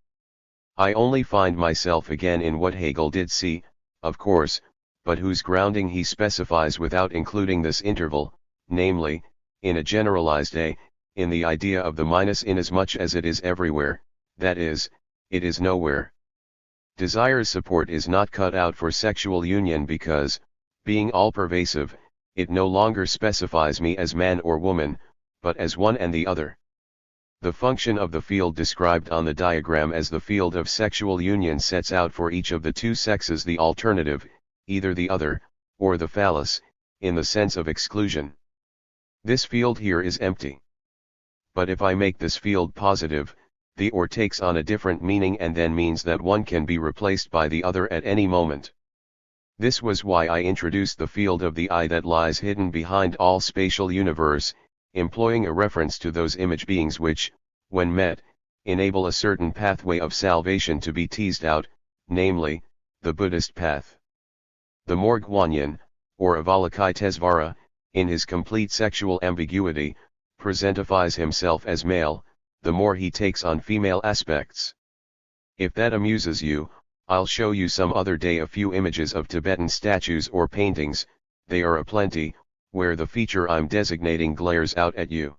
I only find myself again in what Hegel did see, of course, but whose grounding he specifies without including this interval, namely, in a generalized A, in the idea of the minus inasmuch as it is everywhere, that is, it is nowhere. Desire's support is not cut out for sexual union because, being all-pervasive, it no longer specifies me as man or woman, but as one and the other. The function of the field described on the diagram as the field of sexual union sets out for each of the two sexes the alternative, either the other, or the phallus, in the sense of exclusion. This field here is empty. But if I make this field positive, the or takes on a different meaning and then means that one can be replaced by the other at any moment. This was why I introduced the field of the I that lies hidden behind all spatial universe, employing a reference to those image beings which, when met, enable a certain pathway of salvation to be teased out, namely, the Buddhist path. The more Guanyin, or Avalokitesvara, in his complete sexual ambiguity, presentifies himself as male, the more he takes on female aspects. If that amuses you, I'll show you some other day a few images of Tibetan statues or paintings, they are aplenty, where the feature I'm designating glares out at you.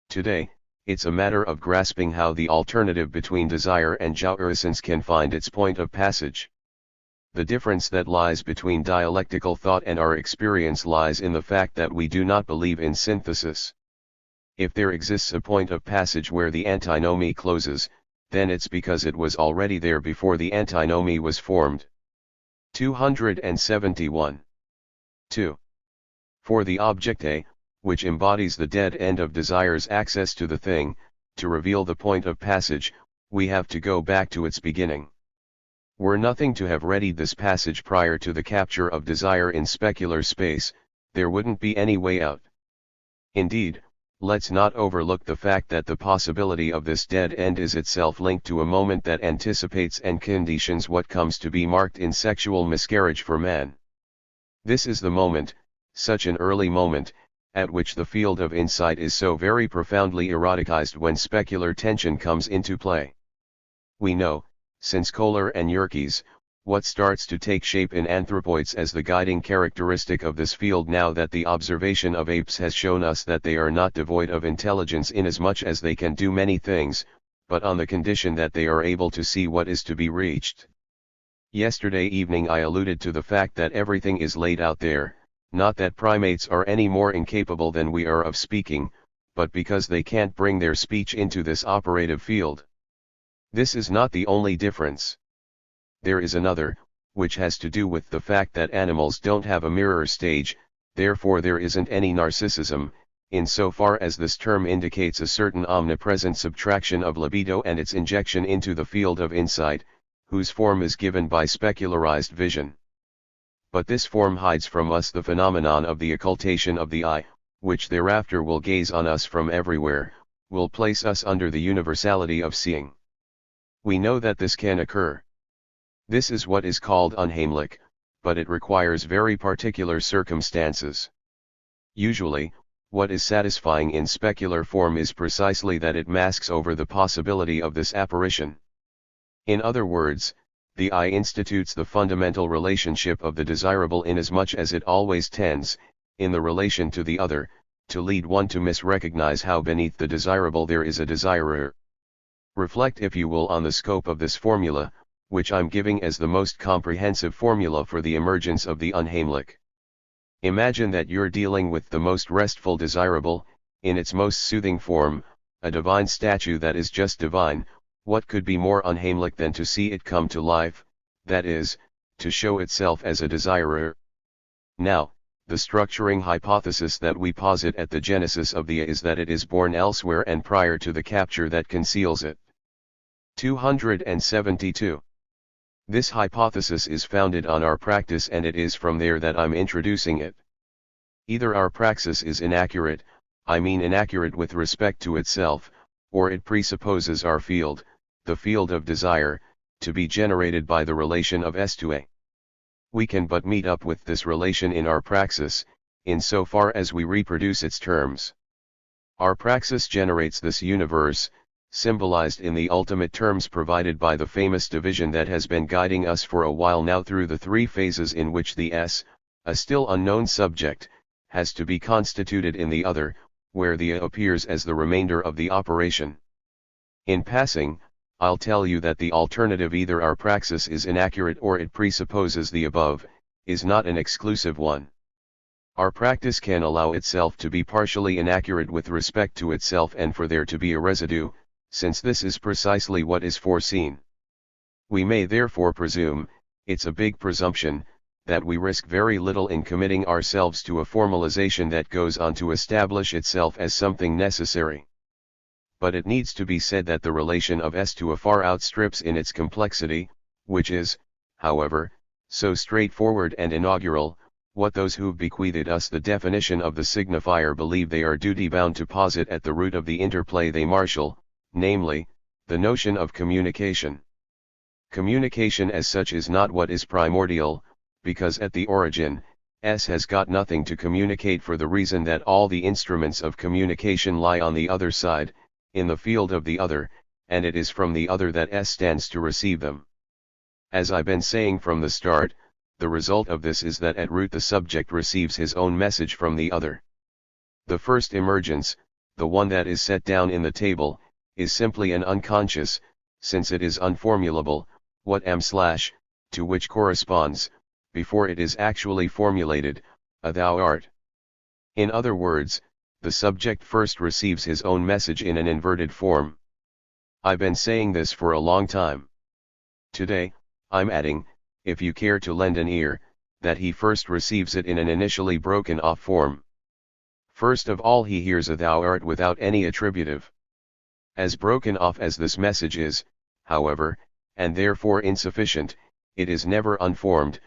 Today, it's a matter of grasping how the alternative between desire and jouissance can find its point of passage. The difference that lies between dialectical thought and our experience lies in the fact that we do not believe in synthesis. If there exists a point of passage where the antinomy closes, then it's because it was already there before the antinomy was formed. 271. 2. For the object A, which embodies the dead end of desire's access to the thing, to reveal the point of passage, we have to go back to its beginning. Were nothing to have readied this passage prior to the capture of desire in specular space, there wouldn't be any way out. Indeed, let's not overlook the fact that the possibility of this dead end is itself linked to a moment that anticipates and conditions what comes to be marked in sexual miscarriage for man. This is the moment, such an early moment, at which the field of insight is so very profoundly eroticized when specular tension comes into play. We know, since Kohler and Yerkes, what starts to take shape in anthropoids as the guiding characteristic of this field now that the observation of apes has shown us that they are not devoid of intelligence inasmuch as they can do many things, but on the condition that they are able to see what is to be reached. Yesterday evening I alluded to the fact that everything is laid out there, not that primates are any more incapable than we are of speaking, but because they can't bring their speech into this operative field. This is not the only difference. There is another, which has to do with the fact that animals don't have a mirror stage, therefore there isn't any narcissism, insofar as this term indicates a certain omnipresent subtraction of libido and its injection into the field of insight, whose form is given by specularized vision. But this form hides from us the phenomenon of the occultation of the eye, which thereafter will gaze on us from everywhere, will place us under the universality of seeing. We know that this can occur. This is what is called unheimlich, but it requires very particular circumstances. Usually, what is satisfying in specular form is precisely that it masks over the possibility of this apparition. In other words, the I institutes the fundamental relationship of the desirable inasmuch as it always tends, in the relation to the other, to lead one to misrecognize how beneath the desirable there is a desirer. Reflect if you will on the scope of this formula, which I'm giving as the most comprehensive formula for the emergence of the unheimlich. Imagine that you're dealing with the most restful desirable, in its most soothing form, a divine statue that is just divine. What could be more unheimlich than to see it come to life, that is, to show itself as a desirer? Now, the structuring hypothesis that we posit at the genesis of the is that it is born elsewhere and prior to the capture that conceals it. 272. This hypothesis is founded on our practice, and it is from there that I'm introducing it. Either our praxis is inaccurate, I mean inaccurate with respect to itself, or it presupposes our field, the field of desire, to be generated by the relation of S to A. We can but meet up with this relation in our praxis, in so far as we reproduce its terms. Our praxis generates this universe, symbolized in the ultimate terms provided by the famous division that has been guiding us for a while now through the three phases in which the S, a still unknown subject, has to be constituted in the other, where the A appears as the remainder of the operation. In passing, I'll tell you that the alternative, either our praxis is inaccurate or it presupposes the above, is not an exclusive one. Our practice can allow itself to be partially inaccurate with respect to itself and for there to be a residue, since this is precisely what is foreseen. We may therefore presume, it's a big presumption, that we risk very little in committing ourselves to a formalization that goes on to establish itself as something necessary. But it needs to be said that the relation of S to A far outstrips in its complexity, which is, however, so straightforward and inaugural, what those who've bequeathed us the definition of the signifier believe they are duty-bound to posit at the root of the interplay they marshal, namely, the notion of communication. Communication as such is not what is primordial, because at the origin, S has got nothing to communicate for the reason that all the instruments of communication lie on the other side, in the field of the other, and it is from the other that S stands to receive them. As I've been saying from the start, the result of this is that at root the subject receives his own message from the other. The first emergence, the one that is set down in the table, is simply an unconscious, since it is unformulable, what to which corresponds, before it is actually formulated, a thou art. In other words, the subject first receives his own message in an inverted form. I've been saying this for a long time. Today, I'm adding, if you care to lend an ear, that he first receives it in an initially broken off form. First of all he hears a thou art without any attributive. As broken off as this message is, however, and therefore insufficient, it is never unformed,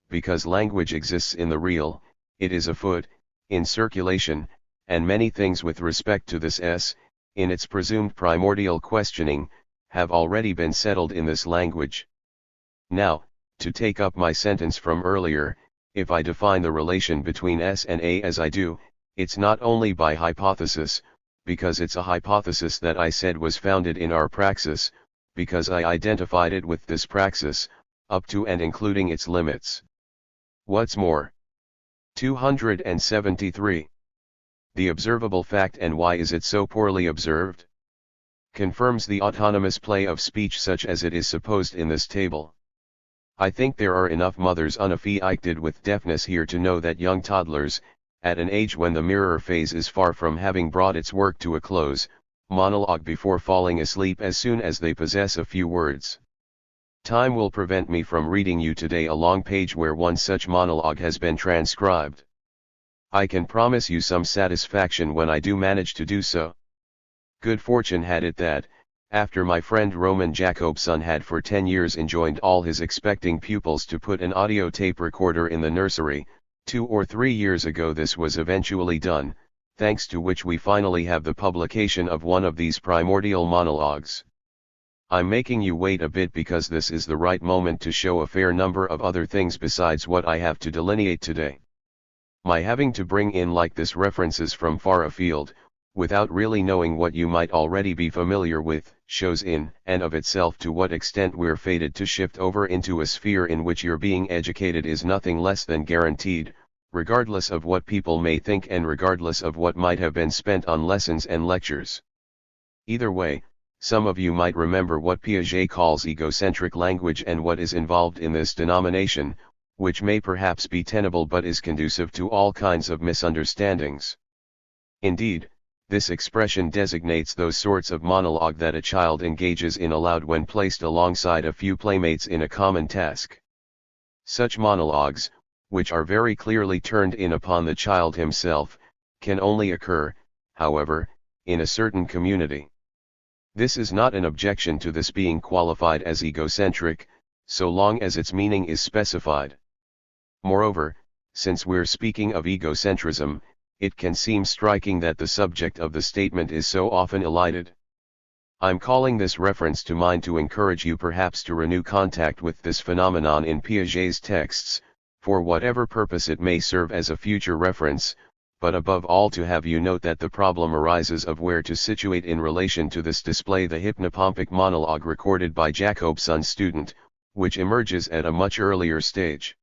because language exists in the real, it is afoot, in circulation, and many things with respect to this S, in its presumed primordial questioning, have already been settled in this language. Now, to take up my sentence from earlier, if I define the relation between S and A as I do, it's not only by hypothesis, because it's a hypothesis that I said was founded in our praxis, because I identified it with this praxis, up to and including its limits. What's more? 273. The observable fact, and why is it so poorly observed? Confirms the autonomous play of speech such as it is supposed in this table. I think there are enough mothers unaffected with deafness here to know that young toddlers, at an age when the mirror phase is far from having brought its work to a close, monologue before falling asleep as soon as they possess a few words. Time will prevent me from reading you today a long page where one such monologue has been transcribed. I can promise you some satisfaction when I do manage to do so. Good fortune had it that, after my friend Roman Jacobson had for 10 years enjoined all his expecting pupils to put an audio tape recorder in the nursery, 2 or 3 years ago this was eventually done, thanks to which we finally have the publication of one of these primordial monologues. I'm making you wait a bit because this is the right moment to show a fair number of other things besides what I have to delineate today. My having to bring in like this references from far afield, without really knowing what you might already be familiar with, shows in and of itself to what extent we're fated to shift over into a sphere in which your being educated is nothing less than guaranteed, regardless of what people may think and regardless of what might have been spent on lessons and lectures. Either way, Some of you might remember what Piaget calls egocentric language and what is involved in this denomination, which may perhaps be tenable but is conducive to all kinds of misunderstandings. Indeed, this expression designates those sorts of monologue that a child engages in aloud when placed alongside a few playmates in a common task. Such monologues, which are very clearly turned in upon the child himself, can only occur, however, in a certain community. This is not an objection to this being qualified as egocentric, so long as its meaning is specified. Moreover, since we're speaking of egocentrism, it can seem striking that the subject of the statement is so often elided. I'm calling this reference to mind to encourage you perhaps to renew contact with this phenomenon in Piaget's texts, for whatever purpose it may serve as a future reference, but above all to have you note that the problem arises of where to situate in relation to this display the hypnopompic monologue recorded by Jacobson's student, which emerges at a much earlier stage.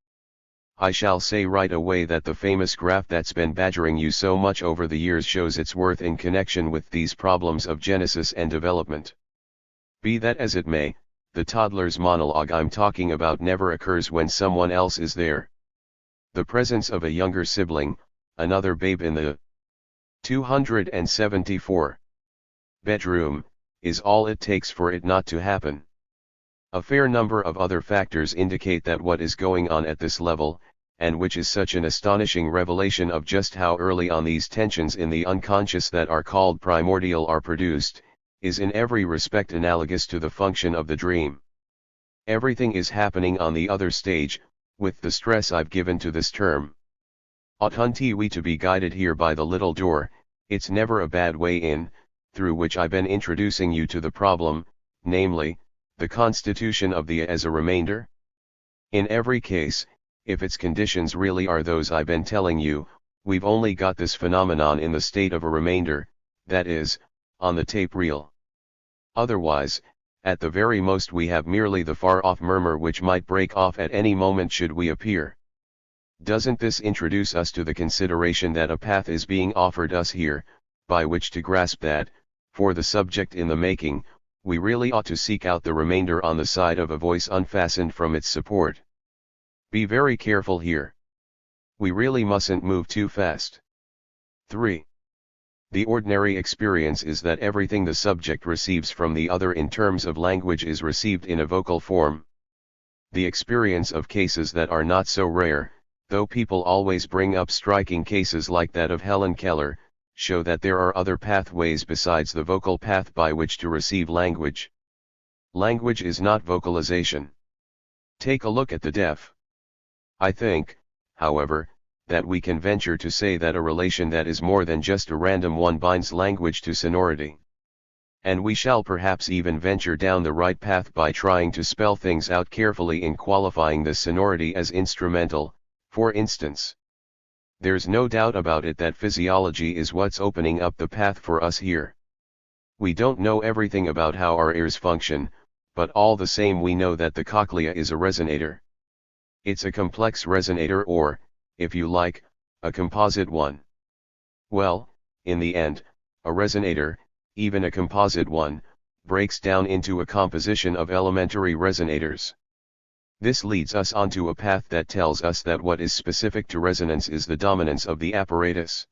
I shall say right away that the famous graph that's been badgering you so much over the years shows its worth in connection with these problems of genesis and development. Be that as it may, the toddler's monologue I'm talking about never occurs when someone else is there. The presence of a younger sibling, another babe in the 274 bedroom, is all it takes for it not to happen. A fair number of other factors indicate that what is going on at this level, and which is such an astonishing revelation of just how early on these tensions in the unconscious that are called primordial are produced, is in every respect analogous to the function of the dream. Everything is happening on the other stage, with the stress I've given to this term. Oughtn't we to be guided here by the little door, it's never a bad way in, through which I've been introducing you to the problem, namely, the constitution of the as a remainder? In every case, if its conditions really are those I've been telling you, we've only got this phenomenon in the state of a remainder, that is, on the tape reel. Otherwise, at the very most we have merely the far-off murmur which might break off at any moment should we appear. Doesn't this introduce us to the consideration that a path is being offered us here, by which to grasp that, for the subject in the making, we really ought to seek out the remainder on the side of a voice unfastened from its support? Be very careful here. We really mustn't move too fast. 3. The ordinary experience is that everything the subject receives from the other in terms of language is received in a vocal form. The experience of cases that are not so rare, though people always bring up striking cases like that of Helen Keller, show that there are other pathways besides the vocal path by which to receive language. Language is not vocalization. Take a look at the deaf. I think, however, that we can venture to say that a relation that is more than just a random one binds language to sonority. And we shall perhaps even venture down the right path by trying to spell things out carefully in qualifying this sonority as instrumental, for instance. There's no doubt about it that physiology is what's opening up the path for us here. We don't know everything about how our ears function, but all the same we know that the cochlea is a resonator. It's a complex resonator or, if you like, a composite one. Well, in the end, a resonator, even a composite one, breaks down into a composition of elementary resonators. This leads us onto a path that tells us that what is specific to resonance is the dominance of the apparatus.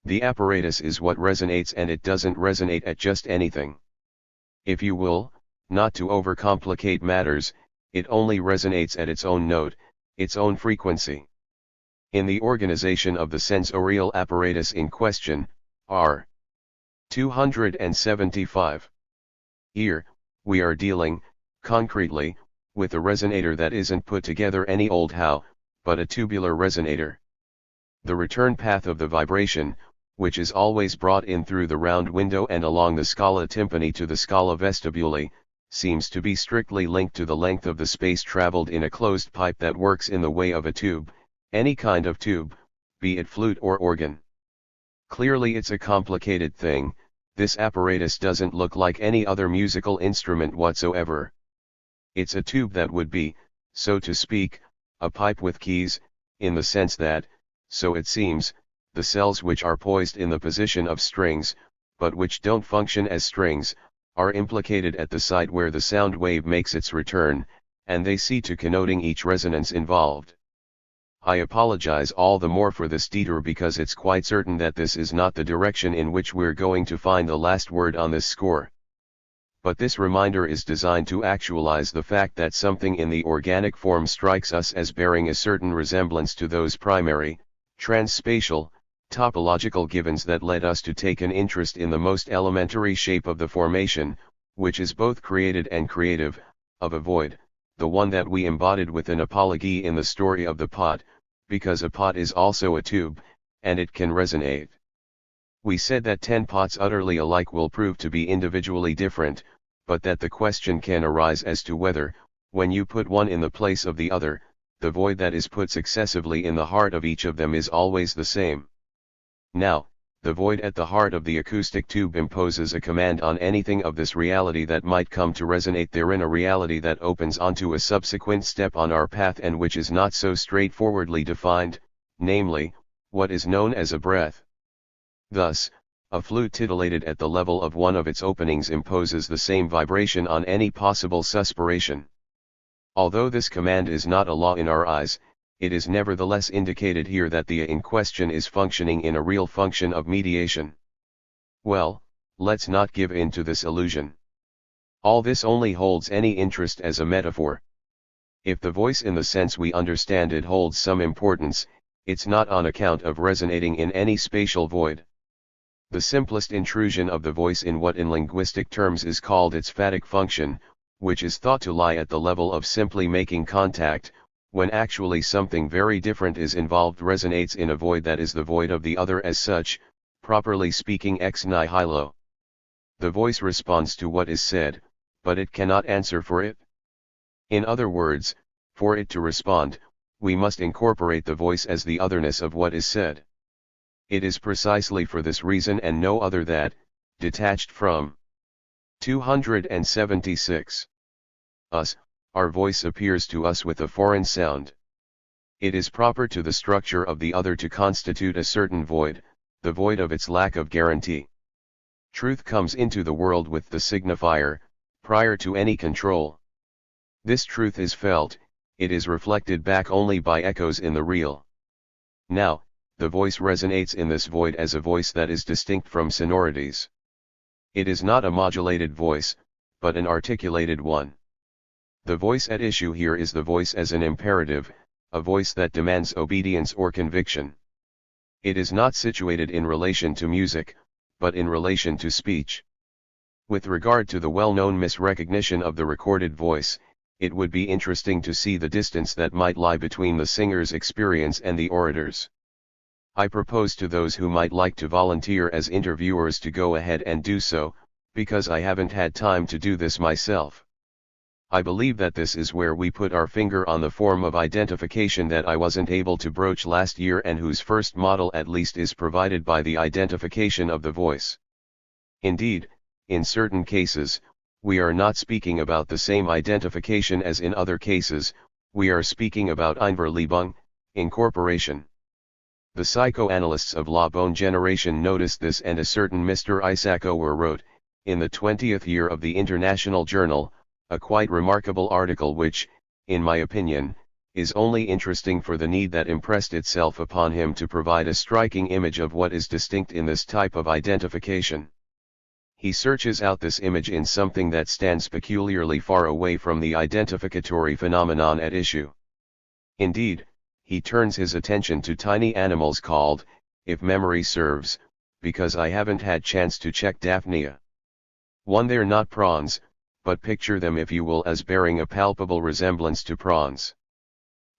The apparatus is what resonates and it doesn't resonate at just anything. If you will, not to overcomplicate matters, it only resonates at its own note, its own frequency. In the organization of the sensorial apparatus in question, R. 275. Here, we are dealing, concretely, with a resonator that isn't put together any old how, but a tubular resonator. The return path of the vibration, which is always brought in through the round window and along the scala tympani to the scala vestibuli, seems to be strictly linked to the length of the space traveled in a closed pipe that works in the way of a tube, any kind of tube, be it flute or organ. Clearly it's a complicated thing. This apparatus doesn't look like any other musical instrument whatsoever. It's a tube that would be, so to speak, a pipe with keys, in the sense that, so it seems, the cells which are poised in the position of strings, but which don't function as strings, are implicated at the site where the sound wave makes its return, and they see to connoting each resonance involved. I apologize all the more for this detour because it's quite certain that this is not the direction in which we're going to find the last word on this score. But this reminder is designed to actualize the fact that something in the organic form strikes us as bearing a certain resemblance to those primary, transspatial, topological givens that led us to take an interest in the most elementary shape of the formation, which is both created and creative, of a void, the one that we embodied with an apology in the story of the pot, because a pot is also a tube, and it can resonate. We said that 10 pots utterly alike will prove to be individually different, but that the question can arise as to whether, when you put one in the place of the other, the void that is put successively in the heart of each of them is always the same. Now, the void at the heart of the acoustic tube imposes a command on anything of this reality that might come to resonate therein, a reality that opens onto a subsequent step on our path and which is not so straightforwardly defined, namely, what is known as a breath. Thus, a flute titillated at the level of one of its openings imposes the same vibration on any possible suspiration. Although this command is not a law in our eyes, it is nevertheless indicated here that the in question is functioning in a real function of mediation. Well, let's not give in to this illusion. All this only holds any interest as a metaphor. If the voice in the sense we understand it holds some importance, it's not on account of resonating in any spatial void. The simplest intrusion of the voice in what in linguistic terms is called its phatic function, which is thought to lie at the level of simply making contact, when actually something very different is involved, resonates in a void that is the void of the other as such, properly speaking ex nihilo. The voice responds to what is said, but it cannot answer for it. In other words, for it to respond, we must incorporate the voice as the otherness of what is said. It is precisely for this reason and no other that, detached from 276 us, our voice appears to us with a foreign sound. It is proper to the structure of the other to constitute a certain void, the void of its lack of guarantee. Truth comes into the world with the signifier, prior to any control. This truth is felt, it is reflected back only by echoes in the real. Now, the voice resonates in this void as a voice that is distinct from sonorities. It is not a modulated voice, but an articulated one. The voice at issue here is the voice as an imperative, a voice that demands obedience or conviction. It is not situated in relation to music, but in relation to speech. With regard to the well-known misrecognition of the recorded voice, it would be interesting to see the distance that might lie between the singer's experience and the orator's. I propose to those who might like to volunteer as interviewers to go ahead and do so, because I haven't had time to do this myself. I believe that this is where we put our finger on the form of identification that I wasn't able to broach last year and whose first model at least is provided by the identification of the voice. Indeed, in certain cases, we are not speaking about the same identification as in other cases, we are speaking about Einverliebung, incorporation. The psychoanalysts of La Bonne Generation noticed this, and a certain Mr. Issacower wrote, in the 20th year of the International Journal, a quite remarkable article which, in my opinion, is only interesting for the need that impressed itself upon him to provide a striking image of what is distinct in this type of identification. He searches out this image in something that stands peculiarly far away from the identificatory phenomenon at issue. Indeed, he turns his attention to tiny animals called, if memory serves, because I haven't had chance to check Daphnia. They're not prawns, but picture them if you will as bearing a palpable resemblance to prawns.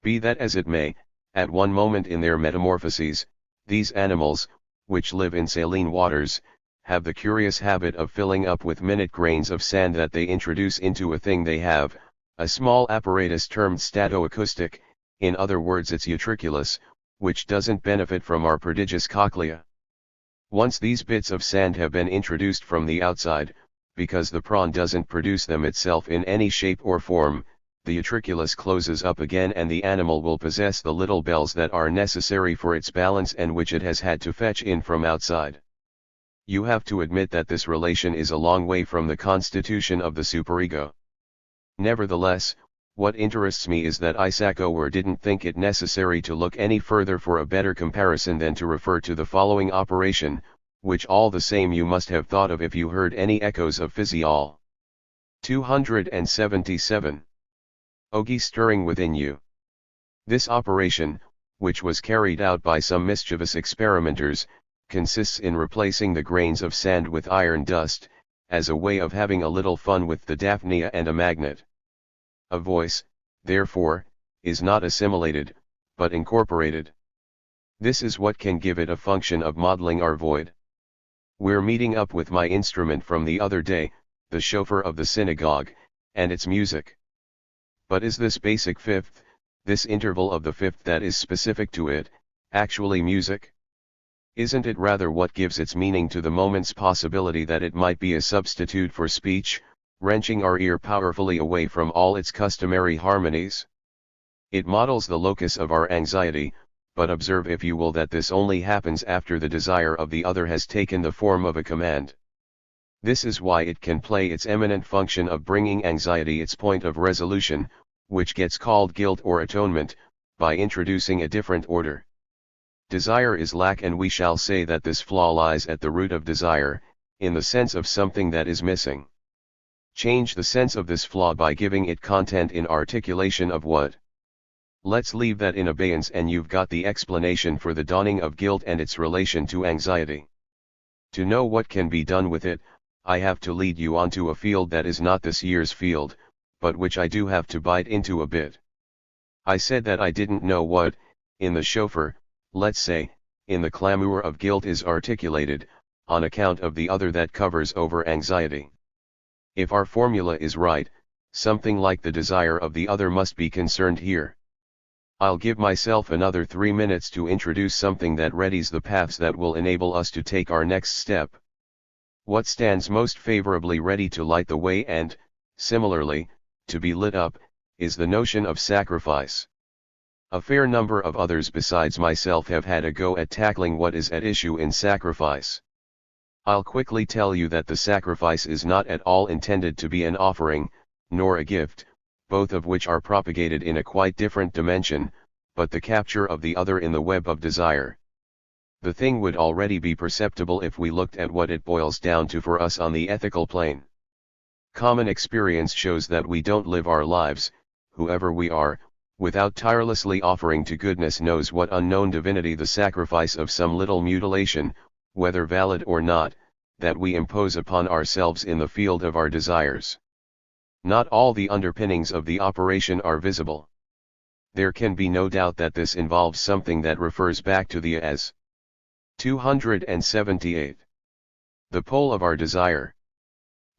Be that as it may, at one moment in their metamorphoses, these animals, which live in saline waters, have the curious habit of filling up with minute grains of sand that they introduce into a thing they have, a small apparatus termed statoacoustic, in other words its utriculus, which doesn't benefit from our prodigious cochlea. Once these bits of sand have been introduced from the outside, because the prawn doesn't produce them itself in any shape or form, the utriculus closes up again and the animal will possess the little bells that are necessary for its balance and which it has had to fetch in from outside. You have to admit that this relation is a long way from the constitution of the superego. Nevertheless, what interests me is that Isaac Ower didn't think it necessary to look any further for a better comparison than to refer to the following operation, which all the same you must have thought of if you heard any echoes of physiol. 277. Ogi stirring within you. This operation, which was carried out by some mischievous experimenters, consists in replacing the grains of sand with iron dust, as a way of having a little fun with the daphnia and a magnet. A voice, therefore, is not assimilated, but incorporated. This is what can give it a function of modeling our void. We're meeting up with my instrument from the other day, the shofar of the synagogue, and its music. But is this basic fifth, this interval of the fifth that is specific to it, actually music? Isn't it rather what gives its meaning to the moment's possibility that it might be a substitute for speech, wrenching our ear powerfully away from all its customary harmonies? It models the locus of our anxiety, but observe if you will that this only happens after the desire of the other has taken the form of a command. This is why it can play its eminent function of bringing anxiety its point of resolution, which gets called guilt or atonement, by introducing a different order. Desire is lack, and we shall say that this flaw lies at the root of desire, in the sense of something that is missing. Change the sense of this flaw by giving it content in articulation of what. Let's leave that in abeyance and you've got the explanation for the dawning of guilt and its relation to anxiety. To know what can be done with it, I have to lead you onto a field that is not this year's field, but which I do have to bite into a bit. I said that I didn't know what, in the shofar, let's say, in the clamour of guilt is articulated, on account of the other that covers over anxiety. If our formula is right, something like the desire of the other must be concerned here. I'll give myself another 3 minutes to introduce something that readies the paths that will enable us to take our next step. What stands most favorably ready to light the way and, similarly, to be lit up, is the notion of sacrifice. A fair number of others besides myself have had a go at tackling what is at issue in sacrifice. I'll quickly tell you that the sacrifice is not at all intended to be an offering, nor a gift, both of which are propagated in a quite different dimension, but the capture of the other in the web of desire. The thing would already be perceptible if we looked at what it boils down to for us on the ethical plane. Common experience shows that we don't live our lives, whoever we are, without tirelessly offering to goodness knows what unknown divinity the sacrifice of some little mutilation, whether valid or not, that we impose upon ourselves in the field of our desires. Not all the underpinnings of the operation are visible. There can be no doubt that this involves something that refers back to the as. 278. The pole of our desire.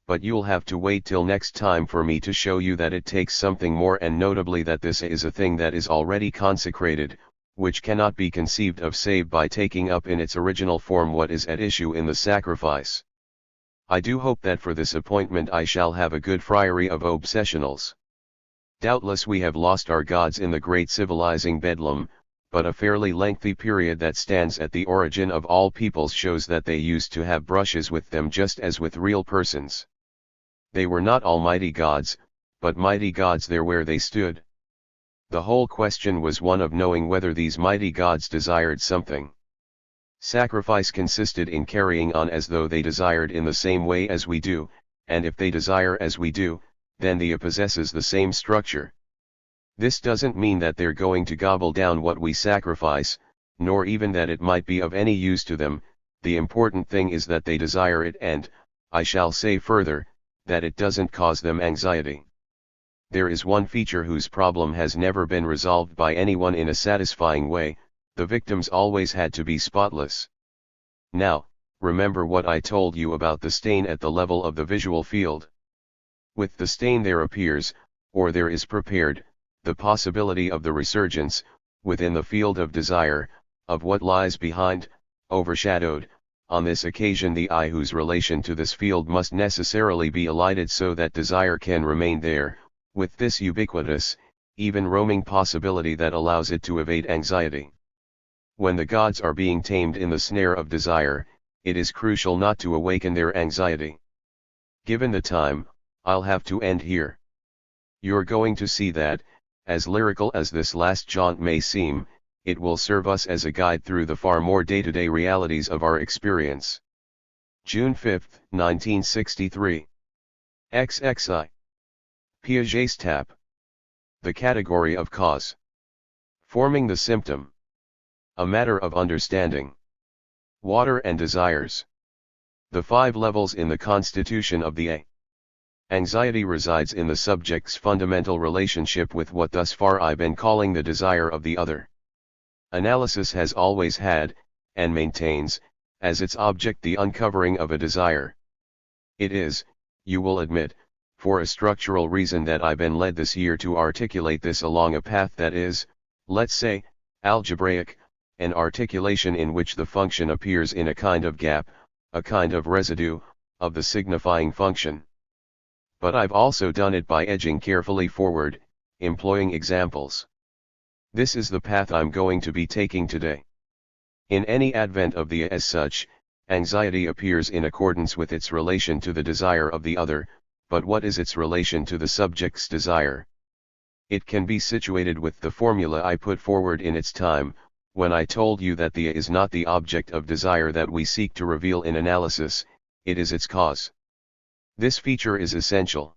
But you'll have to wait till next time for me to show you that it takes something more, and notably that this is a thing that is already consecrated, which cannot be conceived of save by taking up in its original form what is at issue in the sacrifice. I do hope that for this appointment I shall have a good friary of obsessionals. Doubtless we have lost our gods in the great civilizing bedlam, but a fairly lengthy period that stands at the origin of all peoples shows that they used to have brushes with them just as with real persons. They were not almighty gods, but mighty gods there where they stood. The whole question was one of knowing whether these mighty gods desired something. Sacrifice consisted in carrying on as though they desired in the same way as we do, and if they desire as we do, then the possesses the same structure. This doesn't mean that they're going to gobble down what we sacrifice, nor even that it might be of any use to them. The important thing is that they desire it, and, I shall say further, that it doesn't cause them anxiety. There is one feature whose problem has never been resolved by anyone in a satisfying way: the victims always had to be spotless. Now, remember what I told you about the stain at the level of the visual field. With the stain there appears, or there is prepared, the possibility of the resurgence, within the field of desire, of what lies behind, overshadowed, on this occasion the eye, whose relation to this field must necessarily be elided so that desire can remain there, with this ubiquitous, even roaming possibility that allows it to evade anxiety. When the gods are being tamed in the snare of desire, it is crucial not to awaken their anxiety. Given the time, I'll have to end here. You're going to see that, as lyrical as this last jaunt may seem, it will serve us as a guide through the far more day-to-day realities of our experience. June 5, 1963. XXI. Piaget's tap. The category of cause. Forming the symptom. A matter of understanding. Water and desires. The 5 levels in the constitution of the A. Anxiety resides in the subject's fundamental relationship with what thus far I've been calling the desire of the other. Analysis has always had, and maintains, as its object the uncovering of a desire. It is, you will admit, for a structural reason that I've been led this year to articulate this along a path that is, let's say, algebraic, an articulation in which the function appears in a kind of gap, a kind of residue, of the signifying function. But I've also done it by edging carefully forward, employing examples. This is the path I'm going to be taking today. In any advent of the as such, anxiety appears in accordance with its relation to the desire of the other, but what is its relation to the subject's desire? It can be situated with the formula I put forward in its time, when I told you that the is not the object of desire that we seek to reveal in analysis, it is its cause. This feature is essential.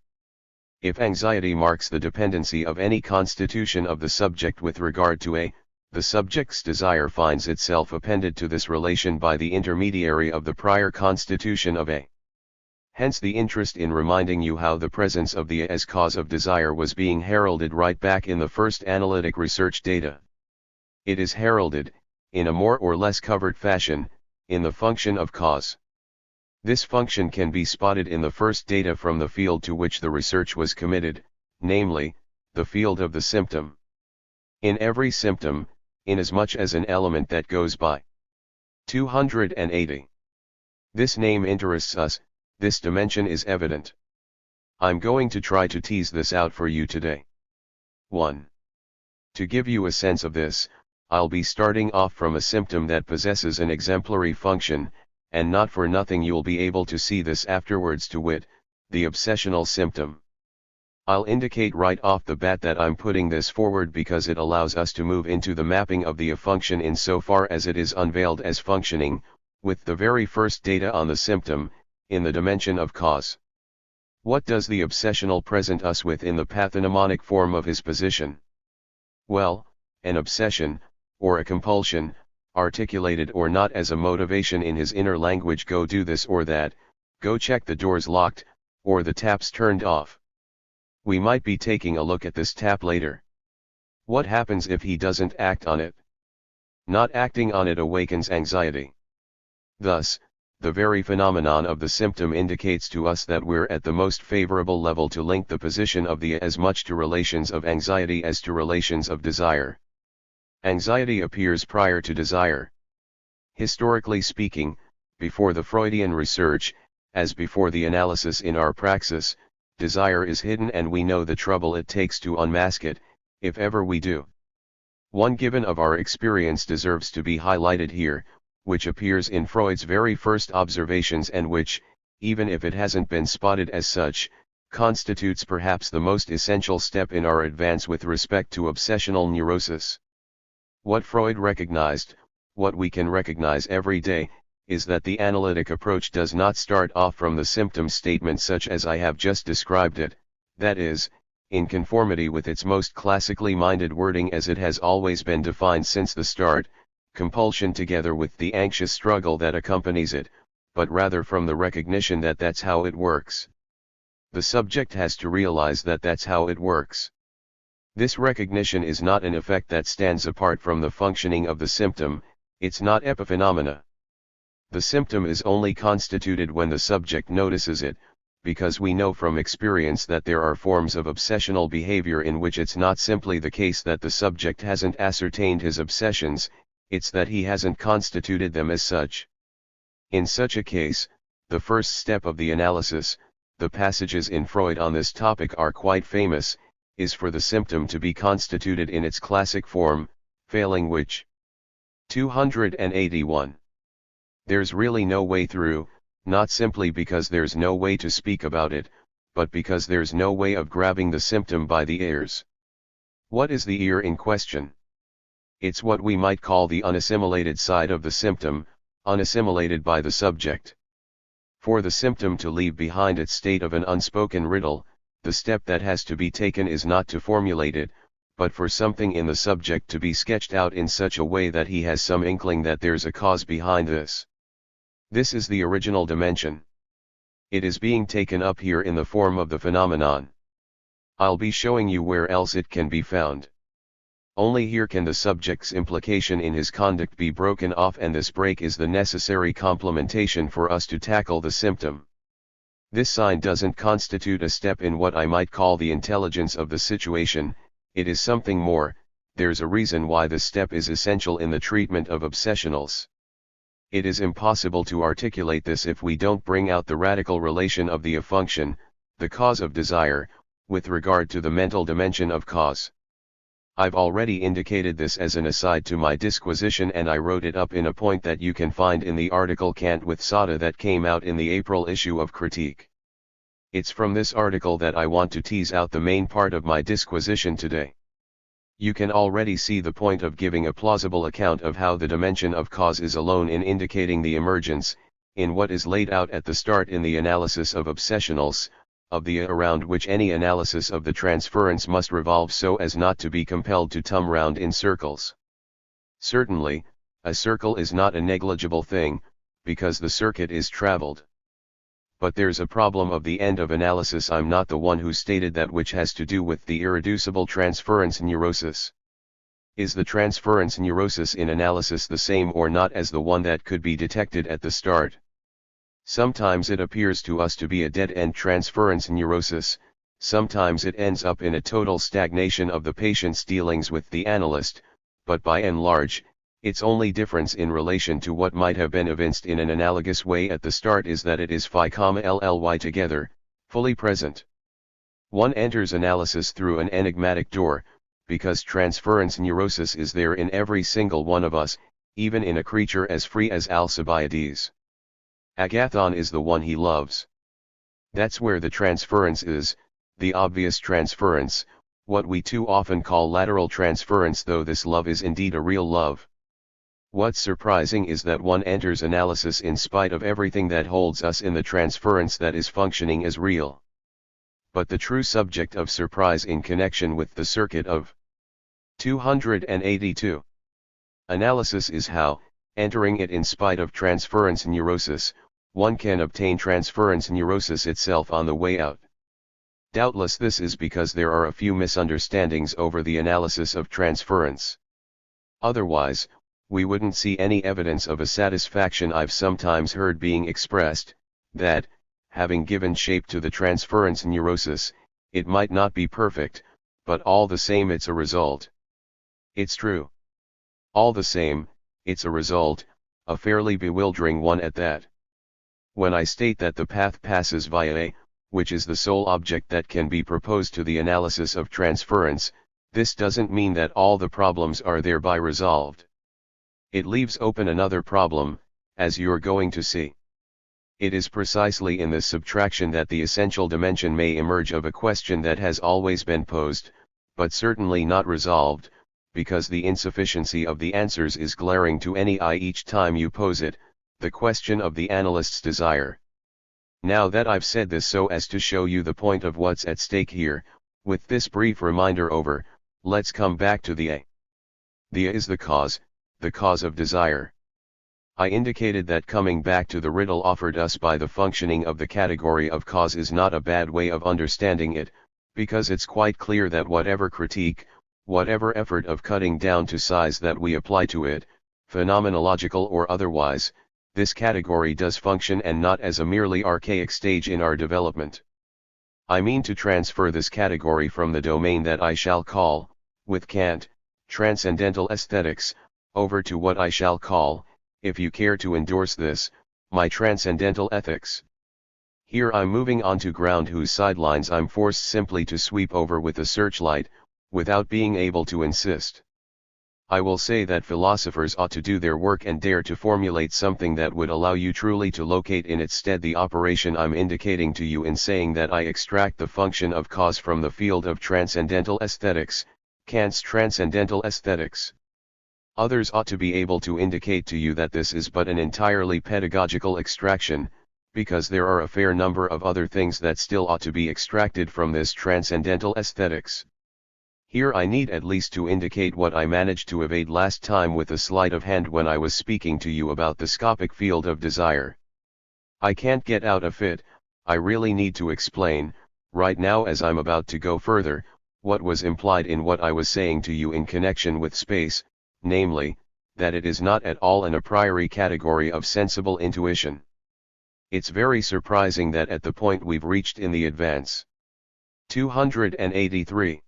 If anxiety marks the dependency of any constitution of the subject with regard to A, the subject's desire finds itself appended to this relation by the intermediary of the prior constitution of A. Hence the interest in reminding you how the presence of the A as cause of desire was being heralded right back in the first analytic research data. It is heralded, in a more or less covert fashion, in the function of cause. This function can be spotted in the first data from the field to which the research was committed, namely, the field of the symptom. In every symptom, inasmuch as an element that goes by 280. This name interests us, this dimension is evident. I'm going to try to tease this out for you today. 1. To give you a sense of this, I'll be starting off from a symptom that possesses an exemplary function, and not for nothing you'll be able to see this afterwards, to wit, the obsessional symptom. I'll indicate right off the bat that I'm putting this forward because it allows us to move into the mapping of the A function insofar as it is unveiled as functioning, with the very first data on the symptom, in the dimension of cause. What does the obsessional present us with in the pathognomonic form of his position? Well, an obsession, or a compulsion, articulated or not as a motivation in his inner language: go do this or that, go check the doors locked, or the taps turned off. We might be taking a look at this tap later. What happens if he doesn't act on it? Not acting on it awakens anxiety. Thus, the very phenomenon of the symptom indicates to us that we're at the most favorable level to link the position of the as much to relations of anxiety as to relations of desire. Anxiety appears prior to desire. Historically speaking, before the Freudian research, as before the analysis in our praxis, desire is hidden, and we know the trouble it takes to unmask it, if ever we do. One given of our experience deserves to be highlighted here, which appears in Freud's very first observations and which, even if it hasn't been spotted as such, constitutes perhaps the most essential step in our advance with respect to obsessional neurosis. What Freud recognized, what we can recognize every day, is that the analytic approach does not start off from the symptom statement such as I have just described it, that is, in conformity with its most classically minded wording as it has always been defined since the start, compulsion together with the anxious struggle that accompanies it, but rather from the recognition that that's how it works. The subject has to realize that that's how it works. This recognition is not an effect that stands apart from the functioning of the symptom, it's not epiphenomena. The symptom is only constituted when the subject notices it, because we know from experience that there are forms of obsessional behavior in which it's not simply the case that the subject hasn't ascertained his obsessions, it's that he hasn't constituted them as such. In such a case, the first step of the analysis, the passages in Freud on this topic are quite famous, is for the symptom to be constituted in its classic form, failing which. 281. There's really no way through, not simply because there's no way to speak about it, but because there's no way of grabbing the symptom by the ears. What is the ear in question? It's what we might call the unassimilated side of the symptom, unassimilated by the subject. For the symptom to leave behind its state of an unspoken riddle, the step that has to be taken is not to formulate it, but for something in the subject to be sketched out in such a way that he has some inkling that there's a cause behind this. This is the original dimension. It is being taken up here in the form of the phenomenon. I'll be showing you where else it can be found. Only here can the subject's implication in his conduct be broken off, and this break is the necessary complementation for us to tackle the symptom. This sign doesn't constitute a step in what I might call the intelligence of the situation, it is something more. There's a reason why this step is essential in the treatment of obsessionals. It is impossible to articulate this if we don't bring out the radical relation of the function, the cause of desire, with regard to the mental dimension of cause. I've already indicated this as an aside to my disquisition, and I wrote it up in a point that you can find in the article Kant with Sada that came out in the April issue of Critique. It's from this article that I want to tease out the main part of my disquisition today. You can already see the point of giving a plausible account of how the dimension of cause is alone in indicating the emergence, in what is laid out at the start in the analysis of obsessionals, of the around which any analysis of the transference must revolve so as not to be compelled to tum round in circles. Certainly, a circle is not a negligible thing, because the circuit is traveled. But there's a problem of the end of analysis. I'm not the one who stated that, which has to do with the irreducible transference neurosis. Is the transference neurosis in analysis the same or not as the one that could be detected at the start? Sometimes it appears to us to be a dead-end transference neurosis, sometimes it ends up in a total stagnation of the patient's dealings with the analyst, but by and large, its only difference in relation to what might have been evinced in an analogous way at the start is that it is phi, lly together, fully present. One enters analysis through an enigmatic door, because transference neurosis is there in every single one of us, even in a creature as free as Alcibiades. Agathon is the one he loves. That's where the transference is, the obvious transference, what we too often call lateral transference, though this love is indeed a real love. What's surprising is that one enters analysis in spite of everything that holds us in the transference that is functioning as real. But the true subject of surprise in connection with the circuit of 282 analysis is how, entering it in spite of transference neurosis, one can obtain transference neurosis itself on the way out. Doubtless this is because there are a few misunderstandings over the analysis of transference. Otherwise, we wouldn't see any evidence of a satisfaction I've sometimes heard being expressed, that, having given shape to the transference neurosis, it might not be perfect, but all the same it's a result. It's true. All the same, it's a result, a fairly bewildering one at that. When I state that the path passes via A, which is the sole object that can be proposed to the analysis of transference, this doesn't mean that all the problems are thereby resolved. It leaves open another problem, as you're going to see. It is precisely in this subtraction that the essential dimension may emerge of a question that has always been posed, but certainly not resolved, because the insufficiency of the answers is glaring to any eye each time you pose it, the question of the analyst's desire. Now that I've said this so as to show you the point of what's at stake here, with this brief reminder over, let's come back to the A. The A is the cause of desire. I indicated that coming back to the riddle offered us by the functioning of the category of cause is not a bad way of understanding it, because it's quite clear that whatever critique, whatever effort of cutting down to size that we apply to it, phenomenological or otherwise, this category does function, and not as a merely archaic stage in our development. I mean to transfer this category from the domain that I shall call, with Kant, transcendental aesthetics, over to what I shall call, if you care to endorse this, my transcendental ethics. Here I'm moving on to ground whose sidelines I'm forced simply to sweep over with a searchlight, without being able to insist. I will say that philosophers ought to do their work and dare to formulate something that would allow you truly to locate in its stead the operation I'm indicating to you in saying that I extract the function of cause from the field of transcendental aesthetics, Kant's transcendental aesthetics. Others ought to be able to indicate to you that this is but an entirely pedagogical extraction, because there are a fair number of other things that still ought to be extracted from this transcendental aesthetics. Here I need at least to indicate what I managed to evade last time with a sleight of hand when I was speaking to you about the scopic field of desire. I can't get out of it, I really need to explain, right now as I'm about to go further, what was implied in what I was saying to you in connection with space, namely, that it is not at all an a priori category of sensible intuition. It's very surprising that at the point we've reached in the advance 283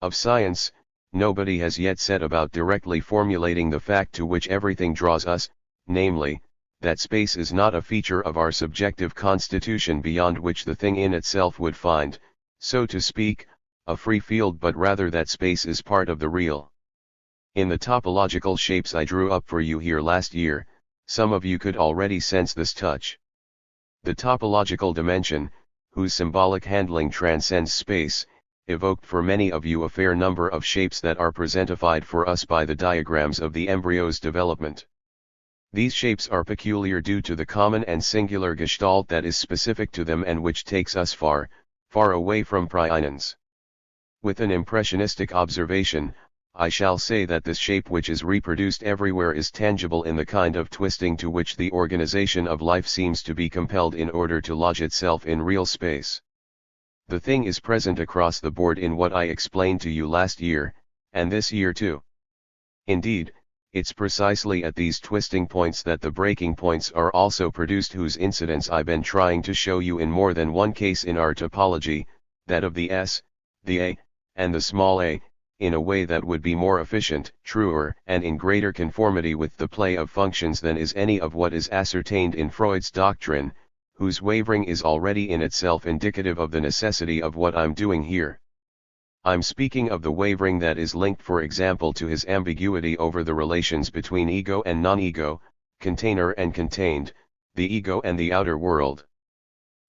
of science, nobody has yet set about directly formulating the fact to which everything draws us, namely, that space is not a feature of our subjective constitution beyond which the thing in itself would find, so to speak, a free field, but rather that space is part of the real. In the topological shapes I drew up for you here last year, some of you could already sense this touch. The topological dimension, whose symbolic handling transcends space, evoked for many of you a fair number of shapes that are presentified for us by the diagrams of the embryo's development. These shapes are peculiar due to the common and singular gestalt that is specific to them and which takes us far, far away from praeonians. With an impressionistic observation, I shall say that this shape which is reproduced everywhere is tangible in the kind of twisting to which the organization of life seems to be compelled in order to lodge itself in real space. The thing is present across the board in what I explained to you last year, and this year too. Indeed, it's precisely at these twisting points that the breaking points are also produced, whose incidence I've been trying to show you in more than one case in our topology, that of the S, the A, and the small a, in a way that would be more efficient, truer, and in greater conformity with the play of functions than is any of what is ascertained in Freud's doctrine, whose wavering is already in itself indicative of the necessity of what I'm doing here. I'm speaking of the wavering that is linked, for example, to his ambiguity over the relations between ego and non-ego, container and contained, the ego and the outer world.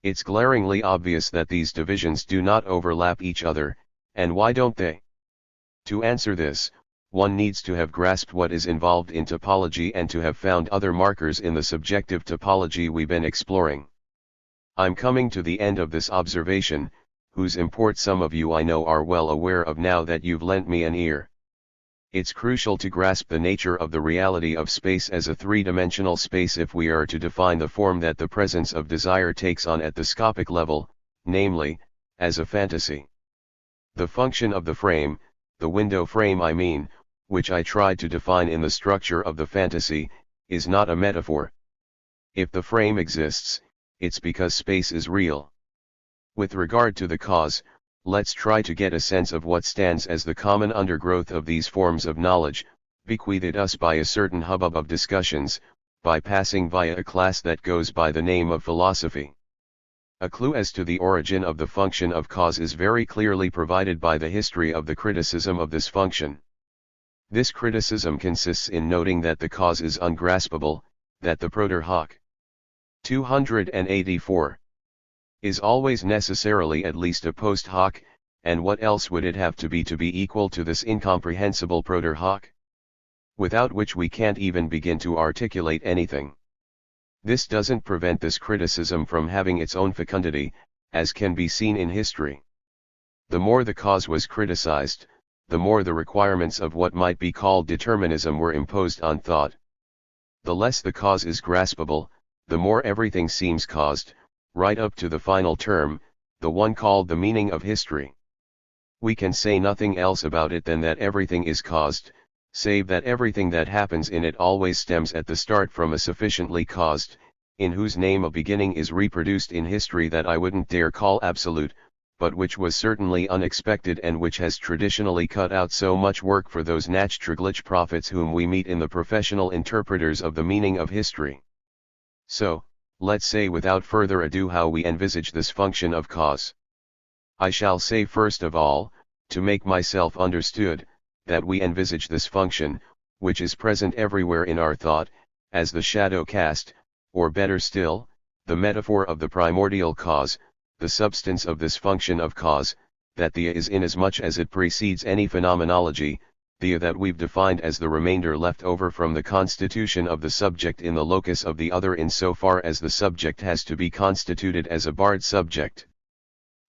It's glaringly obvious that these divisions do not overlap each other, and why don't they? To answer this, one needs to have grasped what is involved in topology and to have found other markers in the subjective topology we've been exploring. I'm coming to the end of this observation, whose import some of you I know are well aware of now that you've lent me an ear. It's crucial to grasp the nature of the reality of space as a three-dimensional space if we are to define the form that the presence of desire takes on at the scopic level, namely, as a fantasy. The function of the frame, the window frame I mean, which I tried to define in the structure of the fantasy, is not a metaphor. If the frame exists, it's because space is real. With regard to the cause, let's try to get a sense of what stands as the common undergrowth of these forms of knowledge, bequeathed us by a certain hubbub of discussions, by passing via a class that goes by the name of philosophy. A clue as to the origin of the function of cause is very clearly provided by the history of the criticism of this function. This criticism consists in noting that the cause is ungraspable, that the proter hoc 284 is always necessarily at least a post hoc, and what else would it have to be equal to this incomprehensible proter hoc? Without which we can't even begin to articulate anything. This doesn't prevent this criticism from having its own fecundity, as can be seen in history. The more the cause was criticized, the more the requirements of what might be called determinism were imposed on thought. The less the cause is graspable, the more everything seems caused, right up to the final term, the one called the meaning of history. We can say nothing else about it than that everything is caused, save that everything that happens in it always stems at the start from a sufficiently caused, in whose name a beginning is reproduced in history that I wouldn't dare call absolute, but which was certainly unexpected and which has traditionally cut out so much work for those Nachtraglich prophets whom we meet in the professional interpreters of the meaning of history. So, let's say without further ado how we envisage this function of cause. I shall say first of all, to make myself understood, that we envisage this function, which is present everywhere in our thought, as the shadow cast, or better still, the metaphor of the primordial cause, the substance of this function of cause, that the is inasmuch as it precedes any phenomenology, the that we've defined as the remainder left over from the constitution of the subject in the locus of the other insofar as the subject has to be constituted as a barred subject.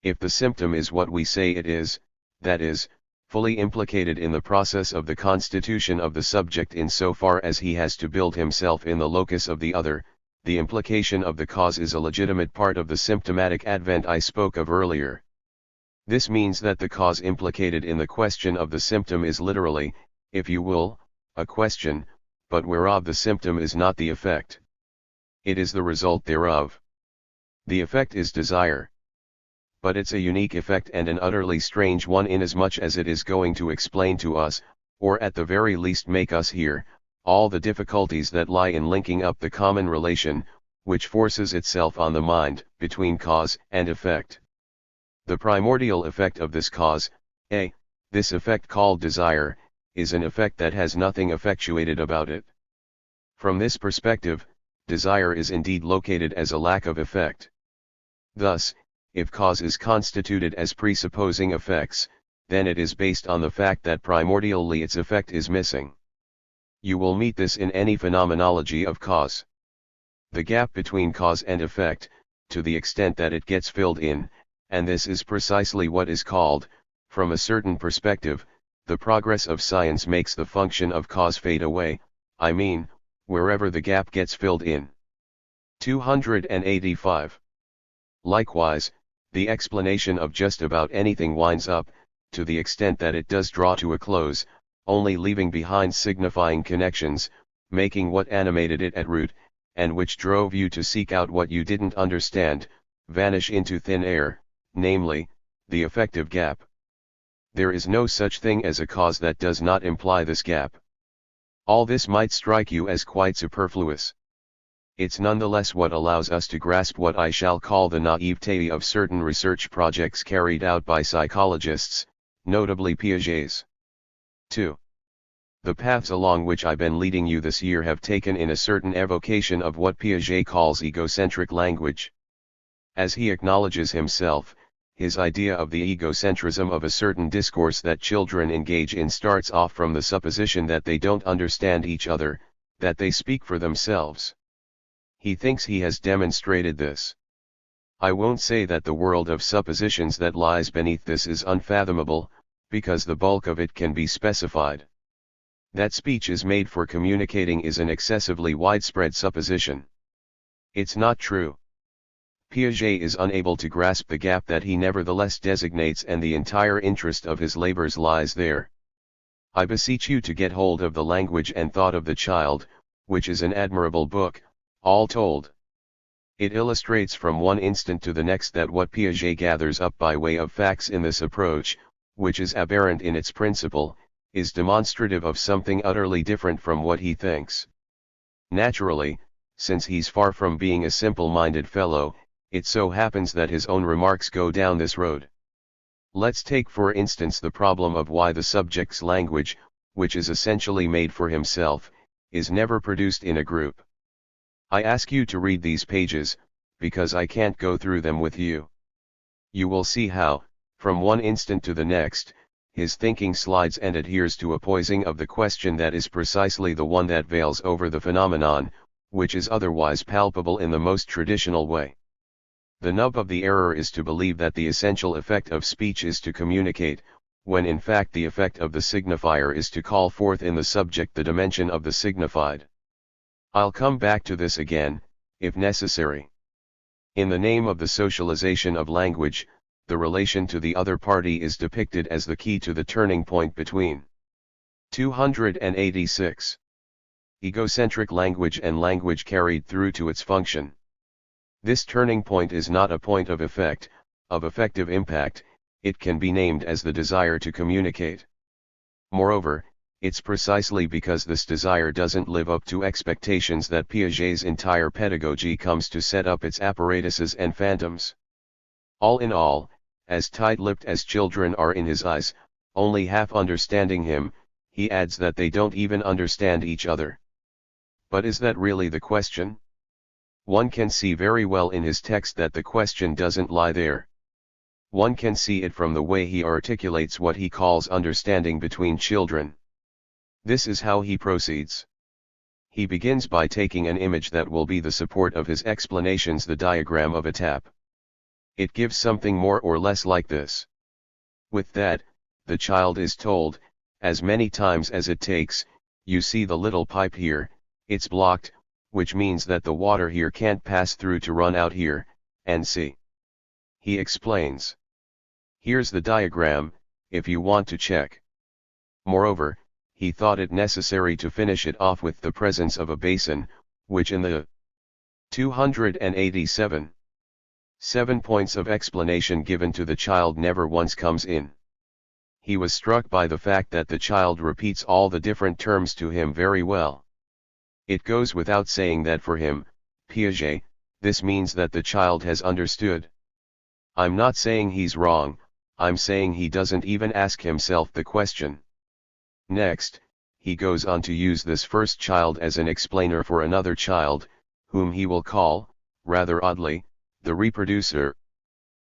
If the symptom is what we say it is, that is, fully implicated in the process of the constitution of the subject insofar as he has to build himself in the locus of the other, the implication of the cause is a legitimate part of the symptomatic advent I spoke of earlier. This means that the cause implicated in the question of the symptom is literally, if you will, a question, but whereof the symptom is not the effect. It is the result thereof. The effect is desire. But it's a unique effect and an utterly strange one inasmuch as it is going to explain to us, or at the very least make us hear, all the difficulties that lie in linking up the common relation, which forces itself on the mind, between cause and effect. The primordial effect of this cause, this effect called desire, is an effect that has nothing effectuated about it. From this perspective, desire is indeed located as a lack of effect. Thus, if cause is constituted as presupposing effects, then it is based on the fact that primordially its effect is missing. You will meet this in any phenomenology of cause. The gap between cause and effect, to the extent that it gets filled in, and this is precisely what is called, from a certain perspective, the progress of science makes the function of cause fade away, I mean, wherever the gap gets filled in. 285. Likewise, the explanation of just about anything winds up, to the extent that it does draw to a close, only leaving behind signifying connections, making what animated it at root, and which drove you to seek out what you didn't understand, vanish into thin air, namely, the effective gap. There is no such thing as a cause that does not imply this gap. All this might strike you as quite superfluous. It's nonetheless what allows us to grasp what I shall call the naivete of certain research projects carried out by psychologists, notably Piaget's. 2. The paths along which I've been leading you this year have taken in a certain evocation of what Piaget calls egocentric language. As he acknowledges himself, his idea of the egocentrism of a certain discourse that children engage in starts off from the supposition that they don't understand each other, that they speak for themselves. He thinks he has demonstrated this. I won't say that the world of suppositions that lies beneath this is unfathomable, because the bulk of it can be specified. That speech is made for communicating is an excessively widespread supposition. It's not true. Piaget is unable to grasp the gap that he nevertheless designates, and the entire interest of his labors lies there. I beseech you to get hold of The Language and Thought of the Child, which is an admirable book, all told. It illustrates from one instant to the next that what Piaget gathers up by way of facts in this approach, which is aberrant in its principle, is demonstrative of something utterly different from what he thinks. Naturally, since he's far from being a simple-minded fellow, it so happens that his own remarks go down this road. Let's take for instance the problem of why the subject's language, which is essentially made for himself, is never produced in a group. I ask you to read these pages, because I can't go through them with you. You will see how, from one instant to the next, his thinking slides and adheres to a poising of the question that is precisely the one that veils over the phenomenon, which is otherwise palpable in the most traditional way. The nub of the error is to believe that the essential effect of speech is to communicate, when in fact the effect of the signifier is to call forth in the subject the dimension of the signified. I'll come back to this again, if necessary. In the name of the socialization of language, the relation to the other party is depicted as the key to the turning point between 286. Egocentric language and language carried through to its function. This turning point is not a point of effect, of effective impact, it can be named as the desire to communicate. Moreover, it's precisely because this desire doesn't live up to expectations that Piaget's entire pedagogy comes to set up its apparatuses and phantoms. All in all, as tight-lipped as children are in his eyes, only half understanding him, He adds that they don't even understand each other. But is that really the question? One can see very well in his text that the question doesn't lie there. One can see it from the way he articulates what he calls understanding between children. This is how he proceeds. He begins by taking an image that will be the support of his explanations, the diagram of a tap. It gives something more or less like this. With that, the child is told, as many times as it takes, you see the little pipe here, it's blocked, which means that the water here can't pass through to run out here, and see. He explains. Here's the diagram, if you want to check. Moreover, he thought it necessary to finish it off with the presence of a basin, which in the 287 7 points of explanation given to the child never once comes in. He was struck by the fact that the child repeats all the different terms to him very well. It goes without saying that for him, Piaget, this means that the child has understood. I'm not saying he's wrong, I'm saying he doesn't even ask himself the question. Next, he goes on to use this first child as an explainer for another child, whom he will call, rather oddly, the reproducer.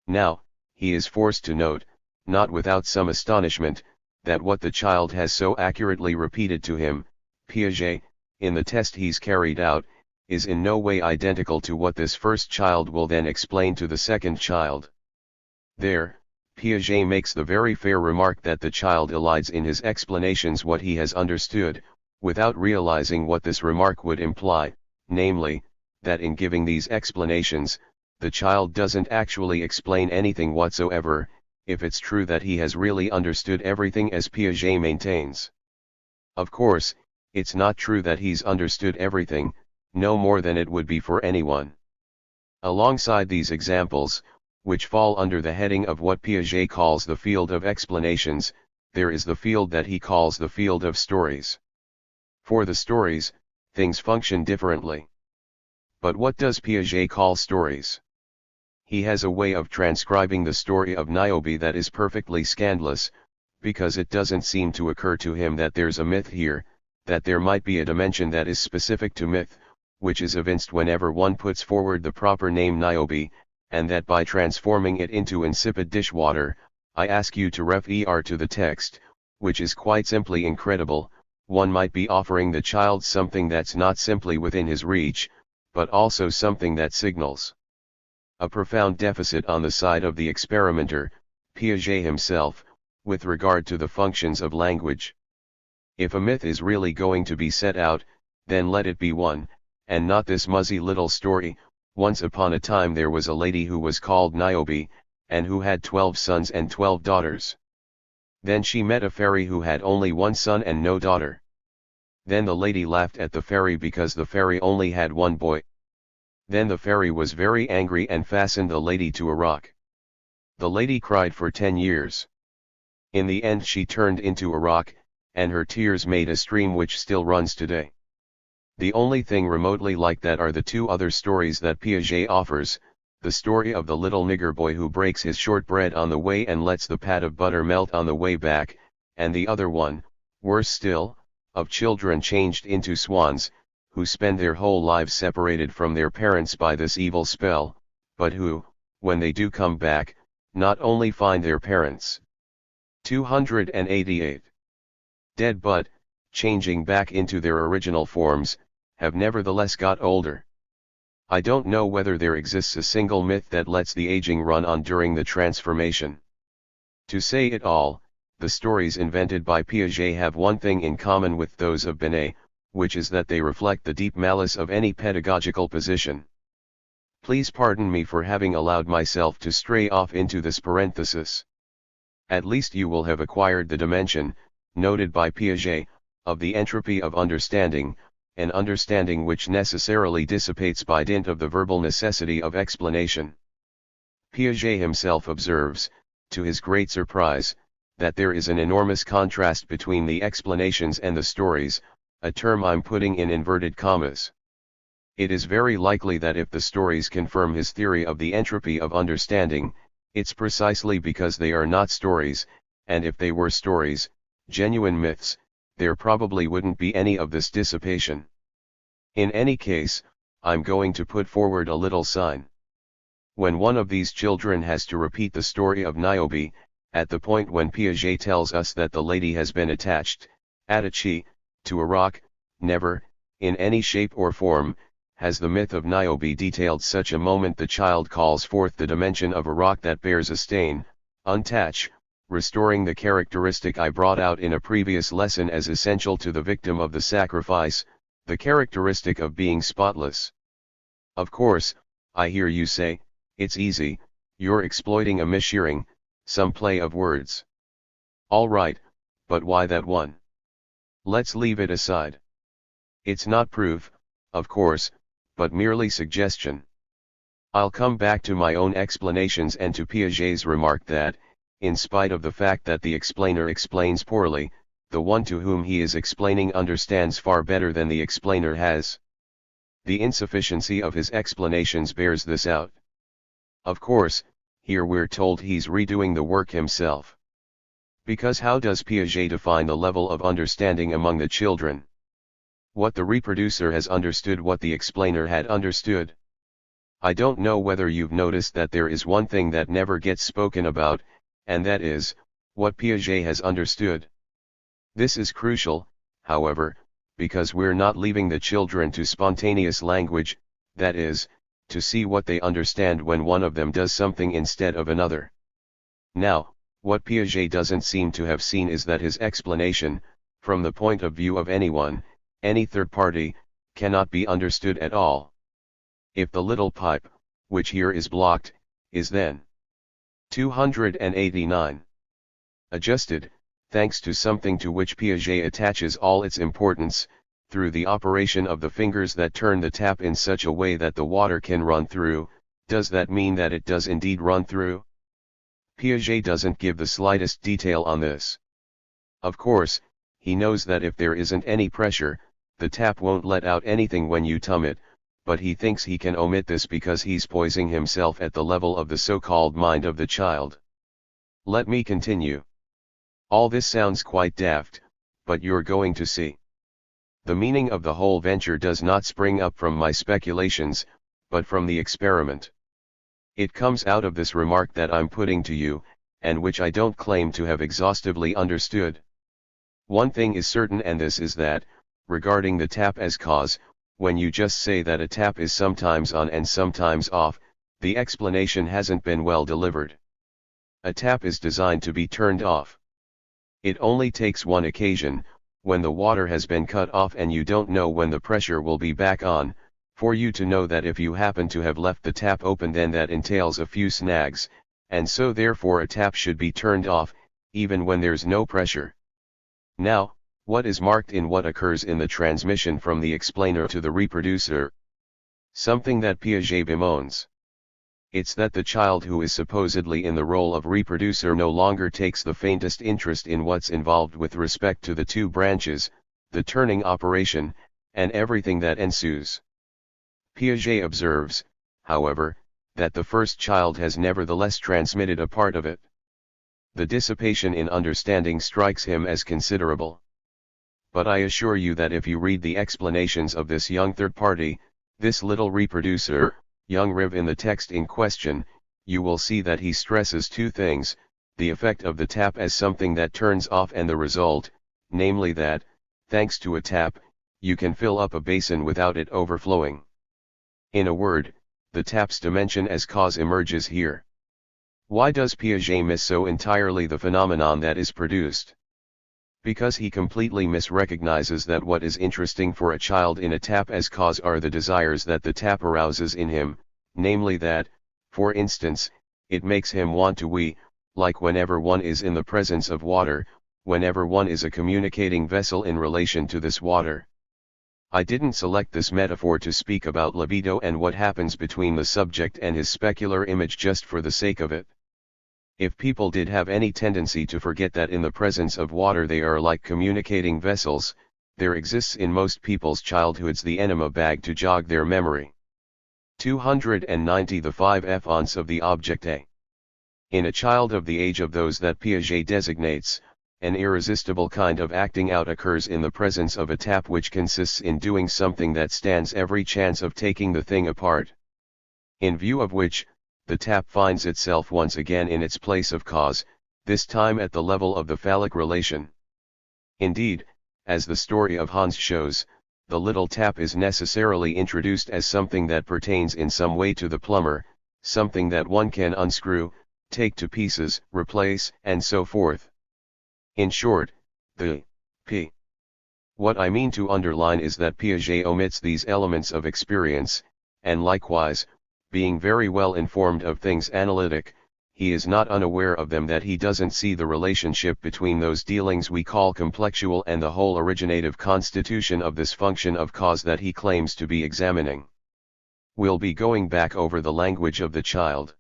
Now, he is forced to note, not without some astonishment, that what the child has so accurately repeated to him, Piaget, in the test he's carried out, is in no way identical to what this first child will then explain to the second child. There, Piaget makes the very fair remark that the child elides in his explanations what he has understood, without realizing what this remark would imply, namely, that in giving these explanations, the child doesn't actually explain anything whatsoever, if it's true that he has really understood everything as Piaget maintains. Of course, it's not true that he's understood everything, no more than it would be for anyone. Alongside these examples, which fall under the heading of what Piaget calls the field of explanations, there is the field that he calls the field of stories. For the stories, things function differently. But what does Piaget call stories? He has a way of transcribing the story of Niobe that is perfectly scandalous, because it doesn't seem to occur to him that there's a myth here, that there might be a dimension that is specific to myth, which is evinced whenever one puts forward the proper name Niobe, and that by transforming it into insipid dishwater, I ask you to refer to the text, which is quite simply incredible, one might be offering the child something that's not simply within his reach, but also something that signals a profound deficit on the side of the experimenter, Piaget himself, with regard to the functions of language. If a myth is really going to be set out, then let it be one, and not this muzzy little story. Once upon a time there was a lady who was called Niobe, and who had 12 sons and 12 daughters. Then she met a fairy who had only one son and no daughter. Then the lady laughed at the fairy because the fairy only had one boy. Then the fairy was very angry and fastened the lady to a rock. The lady cried for 10 years. In the end she turned into a rock, and her tears made a stream which still runs today. The only thing remotely like that are the two other stories that Piaget offers, the story of the little nigger boy who breaks his shortbread on the way and lets the pat of butter melt on the way back, and the other one, worse still, of children changed into swans, who spend their whole lives separated from their parents by this evil spell, but who, when they do come back, not only find their parents 288 dead but, changing back into their original forms, have nevertheless got older. I don't know whether there exists a single myth that lets the aging run on during the transformation. To say it all, the stories invented by Piaget have one thing in common with those of Binet, which is that they reflect the deep malice of any pedagogical position. Please pardon me for having allowed myself to stray off into this parenthesis. At least you will have acquired the dimension, noted by Piaget, of the entropy of understanding, an understanding which necessarily dissipates by dint of the verbal necessity of explanation. Piaget himself observes, to his great surprise, that there is an enormous contrast between the explanations and the stories, a term I'm putting in inverted commas. It is very likely that if the stories confirm his theory of the entropy of understanding, it's precisely because they are not stories, and if they were stories, genuine myths, there probably wouldn't be any of this dissipation. In any case, I'm going to put forward a little sign. When one of these children has to repeat the story of Niobe, at the point when Piaget tells us that the lady has been attached, attaché, to a rock, never, in any shape or form, has the myth of Niobe detailed such a moment the child calls forth the dimension of a rock that bears a stain, untouched, restoring the characteristic I brought out in a previous lesson as essential to the victim of the sacrifice, the characteristic of being spotless. Of course, I hear you say, it's easy, you're exploiting a mishearing, some play of words. All right, but why that one? Let's leave it aside. It's not proof, of course, but merely suggestion. I'll come back to my own explanations and to Piaget's remark that, in spite of the fact that the explainer explains poorly, the one to whom he is explaining understands far better than the explainer has. The insufficiency of his explanations bears this out. Of course, here we're told he's redoing the work himself. Because how does Piaget define the level of understanding among the children? What the reproducer has understood, what the explainer had understood. I don't know whether you've noticed that there is one thing that never gets spoken about, and that is, what Piaget has understood. This is crucial, however, because we're not leaving the children to spontaneous language, that is, to see what they understand when one of them does something instead of another. Now, what Piaget doesn't seem to have seen is that his explanation, from the point of view of anyone, any third party, cannot be understood at all. If the little pipe, which here is blocked, is then 289 adjusted, thanks to something to which Piaget attaches all its importance, through the operation of the fingers that turn the tap in such a way that the water can run through, does that mean that it does indeed run through? Piaget doesn't give the slightest detail on this. Of course, he knows that if there isn't any pressure, the tap won't let out anything when you tum it, but he thinks he can omit this because he's poising himself at the level of the so-called mind of the child. Let me continue. All this sounds quite daft, but you're going to see. The meaning of the whole venture does not spring up from my speculations, but from the experiment. It comes out of this remark that I'm putting to you, and which I don't claim to have exhaustively understood. One thing is certain, and this is that, regarding the tap as cause, when you just say that a tap is sometimes on and sometimes off, the explanation hasn't been well delivered. A tap is designed to be turned off. It only takes one occasion, when the water has been cut off and you don't know when the pressure will be back on, for you to know that if you happen to have left the tap open, then that entails a few snags, and so therefore a tap should be turned off, even when there's no pressure. Now, what is marked in what occurs in the transmission from the explainer to the reproducer? Something that Piaget bemoans. It's that the child who is supposedly in the role of reproducer no longer takes the faintest interest in what's involved with respect to the two branches, the turning operation, and everything that ensues. Piaget observes, however, that the first child has nevertheless transmitted a part of it. The dissipation in understanding strikes him as considerable. But I assure you that if you read the explanations of this young third party, this little reproducer, young Riv in the text in question, you will see that he stresses two things, the effect of the tap as something that turns off and the result, namely that, thanks to a tap, you can fill up a basin without it overflowing. In a word, the tap's dimension as cause emerges here. Why does Piaget miss so entirely the phenomenon that is produced? Because he completely misrecognizes that what is interesting for a child in a tap as cause are the desires that the tap arouses in him, namely that, for instance, it makes him want to wee, like whenever one is in the presence of water, whenever one is a communicating vessel in relation to this water. I didn't select this metaphor to speak about libido and what happens between the subject and his specular image just for the sake of it. If people did have any tendency to forget that in the presence of water they are like communicating vessels, there exists in most people's childhoods the enema bag to jog their memory. 290 The 5 F's of the object A. In a child of the age of those that Piaget designates, an irresistible kind of acting out occurs in the presence of a tap, which consists in doing something that stands every chance of taking the thing apart. In view of which, the tap finds itself once again in its place of cause, this time at the level of the phallic relation. Indeed, as the story of Hans shows, the little tap is necessarily introduced as something that pertains in some way to the plumber, something that one can unscrew, take to pieces, replace, and so forth. In short, the P. What I mean to underline is that Piaget omits these elements of experience, and likewise, being very well informed of things analytic, he is not unaware of them, that he doesn't see the relationship between those dealings we call complexual and the whole originative constitution of this function of cause that he claims to be examining. We'll be going back over the language of the child.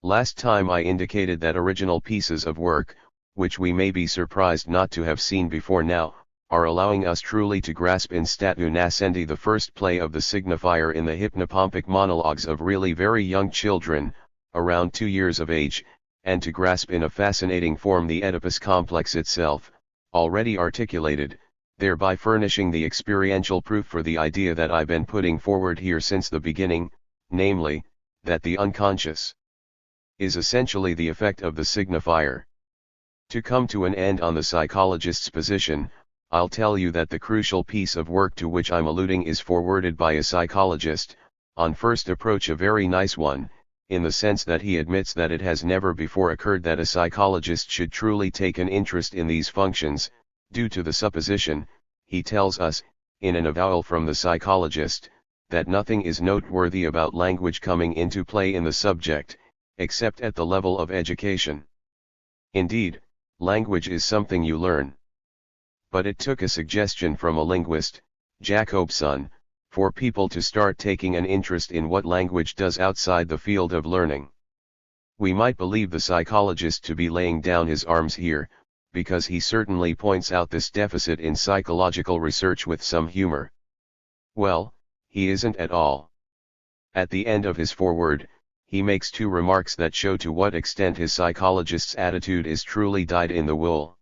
Last time I indicated that original pieces of work, which we may be surprised not to have seen before now, are allowing us truly to grasp in statu nascendi the first play of the signifier in the hypnopompic monologues of really very young children, around 2 years of age, and to grasp in a fascinating form the Oedipus complex itself, already articulated, thereby furnishing the experiential proof for the idea that I've been putting forward here since the beginning, namely, that the unconscious is essentially the effect of the signifier. To come to an end on the psychologist's position, I'll tell you that the crucial piece of work to which I'm alluding is forwarded by a psychologist, on first approach a very nice one, in the sense that he admits that it has never before occurred that a psychologist should truly take an interest in these functions, due to the supposition, he tells us, in an avowal from the psychologist, that nothing is noteworthy about language coming into play in the subject, except at the level of education. Indeed, language is something you learn. But it took a suggestion from a linguist, Jacobson, for people to start taking an interest in what language does outside the field of learning. We might believe the psychologist to be laying down his arms here, because he certainly points out this deficit in psychological research with some humor. Well, he isn't at all. At the end of his foreword, he makes 2 remarks that show to what extent his psychologist's attitude is truly dyed in the wool.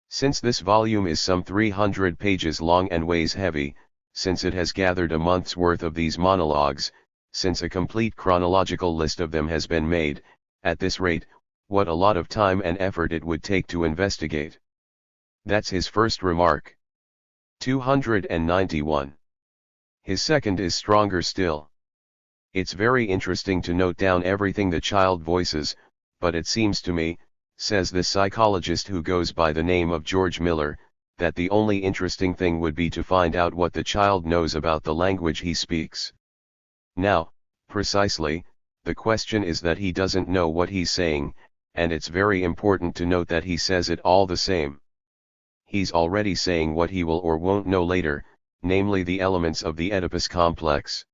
Since this volume is some 300 pages long and weighs heavy, since it has gathered a month's worth of these monologues, since a complete chronological list of them has been made, at this rate, what a lot of time and effort it would take to investigate. That's his first remark. 291. His second is stronger still. It's very interesting to note down everything the child voices, but it seems to me, says this psychologist who goes by the name of George Miller, that the only interesting thing would be to find out what the child knows about the language he speaks. Now, precisely, the question is that he doesn't know what he's saying, and it's very important to note that he says it all the same. He's already saying what he will or won't know later, namely the elements of the Oedipus complex.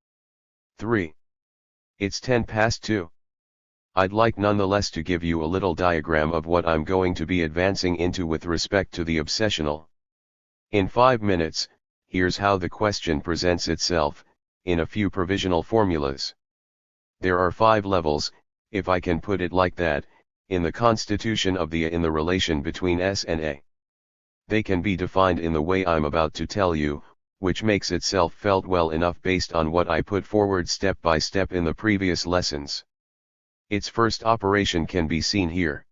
3. It's 2:10. I'd like nonetheless to give you a little diagram of what I'm going to be advancing into with respect to the obsessional. In 5 minutes, here's how the question presents itself, in a few provisional formulas. There are 5 levels, if I can put it like that, in the constitution of the in the relation between S and A. They can be defined in the way I'm about to tell you, which makes itself felt well enough based on what I put forward step by step in the previous lessons. Its first operation can be seen here.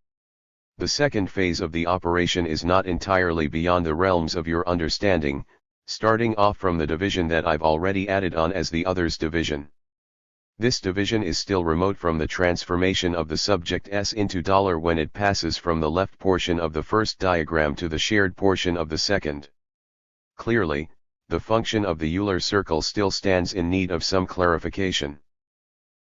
The second phase of the operation is not entirely beyond the realms of your understanding, starting off from the division that I've already added on as the others division. This division is still remote from the transformation of the subject S into dollar when it passes from the left portion of the first diagram to the shared portion of the second. Clearly, the function of the Euler circle still stands in need of some clarification.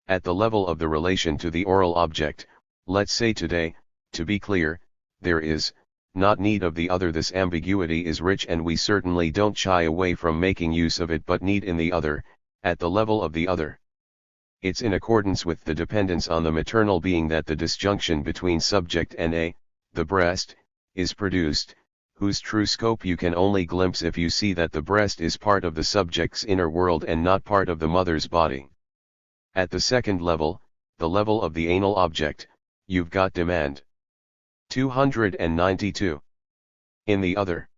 At the level of the relation to the oral object, let's say today, to be clear, there is, not need of the other. This ambiguity is rich and we certainly don't shy away from making use of it, but need in the other, at the level of the other. It's in accordance with the dependence on the maternal being that the disjunction between subject and A, the breast, is produced, whose true scope you can only glimpse if you see that the breast is part of the subject's inner world and not part of the mother's body. At the second level, the level of the anal object, you've got demand. 292. In the other.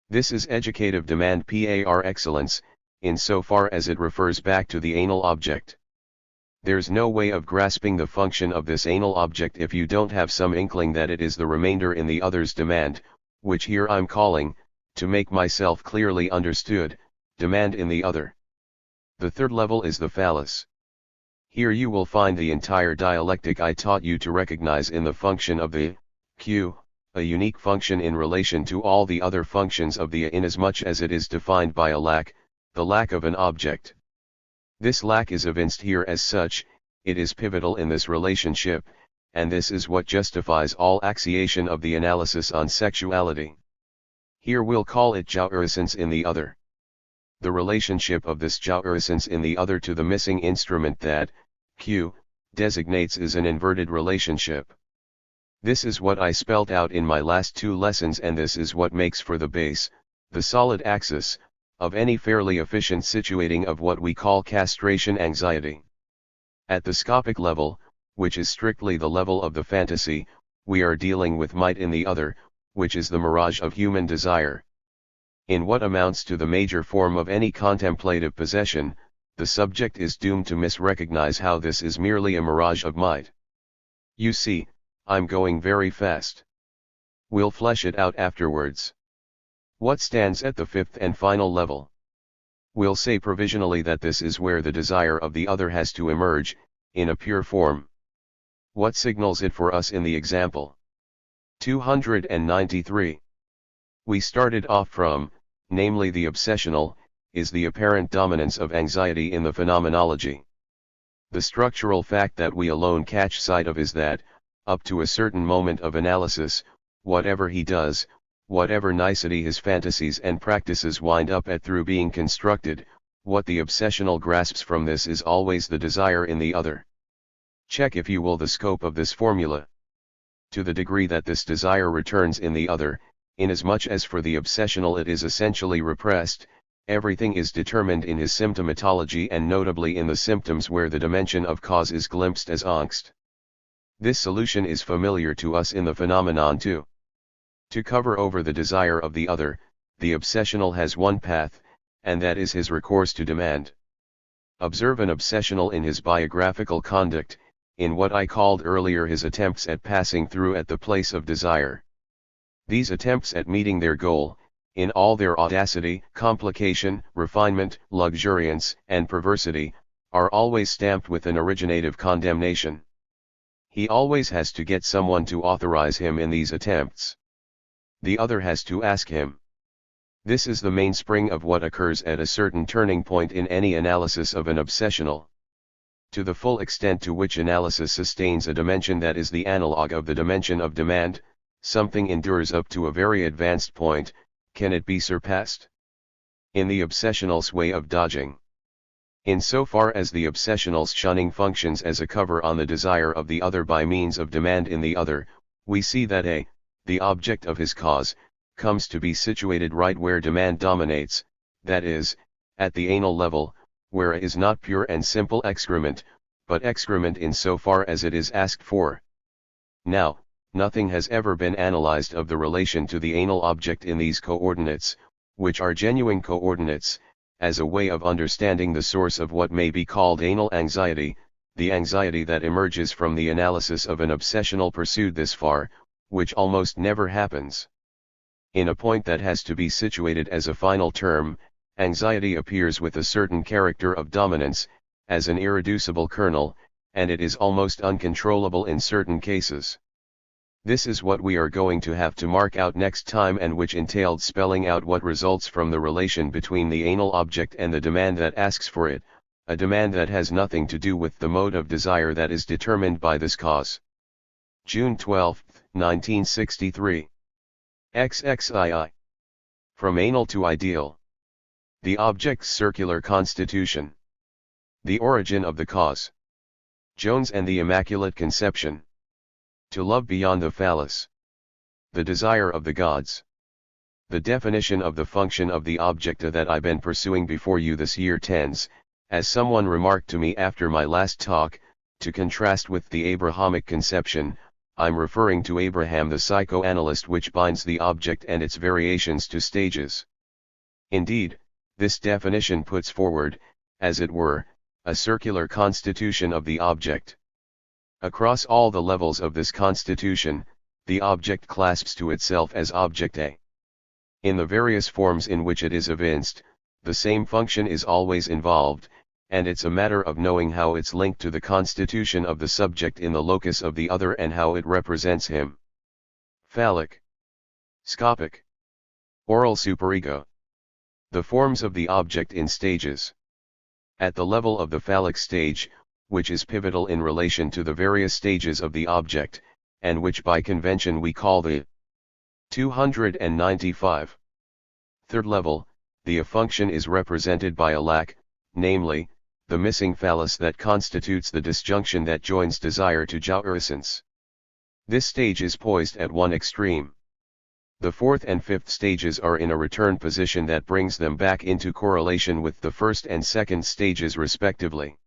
This is educative demand par excellence, insofar as it refers back to the anal object. There's no way of grasping the function of this anal object if you don't have some inkling that it is the remainder in the other's demand, which here I'm calling, to make myself clearly understood, demand in the other. The third level is the phallus. Here you will find the entire dialectic I taught you to recognize in the function of the Q, a unique function in relation to all the other functions of the inasmuch as it is defined by a lack, the lack of an object. This lack is evinced here as such, it is pivotal in this relationship, and this is what justifies all axiation of the analysis on sexuality. Here we'll call it jouissance in the other. The relationship of this jouissance in the other to the missing instrument that, Q, designates is an inverted relationship. This is what I spelled out in my last 2 lessons, and this is what makes for the base, the solid axis, of any fairly efficient situating of what we call castration anxiety. At the scopic level, which is strictly the level of the fantasy, we are dealing with might in the other, which is the mirage of human desire. In what amounts to the major form of any contemplative possession, the subject is doomed to misrecognize how this is merely a mirage of might. You see, I'm going very fast. We'll flesh it out afterwards. What stands at the 5th and final level? We'll say provisionally that this is where the desire of the other has to emerge, in a pure form. What signals it for us in the example? 293. We started off from, namely the obsessional, is the apparent dominance of anxiety in the phenomenology. The structural fact that we alone catch sight of is that, up to a certain moment of analysis, whatever he does, whatever nicety his fantasies and practices wind up at through being constructed, what the obsessional grasps from this is always the desire in the other. Check if you will the scope of this formula. To the degree that this desire returns in the other, inasmuch as for the obsessional it is essentially repressed, everything is determined in his symptomatology and notably in the symptoms where the dimension of cause is glimpsed as angst. This solution is familiar to us in the phenomenon too. To cover over the desire of the other, the obsessional has one path, and that is his recourse to demand. Observe an obsessional in his biographical conduct, in what I called earlier his attempts at passing through at the place of desire. These attempts at meeting their goal, in all their audacity, complication, refinement, luxuriance, and perversity, are always stamped with an originative condemnation. He always has to get someone to authorize him in these attempts. The other has to ask him. This is the mainspring of what occurs at a certain turning point in any analysis of an obsessional. To the full extent to which analysis sustains a dimension that is the analog of the dimension of demand, something endures up to a very advanced point. Can it be surpassed? In the obsessional's way of dodging. Insofar as the obsessional's shunning functions as a cover on the desire of the other by means of demand in the other, we see that the object of his cause, comes to be situated right where demand dominates, that is, at the anal level, where is not pure and simple excrement, but excrement insofar as it is asked for. Now, nothing has ever been analyzed of the relation to the anal object in these coordinates, which are genuine coordinates, as a way of understanding the source of what may be called anal anxiety, the anxiety that emerges from the analysis of an obsessional pursued this far, which almost never happens. In a point that has to be situated as a final term, anxiety appears with a certain character of dominance, as an irreducible kernel, and it is almost uncontrollable in certain cases. This is what we are going to have to mark out next time, and which entailed spelling out what results from the relation between the anal object and the demand that asks for it, a demand that has nothing to do with the mode of desire that is determined by this cause. June 12, 1963. XXII. From Anal to Ideal. The object's circular constitution. The origin of the cause. Jones and the Immaculate Conception. To love beyond the phallus. The desire of the gods. The definition of the function of the object that I've been pursuing before you this year tends, as someone remarked to me after my last talk, to contrast with the Abrahamic conception, I'm referring to Abraham the psychoanalyst, which binds the object and its variations to stages. Indeed, this definition puts forward, as it were, a circular constitution of the object. Across all the levels of this constitution, the object clasps to itself as object A. In the various forms in which it is evinced, the same function is always involved, and it's a matter of knowing how it's linked to the constitution of the subject in the locus of the other and how it represents him. Phallic, scopic, oral superego. The forms of the object in stages. At the level of the phallic stage, which is pivotal in relation to the various stages of the object, and which by convention we call the 295. Third level, the function is represented by a lack, namely, the missing phallus that constitutes the disjunction that joins desire to jouissance. This stage is poised at one extreme. The fourth and fifth stages are in a return position that brings them back into correlation with the first and second stages respectively.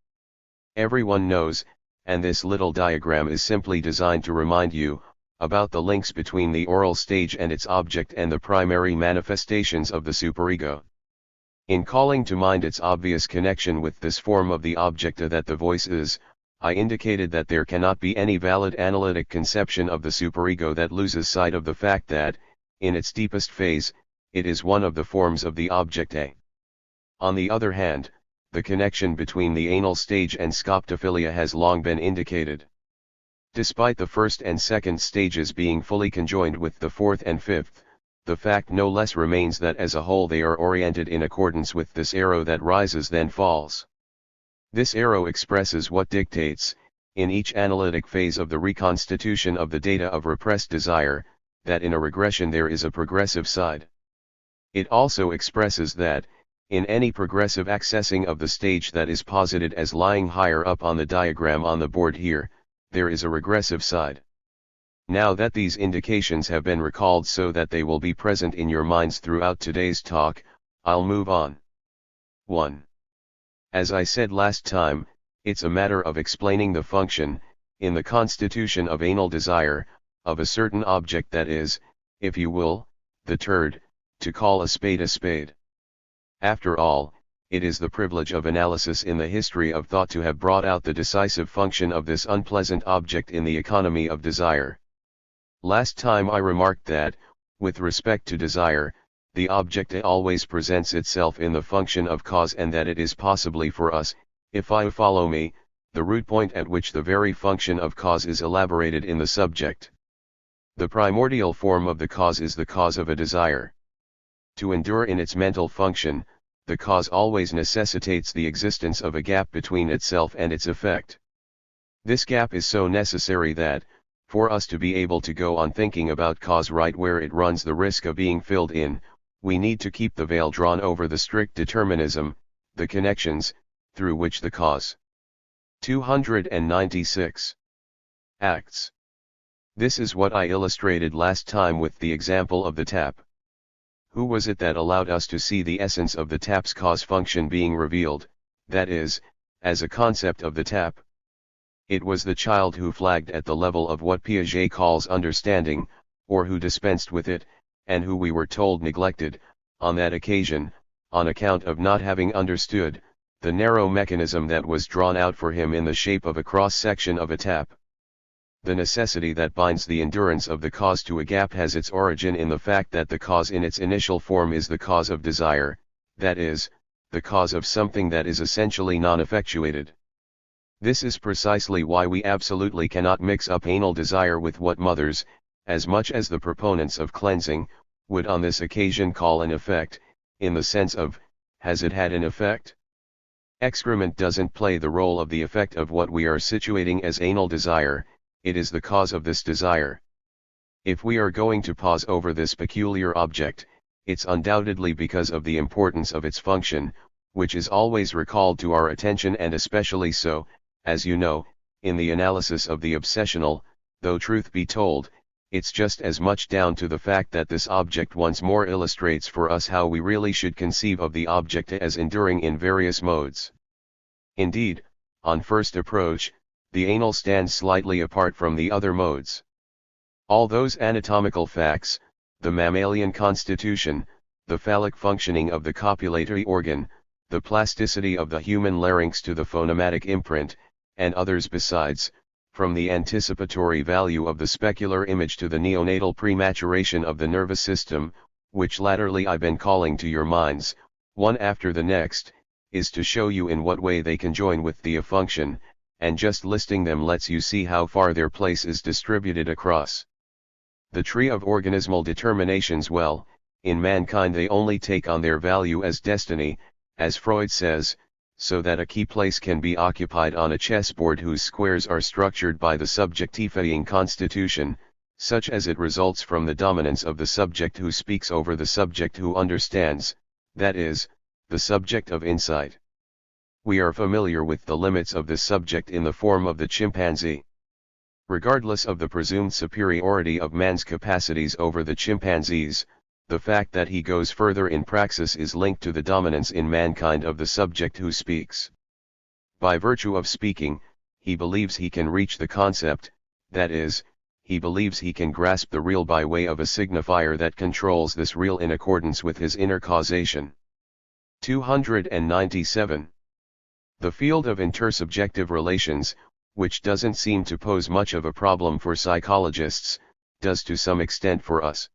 Everyone knows, and this little diagram is simply designed to remind you, about the links between the oral stage and its object and the primary manifestations of the superego. In calling to mind its obvious connection with this form of the object that the voice is, I indicated that there cannot be any valid analytic conception of the superego that loses sight of the fact that, in its deepest phase, it is one of the forms of the object A. On the other hand, the connection between the anal stage and scoptophilia has long been indicated. Despite the first and second stages being fully conjoined with the fourth and fifth, the fact no less remains that as a whole they are oriented in accordance with this arrow that rises then falls. This arrow expresses what dictates, in each analytic phase of the reconstitution of the data of repressed desire, that in a regression there is a progressive side. It also expresses that, in any progressive accessing of the stage that is posited as lying higher up on the diagram on the board here, there is a regressive side. Now that these indications have been recalled so that they will be present in your minds throughout today's talk, I'll move on. 1. As I said last time, it's a matter of explaining the function, in the constitution of anal desire, of a certain object that is, if you will, the turd, to call a spade a spade. After all, it is the privilege of analysis in the history of thought to have brought out the decisive function of this unpleasant object in the economy of desire. Last time I remarked that, with respect to desire, the object always presents itself in the function of cause and that it is possibly for us, if you follow me, the root point at which the very function of cause is elaborated in the subject. The primordial form of the cause is the cause of a desire. To endure in its mental function, the cause always necessitates the existence of a gap between itself and its effect. This gap is so necessary that, for us to be able to go on thinking about cause right where it runs the risk of being filled in, we need to keep the veil drawn over the strict determinism, the connections, through which the cause 296 acts. This is what I illustrated last time with the example of the tap. Who was it that allowed us to see the essence of the tap's cause function being revealed, that is, as a concept of the tap? It was the child who flagged at the level of what Piaget calls understanding, or who dispensed with it, and who we were told neglected, on that occasion, on account of not having understood, the narrow mechanism that was drawn out for him in the shape of a cross-section of a tap. The necessity that binds the endurance of the cause to a gap has its origin in the fact that the cause in its initial form is the cause of desire, that is, the cause of something that is essentially non-effectuated. This is precisely why we absolutely cannot mix up anal desire with what mothers, as much as the proponents of cleansing, would on this occasion call an effect, in the sense of, has it had an effect? Excrement doesn't play the role of the effect of what we are situating as anal desire, it is the cause of this desire. If we are going to pause over this peculiar object, it's undoubtedly because of the importance of its function, which is always recalled to our attention and especially so, as you know, in the analysis of the obsessional, though truth be told, it's just as much down to the fact that this object once more illustrates for us how we really should conceive of the object as enduring in various modes. Indeed, on first approach, the anal stands slightly apart from the other modes. All those anatomical facts, the mammalian constitution, the phallic functioning of the copulatory organ, the plasticity of the human larynx to the phonematic imprint, and others besides, from the anticipatory value of the specular image to the neonatal prematuration of the nervous system, which latterly I've been calling to your minds, one after the next, is to show you in what way they conjoin with the function, and just listing them lets you see how far their place is distributed across the tree of organismal determinations. Well, in mankind they only take on their value as destiny, as Freud says, so that a key place can be occupied on a chessboard whose squares are structured by the subjectifying constitution, such as it results from the dominance of the subject who speaks over the subject who understands, that is, the subject of insight. We are familiar with the limits of this subject in the form of the chimpanzee. Regardless of the presumed superiority of man's capacities over the chimpanzees, the fact that he goes further in praxis is linked to the dominance in mankind of the subject who speaks. By virtue of speaking, he believes he can reach the concept, that is, he believes he can grasp the real by way of a signifier that controls this real in accordance with his inner causation. 297. The field of intersubjective relations, which doesn't seem to pose much of a problem for psychologists, does to some extent for us.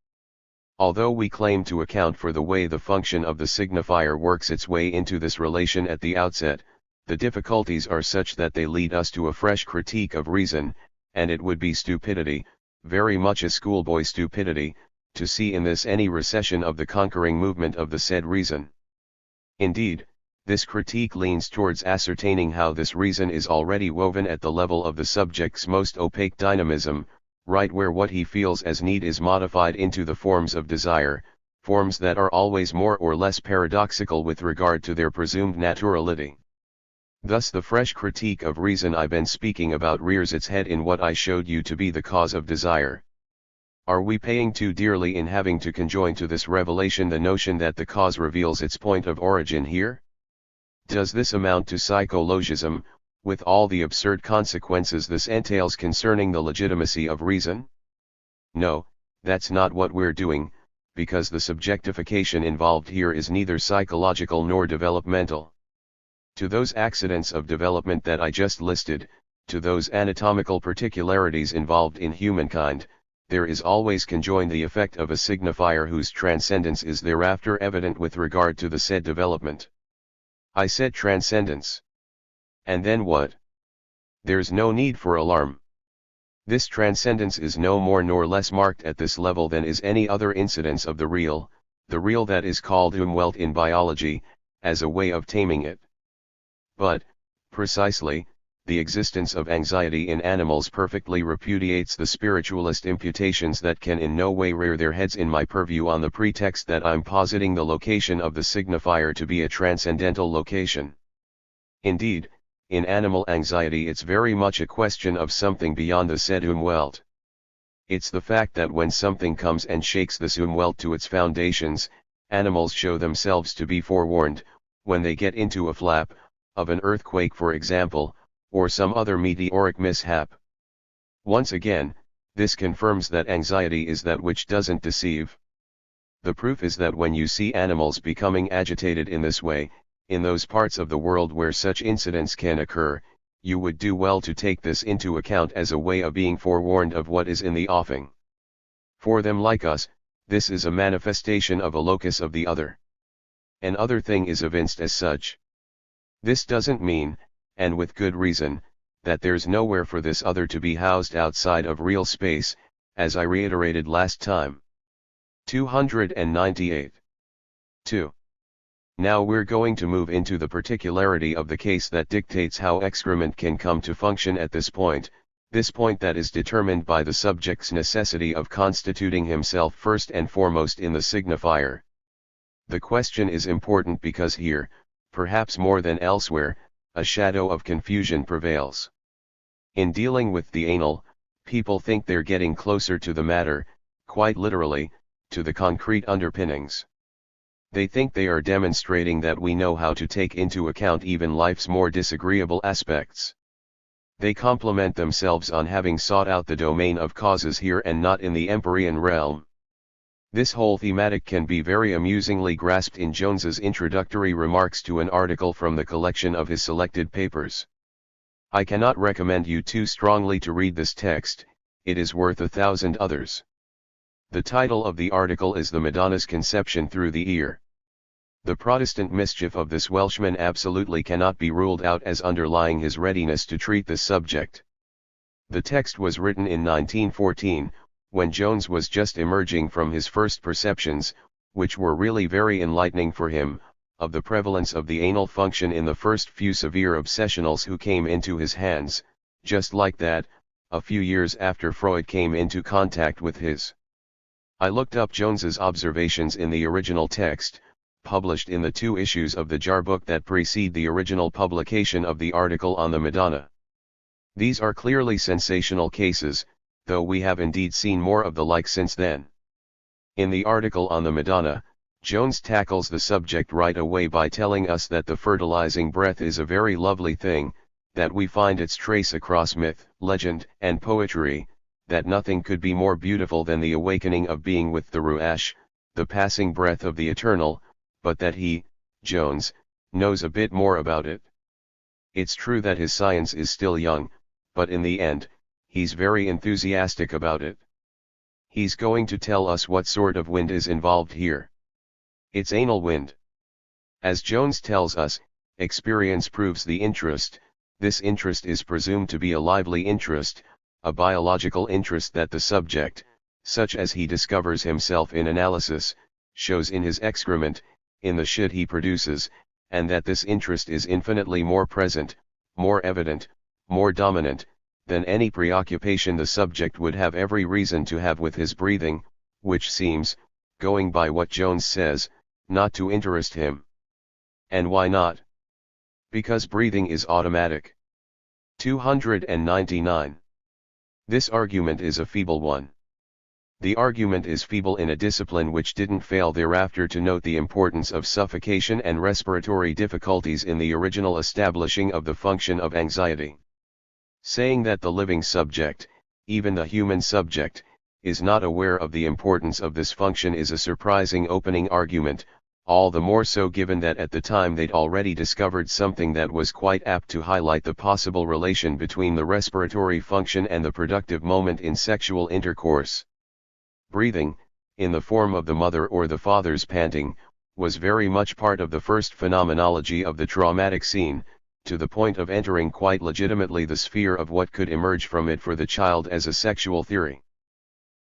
Although we claim to account for the way the function of the signifier works its way into this relation at the outset, the difficulties are such that they lead us to a fresh critique of reason, and it would be stupidity, very much a schoolboy stupidity, to see in this any recession of the conquering movement of the said reason. Indeed, this critique leans towards ascertaining how this reason is already woven at the level of the subject's most opaque dynamism, right where what he feels as need is modified into the forms of desire, forms that are always more or less paradoxical with regard to their presumed naturality. Thus the fresh critique of reason I've been speaking about rears its head in what I showed you to be the cause of desire. Are we paying too dearly in having to conjoin to this revelation the notion that the cause reveals its point of origin here? Does this amount to psychologism, with all the absurd consequences this entails concerning the legitimacy of reason? No, that's not what we're doing, because the subjectification involved here is neither psychological nor developmental. To those accidents of development that I just listed, to those anatomical particularities involved in humankind, there is always conjoined the effect of a signifier whose transcendence is thereafter evident with regard to the said development. I said transcendence. And then what? There's no need for alarm. This transcendence is no more nor less marked at this level than is any other incidence of the real that is called Umwelt in biology, as a way of taming it. But, precisely, the existence of anxiety in animals perfectly repudiates the spiritualist imputations that can in no way rear their heads in my purview on the pretext that I'm positing the location of the signifier to be a transcendental location. Indeed, in animal anxiety it's very much a question of something beyond the said Umwelt. It's the fact that when something comes and shakes this Umwelt to its foundations, animals show themselves to be forewarned, when they get into a flap, of an earthquake for example, or some other meteoric mishap. Once again, this confirms that anxiety is that which doesn't deceive. The proof is that when you see animals becoming agitated in this way, in those parts of the world where such incidents can occur, you would do well to take this into account as a way of being forewarned of what is in the offing. For them like us, this is a manifestation of a locus of the other. An other thing is evinced as such. This doesn't mean, and with good reason, that there's nowhere for this other to be housed outside of real space, as I reiterated last time. 298. 2. Now we're going to move into the particularity of the case that dictates how excrement can come to function at this point that is determined by the subject's necessity of constituting himself first and foremost in the signifier. The question is important because here, perhaps more than elsewhere, a shadow of confusion prevails. In dealing with the anal, people think they're getting closer to the matter, quite literally, to the concrete underpinnings. They think they are demonstrating that we know how to take into account even life's more disagreeable aspects. They compliment themselves on having sought out the domain of causes here and not in the empyrean realm. This whole thematic can be very amusingly grasped in Jones's introductory remarks to an article from the collection of his selected papers. I cannot recommend you too strongly to read this text, it is worth 1,000 others. The title of the article is The Madonna's Conception Through the Ear. The Protestant mischief of this Welshman absolutely cannot be ruled out as underlying his readiness to treat this subject. The text was written in 1914, when Jones was just emerging from his first perceptions, which were really very enlightening for him, of the prevalence of the anal function in the first few severe obsessionals who came into his hands, just like that, a few years after Freud came into contact with his. I looked up Jones's observations in the original text, published in the 2 issues of the Jar book that precede the original publication of the article on the Madonna. These are clearly sensational cases, though we have indeed seen more of the like since then. In the article on the Madonna, Jones tackles the subject right away by telling us that the fertilizing breath is a very lovely thing, that we find its trace across myth, legend, and poetry, that nothing could be more beautiful than the awakening of being with the Ruach, the passing breath of the eternal, but that he, Jones, knows a bit more about it. It's true that his science is still young, but in the end, he's very enthusiastic about it. He's going to tell us what sort of wind is involved here. It's anal wind. As Jones tells us, experience proves the interest. This interest is presumed to be a lively interest, a biological interest that the subject, such as he discovers himself in analysis, shows in his excrement, in the shit he produces, and that this interest is infinitely more present, more evident, more dominant, than any preoccupation the subject would have every reason to have with his breathing, which seems, going by what Jones says, not to interest him. And why not? Because breathing is automatic. 299. This argument is a feeble one. The argument is feeble in a discipline which didn't fail thereafter to note the importance of suffocation and respiratory difficulties in the original establishing of the function of anxiety. Saying that the living subject, even the human subject, is not aware of the importance of this function is a surprising opening argument, all the more so given that at the time they'd already discovered something that was quite apt to highlight the possible relation between the respiratory function and the productive moment in sexual intercourse. Breathing, in the form of the mother or the father's panting, was very much part of the first phenomenology of the traumatic scene, to the point of entering quite legitimately the sphere of what could emerge from it for the child as a sexual theory.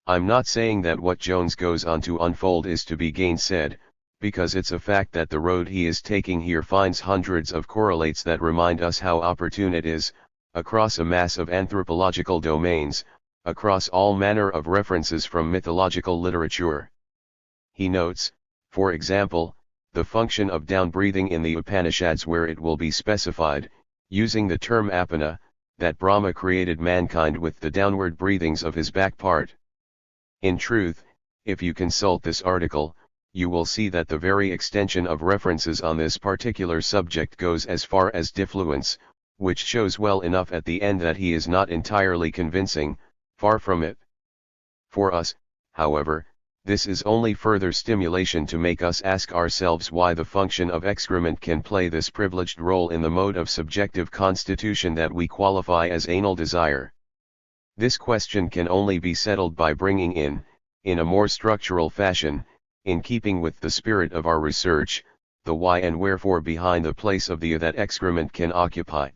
I'm not saying that what Jones goes on to unfold is to be gainsaid, because it's a fact that the road he is taking here finds hundreds of correlates that remind us how opportune it is, across a mass of anthropological domains, across all manner of references from mythological literature. He notes, for example, the function of down-breathing in the Upanishads where it will be specified, using the term apana, that Brahma created mankind with the downward breathings of his back part. In truth, if you consult this article, you will see that the very extension of references on this particular subject goes as far as diffluence, which shows well enough at the end that he is not entirely convincing, far from it. For us, however, this is only further stimulation to make us ask ourselves why the function of excrement can play this privileged role in the mode of subjective constitution that we qualify as anal desire. This question can only be settled by bringing in a more structural fashion, in keeping with the spirit of our research, the why and wherefore behind the place of the that excrement can occupy.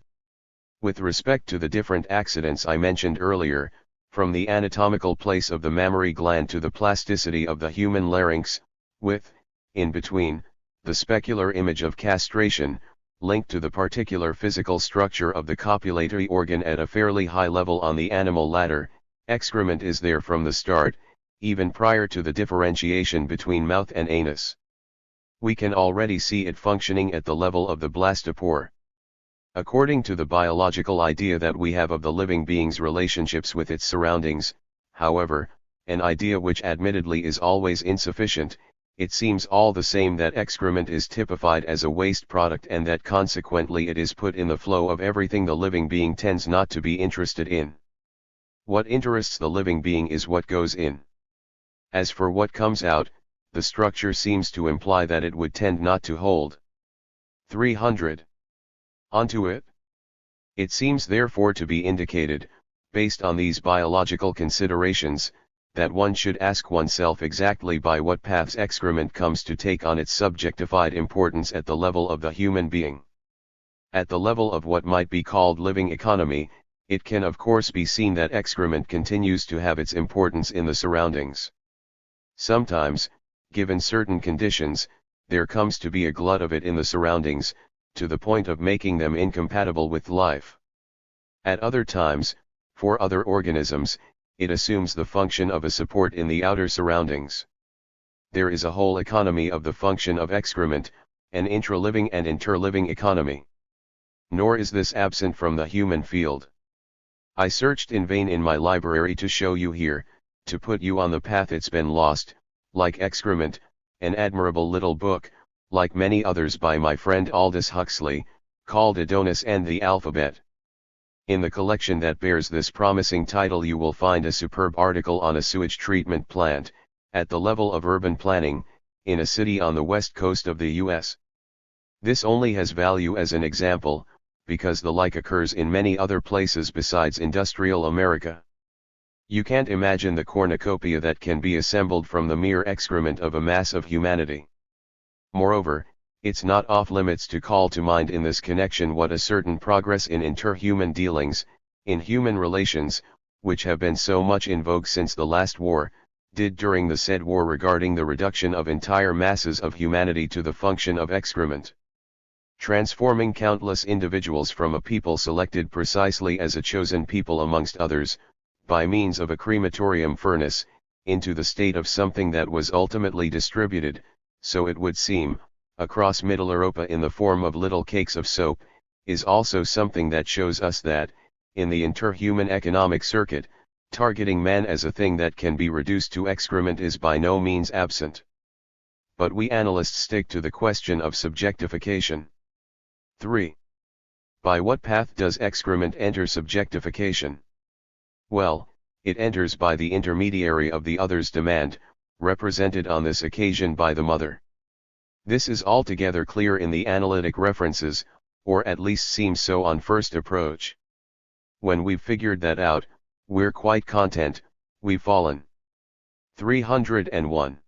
With respect to the different accidents I mentioned earlier, from the anatomical place of the mammary gland to the plasticity of the human larynx, with, in between, the specular image of castration, linked to the particular physical structure of the copulatory organ at a fairly high level on the animal ladder, excrement is there from the start, even prior to the differentiation between mouth and anus. We can already see it functioning at the level of the blastopore. According to the biological idea that we have of the living being's relationships with its surroundings, however, an idea which admittedly is always insufficient, it seems all the same that excrement is typified as a waste product and that consequently it is put in the flow of everything the living being tends not to be interested in. What interests the living being is what goes in. As for what comes out, the structure seems to imply that it would tend not to hold. 300. Onto it? It seems therefore to be indicated, based on these biological considerations, that one should ask oneself exactly by what paths excrement comes to take on its subjectified importance at the level of the human being. At the level of what might be called living economy, it can of course be seen that excrement continues to have its importance in the surroundings. Sometimes, given certain conditions, there comes to be a glut of it in the surroundings, to the point of making them incompatible with life. At other times, for other organisms, it assumes the function of a support in the outer surroundings. There is a whole economy of the function of excrement, an intraliving and interliving economy. Nor is this absent from the human field. I searched in vain in my library to show you here, to put you on the path it's been lost, like Excrement, an admirable little book, like many others by my friend Aldous Huxley, called Adonis and the Alphabet. In the collection that bears this promising title you will find a superb article on a sewage treatment plant, at the level of urban planning, in a city on the west coast of the U.S. This only has value as an example, because the like occurs in many other places besides industrial America. You can't imagine the cornucopia that can be assembled from the mere excrement of a mass of humanity. Moreover, it's not off limits to call to mind in this connection what a certain progress in interhuman dealings, in human relations, which have been so much in vogue since the last war, did during the said war regarding the reduction of entire masses of humanity to the function of excrement. Transforming countless individuals from a people selected precisely as a chosen people amongst others, by means of a crematorium furnace, into the state of something that was ultimately distributed, so it would seem, across Middle Europa in the form of little cakes of soap, is also something that shows us that, in the interhuman economic circuit, targeting man as a thing that can be reduced to excrement is by no means absent. But we analysts stick to the question of subjectification. 3. By what path does excrement enter subjectification? Well, it enters by the intermediary of the other's demand, represented on this occasion by the mother. This is altogether clear in the analytic references, or at least seems so on first approach. When we've figured that out, we're quite content, we've fallen. 301.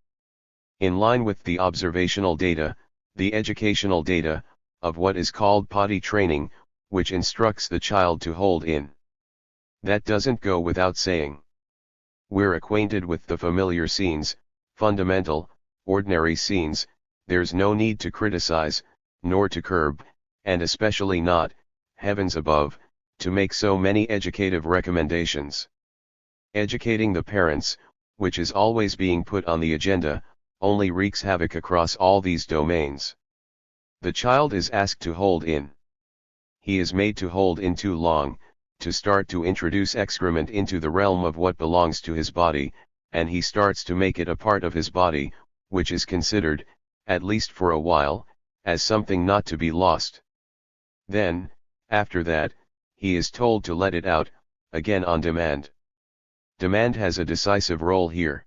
In line with the observational data, the educational data, of what is called potty training, which instructs the child to hold in. That doesn't go without saying. We're acquainted with the familiar scenes, fundamental, ordinary scenes, there's no need to criticize, nor to curb, and especially not, heavens above, to make so many educative recommendations. Educating the parents, which is always being put on the agenda, only wreaks havoc across all these domains. The child is asked to hold in. He is made to hold in too long, to start to introduce excrement into the realm of what belongs to his body, and he starts to make it a part of his body, which is considered, at least for a while, as something not to be lost. Then, after that, he is told to let it out, again on demand. Demand has a decisive role here.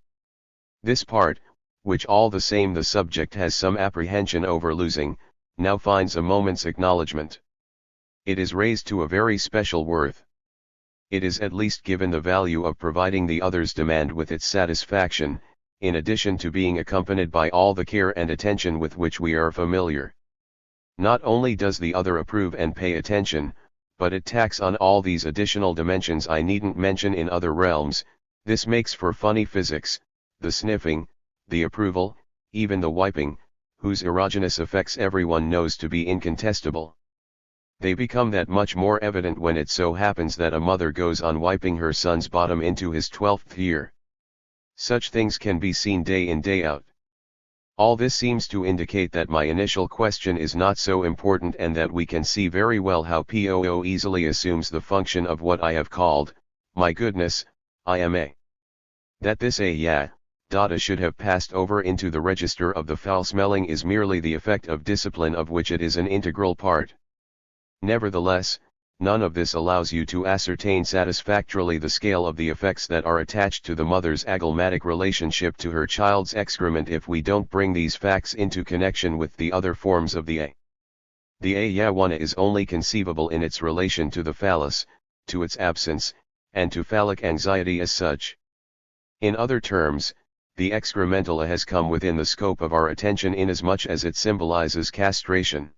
This part, which all the same the subject has some apprehension over losing, now finds a moment's acknowledgement. It is raised to a very special worth. It is at least given the value of providing the other's demand with its satisfaction, in addition to being accompanied by all the care and attention with which we are familiar. Not only does the other approve and pay attention, but it tacks on all these additional dimensions I needn't mention in other realms. This makes for funny physics, the sniffing, the approval, even the wiping, whose erogenous effects everyone knows to be incontestable. They become that much more evident when it so happens that a mother goes on wiping her son's bottom into his 12th year. Such things can be seen day in day out. All this seems to indicate that my initial question is not so important and that we can see very well how POO easily assumes the function of what I have called, my goodness, I am a. That this yeah, Dada should have passed over into the register of the foul-smelling is merely the effect of discipline of which it is an integral part. Nevertheless, none of this allows you to ascertain satisfactorily the scale of the effects that are attached to the mother's agalmatic relationship to her child's excrement if we don't bring these facts into connection with the other forms of the A. The ayawana is only conceivable in its relation to the phallus, to its absence, and to phallic anxiety as such. In other terms, the excremental A has come within the scope of our attention inasmuch as it symbolizes castration.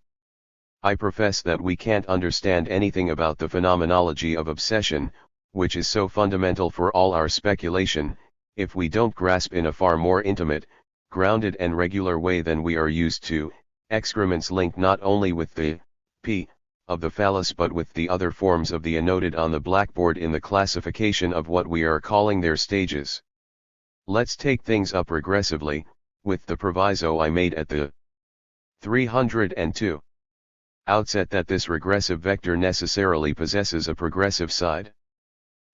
I profess that we can't understand anything about the phenomenology of obsession, which is so fundamental for all our speculation, if we don't grasp in a far more intimate, grounded and regular way than we are used to, excrements linked not only with the P of the phallus but with the other forms of the A noted on the blackboard in the classification of what we are calling their stages. Let's take things up regressively, with the proviso I made at the 302 outset that this regressive vector necessarily possesses a progressive side.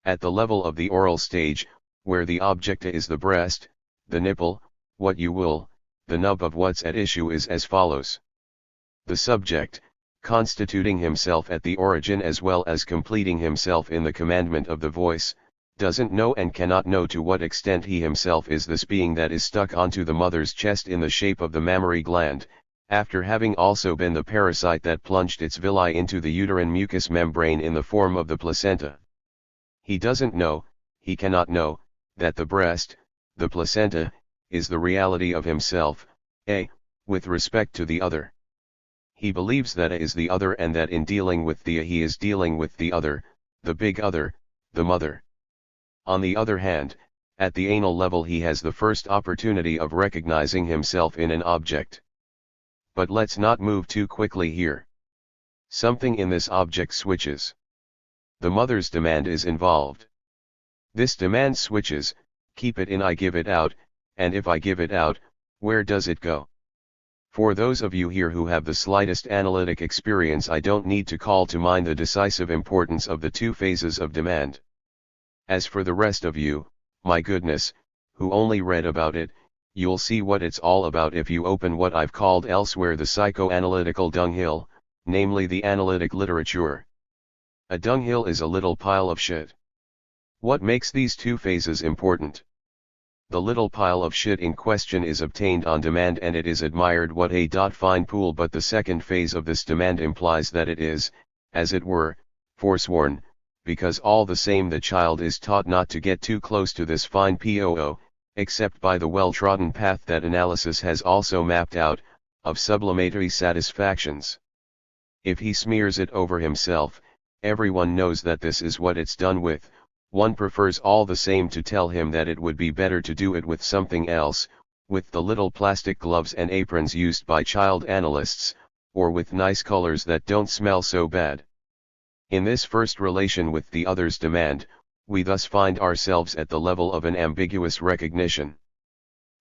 At the level of the oral stage, where the object is the breast, the nipple, what you will, the nub of what's at issue is as follows. The subject, constituting himself at the origin as well as completing himself in the commandment of the voice, doesn't know and cannot know to what extent he himself is this being that is stuck onto the mother's chest in the shape of the mammary gland, after having also been the parasite that plunged its villi into the uterine mucous membrane in the form of the placenta. He doesn't know, he cannot know, that the breast, the placenta, is the reality of himself, A, with respect to the other. He believes that A is the other and that in dealing with the A he is dealing with the other, the big other, the mother. On the other hand, at the anal level he has the first opportunity of recognizing himself in an object. But let's not move too quickly here. Something in this object switches. The mother's demand is involved. This demand switches, keep it in, I give it out, and if I give it out, where does it go? For those of you here who have the slightest analytic experience, I don't need to call to mind the decisive importance of the two phases of demand. As for the rest of you, my goodness, who only read about it, you'll see what it's all about if you open what I've called elsewhere the psychoanalytical dunghill, namely the analytic literature. A dunghill is a little pile of shit. What makes these two phases important? The little pile of shit in question is obtained on demand and it is admired what a fine pool, but the second phase of this demand implies that it is, as it were, forsworn, because all the same the child is taught not to get too close to this fine poo, except by the well-trodden path that analysis has also mapped out, of sublimatory satisfactions. If he smears it over himself, everyone knows that this is what it's done with. One prefers all the same to tell him that it would be better to do it with something else, with the little plastic gloves and aprons used by child analysts, or with nice colors that don't smell so bad. In this first relation with the other's demand, we thus find ourselves at the level of an ambiguous recognition.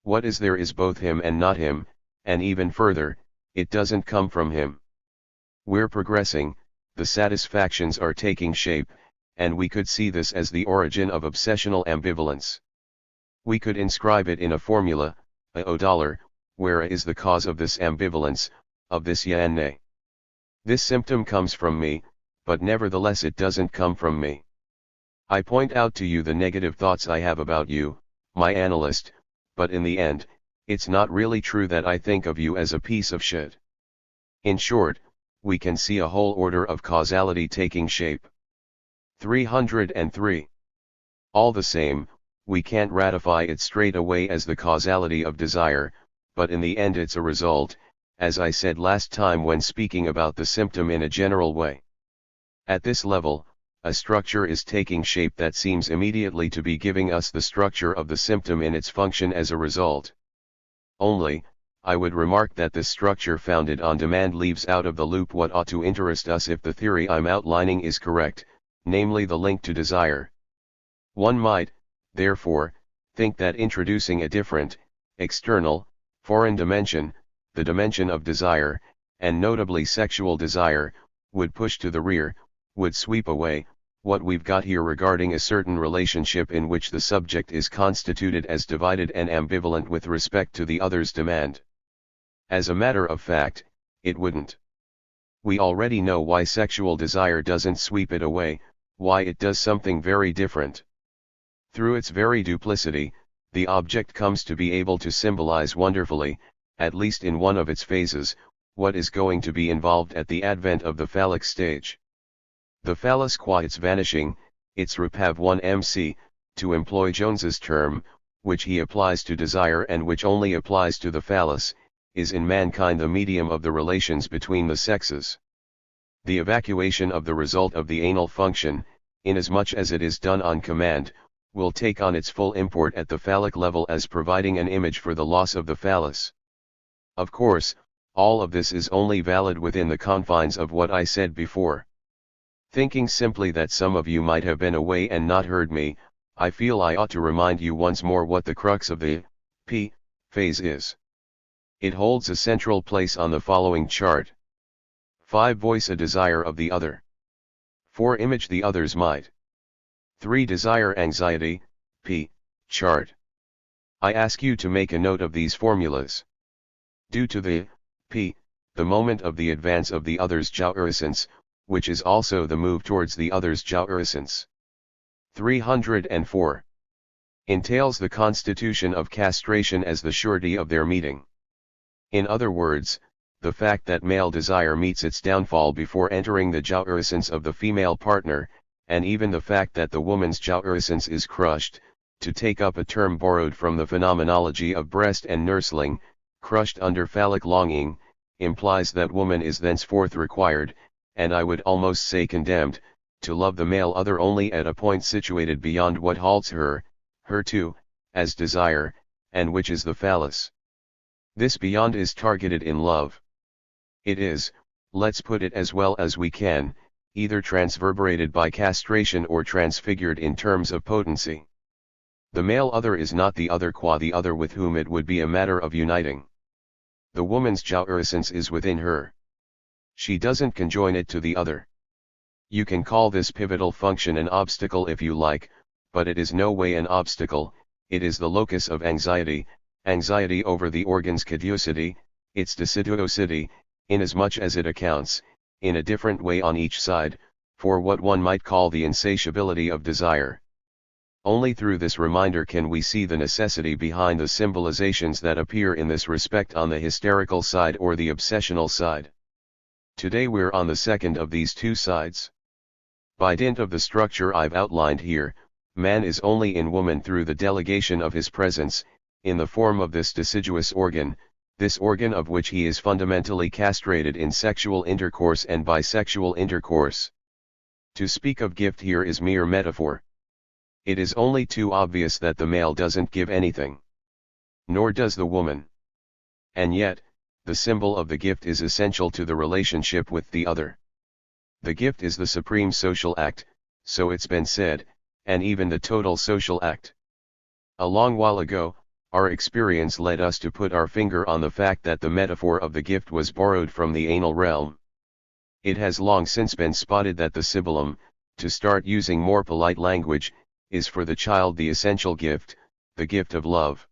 What is there is both him and not him, and even further, it doesn't come from him. We're progressing, the satisfactions are taking shape, and we could see this as the origin of obsessional ambivalence. We could inscribe it in a formula, $, where A is the cause of this ambivalence, of this ya and nay. This symptom comes from me, but nevertheless it doesn't come from me. I point out to you the negative thoughts I have about you, my analyst, but in the end, it's not really true that I think of you as a piece of shit. In short, we can see a whole order of causality taking shape. 303. All the same, we can't ratify it straight away as the causality of desire, but in the end it's a result, as I said last time when speaking about the symptom in a general way. At this level, a structure is taking shape that seems immediately to be giving us the structure of the symptom in its function as a result. Only, I would remark that this structure founded on demand leaves out of the loop what ought to interest us if the theory I'm outlining is correct, namely the link to desire. One might, therefore, think that introducing a different, external, foreign dimension, the dimension of desire, and notably sexual desire, would push to the rear, would sweep away, what we've got here regarding a certain relationship in which the subject is constituted as divided and ambivalent with respect to the other's demand. As a matter of fact, it wouldn't. We already know why sexual desire doesn't sweep it away, why it does something very different. Through its very duplicity, the object comes to be able to symbolize wonderfully, at least in one of its phases, what is going to be involved at the advent of the phallic stage. The phallus qua its vanishing, its repav 1mc, to employ Jones's term, which he applies to desire and which only applies to the phallus, is in mankind the medium of the relations between the sexes. The evacuation of the result of the anal function, inasmuch as it is done on command, will take on its full import at the phallic level as providing an image for the loss of the phallus. Of course, all of this is only valid within the confines of what I said before. Thinking simply that some of you might have been away and not heard me, I feel I ought to remind you once more what the crux of the P phase is. It holds a central place on the following chart. 5. Voice a desire of the other. 4. Image the other's might. 3. Desire anxiety, P chart. I ask you to make a note of these formulas. Due to the P, the moment of the advance of the other's jouissance, which is also the move towards the other's jouissance. 304. Entails the constitution of castration as the surety of their meeting. In other words, the fact that male desire meets its downfall before entering the jouissance of the female partner, and even the fact that the woman's jouissance is crushed, to take up a term borrowed from the phenomenology of breast and nursling, crushed under phallic longing, implies that woman is thenceforth required, and I would almost say condemned, to love the male other only at a point situated beyond what halts her too, as desire, and which is the phallus. This beyond is targeted in love. It is, let's put it as well as we can, either transverberated by castration or transfigured in terms of potency. The male other is not the other qua the other with whom it would be a matter of uniting. The woman's jouissance is within her. She doesn't conjoin it to the other. You can call this pivotal function an obstacle if you like, but it is no way an obstacle, it is the locus of anxiety, anxiety over the organ's caducity, its deciduosity, inasmuch as it accounts, in a different way on each side, for what one might call the insatiability of desire. Only through this reminder can we see the necessity behind the symbolizations that appear in this respect on the hysterical side or the obsessional side. Today we're on the second of these two sides. By dint of the structure I've outlined here, man is only in woman through the delegation of his presence, in the form of this deciduous organ, this organ of which he is fundamentally castrated in sexual intercourse and bisexual intercourse. To speak of gift here is mere metaphor. It is only too obvious that the male doesn't give anything. Nor does the woman. And yet, the symbol of the gift is essential to the relationship with the other. The gift is the supreme social act, so it's been said, and even the total social act. A long while ago, our experience led us to put our finger on the fact that the metaphor of the gift was borrowed from the anal realm. It has long since been spotted that the sibilum, to start using more polite language, is for the child the essential gift, the gift of love.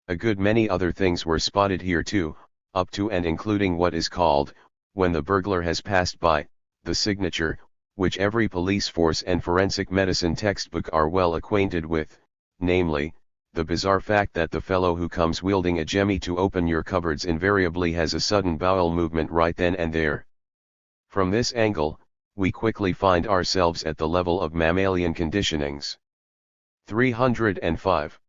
A good many other things were spotted here too, up to and including what is called, when the burglar has passed by, the signature, which every police force and forensic medicine textbook are well acquainted with, namely, the bizarre fact that the fellow who comes wielding a jemmy to open your cupboards invariably has a sudden bowel movement right then and there. From this angle, we quickly find ourselves at the level of mammalian conditionings. 305.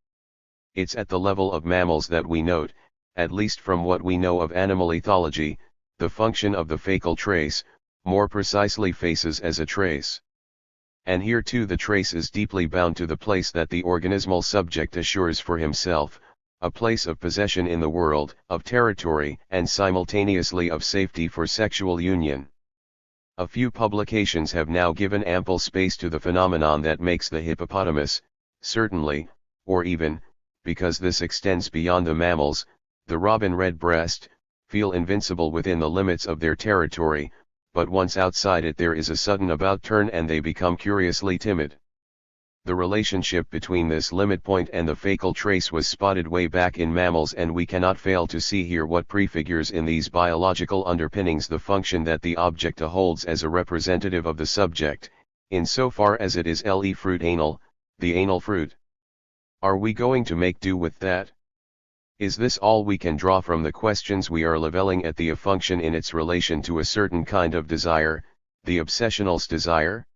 It's at the level of mammals that we note, at least from what we know of animal ethology, the function of the facial trace, more precisely faces as a trace. And here too the trace is deeply bound to the place that the organismal subject assures for himself, a place of possession in the world, of territory, and simultaneously of safety for sexual union. A few publications have now given ample space to the phenomenon that makes the hippopotamus, certainly, or even, because this extends beyond the mammals, the robin redbreast, feel invincible within the limits of their territory, but once outside it there is a sudden about turn and they become curiously timid. The relationship between this limit point and the facial trace was spotted way back in mammals, and we cannot fail to see here what prefigures in these biological underpinnings the function that the object holds as a representative of the subject, insofar as it is le fruit anal, the anal fruit. Are we going to make do with that? Is this all we can draw from the questions we are leveling at the function in its relation to a certain kind of desire, the obsessional's desire?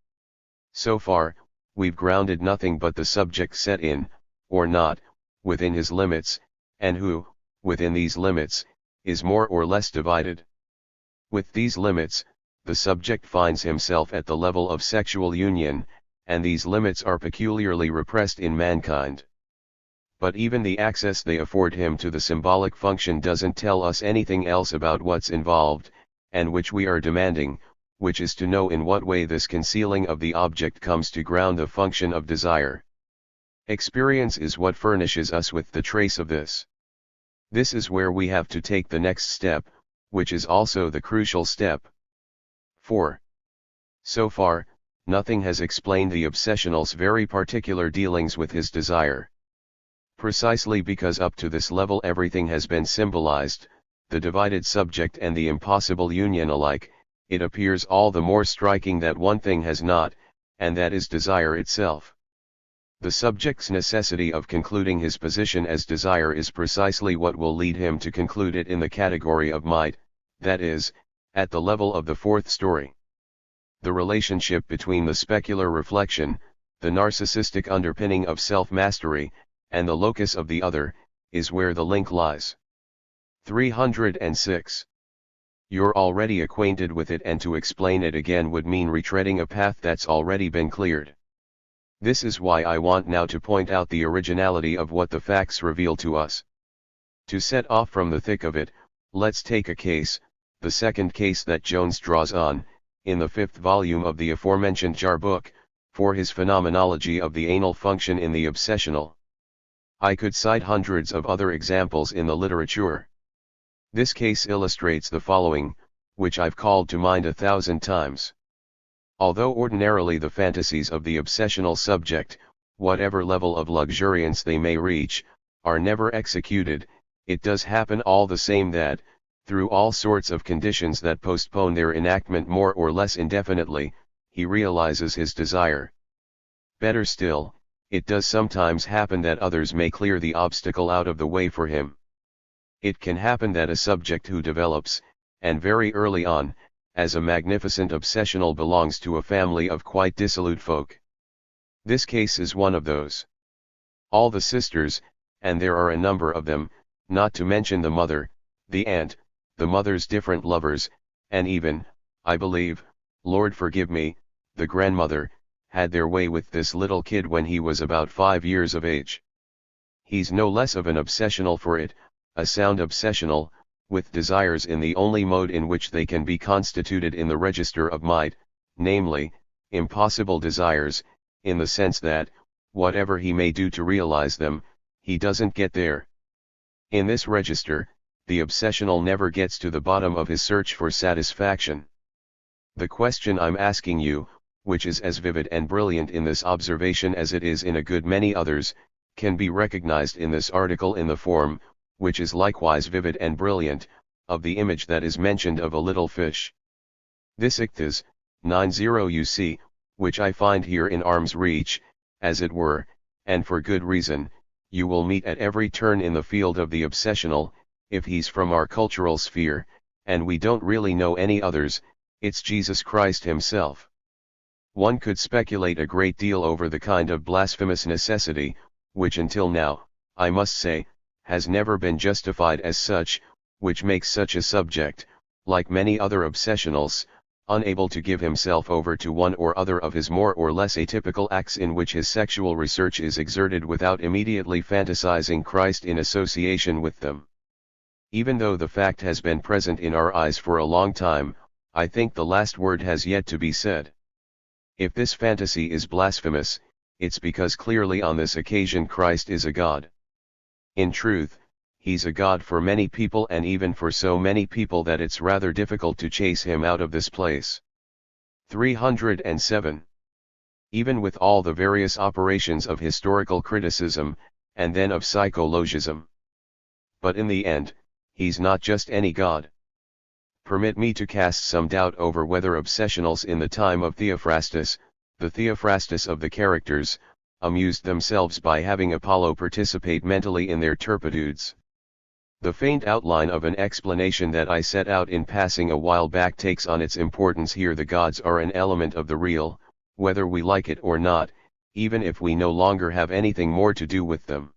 So far, we've grounded nothing but the subject set in, or not, within his limits, and who, within these limits, is more or less divided. With these limits, the subject finds himself at the level of sexual union, and these limits are peculiarly repressed in mankind. But even the access they afford him to the symbolic function doesn't tell us anything else about what's involved, and which we are demanding, which is to know in what way this concealing of the object comes to ground the function of desire. Experience is what furnishes us with the trace of this. This is where we have to take the next step, which is also the crucial step. 4. So far, nothing has explained the obsessional's very particular dealings with his desire. Precisely because up to this level everything has been symbolized, the divided subject and the impossible union alike, it appears all the more striking that one thing has not, and that is desire itself. The subject's necessity of concluding his position as desire is precisely what will lead him to conclude it in the category of might, that is, at the level of the fourth story. The relationship between the specular reflection, the narcissistic underpinning of self-mastery, and the locus of the other, is where the link lies. 306. You're already acquainted with it, and to explain it again would mean retreading a path that's already been cleared. This is why I want now to point out the originality of what the facts reveal to us. To set off from the thick of it, let's take a case, the second case that Jones draws on, in the 5th volume of the aforementioned Jar book, for his phenomenology of the anal function in the obsessional. I could cite hundreds of other examples in the literature. This case illustrates the following, which I've called to mind 1,000 times. Although ordinarily the fantasies of the obsessional subject, whatever level of luxuriance they may reach, are never executed, it does happen all the same that, through all sorts of conditions that postpone their enactment more or less indefinitely, he realizes his desire. Better still, it does sometimes happen that others may clear the obstacle out of the way for him. It can happen that a subject who develops, and very early on, as a magnificent obsessional belongs to a family of quite dissolute folk. This case is one of those. All the sisters, and there are a number of them, not to mention the mother, the aunt, the mother's different lovers, and even, I believe, Lord forgive me, the grandmother, had their way with this little kid when he was about 5 years of age. He's no less of an obsessional for it, a sound obsessional, with desires in the only mode in which they can be constituted in the register of might, namely, impossible desires, in the sense that, whatever he may do to realize them, he doesn't get there. In this register, the obsessional never gets to the bottom of his search for satisfaction. The question I'm asking you, which is as vivid and brilliant in this observation as it is in a good many others, can be recognized in this article in the form, which is likewise vivid and brilliant, of the image that is mentioned of a little fish. This ichthys, 90 UC, which I find here in arm's reach, as it were, and for good reason, you will meet at every turn in the field of the obsessional, if he's from our cultural sphere, and we don't really know any others, it's Jesus Christ himself. One could speculate a great deal over the kind of blasphemous necessity, which until now, I must say, has never been justified as such, which makes such a subject, like many other obsessionals, unable to give himself over to one or other of his more or less atypical acts in which his sexual research is exerted without immediately fantasizing Christ in association with them. Even though the fact has been present in our eyes for a long time, I think the last word has yet to be said. If this fantasy is blasphemous, it's because clearly on this occasion Christ is a God. In truth, he's a god for many people, and even for so many people that it's rather difficult to chase him out of this place. 307. Even with all the various operations of historical criticism, and then of psychologism. But in the end, he's not just any god. Permit me to cast some doubt over whether obsessionals in the time of Theophrastus, the Theophrastus of the characters, amused themselves by having Apollo participate mentally in their turpitudes. The faint outline of an explanation that I set out in passing a while back takes on its importance here. The gods are an element of the real, whether we like it or not, even if we no longer have anything more to do with them.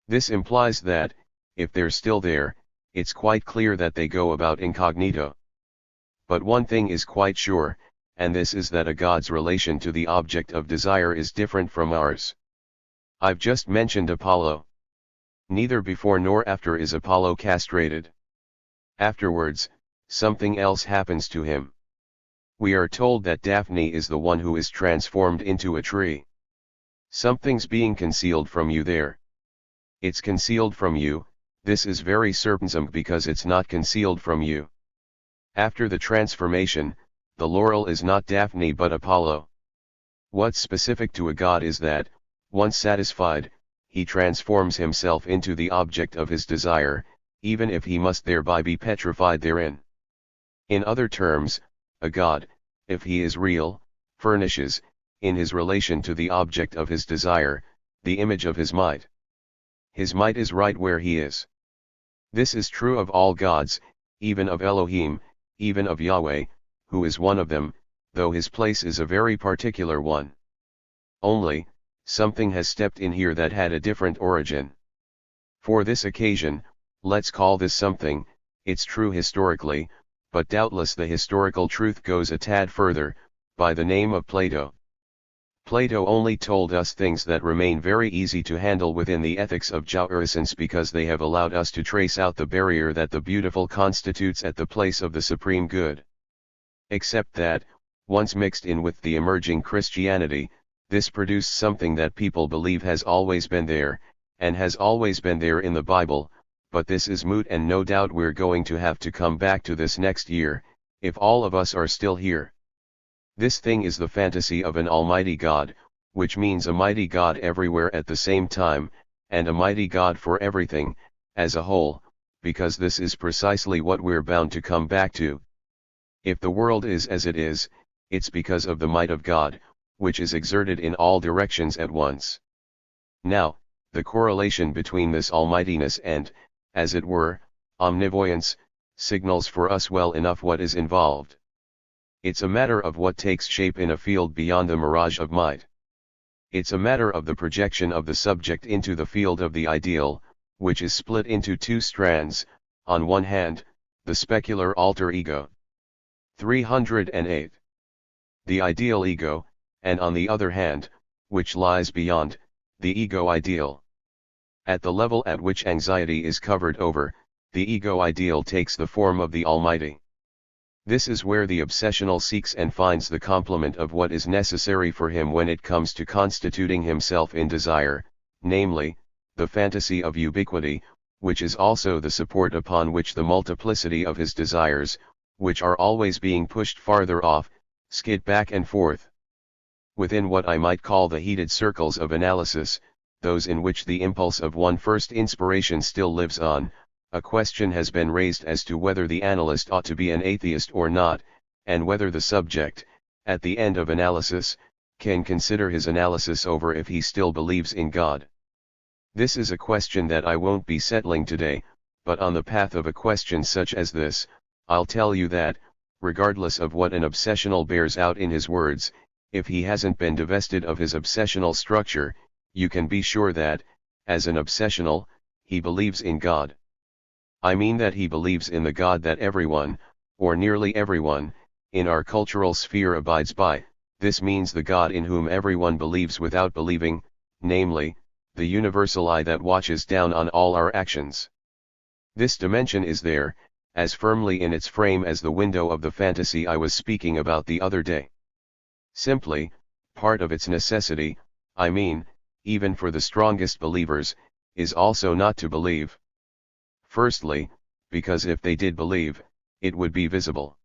This implies that, if they're still there, it's quite clear that they go about incognito. But one thing is quite sure, and this is that a god's relation to the object of desire is different from ours. I've just mentioned Apollo. Neither before nor after is Apollo castrated. Afterwards, something else happens to him. We are told that Daphne is the one who is transformed into a tree. Something's being concealed from you there. It's concealed from you. This is very certain because it's not concealed from you. After the transformation, the laurel is not Daphne but Apollo. What's specific to a god is that, once satisfied, he transforms himself into the object of his desire, even if he must thereby be petrified therein. In other terms, a god, if he is real, furnishes, in his relation to the object of his desire, the image of his might. His might is right where he is. This is true of all gods, even of Elohim, even of Yahweh, who is one of them, though his place is a very particular one. Only, something has stepped in here that had a different origin. For this occasion, let's call this something. It's true historically, but doubtless the historical truth goes a tad further, by the name of Plato. Plato only told us things that remain very easy to handle within the ethics of jouissance because they have allowed us to trace out the barrier that the beautiful constitutes at the place of the supreme good. Except that, once mixed in with the emerging Christianity, this produced something that people believe has always been there, and has always been there in the Bible, but this is moot and no doubt we're going to have to come back to this next year, if all of us are still here. This thing is the fantasy of an almighty God, which means a mighty God everywhere at the same time, and a mighty God for everything, as a whole, because this is precisely what we're bound to come back to. If the world is as it is, it's because of the might of God, which is exerted in all directions at once. Now, the correlation between this almightiness and, as it were, omnivoyance, signals for us well enough what is involved. It's a matter of what takes shape in a field beyond the mirage of might. It's a matter of the projection of the subject into the field of the ideal, which is split into two strands, on one hand, the specular alter ego. 308. The ideal ego, and on the other hand, which lies beyond, the ego ideal. At the level at which anxiety is covered over, the ego ideal takes the form of the Almighty. This is where the obsessional seeks and finds the complement of what is necessary for him when it comes to constituting himself in desire, namely, the fantasy of ubiquity, which is also the support upon which the multiplicity of his desires, which are always being pushed farther off, skid back and forth. Within what I might call the heated circles of analysis, those in which the impulse of one first inspiration still lives on, a question has been raised as to whether the analyst ought to be an atheist or not, and whether the subject, at the end of analysis, can consider his analysis over if he still believes in God. This is a question that I won't be settling today, but on the path of a question such as this, I'll tell you that, regardless of what an obsessional bears out in his words, if he hasn't been divested of his obsessional structure, you can be sure that, as an obsessional, he believes in God. I mean that he believes in the God that everyone, or nearly everyone, in our cultural sphere abides by. This means the God in whom everyone believes without believing, namely, the universal eye that watches down on all our actions. This dimension is there, as firmly in its frame as the window of the fantasy I was speaking about the other day. Simply, part of its necessity, I mean, even for the strongest believers, is also not to believe. Firstly, because if they did believe, it would be visible.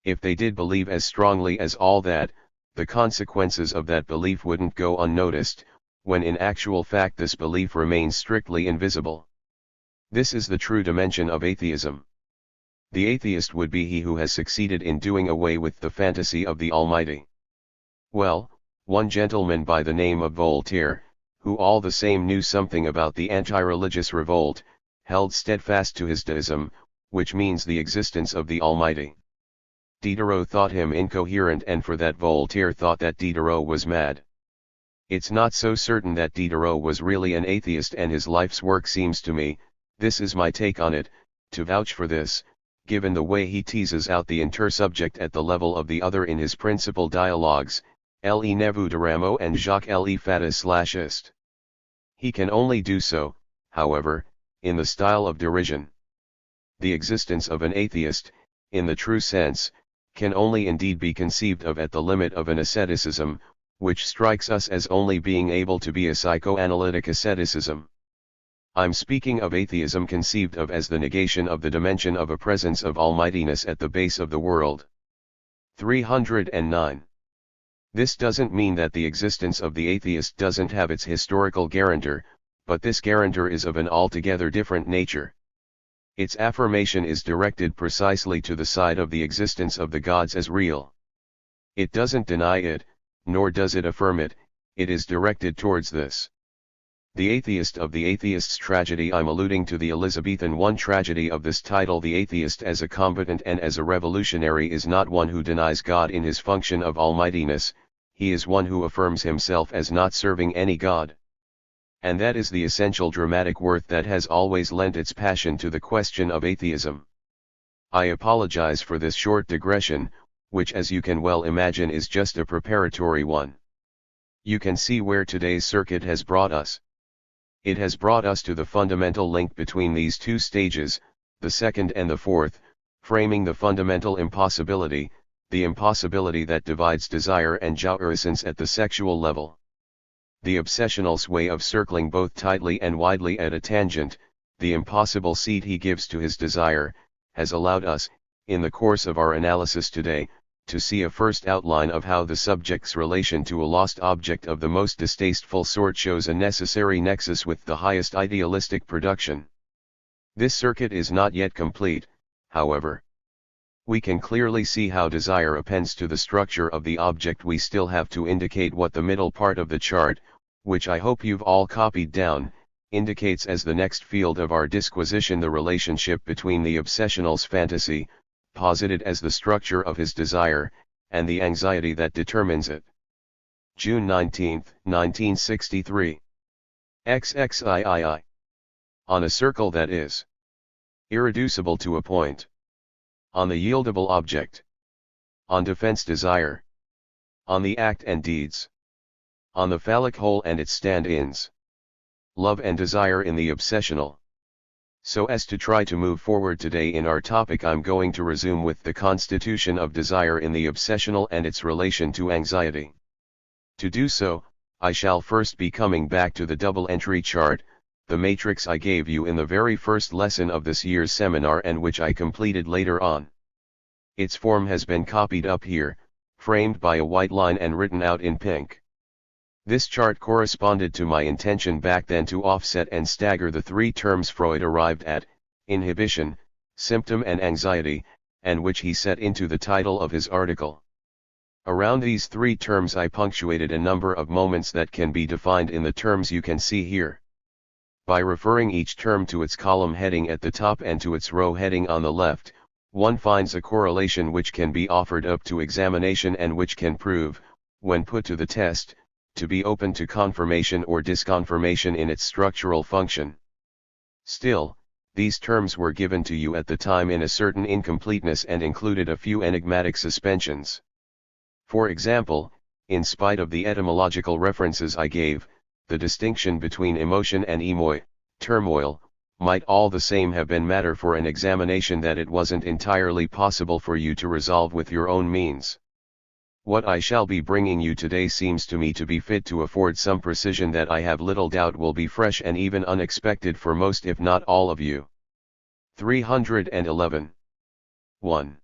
If they did believe as strongly as all that, the consequences of that belief wouldn't go unnoticed, when in actual fact this belief remains strictly invisible. This is the true dimension of atheism. The atheist would be he who has succeeded in doing away with the fantasy of the Almighty. Well, one gentleman by the name of Voltaire, who all the same knew something about the anti-religious revolt, held steadfast to his deism, which means the existence of the Almighty. Diderot thought him incoherent, and for that Voltaire thought that Diderot was mad. It's not so certain that Diderot was really an atheist, and his life's work seems to me, this is my take on it, to vouch for this, given the way he teases out the intersubject at the level of the other in his principal dialogues, Le Neveu de Rameau and Jacques Le Fatus/ist. He can only do so, however, in the style of derision. The existence of an atheist, in the true sense, can only indeed be conceived of at the limit of an asceticism, which strikes us as only being able to be a psychoanalytic asceticism. I'm speaking of atheism conceived of as the negation of the dimension of a presence of almightiness at the base of the world. 309. This doesn't mean that the existence of the atheist doesn't have its historical guarantor, but this guarantor is of an altogether different nature. Its affirmation is directed precisely to the side of the existence of the gods as real. It doesn't deny it, nor does it affirm it, it is directed towards this. The atheist of the atheist's tragedy, I'm alluding to the Elizabethan I tragedy of this title. The atheist as a combatant and as a revolutionary is not one who denies God in his function of almightiness, he is one who affirms himself as not serving any God. And that is the essential dramatic worth that has always lent its passion to the question of atheism. I apologize for this short digression, which as you can well imagine is just a preparatory one. You can see where today's circuit has brought us. It has brought us to the fundamental link between these two stages, the second and the fourth, framing the fundamental impossibility, the impossibility that divides desire and jouissance at the sexual level. The obsessional's way of circling both tightly and widely at a tangent, the impossible seat he gives to his desire, has allowed us, in the course of our analysis today, to see a first outline of how the subject's relation to a lost object of the most distasteful sort shows a necessary nexus with the highest idealistic production. This circuit is not yet complete, however. We can clearly see how desire appends to the structure of the object. We still have to indicate what the middle part of the chart, which I hope you've all copied down, indicates as the next field of our disquisition: the relationship between the obsessional's fantasy, posited as the structure of his desire, and the anxiety that determines it. June 19, 1963. XXIII. On a circle that is irreducible to a point. On the yieldable object. On defense desire. On the act and deeds. On the phallic whole and its stand-ins. Love and desire in the obsessional. So as to try to move forward today in our topic, I'm going to resume with the constitution of desire in the obsessional and its relation to anxiety. To do so, I shall first be coming back to the double entry chart, the matrix I gave you in the very first lesson of this year's seminar and which I completed later on. Its form has been copied up here, framed by a white line and written out in pink. This chart corresponded to my intention back then to offset and stagger the three terms Freud arrived at: inhibition, symptom and anxiety, and which he set into the title of his article. Around these three terms I punctuated a number of moments that can be defined in the terms you can see here. By referring each term to its column heading at the top and to its row heading on the left, one finds a correlation which can be offered up to examination and which can prove, when put to the test, to be open to confirmation or disconfirmation in its structural function. Still, these terms were given to you at the time in a certain incompleteness and included a few enigmatic suspensions. For example, in spite of the etymological references I gave, the distinction between emotion and emoi, turmoil, might all the same have been matter for an examination that it wasn't entirely possible for you to resolve with your own means. What I shall be bringing you today seems to me to be fit to afford some precision that I have little doubt will be fresh and even unexpected for most if not all of you. 311. 1.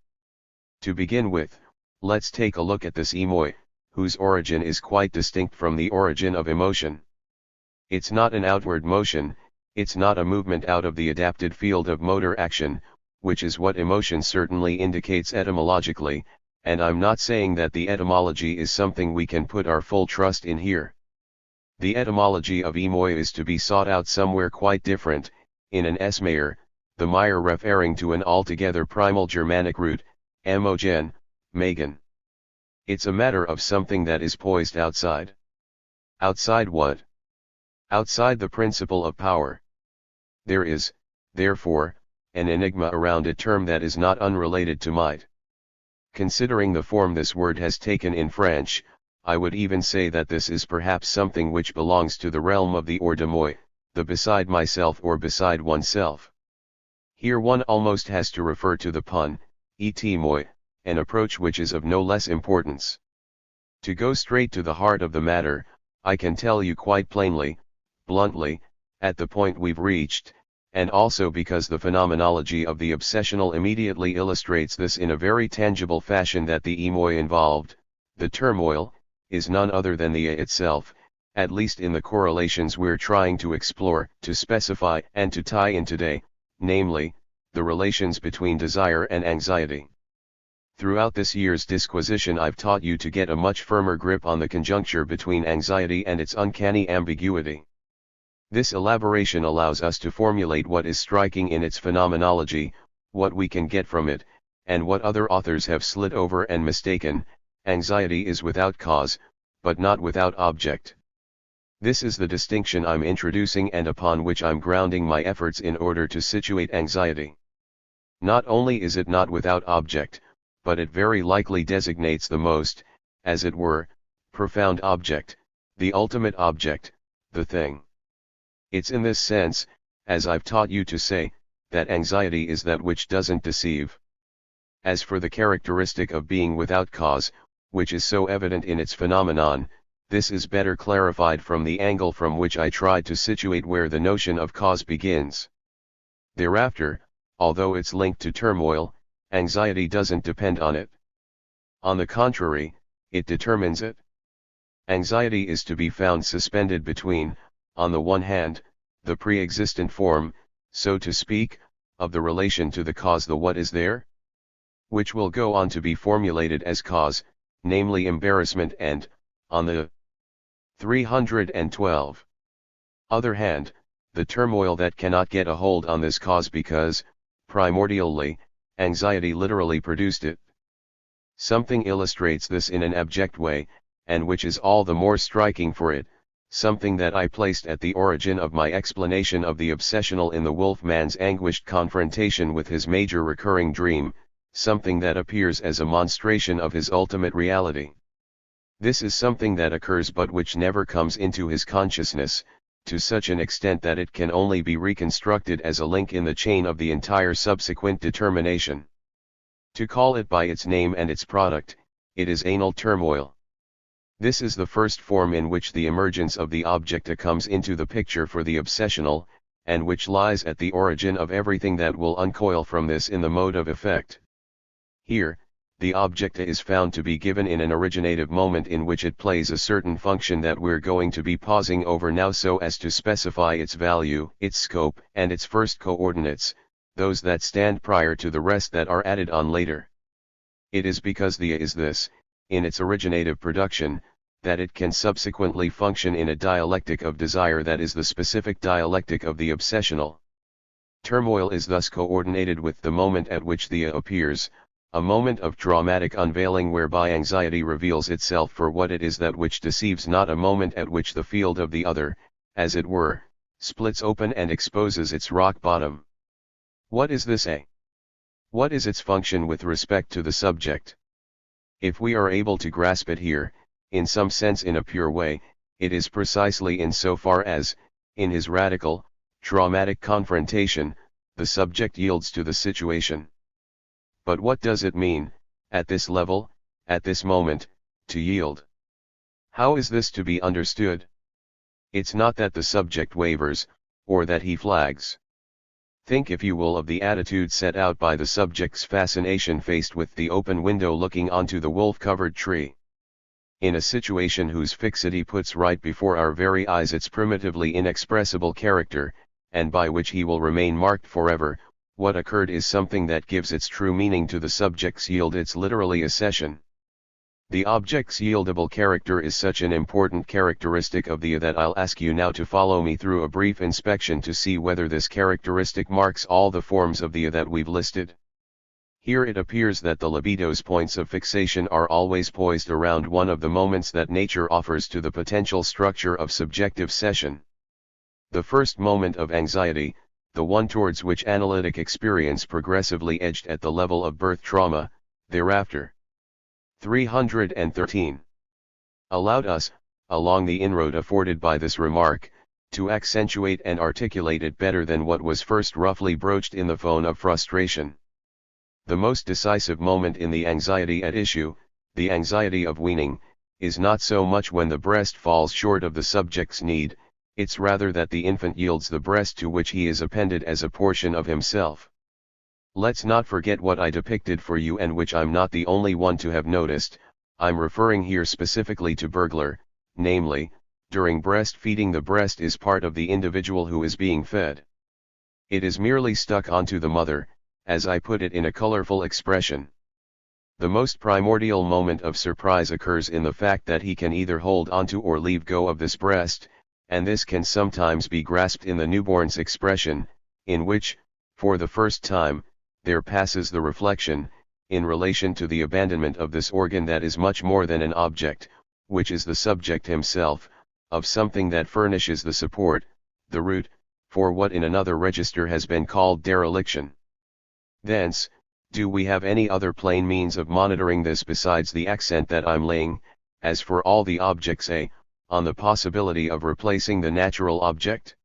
To begin with, let's take a look at this emoi, whose origin is quite distinct from the origin of emotion. It's not an outward motion, it's not a movement out of the adapted field of motor action, which is what emotion certainly indicates etymologically, and I'm not saying that the etymology is something we can put our full trust in here. The etymology of emoi is to be sought out somewhere quite different, in an S-Meyer, the Meyer referring to an altogether primal Germanic root, emogen, magen. It's a matter of something that is poised outside. Outside what? Outside the principle of power. There is, therefore, an enigma around a term that is not unrelated to might. Considering the form this word has taken in French, I would even say that this is perhaps something which belongs to the realm of the hors de moi, the beside myself or beside oneself. Here one almost has to refer to the pun, et moi, an approach which is of no less importance. To go straight to the heart of the matter, I can tell you quite plainly, bluntly, at the point we've reached, and also because the phenomenology of the obsessional immediately illustrates this in a very tangible fashion, that the emoi involved, the turmoil, is none other than the itself, at least in the correlations we're trying to explore, to specify and to tie in today, namely, the relations between desire and anxiety. Throughout this year's disquisition I've taught you to get a much firmer grip on the conjuncture between anxiety and its uncanny ambiguity. This elaboration allows us to formulate what is striking in its phenomenology, what we can get from it, and what other authors have slid over and mistaken. Anxiety is without cause, but not without object. This is the distinction I'm introducing and upon which I'm grounding my efforts in order to situate anxiety. Not only is it not without object, but it very likely designates the most, as it were, profound object, the ultimate object, the thing. It's in this sense, as I've taught you to say, that anxiety is that which doesn't deceive. As for the characteristic of being without cause, which is so evident in its phenomenon, this is better clarified from the angle from which I tried to situate where the notion of cause begins. Thereafter, although it's linked to turmoil, anxiety doesn't depend on it. On the contrary, it determines it. Anxiety is to be found suspended between, on the one hand, the pre-existent form, so to speak, of the relation to the cause, the what is there, which will go on to be formulated as cause, namely embarrassment, and, on the 312 other hand, the turmoil that cannot get a hold on this cause because, primordially, anxiety literally produced it. Something illustrates this in an abject way, and which is all the more striking for it, something that I placed at the origin of my explanation of the obsessional in the wolf-man's anguished confrontation with his major recurring dream, something that appears as a monstration of his ultimate reality. This is something that occurs but which never comes into his consciousness, to such an extent that it can only be reconstructed as a link in the chain of the entire subsequent determination. To call it by its name and its product, it is anal turmoil. This is the first form in which the emergence of the objecta comes into the picture for the obsessional, and which lies at the origin of everything that will uncoil from this in the mode of effect. Here, the objecta is found to be given in an originative moment in which it plays a certain function that we're going to be pausing over now so as to specify its value, its scope, and its first coordinates, those that stand prior to the rest that are added on later. It is because the is this, in its originative production, that it can subsequently function in a dialectic of desire that is the specific dialectic of the obsessional. Turmoil is thus coordinated with the moment at which the appears, a moment of dramatic unveiling whereby anxiety reveals itself for what it is, that which deceives, not a moment at which the field of the other, as it were, splits open and exposes its rock bottom. What is this A? What is its function with respect to the subject? If we are able to grasp it here, in some sense in a pure way, it is precisely in so far as, in his radical, dramatic confrontation, the subject yields to the situation. But what does it mean, at this level, at this moment, to yield? How is this to be understood? It's not that the subject wavers, or that he flags. Think, if you will, of the attitude set out by the subject's fascination faced with the open window looking onto the wolf-covered tree. In a situation whose fixity puts right before our very eyes its primitively inexpressible character, and by which he will remain marked forever, what occurred is something that gives its true meaning to the subject's yield, its literally accession. The object's yieldable character is such an important characteristic of the that I'll ask you now to follow me through a brief inspection to see whether this characteristic marks all the forms of the that we've listed. Here it appears that the libido's points of fixation are always poised around one of the moments that nature offers to the potential structure of subjective cession. The first moment of anxiety, the one towards which analytic experience progressively edged at the level of birth trauma, thereafter. 313. Allowed us, along the inroad afforded by this remark, to accentuate and articulate it better than what was first roughly broached in the phone of frustration. The most decisive moment in the anxiety at issue, the anxiety of weaning, is not so much when the breast falls short of the subject's need, it's rather that the infant yields the breast to which he is appended as a portion of himself. Let's not forget what I depicted for you, and which I'm not the only one to have noticed. I'm referring here specifically to burglar, namely, during breastfeeding the breast is part of the individual who is being fed. It is merely stuck onto the mother, as I put it in a colorful expression. The most primordial moment of surprise occurs in the fact that he can either hold onto or leave go of this breast, and this can sometimes be grasped in the newborn's expression, in which, for the first time, there passes the reflection, in relation to the abandonment of this organ that is much more than an object, which is the subject himself, of something that furnishes the support, the root, for what in another register has been called dereliction. Thence, do we have any other plain means of monitoring this besides the accent that I'm laying, as for all the objects on the possibility of replacing the natural object?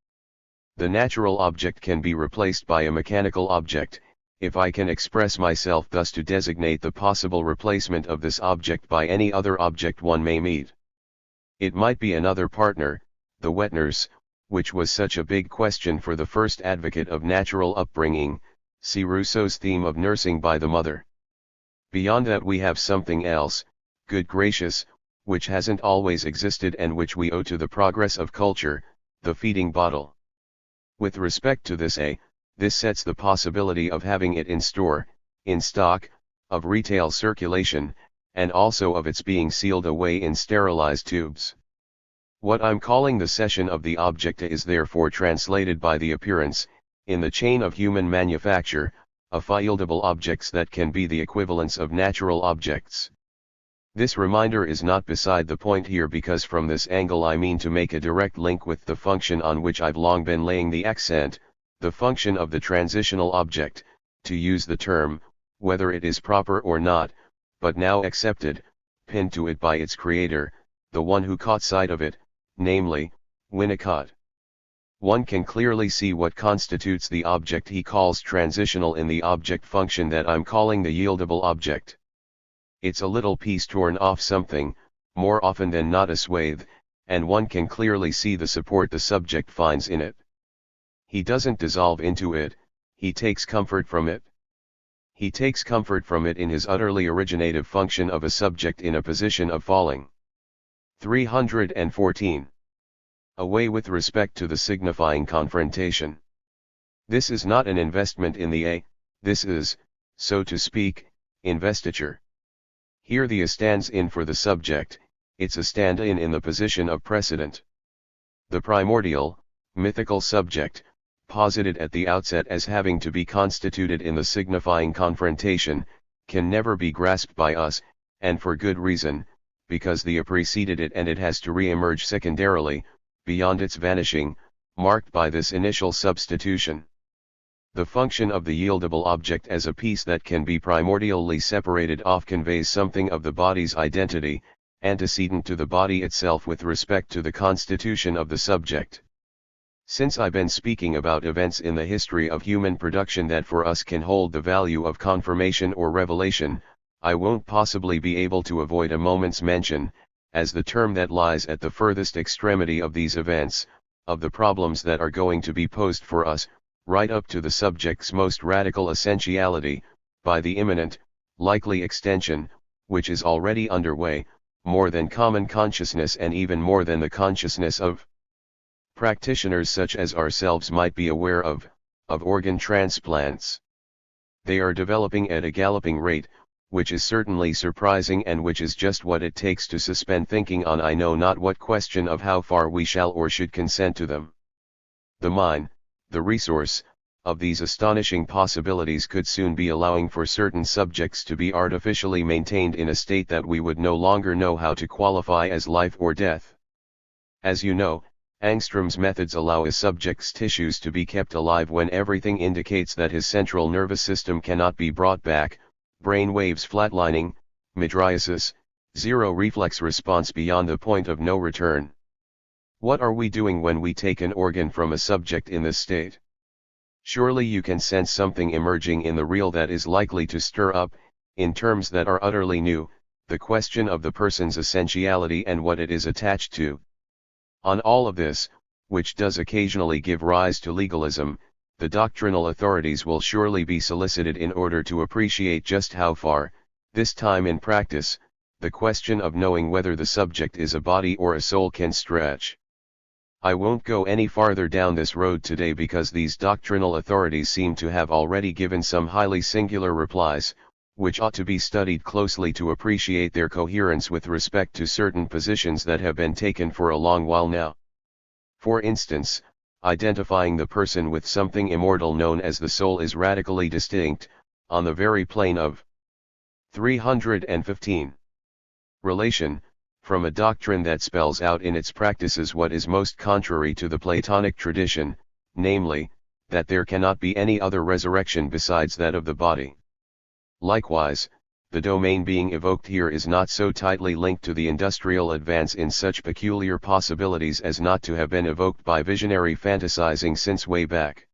The natural object can be replaced by a mechanical object, if I can express myself thus, to designate the possible replacement of this object by any other object one may meet. It might be another partner, the wet nurse, which was such a big question for the first advocate of natural upbringing. See Rousseau's theme of nursing by the mother. Beyond that we have something else, good gracious, which hasn't always existed and which we owe to the progress of culture, the feeding bottle. With respect to this this sets the possibility of having it in store, in stock, of retail circulation, and also of its being sealed away in sterilized tubes. What I'm calling the cession of the object is therefore translated by the appearance, in the chain of human manufacture, of yieldable objects that can be the equivalents of natural objects. This reminder is not beside the point here, because from this angle I mean to make a direct link with the function on which I've long been laying the accent, the function of the transitional object, to use the term, whether it is proper or not, but now accepted, pinned to it by its creator, the one who caught sight of it, namely, Winnicott. One can clearly see what constitutes the object he calls transitional in the object function that I'm calling the yieldable object. It's a little piece torn off something, more often than not a swathe, and one can clearly see the support the subject finds in it. He doesn't dissolve into it, he takes comfort from it. He takes comfort from it in his utterly originative function of a subject in a position of falling. 314. Away with respect to the signifying confrontation. This is not an investment in the this is, so to speak, investiture. Here the stands in for the subject, it's a stand-in in the position of precedent. The primordial, mythical subject, posited at the outset as having to be constituted in the signifying confrontation, can never be grasped by us, and for good reason, because the preceded it and it has to re-emerge secondarily, beyond its vanishing, marked by this initial substitution. The function of the yieldable object as a piece that can be primordially separated off conveys something of the body's identity, antecedent to the body itself with respect to the constitution of the subject. Since I've been speaking about events in the history of human production that for us can hold the value of confirmation or revelation, I won't possibly be able to avoid a moment's mention, as the term that lies at the furthest extremity of these events, of the problems that are going to be posed for us, right up to the subject's most radical essentiality, by the imminent, likely extension, which is already underway, more than common consciousness and even more than the consciousness of practitioners such as ourselves might be aware of organ transplants. They are developing at a galloping rate, which is certainly surprising and which is just what it takes to suspend thinking on I know not what question of how far we shall or should consent to them. The mine, the resource, of these astonishing possibilities could soon be allowing for certain subjects to be artificially maintained in a state that we would no longer know how to qualify as life or death. As you know, Angstrom's methods allow a subject's tissues to be kept alive when everything indicates that his central nervous system cannot be brought back, brain waves flatlining, mydriasis, zero reflex response beyond the point of no return. What are we doing when we take an organ from a subject in this state? Surely you can sense something emerging in the real that is likely to stir up, in terms that are utterly new, the question of the person's essentiality and what it is attached to. On all of this, which does occasionally give rise to legalism, the doctrinal authorities will surely be solicited in order to appreciate just how far, this time in practice, the question of knowing whether the subject is a body or a soul can stretch. I won't go any farther down this road today because these doctrinal authorities seem to have already given some highly singular replies, which ought to be studied closely to appreciate their coherence with respect to certain positions that have been taken for a long while now. For instance, identifying the person with something immortal known as the soul is radically distinct, on the very plane of 315. Relation, from a doctrine that spells out in its practices what is most contrary to the Platonic tradition, namely, that there cannot be any other resurrection besides that of the body. Likewise, the domain being evoked here is not so tightly linked to the industrial advance in such peculiar possibilities as not to have been evoked by visionary fantasizing since way back.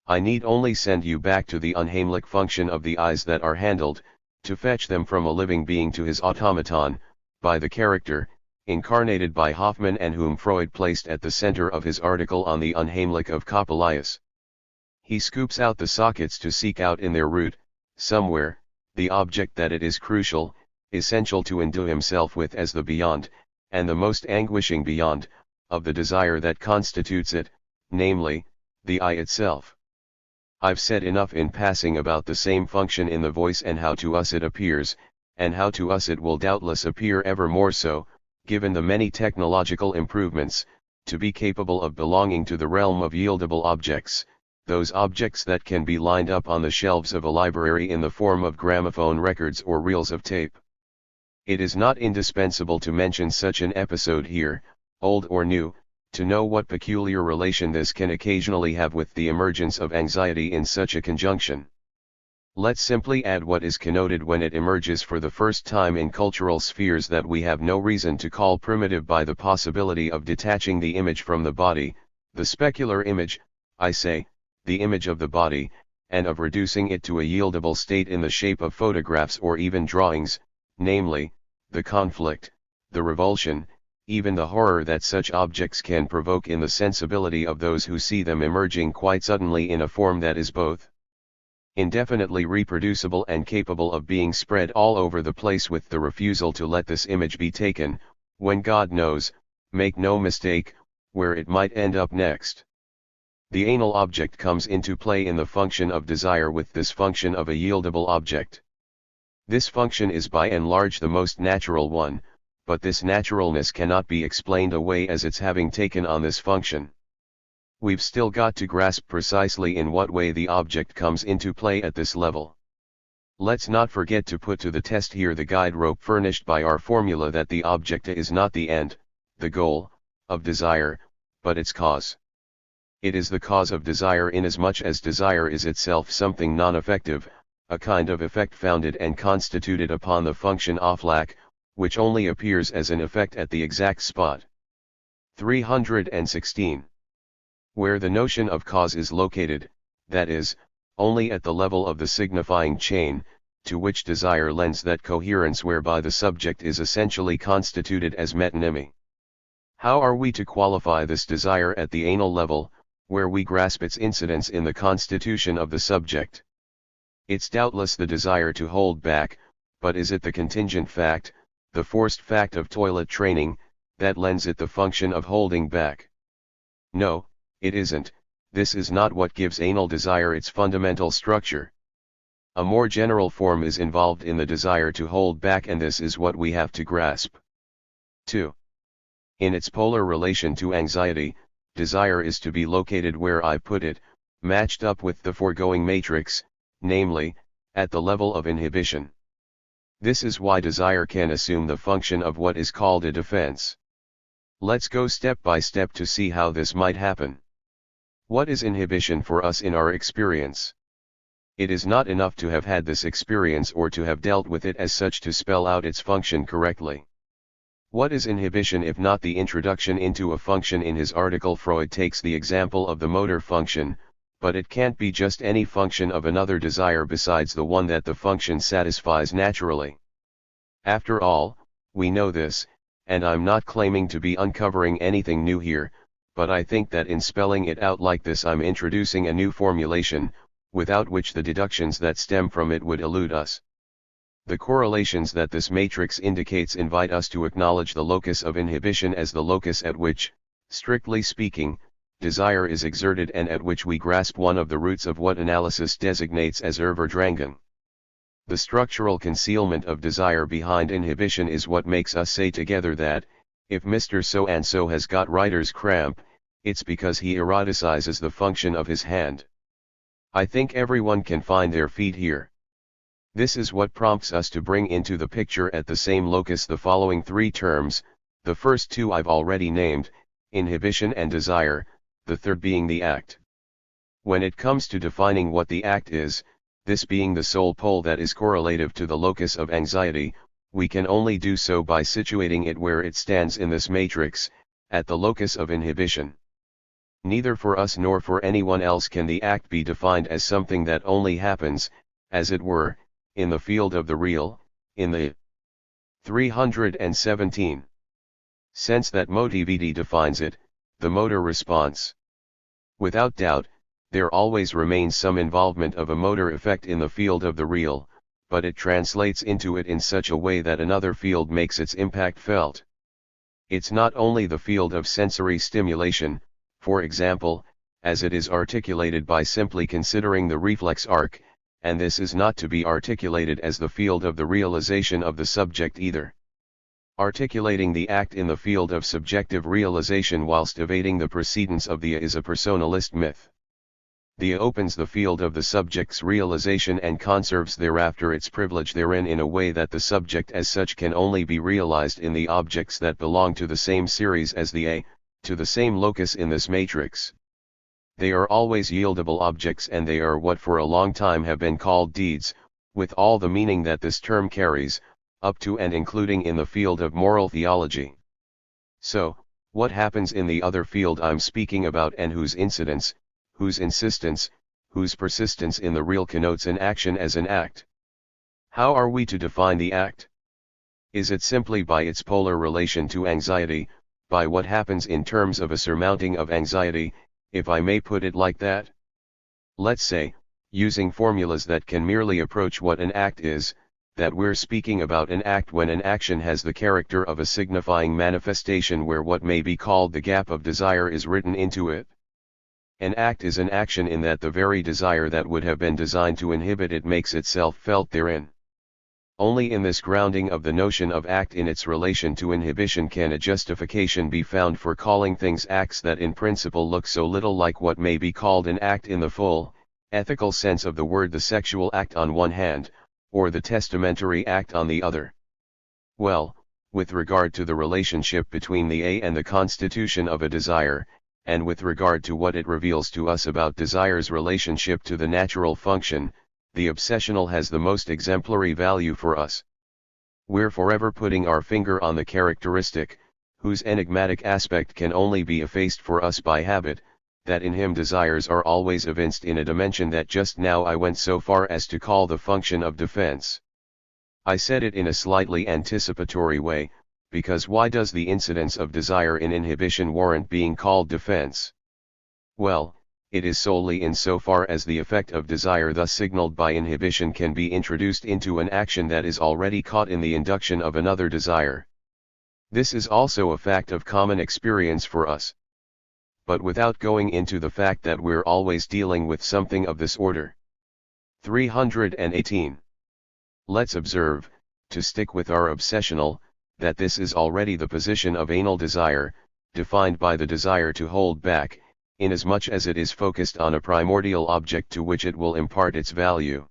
I need only send you back to the unheimlich function of the eyes that are handled, to fetch them from a living being to his automaton, by the character, incarnated by Hoffmann and whom Freud placed at the center of his article on the unheimlich of Coppelius. He scoops out the sockets to seek out in their root, somewhere, the object that it is crucial, essential to endue himself with as the beyond, and the most anguishing beyond, of the desire that constitutes it, namely, the I itself. I've said enough in passing about the same function in the voice and how to us it appears, and how to us it will doubtless appear ever more so, given the many technological improvements, to be capable of belonging to the realm of yieldable objects, those objects that can be lined up on the shelves of a library in the form of gramophone records or reels of tape. It is not indispensable to mention such an episode here, old or new, to know what peculiar relation this can occasionally have with the emergence of anxiety in such a conjunction. Let's simply add what is connoted when it emerges for the first time in cultural spheres that we have no reason to call primitive by the possibility of detaching the image from the body, the specular image, I say, the image of the body, and of reducing it to a yieldable state in the shape of photographs or even drawings, namely, the conflict, the revulsion, even the horror that such objects can provoke in the sensibility of those who see them emerging quite suddenly in a form that is both indefinitely reproducible and capable of being spread all over the place, with the refusal to let this image be taken, when God knows, make no mistake, where it might end up next. The anal object comes into play in the function of desire with this function of a yieldable object. This function is by and large the most natural one, but this naturalness cannot be explained away as its having taken on this function. We've still got to grasp precisely in what way the object comes into play at this level. Let's not forget to put to the test here the guide rope furnished by our formula that the object is not the end, the goal, of desire, but its cause. It is the cause of desire inasmuch as desire is itself something non-effective, a kind of effect founded and constituted upon the function Auflack, which only appears as an effect at the exact spot. 316. Where the notion of cause is located, that is, only at the level of the signifying chain, to which desire lends that coherence whereby the subject is essentially constituted as metonymy. How are we to qualify this desire at the anal level, where we grasp its incidence in the constitution of the subject. It's doubtless the desire to hold back, but is it the contingent fact, the forced fact of toilet training, that lends it the function of holding back? No, it isn't. This is not what gives anal desire its fundamental structure. A more general form is involved in the desire to hold back, and this is what we have to grasp. 2. In its polar relation to anxiety, desire is to be located where I put it, matched up with the foregoing matrix, namely, at the level of inhibition. This is why desire can assume the function of what is called a defense. Let's go step by step to see how this might happen. What is inhibition for us in our experience? It is not enough to have had this experience or to have dealt with it as such to spell out its function correctly. What is inhibition if not the introduction into a function? In his article, Freud takes the example of the motor function, but it can't be just any function of another desire besides the one that the function satisfies naturally. After all, we know this, and I'm not claiming to be uncovering anything new here, but I think that in spelling it out like this I'm introducing a new formulation, without which the deductions that stem from it would elude us. The correlations that this matrix indicates invite us to acknowledge the locus of inhibition as the locus at which, strictly speaking, desire is exerted and at which we grasp one of the roots of what analysis designates as Überdrängung. The structural concealment of desire behind inhibition is what makes us say together that, if Mr. So-and-so has got writer's cramp, it's because he eroticizes the function of his hand. I think everyone can find their feet here. This is what prompts us to bring into the picture at the same locus the following three terms, the first two I've already named, inhibition and desire, the third being the act. When it comes to defining what the act is, this being the sole pole that is correlative to the locus of anxiety, we can only do so by situating it where it stands in this matrix, at the locus of inhibition. Neither for us nor for anyone else can the act be defined as something that only happens, as it were, in the field of the real, in the 317 sense that motivity defines it, the motor response. Without doubt, there always remains some involvement of a motor effect in the field of the real, but it translates into it in such a way that another field makes its impact felt. It's not only the field of sensory stimulation, for example, as it is articulated by simply considering the reflex arc, and this is not to be articulated as the field of the realization of the subject either. Articulating the act in the field of subjective realization whilst evading the precedence of the is a personalist myth. The opens the field of the subject's realization and conserves thereafter its privilege therein in a way that the subject as such can only be realized in the objects that belong to the same series as the A, to the same locus in this matrix. They are always yieldable objects, and they are what for a long time have been called deeds, with all the meaning that this term carries, up to and including in the field of moral theology. So, what happens in the other field I'm speaking about, and whose incidence, whose insistence, whose persistence in the real connotes an action as an act? How are we to define the act? Is it simply by its polar relation to anxiety, by what happens in terms of a surmounting of anxiety, if I may put it like that? Let's say, using formulas that can merely approach what an act is, that we're speaking about an act when an action has the character of a signifying manifestation where what may be called the gap of desire is written into it. An act is an action in that the very desire that would have been designed to inhibit it makes itself felt therein. Only in this grounding of the notion of act in its relation to inhibition can a justification be found for calling things acts that in principle look so little like what may be called an act in the full, ethical sense of the word, the sexual act on one hand, or the testamentary act on the other. Well, with regard to the relationship between the A and the constitution of a desire, and with regard to what it reveals to us about desire's relationship to the natural function, the obsessional has the most exemplary value for us. We're forever putting our finger on the characteristic, whose enigmatic aspect can only be effaced for us by habit, that in him desires are always evinced in a dimension that just now I went so far as to call the function of defense. I said it in a slightly anticipatory way, because why does the incidence of desire in inhibition warrant being called defense? Well, it is solely in so far as the effect of desire thus signaled by inhibition can be introduced into an action that is already caught in the induction of another desire. This is also a fact of common experience for us. But without going into the fact that we're always dealing with something of this order. 318. Let's observe, to stick with our obsessional, that this is already the position of anal desire, defined by the desire to hold back, inasmuch as it is focused on a primordial object to which it will impart its value.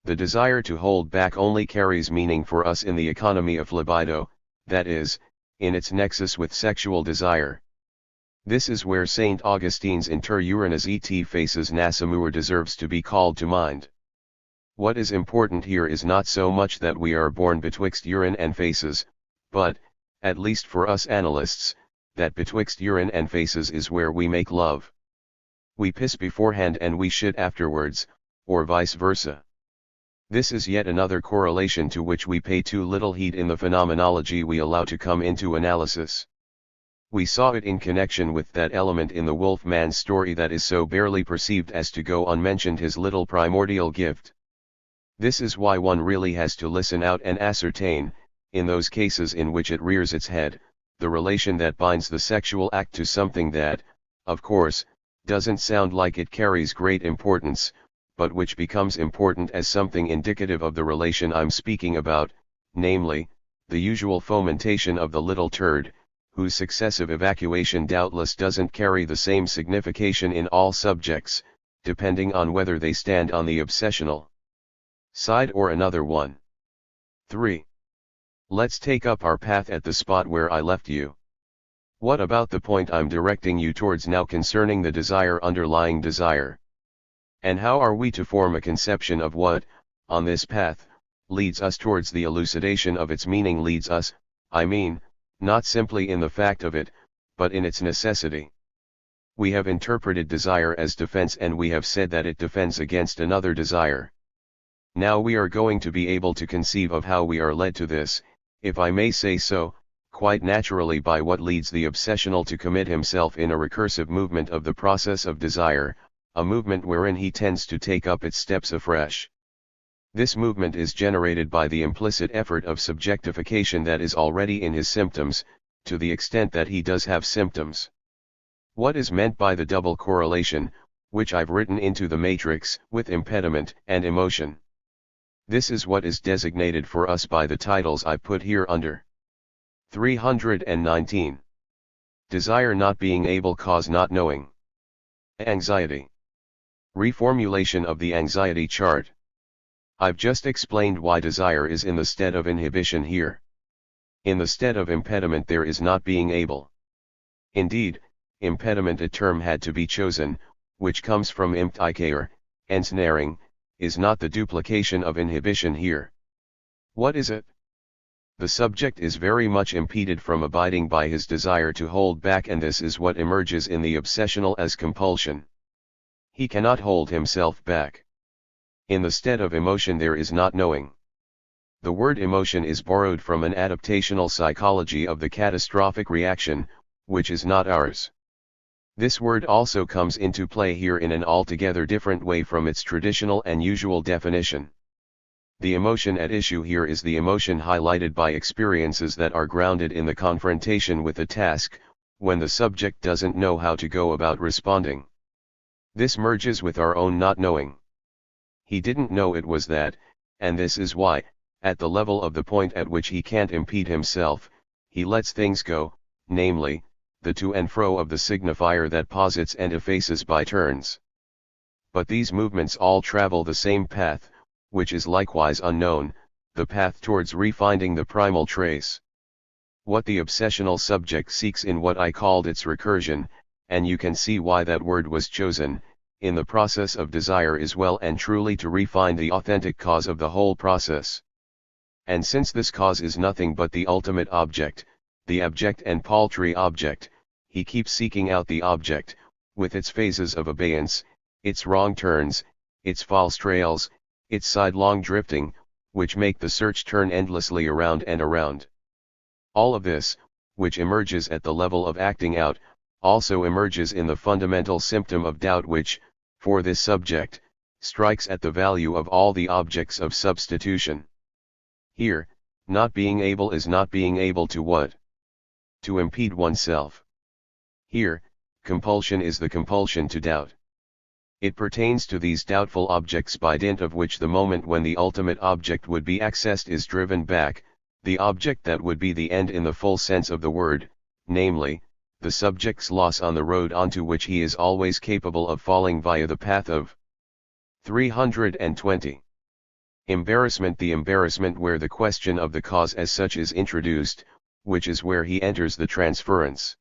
The desire to hold back only carries meaning for us in the economy of libido, that is, in its nexus with sexual desire. This is where St. Augustine's inter urinas et faces nascimur deserves to be called to mind. What is important here is not so much that we are born betwixt urine and faces, but, at least for us analysts, that betwixt urine and faces is where we make love. We piss beforehand and we shit afterwards, or vice versa. This is yet another correlation to which we pay too little heed in the phenomenology we allow to come into analysis. We saw it in connection with that element in the wolf-man's story that is so barely perceived as to go unmentioned, his little primordial gift. This is why one really has to listen out and ascertain, in those cases in which it rears its head, the relation that binds the sexual act to something that, of course, doesn't sound like it carries great importance, but which becomes important as something indicative of the relation I'm speaking about, namely, the usual fomentation of the little turd, whose successive evacuation doubtless doesn't carry the same signification in all subjects, depending on whether they stand on the obsessional side or another one. 3. Let's take up our path at the spot where I left you. What about the point I'm directing you towards now concerning the desire underlying desire? And how are we to form a conception of what, on this path, leads us towards the elucidation of its meaning? Leads us, I mean, not simply in the fact of it, but in its necessity. We have interpreted desire as defense, and we have said that it defends against another desire. Now we are going to be able to conceive of how we are led to this, if I may say so, quite naturally by what leads the obsessional to commit himself in a recursive movement of the process of desire, a movement wherein he tends to take up its steps afresh. This movement is generated by the implicit effort of subjectification that is already in his symptoms, to the extent that he does have symptoms. What is meant by the double correlation, which I've written into the matrix, with impediment and emotion? This is what is designated for us by the titles I put here under. 319. Desire not being able cause not knowing. Anxiety. Reformulation of the anxiety chart. I've just explained why desire is in the stead of inhibition here. In the stead of impediment there is not being able. Indeed, impediment, a term had to be chosen, which comes from imptikaer, ensnaring, is not the duplication of inhibition here. What is it? The subject is very much impeded from abiding by his desire to hold back, and this is what emerges in the obsessional as compulsion. He cannot hold himself back. In the stead of emotion there is not knowing. The word emotion is borrowed from an adaptational psychology of the catastrophic reaction, which is not ours. This word also comes into play here in an altogether different way from its traditional and usual definition. The emotion at issue here is the emotion highlighted by experiences that are grounded in the confrontation with a task, when the subject doesn't know how to go about responding. This merges with our own not knowing. He didn't know it was that, and this is why, at the level of the point at which he can't impede himself, he lets things go, namely, the to and fro of the signifier that posits and effaces by turns. But these movements all travel the same path, which is likewise unknown, the path towards refinding the primal trace. What the obsessional subject seeks in what I called its recursion, and you can see why that word was chosen, in the process of desire is well and truly to refine the authentic cause of the whole process. And since this cause is nothing but the ultimate object, the abject and paltry object, he keeps seeking out the object, with its phases of abeyance, its wrong turns, its false trails, its sidelong drifting, which make the search turn endlessly around and around. All of this, which emerges at the level of acting out, also emerges in the fundamental symptom of doubt which, for this subject, strikes at the value of all the objects of substitution. Here, not being able is not being able to what? To impede oneself. Here, compulsion is the compulsion to doubt. It pertains to these doubtful objects by dint of which the moment when the ultimate object would be accessed is driven back, the object that would be the end in the full sense of the word, namely, the subject's loss on the road onto which he is always capable of falling via the path of 320. Embarrassment. The embarrassment where the question of the cause as such is introduced, which is where he enters the transference.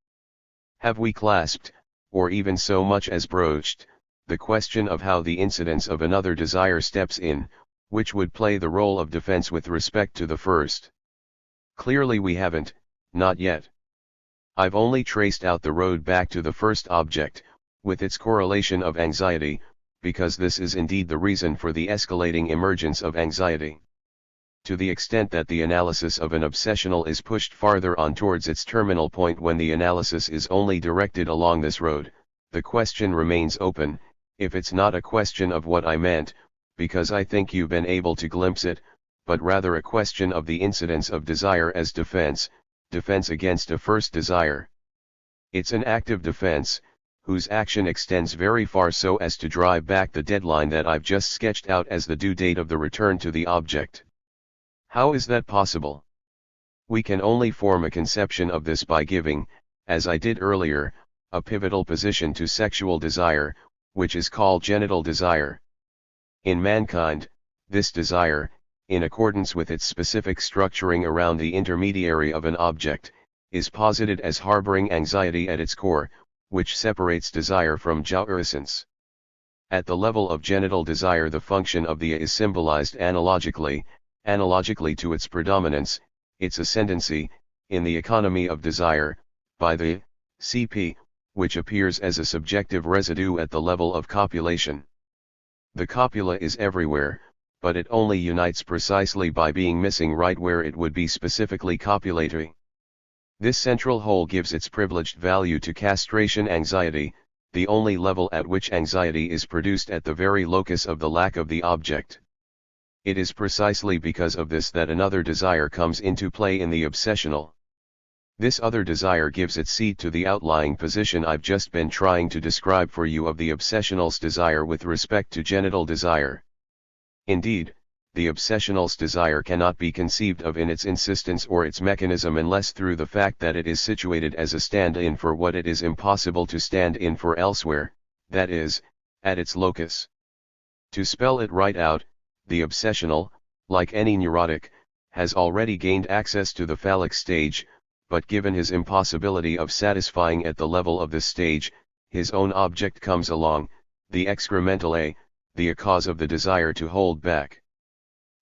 Have we clasped, or even so much as broached, the question of how the incidence of another desire steps in, which would play the role of defense with respect to the first? Clearly we haven't, not yet. I've only traced out the road back to the first object, with its correlation of anxiety, because this is indeed the reason for the escalating emergence of anxiety. To the extent that the analysis of an obsessional is pushed farther on towards its terminal point when the analysis is only directed along this road, the question remains open, if it's not a question of what I meant, because I think you've been able to glimpse it, but rather a question of the incidence of desire as defense against a first desire. It's an active defense, whose action extends very far so as to drive back the deadline that I've just sketched out as the due date of the return to the object. How is that possible? We can only form a conception of this by giving, as I did earlier, a pivotal position to sexual desire, which is called genital desire. In mankind, this desire, in accordance with its specific structuring around the intermediary of an object, is posited as harboring anxiety at its core, which separates desire from jouissance. At the level of genital desire, the function of the is symbolized analogically to its predominance, its ascendancy, in the economy of desire, by the CP, which appears as a subjective residue at the level of copulation. The copula is everywhere, but it only unites precisely by being missing right where it would be specifically copulatory. This central whole gives its privileged value to castration anxiety, the only level at which anxiety is produced at the very locus of the lack of the object. It is precisely because of this that another desire comes into play in the obsessional. This other desire gives its seat to the outlying position I've just been trying to describe for you of the obsessional's desire with respect to genital desire. Indeed, the obsessional's desire cannot be conceived of in its insistence or its mechanism unless through the fact that it is situated as a stand-in for what it is impossible to stand in for elsewhere, that is, at its locus. To spell it right out, the obsessional, like any neurotic, has already gained access to the phallic stage, but given his impossibility of satisfying at the level of this stage, his own object comes along, the excremental A, the cause of the desire to hold back.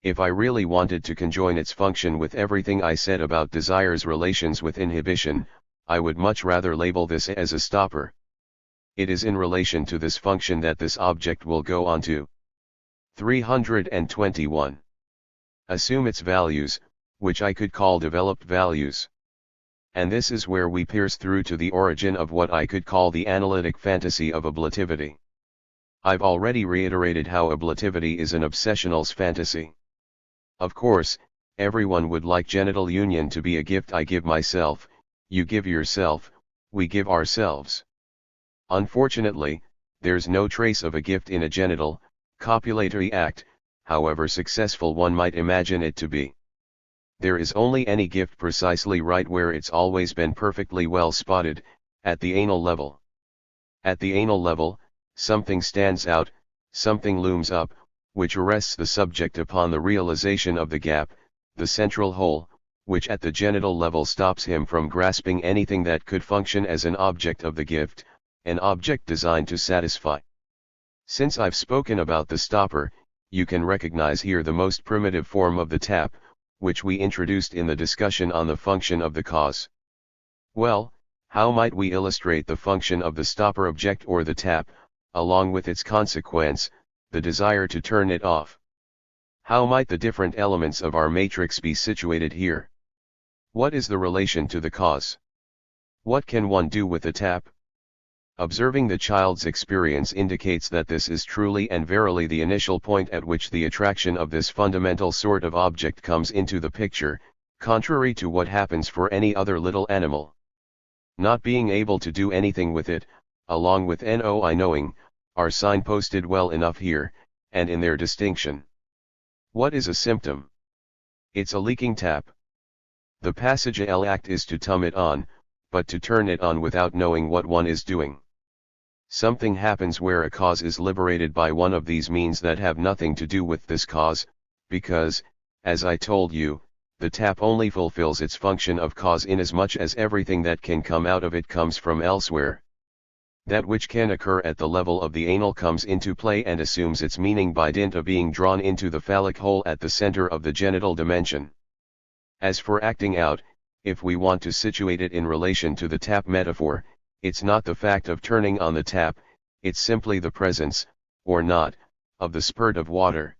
If I really wanted to conjoin its function with everything I said about desire's relations with inhibition, I would much rather label this as a stopper. It is in relation to this function that this object will go on to 321. Assume its values, which I could call developed values. And this is where we pierce through to the origin of what I could call the analytic fantasy of ablativity. I've already reiterated how ablativity is an obsessional's fantasy. Of course, everyone would like genital union to be a gift I give myself, you give yourself, we give ourselves. Unfortunately, there's no trace of a gift in a genital, copulatory act, however successful one might imagine it to be. There is only any gift precisely right where it's always been perfectly well spotted, at the anal level. At the anal level, something stands out, something looms up, which arrests the subject upon the realization of the gap, the central hole, which at the genital level stops him from grasping anything that could function as an object of the gift, an object designed to satisfy. Since I've spoken about the stopper, you can recognize here the most primitive form of the tap, which we introduced in the discussion on the function of the cause. Well, how might we illustrate the function of the stopper object or the tap, along with its consequence, the desire to turn it off? How might the different elements of our matrix be situated here? What is the relation to the cause? What can one do with the tap, Observing the child's experience indicates that this is truly and verily the initial point at which the attraction of this fundamental sort of object comes into the picture, contrary to what happens for any other little animal. Not being able to do anything with it, along with NOI knowing, are signposted well enough here, and in their distinction. What is a symptom? It's a leaking tap. The passage act is to turn it on, but to turn it on without knowing what one is doing. Something happens where a cause is liberated by one of these means that have nothing to do with this cause, because, as I told you, the tap only fulfills its function of cause inasmuch as everything that can come out of it comes from elsewhere. That which can occur at the level of the anal comes into play and assumes its meaning by dint of being drawn into the phallic hole at the center of the genital dimension. As for acting out, if we want to situate it in relation to the tap metaphor, it's not the fact of turning on the tap, it's simply the presence, or not, of the spurt of water.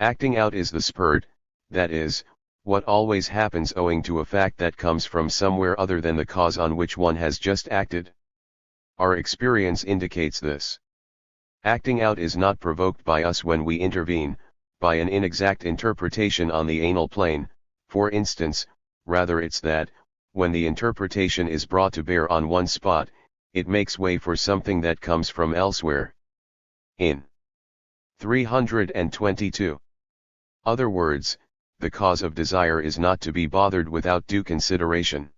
Acting out is the spurt, that is, what always happens owing to a fact that comes from somewhere other than the cause on which one has just acted. Our experience indicates this. Acting out is not provoked by us when we intervene, by an inexact interpretation on the anal plane, for instance, rather it's that, when the interpretation is brought to bear on one spot, it makes way for something that comes from elsewhere. In 322 other words, the cause of desire is not to be bothered without due consideration.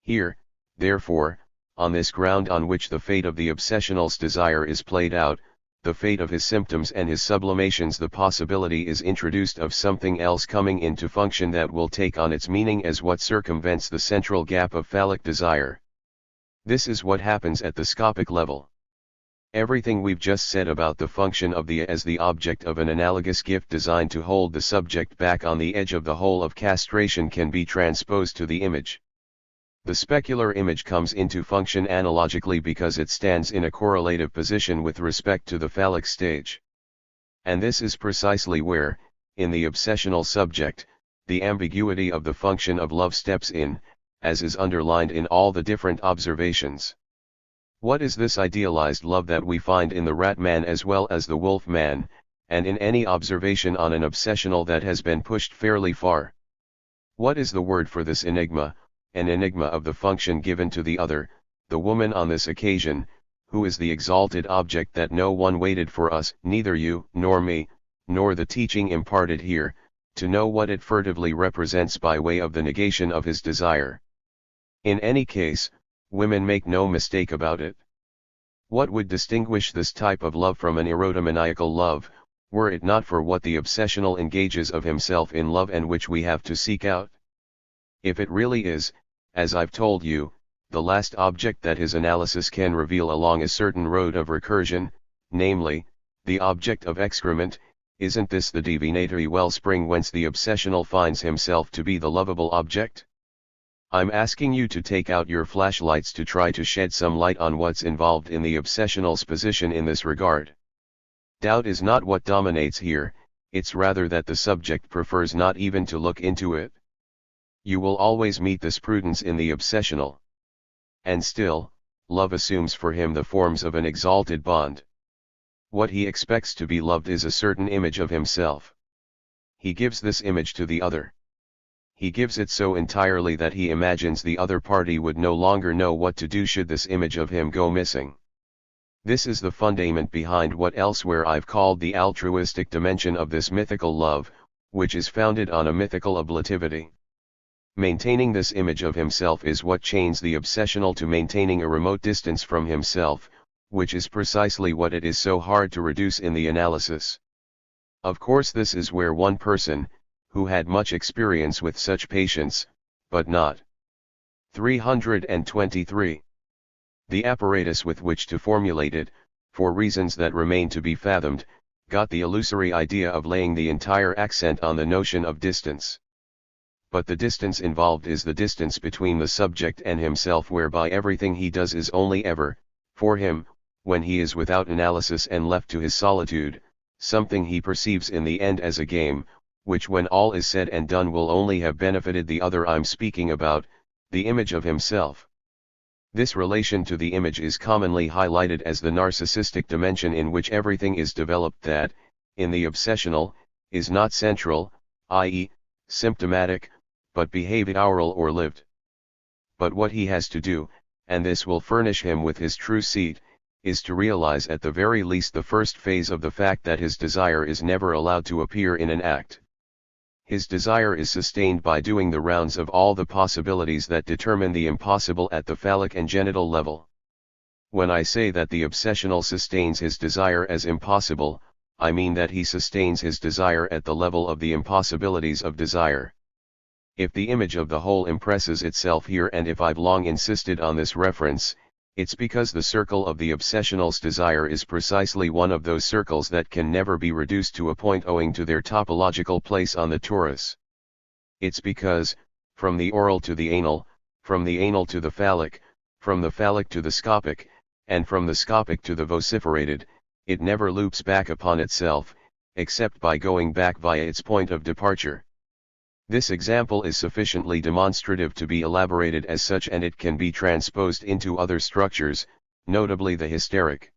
Here, therefore, on this ground on which the fate of the obsessional's desire is played out, the fate of his symptoms and his sublimations, the possibility is introduced of something else coming into function that will take on its meaning as what circumvents the central gap of phallic desire. This is what happens at the scopic level. Everything we've just said about the function of the as the object of an analogous gift designed to hold the subject back on the edge of the hole of castration can be transposed to the image. The specular image comes into function analogically because it stands in a correlative position with respect to the phallic stage. And this is precisely where, in the obsessional subject, the ambiguity of the function of love steps in, as is underlined in all the different observations. What is this idealized love that we find in the rat man as well as the wolf man, and in any observation on an obsessional that has been pushed fairly far? What is the word for this enigma? An enigma of the function given to the other, the woman on this occasion, who is the exalted object that no one waited for us, neither you, nor me, nor the teaching imparted here, to know what it furtively represents by way of the negation of his desire. In any case, women make no mistake about it. What would distinguish this type of love from an erotomaniacal love, were it not for what the obsessional engages of himself in love and which we have to seek out? If it really is, as I've told you, the last object that his analysis can reveal along a certain road of recursion, namely, the object of excrement, isn't this the divinatory wellspring whence the obsessional finds himself to be the lovable object? I'm asking you to take out your flashlights to try to shed some light on what's involved in the obsessional's position in this regard. Doubt is not what dominates here, it's rather that the subject prefers not even to look into it. You will always meet this prudence in the obsessional. And still, love assumes for him the forms of an exalted bond. What he expects to be loved is a certain image of himself. He gives this image to the other. He gives it so entirely that he imagines the other party would no longer know what to do should this image of him go missing. This is the fundament behind what elsewhere I've called the altruistic dimension of this mythical love, which is founded on a mythical ablativity. Maintaining this image of himself is what chains the obsessional to maintaining a remote distance from himself, which is precisely what it is so hard to reduce in the analysis. Of course, this is where one person, who had much experience with such patients, but not 323. The apparatus with which to formulate it, for reasons that remain to be fathomed, got the illusory idea of laying the entire accent on the notion of distance. But the distance involved is the distance between the subject and himself, whereby everything he does is only ever, for him, when he is without analysis and left to his solitude, something he perceives in the end as a game, which when all is said and done will only have benefited the other I'm speaking about, the image of himself. This relation to the image is commonly highlighted as the narcissistic dimension in which everything is developed that, in the obsessional, is not central, i.e., symptomatic, but behavioral or lived. But what he has to do, and this will furnish him with his true seat, is to realize at the very least the first phase of the fact that his desire is never allowed to appear in an act. His desire is sustained by doing the rounds of all the possibilities that determine the impossible at the phallic and genital level. When I say that the obsessional sustains his desire as impossible, I mean that he sustains his desire at the level of the impossibilities of desire. If the image of the whole impresses itself here, and if I've long insisted on this reference, it's because the circle of the obsessional's desire is precisely one of those circles that can never be reduced to a point owing to their topological place on the torus. It's because, from the oral to the anal, from the anal to the phallic, from the phallic to the scopic, and from the scopic to the vociferated, it never loops back upon itself, except by going back via its point of departure. This example is sufficiently demonstrative to be elaborated as such, and it can be transposed into other structures, notably the hysteric.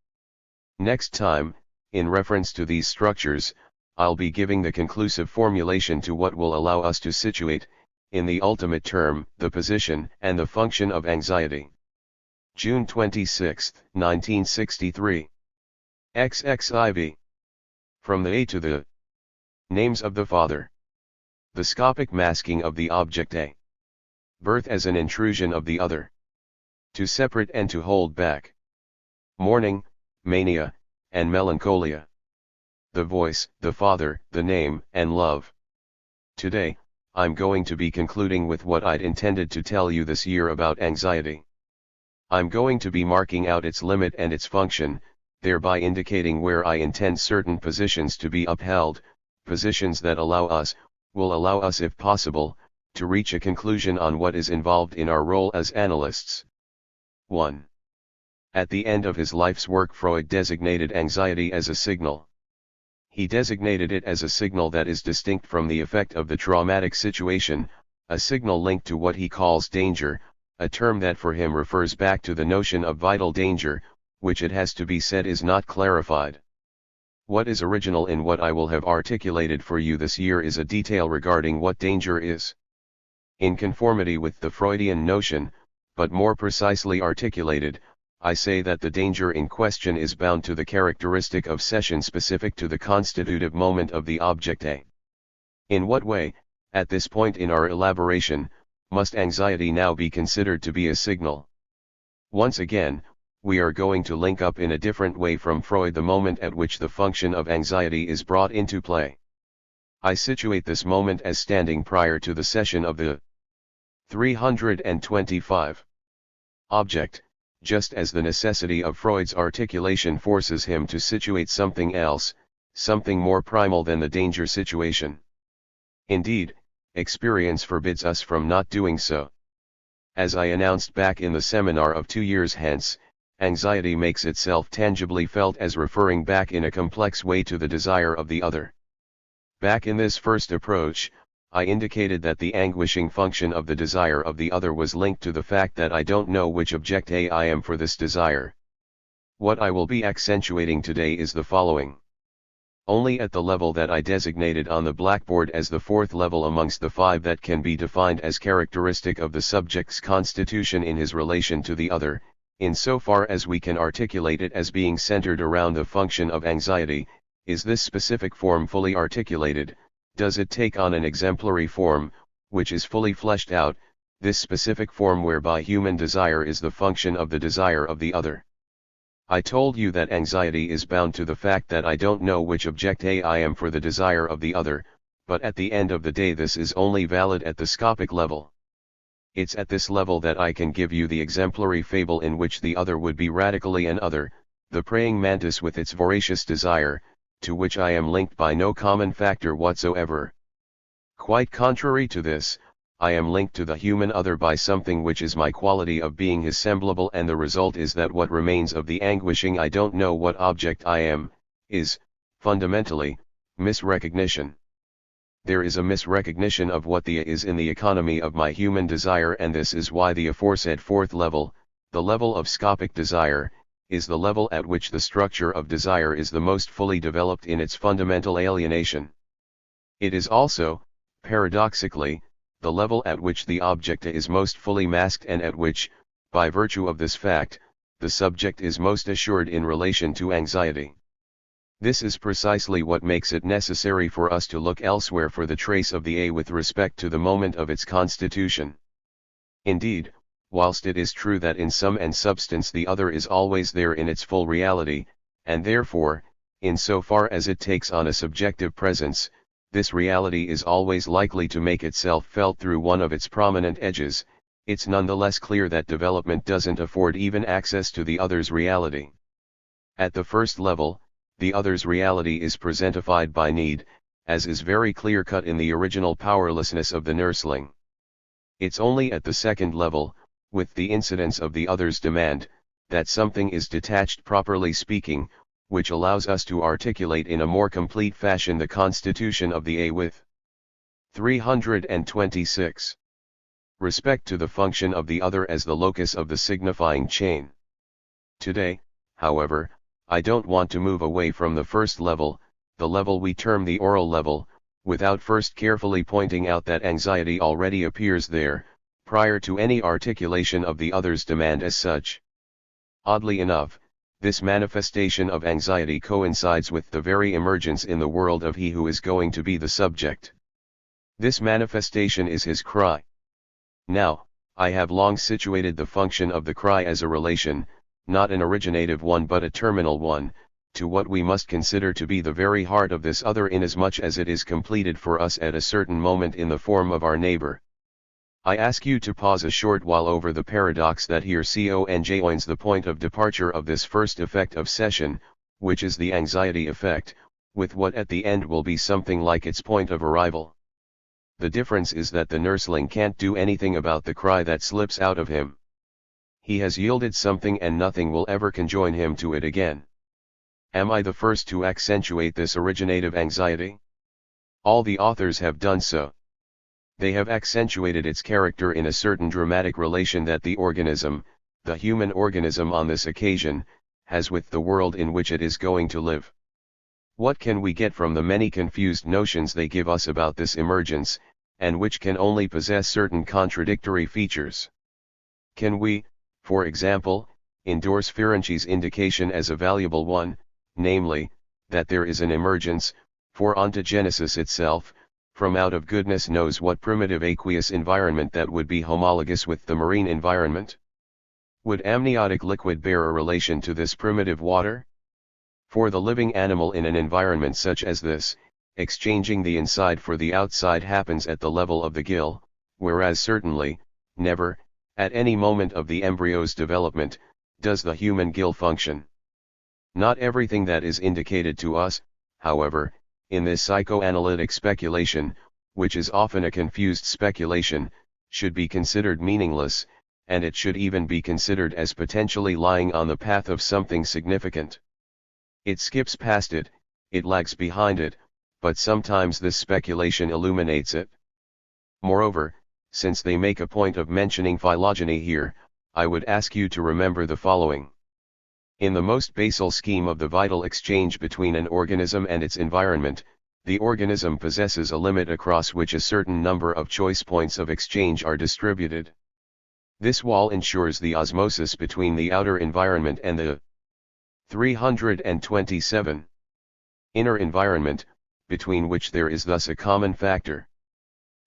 Next time, in reference to these structures, I'll be giving the conclusive formulation to what will allow us to situate, in the ultimate term, the position and the function of anxiety. June 26, 1963. XXIV. From the A to the names of the Father. The scopic masking of the object A. Birth as an intrusion of the other. To separate and to hold back. Mourning, mania, and melancholia. The voice, the Father, the name, and love. Today, I'm going to be concluding with what I'd intended to tell you this year about anxiety. I'm going to be marking out its limit and its function, thereby indicating where I intend certain positions to be upheld, positions that will allow us if possible, to reach a conclusion on what is involved in our role as analysts. 1. At the end of his life's work, Freud designated anxiety as a signal. He designated it as a signal that is distinct from the effect of the traumatic situation, a signal linked to what he calls danger, a term that for him refers back to the notion of vital danger, which it has to be said is not clarified. What is original in what I will have articulated for you this year is a detail regarding what danger is. In conformity with the Freudian notion, but more precisely articulated, I say that the danger in question is bound to the characteristic of session specific to the constitutive moment of the object A. In what way, at this point in our elaboration, must anxiety now be considered to be a signal? Once again, we are going to link up in a different way from Freud the moment at which the function of anxiety is brought into play. I situate this moment as standing prior to the session of the 325 object, just as the necessity of Freud's articulation forces him to situate something else, something more primal than the danger situation. Indeed, experience forbids us from not doing so. As I announced back in the seminar of 2 years hence, anxiety makes itself tangibly felt as referring back in a complex way to the desire of the other. Back in this first approach, I indicated that the anguishing function of the desire of the other was linked to the fact that I don't know which object A I am for this desire. What I will be accentuating today is the following. Only at the level that I designated on the blackboard as the fourth level amongst the 5 that can be defined as characteristic of the subject's constitution in his relation to the other, insofar as we can articulate it as being centered around the function of anxiety, is this specific form fully articulated, does it take on an exemplary form, which is fully fleshed out, this specific form whereby human desire is the function of the desire of the other. I told you that anxiety is bound to the fact that I don't know which object A I am for the desire of the other, but at the end of the day this is only valid at the scopic level. It's at this level that I can give you the exemplary fable in which the other would be radically an other, the praying mantis with its voracious desire, to which I am linked by no common factor whatsoever. Quite contrary to this, I am linked to the human other by something which is my quality of being his semblable, and the result is that what remains of the anguishing I don't know what object I am, is, fundamentally, misrecognition. There is a misrecognition of what the is in the economy of my human desire, and this is why the aforesaid fourth level, the level of scopic desire, is the level at which the structure of desire is the most fully developed in its fundamental alienation. It is also, paradoxically, the level at which the object is most fully masked and at which, by virtue of this fact, the subject is most assured in relation to anxiety. This is precisely what makes it necessary for us to look elsewhere for the trace of the A with respect to the moment of its constitution. Indeed, whilst it is true that in sum and substance the other is always there in its full reality, and therefore, in so far as it takes on a subjective presence, this reality is always likely to make itself felt through one of its prominent edges, it's nonetheless clear that development doesn't afford even access to the other's reality. At the first level, the other's reality is presentified by need, as is very clear-cut in the original powerlessness of the nursling. It's only at the second level, with the incidence of the other's demand, that something is detached properly speaking, which allows us to articulate in a more complete fashion the constitution of the A with 326. Respect to the function of the other as the locus of the signifying chain. Today, however, I don't want to move away from the first level, the level we term the oral level, without first carefully pointing out that anxiety already appears there, prior to any articulation of the other's demand as such. Oddly enough, this manifestation of anxiety coincides with the very emergence in the world of he who is going to be the subject. This manifestation is his cry. Now, I have long situated the function of the cry as a relation, not an originative one but a terminal one, to what we must consider to be the very heart of this other inasmuch as it is completed for us at a certain moment in the form of our neighbor. I ask you to pause a short while over the paradox that here conjoins the point of departure of this first effect of session, which is the anxiety effect, with what at the end will be something like its point of arrival. The difference is that the nursling can't do anything about the cry that slips out of him. He has yielded something and nothing will ever conjoin him to it again. Am I the first to accentuate this originative anxiety? All the authors have done so. They have accentuated its character in a certain dramatic relation that the organism, the human organism on this occasion, has with the world in which it is going to live. What can we get from the many confused notions they give us about this emergence, and which can only possess certain contradictory features? Can we, for example, endorse Ferenczi's indication as a valuable one, namely, that there is an emergence, for ontogenesis itself, from out of goodness knows what primitive aqueous environment that would be homologous with the marine environment? Would amniotic liquid bear a relation to this primitive water? For the living animal in an environment such as this, exchanging the inside for the outside happens at the level of the gill, whereas certainly, never, at any moment of the embryo's development, does the human gill function. Not everything that is indicated to us, however, in this psychoanalytic speculation, which is often a confused speculation, should be considered meaningless, and it should even be considered as potentially lying on the path of something significant. It skips past it, it lags behind it, but sometimes this speculation illuminates it. Moreover, since they make a point of mentioning phylogeny here, I would ask you to remember the following. In the most basal scheme of the vital exchange between an organism and its environment, the organism possesses a limit across which a certain number of choice points of exchange are distributed. This wall ensures the osmosis between the outer environment and the 327 inner environment, between which there is thus a common factor.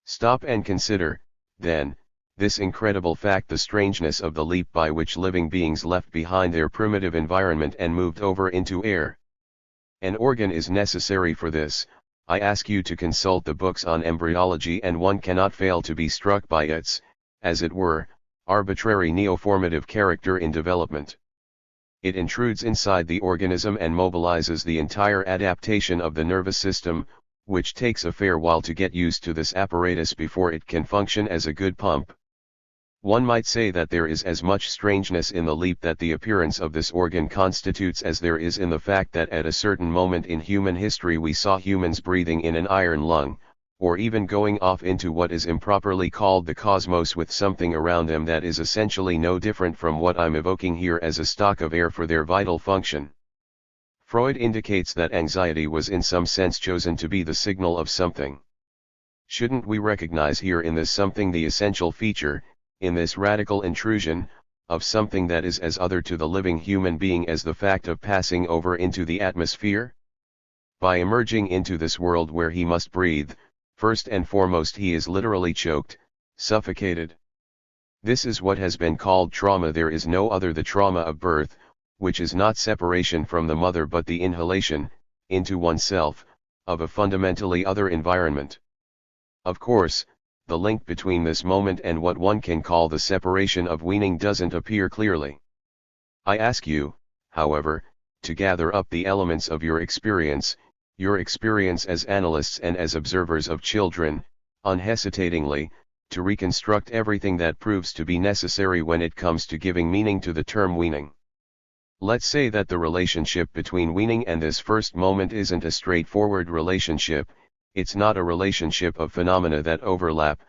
Stop and consider, then, this incredible fact: the strangeness of the leap by which living beings left behind their primitive environment and moved over into air. An organ is necessary for this. I ask you to consult the books on embryology and one cannot fail to be struck by its, as it were, arbitrary neoformative character in development. It intrudes inside the organism and mobilizes the entire adaptation of the nervous system, which takes a fair while to get used to this apparatus before it can function as a good pump. One might say that there is as much strangeness in the leap that the appearance of this organ constitutes as there is in the fact that at a certain moment in human history we saw humans breathing in an iron lung, or even going off into what is improperly called the cosmos with something around them that is essentially no different from what I'm evoking here as a stock of air for their vital function. Freud indicates that anxiety was in some sense chosen to be the signal of something. Shouldn't we recognize here in this something the essential feature, in this radical intrusion, of something that is as other to the living human being as the fact of passing over into the atmosphere? By emerging into this world where he must breathe, first and foremost he is literally choked, suffocated. This is what has been called trauma. There is no other. The trauma of birth, which is not separation from the mother but the inhalation, into oneself, of a fundamentally other environment. Of course, the link between this moment and what one can call the separation of weaning doesn't appear clearly. I ask you, however, to gather up the elements of your experience as analysts and as observers of children, unhesitatingly, to reconstruct everything that proves to be necessary when it comes to giving meaning to the term weaning. Let's say that the relationship between weaning and this first moment isn't a straightforward relationship. It's not a relationship of phenomena that overlap,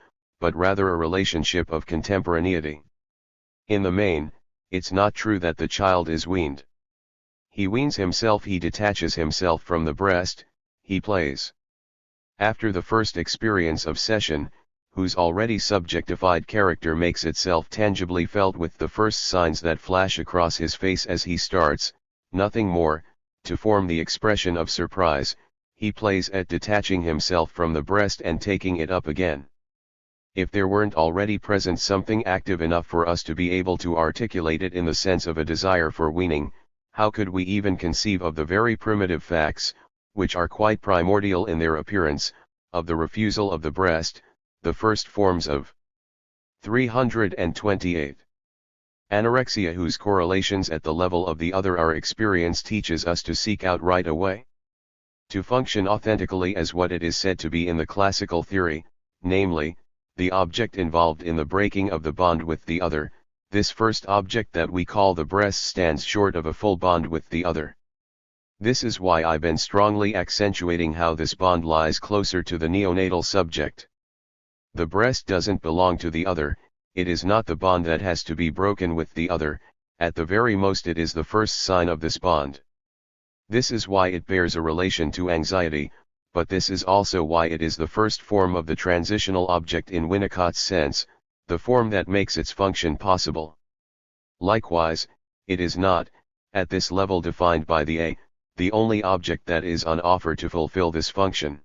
but rather a relationship of contemporaneity. In the main, it's not true that the child is weaned. He weans himself, he detaches himself from the breast, he plays. After the first experience of session, whose already subjectified character makes itself tangibly felt with the first signs that flash across his face as he starts, nothing more, to form the expression of surprise, he plays at detaching himself from the breast and taking it up again. If there weren't already present something active enough for us to be able to articulate it in the sense of a desire for weaning, how could we even conceive of the very primitive facts, which are quite primordial in their appearance, of the refusal of the breast, the first forms of 328. Anorexia, whose correlations at the level of the other are experienced, teaches us to seek out right away. To function authentically as what it is said to be in the classical theory, namely, the object involved in the breaking of the bond with the other, this first object that we call the breast stands short of a full bond with the other. This is why I've been strongly accentuating how this bond lies closer to the neonatal subject. The breast doesn't belong to the other, it is not the bond that has to be broken with the other, at the very most it is the first sign of this bond. This is why it bears a relation to anxiety, but this is also why it is the first form of the transitional object in Winnicott's sense, the form that makes its function possible. Likewise, it is not, at this level defined by the only object that is on offer to fulfill this function.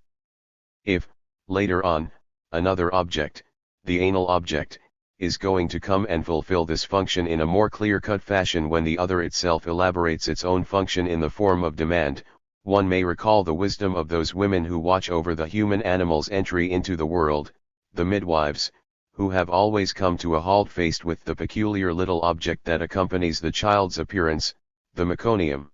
If, later on, another object, the anal object, is going to come and fulfill this function in a more clear-cut fashion when the other itself elaborates its own function in the form of demand, one may recall the wisdom of those women who watch over the human animal's entry into the world, the midwives, who have always come to a halt faced with the peculiar little object that accompanies the child's appearance, the meconium.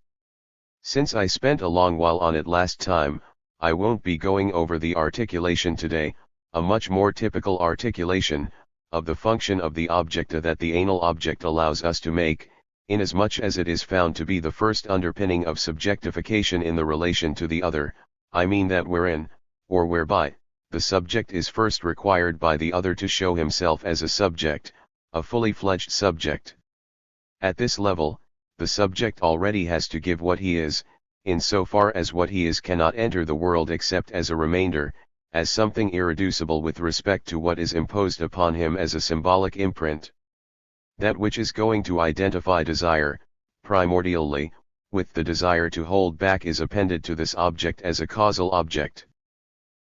Since I spent a long while on it last time, I won't be going over the articulation today, a much more typical articulation, of the function of the objecta that the anal object allows us to make, inasmuch as it is found to be the first underpinning of subjectification in the relation to the other, I mean that wherein, or whereby, the subject is first required by the other to show himself as a subject, a fully fledged subject. At this level, the subject already has to give what he is, insofar as what he is cannot enter the world except as a remainder, as something irreducible with respect to what is imposed upon him as a symbolic imprint. That which is going to identify desire, primordially, with the desire to hold back is appended to this object as a causal object.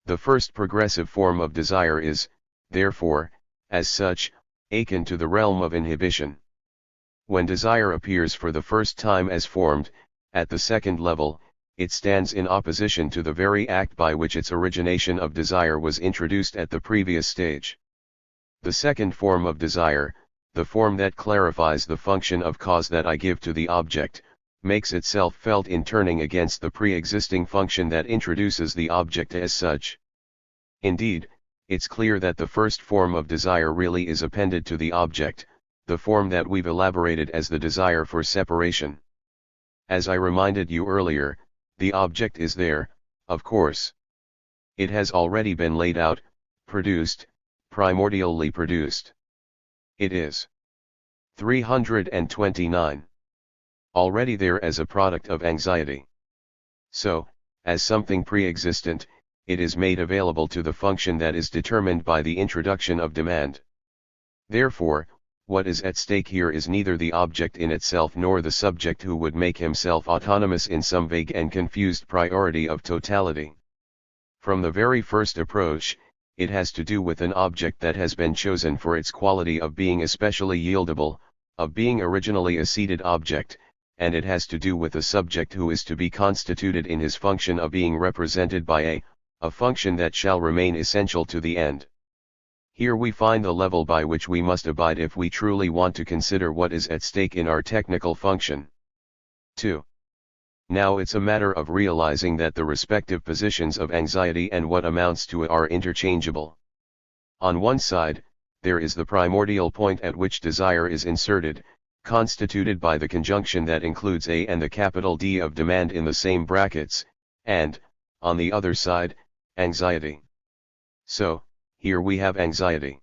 The first progressive form of desire is, therefore, as such, akin to the realm of inhibition. When desire appears for the first time as formed, at the second level, it stands in opposition to the very act by which its origination of desire was introduced at the previous stage. The second form of desire, the form that clarifies the function of cause that I give to the object, makes itself felt in turning against the pre-existing function that introduces the object as such. Indeed, it's clear that the first form of desire really is appended to the object, the form that we've elaborated as the desire for separation. As I reminded you earlier, the object is there, of course. It has already been laid out, produced, primordially produced. It is 329. Already there as a product of anxiety. So, as something pre-existent, it is made available to the function that is determined by the introduction of demand. Therefore, what is at stake here is neither the object in itself nor the subject who would make himself autonomous in some vague and confused priority of totality. From the very first approach, it has to do with an object that has been chosen for its quality of being especially yieldable, of being originally a seated object, and it has to do with a subject who is to be constituted in his function of being represented by a function that shall remain essential to the end. Here we find the level by which we must abide if we truly want to consider what is at stake in our technical function. 2. Now it's a matter of realizing that the respective positions of anxiety and what amounts to it are interchangeable. On one side, there is the primordial point at which desire is inserted, constituted by the conjunction that includes A and the capital D of demand in the same brackets, and, on the other side, anxiety. So, here we have anxiety.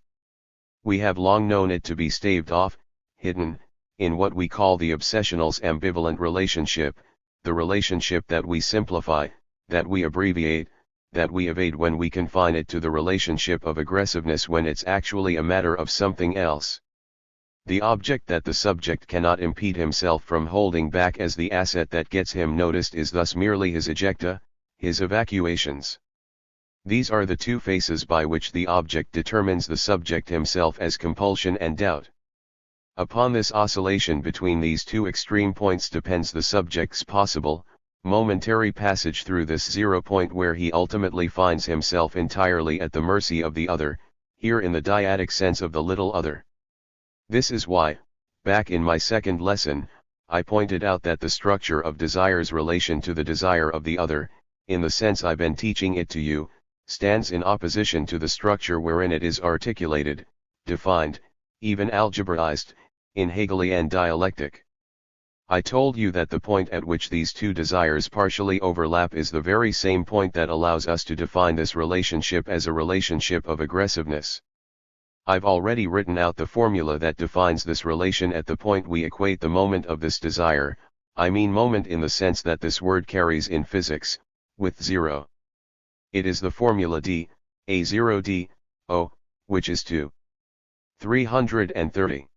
We have long known it to be staved off, hidden, in what we call the obsessional's ambivalent relationship, the relationship that we simplify, that we abbreviate, that we evade when we confine it to the relationship of aggressiveness when it's actually a matter of something else. The object that the subject cannot impede himself from holding back as the asset that gets him noticed is thus merely his ejecta, his evacuations. These are the two faces by which the object determines the subject himself as compulsion and doubt. Upon this oscillation between these two extreme points depends the subject's possible, momentary passage through this zero point where he ultimately finds himself entirely at the mercy of the other, here in the dyadic sense of the little other. This is why, back in my second lesson, I pointed out that the structure of desire's relation to the desire of the other, in the sense I've been teaching it to you, stands in opposition to the structure wherein it is articulated, defined, even algebraized, in Hegelian dialectic. I told you that the point at which these two desires partially overlap is the very same point that allows us to define this relationship as a relationship of aggressiveness. I've already written out the formula that defines this relation at the point we equate the moment of this desire, I mean moment in the sense that this word carries in physics, with zero. It is the formula d, A0d, O, which is 2. 330.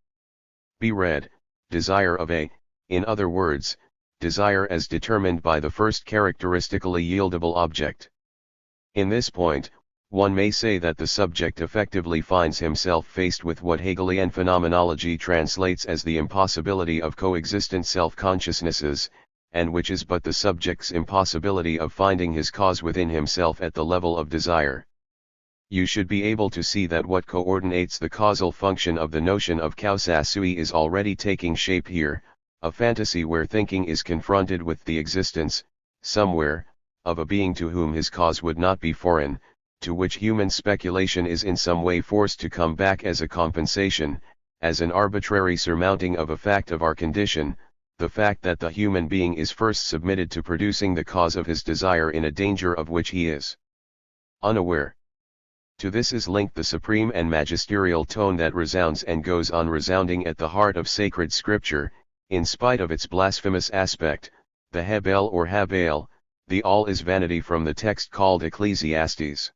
Be read, desire of A, in other words, desire as determined by the first characteristically yieldable object. In this point, one may say that the subject effectively finds himself faced with what Hegelian phenomenology translates as the impossibility of coexistent self-consciousnesses, and which is but the subject's impossibility of finding his cause within himself at the level of desire. You should be able to see that what coordinates the causal function of the notion of causa sui is already taking shape here, a fantasy where thinking is confronted with the existence, somewhere, of a being to whom his cause would not be foreign, to which human speculation is in some way forced to come back as a compensation, as an arbitrary surmounting of a fact of our condition, the fact that the human being is first submitted to producing the cause of his desire in a danger of which he is unaware. To this is linked the supreme and magisterial tone that resounds and goes on resounding at the heart of sacred scripture, in spite of its blasphemous aspect, the Hebel or Habel, the all is vanity from the text called Ecclesiastes.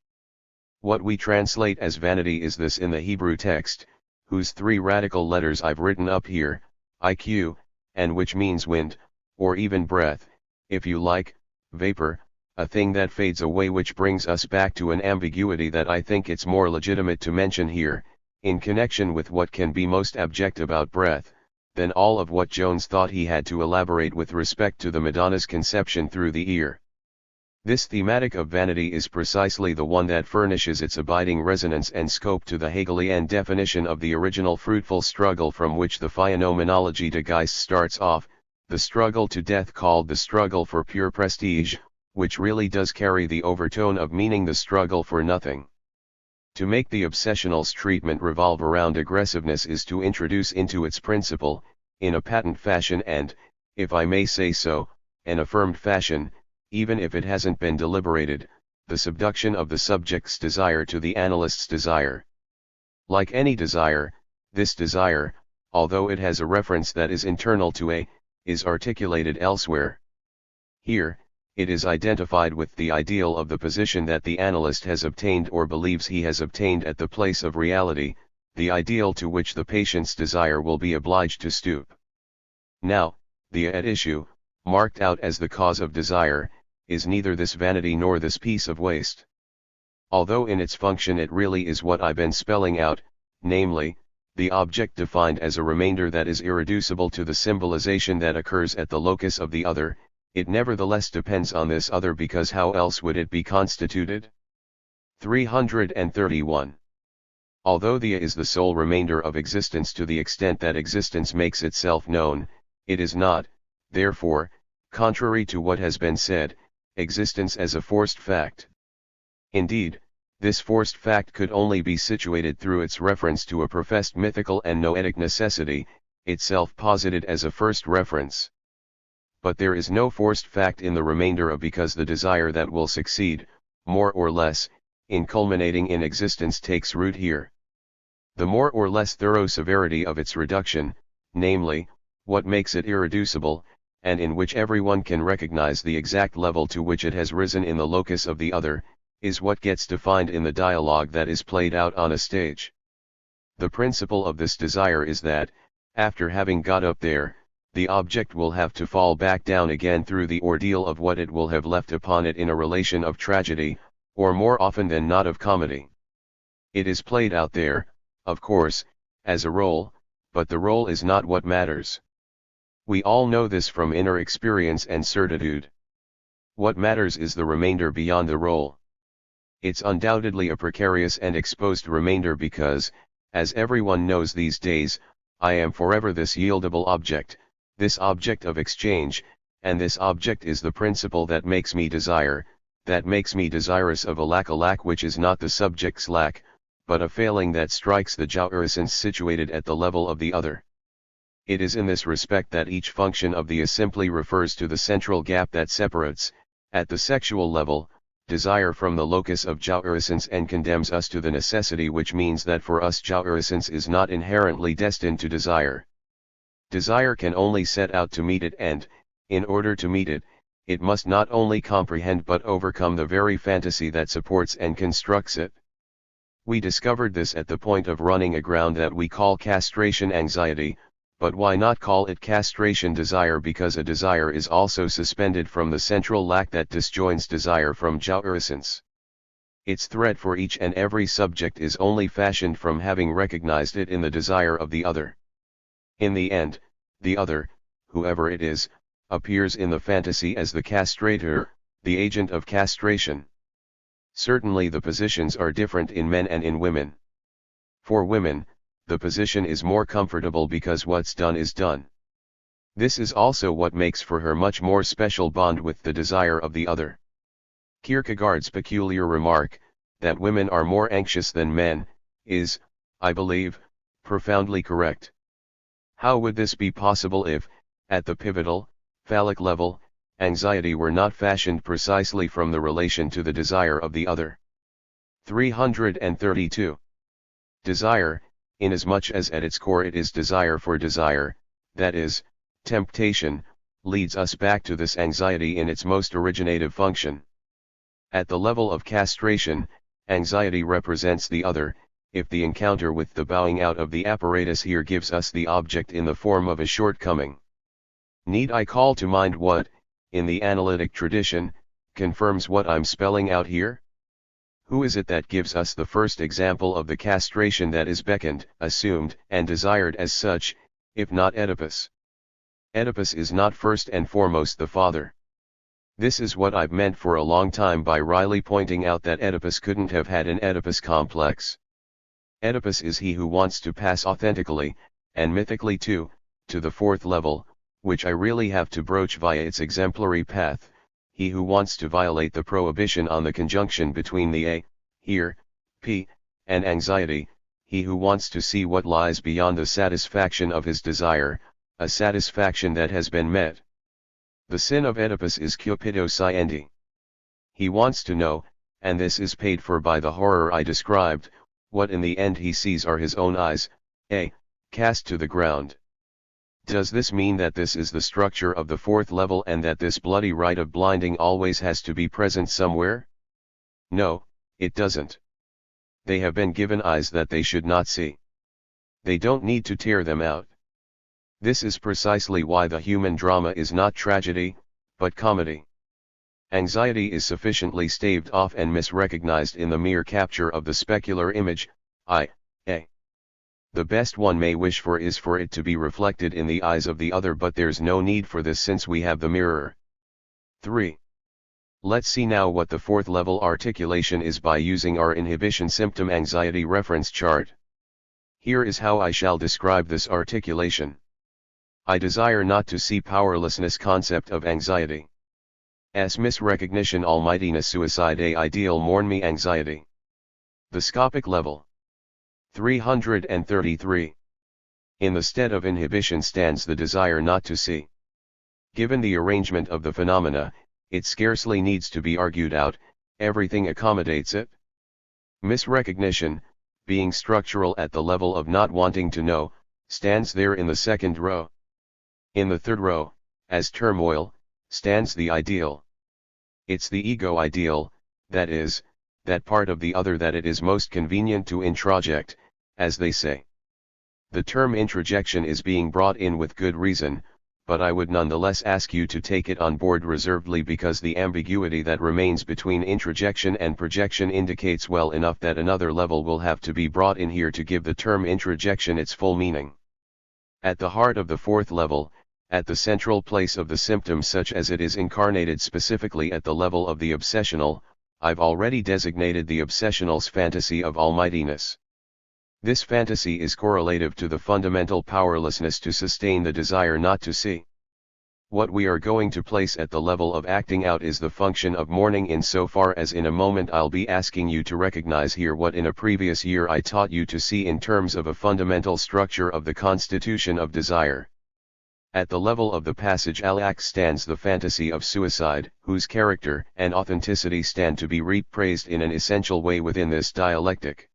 What we translate as vanity is this in the Hebrew text, whose three radical letters I've written up here, IQ, and which means wind, or even breath, if you like, vapor, a thing that fades away, which brings us back to an ambiguity that I think it's more legitimate to mention here, in connection with what can be most abject about breath, than all of what Jones thought he had to elaborate with respect to the Madonna's conception through the ear. This thematic of vanity is precisely the one that furnishes its abiding resonance and scope to the Hegelian definition of the original fruitful struggle from which the Phänomenologie de Geist starts off, the struggle to death called the struggle for pure prestige, which really does carry the overtone of meaning the struggle for nothing. To make the obsessional's treatment revolve around aggressiveness is to introduce into its principle, in a patent fashion and, if I may say so, an affirmed fashion, even if it hasn't been deliberated, the subduction of the subject's desire to the analyst's desire. Like any desire, this desire, although it has a reference that is internal to A, is articulated elsewhere. Here, it is identified with the ideal of the position that the analyst has obtained or believes he has obtained at the place of reality, the ideal to which the patient's desire will be obliged to stoop. Now, the at issue, marked out as the cause of desire, is neither this vanity nor this piece of waste. Although in its function it really is what I've been spelling out, namely, the object defined as a remainder that is irreducible to the symbolization that occurs at the locus of the other, it nevertheless depends on this other because how else would it be constituted? 331. Although the A is the sole remainder of existence to the extent that existence makes itself known, it is not, therefore, contrary to what has been said, existence as a forced fact. Indeed, this forced fact could only be situated through its reference to a professed mythical and noetic necessity, itself posited as a first reference. But there is no forced fact in the remainder of because the desire that will succeed, more or less, in culminating in existence takes root here. The more or less thorough severity of its reduction, namely, what makes it irreducible, and in which everyone can recognize the exact level to which it has risen in the locus of the other, is what gets defined in the dialogue that is played out on a stage. The principle of this desire is that, after having got up there, the object will have to fall back down again through the ordeal of what it will have left upon it in a relation of tragedy, or more often than not of comedy. It is played out there, of course, as a role, but the role is not what matters. We all know this from inner experience and certitude. What matters is the remainder beyond the role. It's undoubtedly a precarious and exposed remainder because, as everyone knows these days, I am forever this yieldable object, this object of exchange, and this object is the principle that makes me desire, that makes me desirous of a lack which is not the subject's lack, but a failing that strikes the jouissance situated at the level of the other. It is in this respect that each function of the A simply refers to the central gap that separates, at the sexual level, desire from the locus of jouissance and condemns us to the necessity which means that for us jouissance is not inherently destined to desire. Desire can only set out to meet it and, in order to meet it, it must not only comprehend but overcome the very fantasy that supports and constructs it. We discovered this at the point of running aground that we call castration anxiety, but why not call it castration desire because a desire is also suspended from the central lack that disjoins desire from jouissance. Its threat for each and every subject is only fashioned from having recognized it in the desire of the other. In the end, the other, whoever it is, appears in the fantasy as the castrator, the agent of castration. Certainly the positions are different in men and in women. For women, the position is more comfortable because what's done is done. This is also what makes for her much more special bond with the desire of the other. Kierkegaard's peculiar remark, that women are more anxious than men, is, I believe, profoundly correct. How would this be possible if, at the pivotal, phallic level, anxiety were not fashioned precisely from the relation to the desire of the other? 332. Desire, inasmuch as at its core it is desire for desire, that is, temptation, leads us back to this anxiety in its most originative function. At the level of castration, anxiety represents the other, if the encounter with the bowing out of the apparatus here gives us the object in the form of a shortcoming. Need I call to mind what, in the analytic tradition, confirms what I'm spelling out here? Who is it that gives us the first example of the castration that is beckoned, assumed, and desired as such, if not Oedipus? Oedipus is not first and foremost the father. This is what I've meant for a long time by wryly pointing out that Oedipus couldn't have had an Oedipus complex. Oedipus is he who wants to pass authentically, and mythically too, to the fourth level, which I really have to broach via its exemplary path, he who wants to violate the prohibition on the conjunction between the A, here, P, and anxiety, he who wants to see what lies beyond the satisfaction of his desire, a satisfaction that has been met. The sin of Oedipus is cupidosciendi. He wants to know, and this is paid for by the horror I described. What in the end he sees are his own eyes, cast to the ground. Does this mean that this is the structure of the fourth level and that this bloody rite of blinding always has to be present somewhere? No, it doesn't. They have been given eyes that they should not see. They don't need to tear them out. This is precisely why the human drama is not tragedy, but comedy. Anxiety is sufficiently staved off and misrecognized in the mere capture of the specular image, I, A. The best one may wish for is for it to be reflected in the eyes of the other, but there's no need for this since we have the mirror. 3. Let's see now what the fourth level articulation is by using our inhibition symptom anxiety reference chart. Here is how I shall describe this articulation. I desire not to see powerlessness concept of anxiety. S misrecognition almightiness suicide a ideal mourn me anxiety. The scopic level. 333. In the stead of inhibition stands the desire not to see. Given the arrangement of the phenomena, it scarcely needs to be argued out, everything accommodates it. Misrecognition, being structural at the level of not wanting to know, stands there in the second row. In the third row, as turmoil, stands the ideal. It's the ego ideal, that is, that part of the other that it is most convenient to introject, as they say. The term introjection is being brought in with good reason, but I would nonetheless ask you to take it on board reservedly because the ambiguity that remains between introjection and projection indicates well enough that another level will have to be brought in here to give the term introjection its full meaning. At the heart of the fourth level, at the central place of the symptom such as it is incarnated specifically at the level of the obsessional, I've already designated the obsessional's fantasy of almightiness. This fantasy is correlative to the fundamental powerlessness to sustain the desire not to see. What we are going to place at the level of acting out is the function of mourning insofar as in a moment I'll be asking you to recognize here what in a previous year I taught you to see in terms of a fundamental structure of the constitution of desire. At the level of the passage al-ax stands the fantasy of suicide, whose character and authenticity stand to be reappraised in an essential way within this dialectic.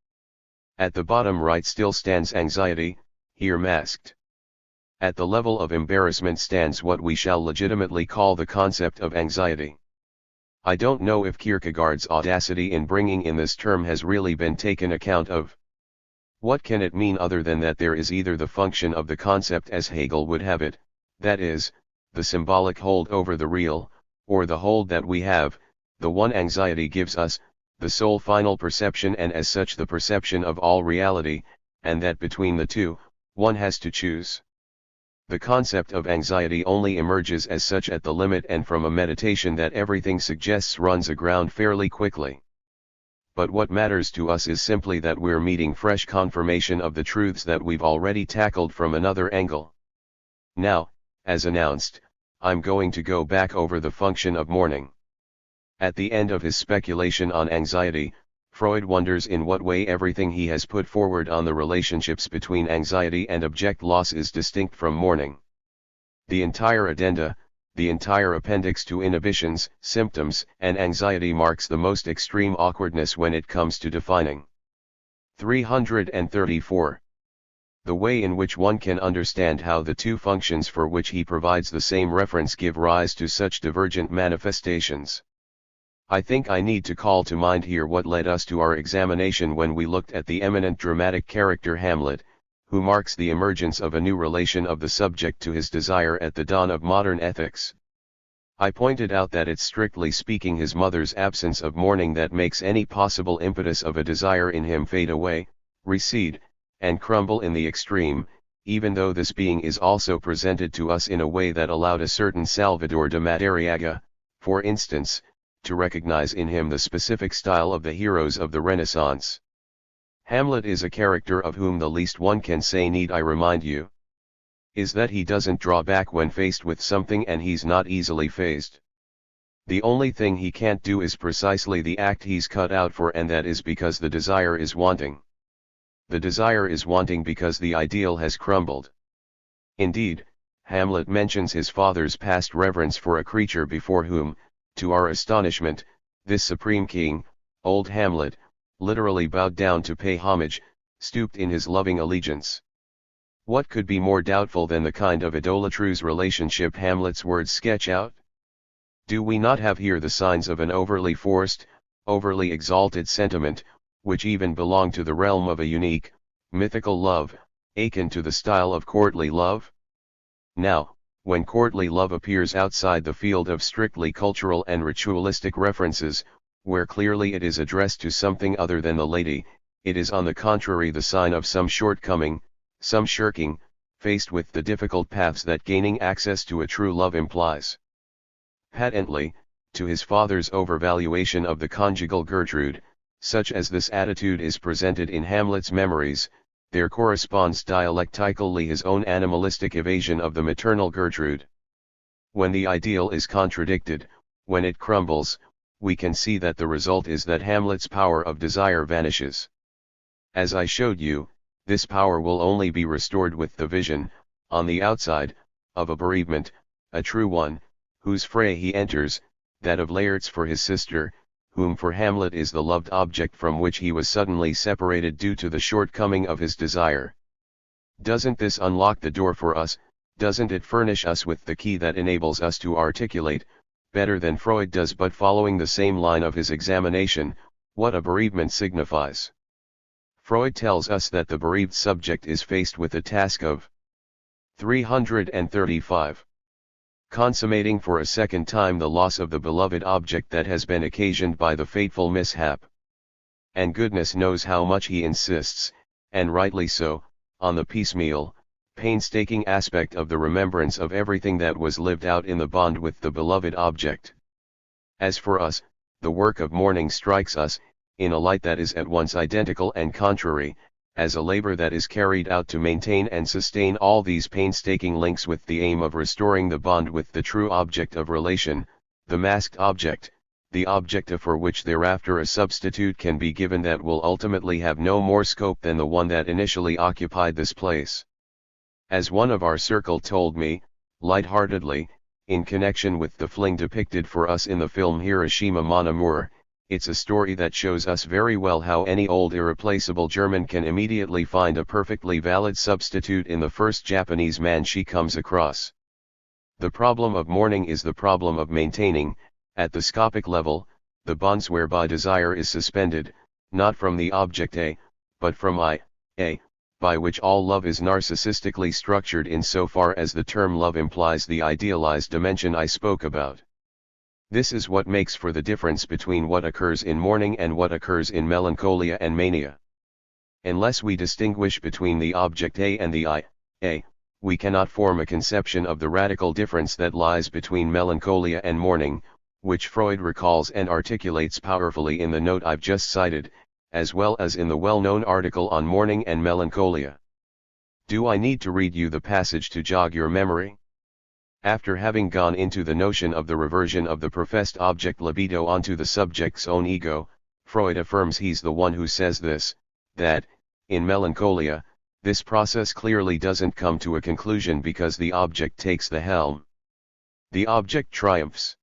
At the bottom right still stands anxiety, here masked. At the level of embarrassment stands what we shall legitimately call the concept of anxiety. I don't know if Kierkegaard's audacity in bringing in this term has really been taken account of. What can it mean other than that there is either the function of the concept as Hegel would have it, that is, the symbolic hold over the real, or the hold that we have, the one anxiety gives us, the sole final perception and as such the perception of all reality, and that between the two, one has to choose. The concept of anxiety only emerges as such at the limit and from a meditation that everything suggests runs aground fairly quickly. But what matters to us is simply that we're meeting fresh confirmation of the truths that we've already tackled from another angle. Now, as announced, I'm going to go back over the function of mourning. At the end of his speculation on anxiety, Freud wonders in what way everything he has put forward on the relationships between anxiety and object loss is distinct from mourning. The entire addenda, the entire appendix to inhibitions, symptoms, and anxiety marks the most extreme awkwardness when it comes to defining. 334. The way in which one can understand how the two functions for which he provides the same reference give rise to such divergent manifestations. I think I need to call to mind here what led us to our examination when we looked at the eminent dramatic character Hamlet, who marks the emergence of a new relation of the subject to his desire at the dawn of modern ethics. I pointed out that it's strictly speaking his mother's absence of mourning that makes any possible impetus of a desire in him fade away, recede, and crumble in the extreme, even though this being is also presented to us in a way that allowed a certain Salvador de Madariaga, for instance, to recognize in him the specific style of the heroes of the Renaissance. Hamlet is a character of whom the least one can say, need I remind you, is that he doesn't draw back when faced with something, and he's not easily fazed. The only thing he can't do is precisely the act he's cut out for, and that is because the desire is wanting. The desire is wanting because the ideal has crumbled. Indeed, Hamlet mentions his father's past reverence for a creature before whom, to our astonishment, this supreme king, Old Hamlet, literally bowed down to pay homage, stooped in his loving allegiance. What could be more doubtful than the kind of idolatrous relationship Hamlet's words sketch out? Do we not have here the signs of an overly forced, overly exalted sentiment, which even belong to the realm of a unique, mythical love, akin to the style of courtly love? Now, when courtly love appears outside the field of strictly cultural and ritualistic references, where clearly it is addressed to something other than the lady, it is on the contrary the sign of some shortcoming, some shirking, faced with the difficult paths that gaining access to a true love implies. Patently, to his father's overvaluation of the conjugal Gertrude, such as this attitude is presented in Hamlet's memories, there corresponds dialectically his own animalistic evasion of the maternal Gertrude. When the ideal is contradicted, when it crumbles, we can see that the result is that Hamlet's power of desire vanishes. As I showed you, this power will only be restored with the vision, on the outside, of a bereavement, a true one, whose fray he enters, that of Laertes for his sister, whom for Hamlet is the loved object from which he was suddenly separated due to the shortcoming of his desire. Doesn't this unlock the door for us? Doesn't it furnish us with the key that enables us to articulate, better than Freud does but following the same line of his examination, what a bereavement signifies? Freud tells us that the bereaved subject is faced with the task of 335. Consummating for a second time the loss of the beloved object that has been occasioned by the fateful mishap. And goodness knows how much he insists, and rightly so, on the piecemeal, painstaking aspect of the remembrance of everything that was lived out in the bond with the beloved object. As for us, the work of mourning strikes us, in a light that is at once identical and contrary, as a labor that is carried out to maintain and sustain all these painstaking links with the aim of restoring the bond with the true object of relation, the masked object, the object for which thereafter a substitute can be given that will ultimately have no more scope than the one that initially occupied this place. As one of our circle told me, light-heartedly, in connection with the fling depicted for us in the film Hiroshima Mon Amour, it's a story that shows us very well how any old irreplaceable German can immediately find a perfectly valid substitute in the first Japanese man she comes across. The problem of mourning is the problem of maintaining, at the scopic level, the bonds whereby desire is suspended, not from the object A, but from I, A, by which all love is narcissistically structured in so far as the term love implies the idealized dimension I spoke about. This is what makes for the difference between what occurs in mourning and what occurs in melancholia and mania. Unless we distinguish between the object A and the I, A, we cannot form a conception of the radical difference that lies between melancholia and mourning, which Freud recalls and articulates powerfully in the note I've just cited, as well as in the well-known article on mourning and melancholia. Do I need to read you the passage to jog your memory? After having gone into the notion of the reversion of the professed object libido onto the subject's own ego, Freud affirms he's the one who says this, that, in melancholia, this process clearly doesn't come to a conclusion because the object takes the helm. The object triumphs.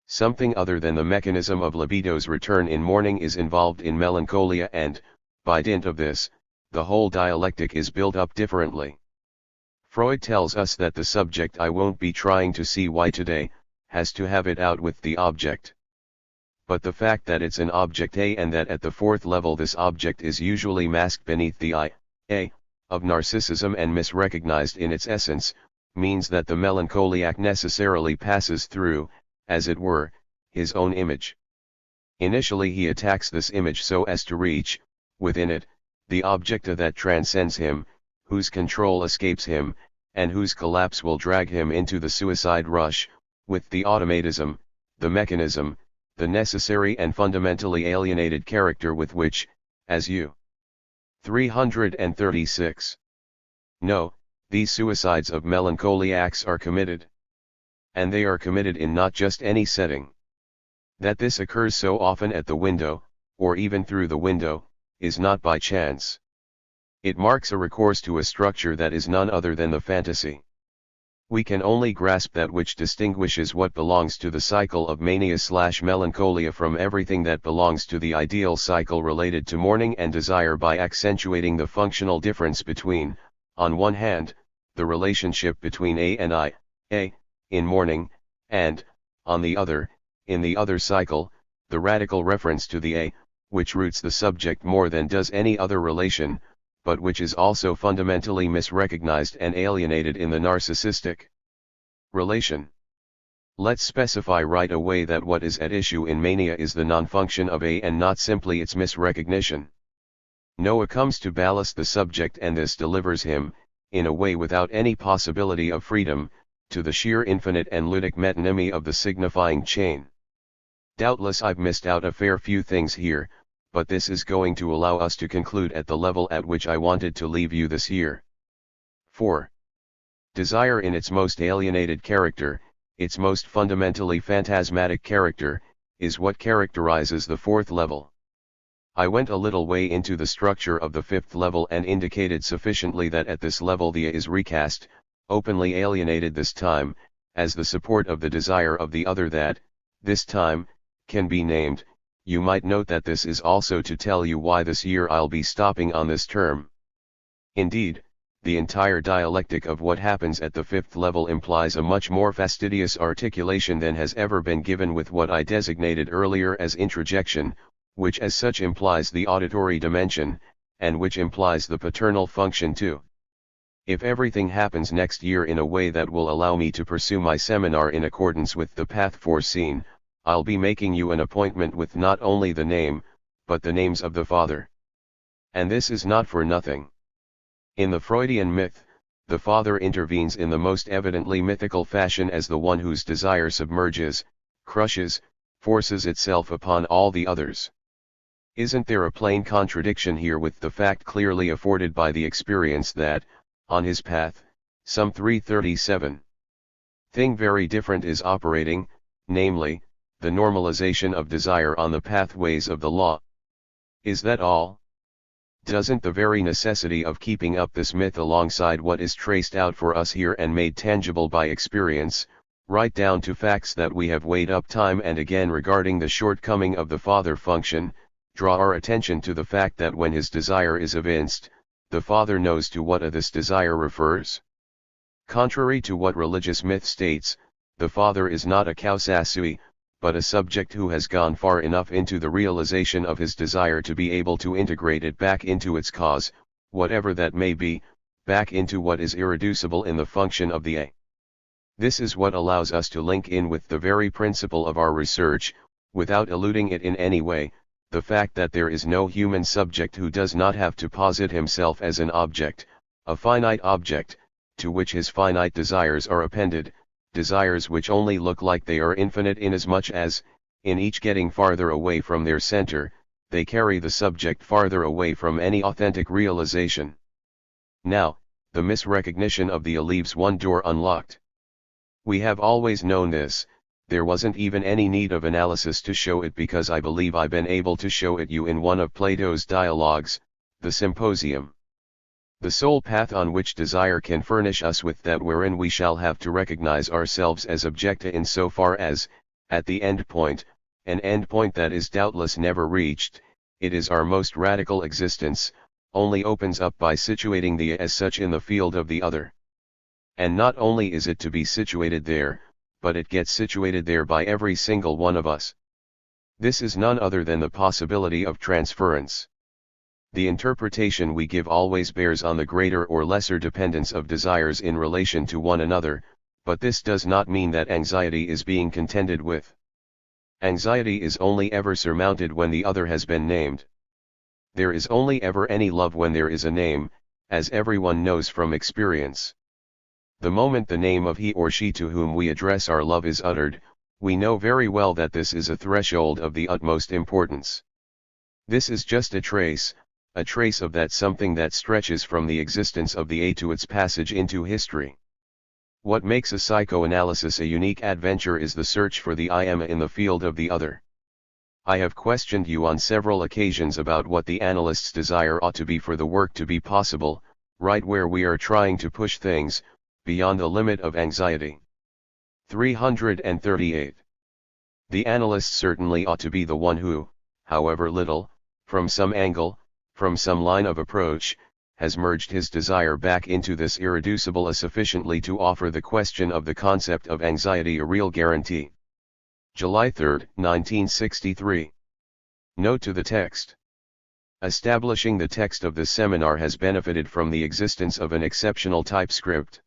Something other than the mechanism of libido's return in mourning is involved in melancholia and, by dint of this, the whole dialectic is built up differently. Freud tells us that the subject I won't be trying to see why today, has to have it out with the object. But the fact that it's an object A and that at the fourth level this object is usually masked beneath the I, A, of narcissism and misrecognized in its essence, means that the melancholiac necessarily passes through, as it were, his own image. Initially he attacks this image so as to reach, within it, the object that transcends him, whose control escapes him, and whose collapse will drag him into the suicide rush, with the automatism, the mechanism, the necessary and fundamentally alienated character with which, as you 336. No, these suicides of melancholiacs are committed. And they are committed in not just any setting. That this occurs so often at the window, or even through the window, is not by chance. It marks a recourse to a structure that is none other than the fantasy. We can only grasp that which distinguishes what belongs to the cycle of mania/melancholia from everything that belongs to the ideal cycle related to mourning and desire by accentuating the functional difference between, on one hand, the relationship between A and I, A, in mourning, and, on the other, in the other cycle, the radical reference to the A, which roots the subject more than does any other relation, but which is also fundamentally misrecognized and alienated in the narcissistic relation. Let's specify right away that what is at issue in mania is the non-function of A and not simply its misrecognition. Noah comes to ballast the subject, and this delivers him, in a way without any possibility of freedom, to the sheer infinite and ludic metonymy of the signifying chain. Doubtless I've missed out a fair few things here, but this is going to allow us to conclude at the level at which I wanted to leave you this year. 4. Desire in its most alienated character, its most fundamentally phantasmatic character, is what characterizes the fourth level. I went a little way into the structure of the fifth level and indicated sufficiently that at this level the A is recast, openly alienated this time, as the support of the desire of the other that, this time, can be named. You might note that this is also to tell you why this year I'll be stopping on this term. Indeed, the entire dialectic of what happens at the fifth level implies a much more fastidious articulation than has ever been given with what I designated earlier as introjection, which as such implies the auditory dimension, and which implies the paternal function too. If everything happens next year in a way that will allow me to pursue my seminar in accordance with the path foreseen, I'll be making you an appointment with not only the name, but the names of the Father. And this is not for nothing. In the Freudian myth, the Father intervenes in the most evidently mythical fashion as the one whose desire submerges, crushes, forces itself upon all the others. Isn't there a plain contradiction here with the fact clearly afforded by the experience that, on his path, some 337 thing very different is operating, namely, the normalization of desire on the pathways of the law? Is that all? Doesn't the very necessity of keeping up this myth alongside what is traced out for us here and made tangible by experience, right down to facts that we have weighed up time and again regarding the shortcoming of the Father function, draw our attention to the fact that when his desire is evinced, the Father knows to what this desire refers? Contrary to what religious myth states, the Father is not a causa sui, but a subject who has gone far enough into the realization of his desire to be able to integrate it back into its cause, whatever that may be, back into what is irreducible in the function of the A. This is what allows us to link in with the very principle of our research, without eluding it in any way, the fact that there is no human subject who does not have to posit himself as an object, a finite object, to which his finite desires are appended, desires which only look like they are infinite inasmuch as, in each getting farther away from their center, they carry the subject farther away from any authentic realization. Now, the misrecognition of the A leaves one door unlocked. We have always known this, there wasn't even any need of analysis to show it because I believe I've been able to show it you in one of Plato's dialogues, the Symposium. The sole path on which desire can furnish us with that wherein we shall have to recognize ourselves as objecta in so far as, at the end point, an end point that is doubtless never reached, it is our most radical existence, only opens up by situating the as such in the field of the other. And not only is it to be situated there, but it gets situated there by every single one of us. This is none other than the possibility of transference. The interpretation we give always bears on the greater or lesser dependence of desires in relation to one another, but this does not mean that anxiety is being contended with. Anxiety is only ever surmounted when the other has been named. There is only ever any love when there is a name, as everyone knows from experience. The moment the name of he or she to whom we address our love is uttered, we know very well that this is a threshold of the utmost importance. This is just a trace of that something that stretches from the existence of the A to its passage into history. What makes a psychoanalysis a unique adventure is the search for the I am in the field of the other. I have questioned you on several occasions about what the analyst's desire ought to be for the work to be possible, right where we are trying to push things, Beyond the Limit of Anxiety. 338. The analyst certainly ought to be the one who, however little, from some angle, from some line of approach, has merged his desire back into this irreducible as sufficiently to offer the question of the concept of anxiety a real guarantee. July 3, 1963. Note to the text. Establishing the text of this seminar has benefited from the existence of an exceptional typescript.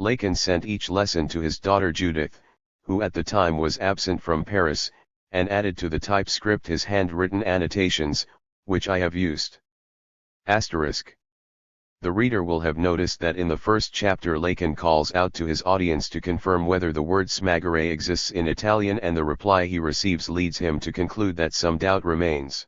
Lacan sent each lesson to his daughter Judith, who at the time was absent from Paris, and added to the typescript his handwritten annotations, which I have used. Asterisk. The reader will have noticed that in the first chapter Lacan calls out to his audience to confirm whether the word smagare exists in Italian, and the reply he receives leads him to conclude that some doubt remains.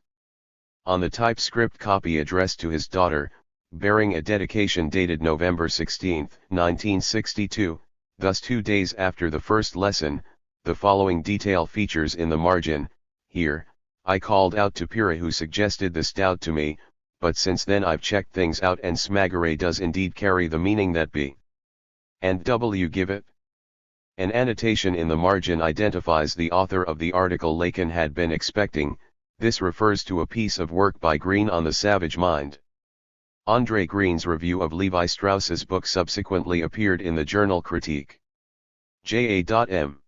On the typescript copy addressed to his daughter, bearing a dedication dated November 16, 1962, thus 2 days after the first lesson, the following detail features in the margin: "Here, I called out to Pira who suggested this doubt to me, but since then I've checked things out and smagare does indeed carry the meaning that B and W give it." An annotation in the margin identifies the author of the article Lacan had been expecting. This refers to a piece of work by Green on the savage mind. Andre Green's review of Levi Strauss's book subsequently appeared in the journal Critique. J.A.M.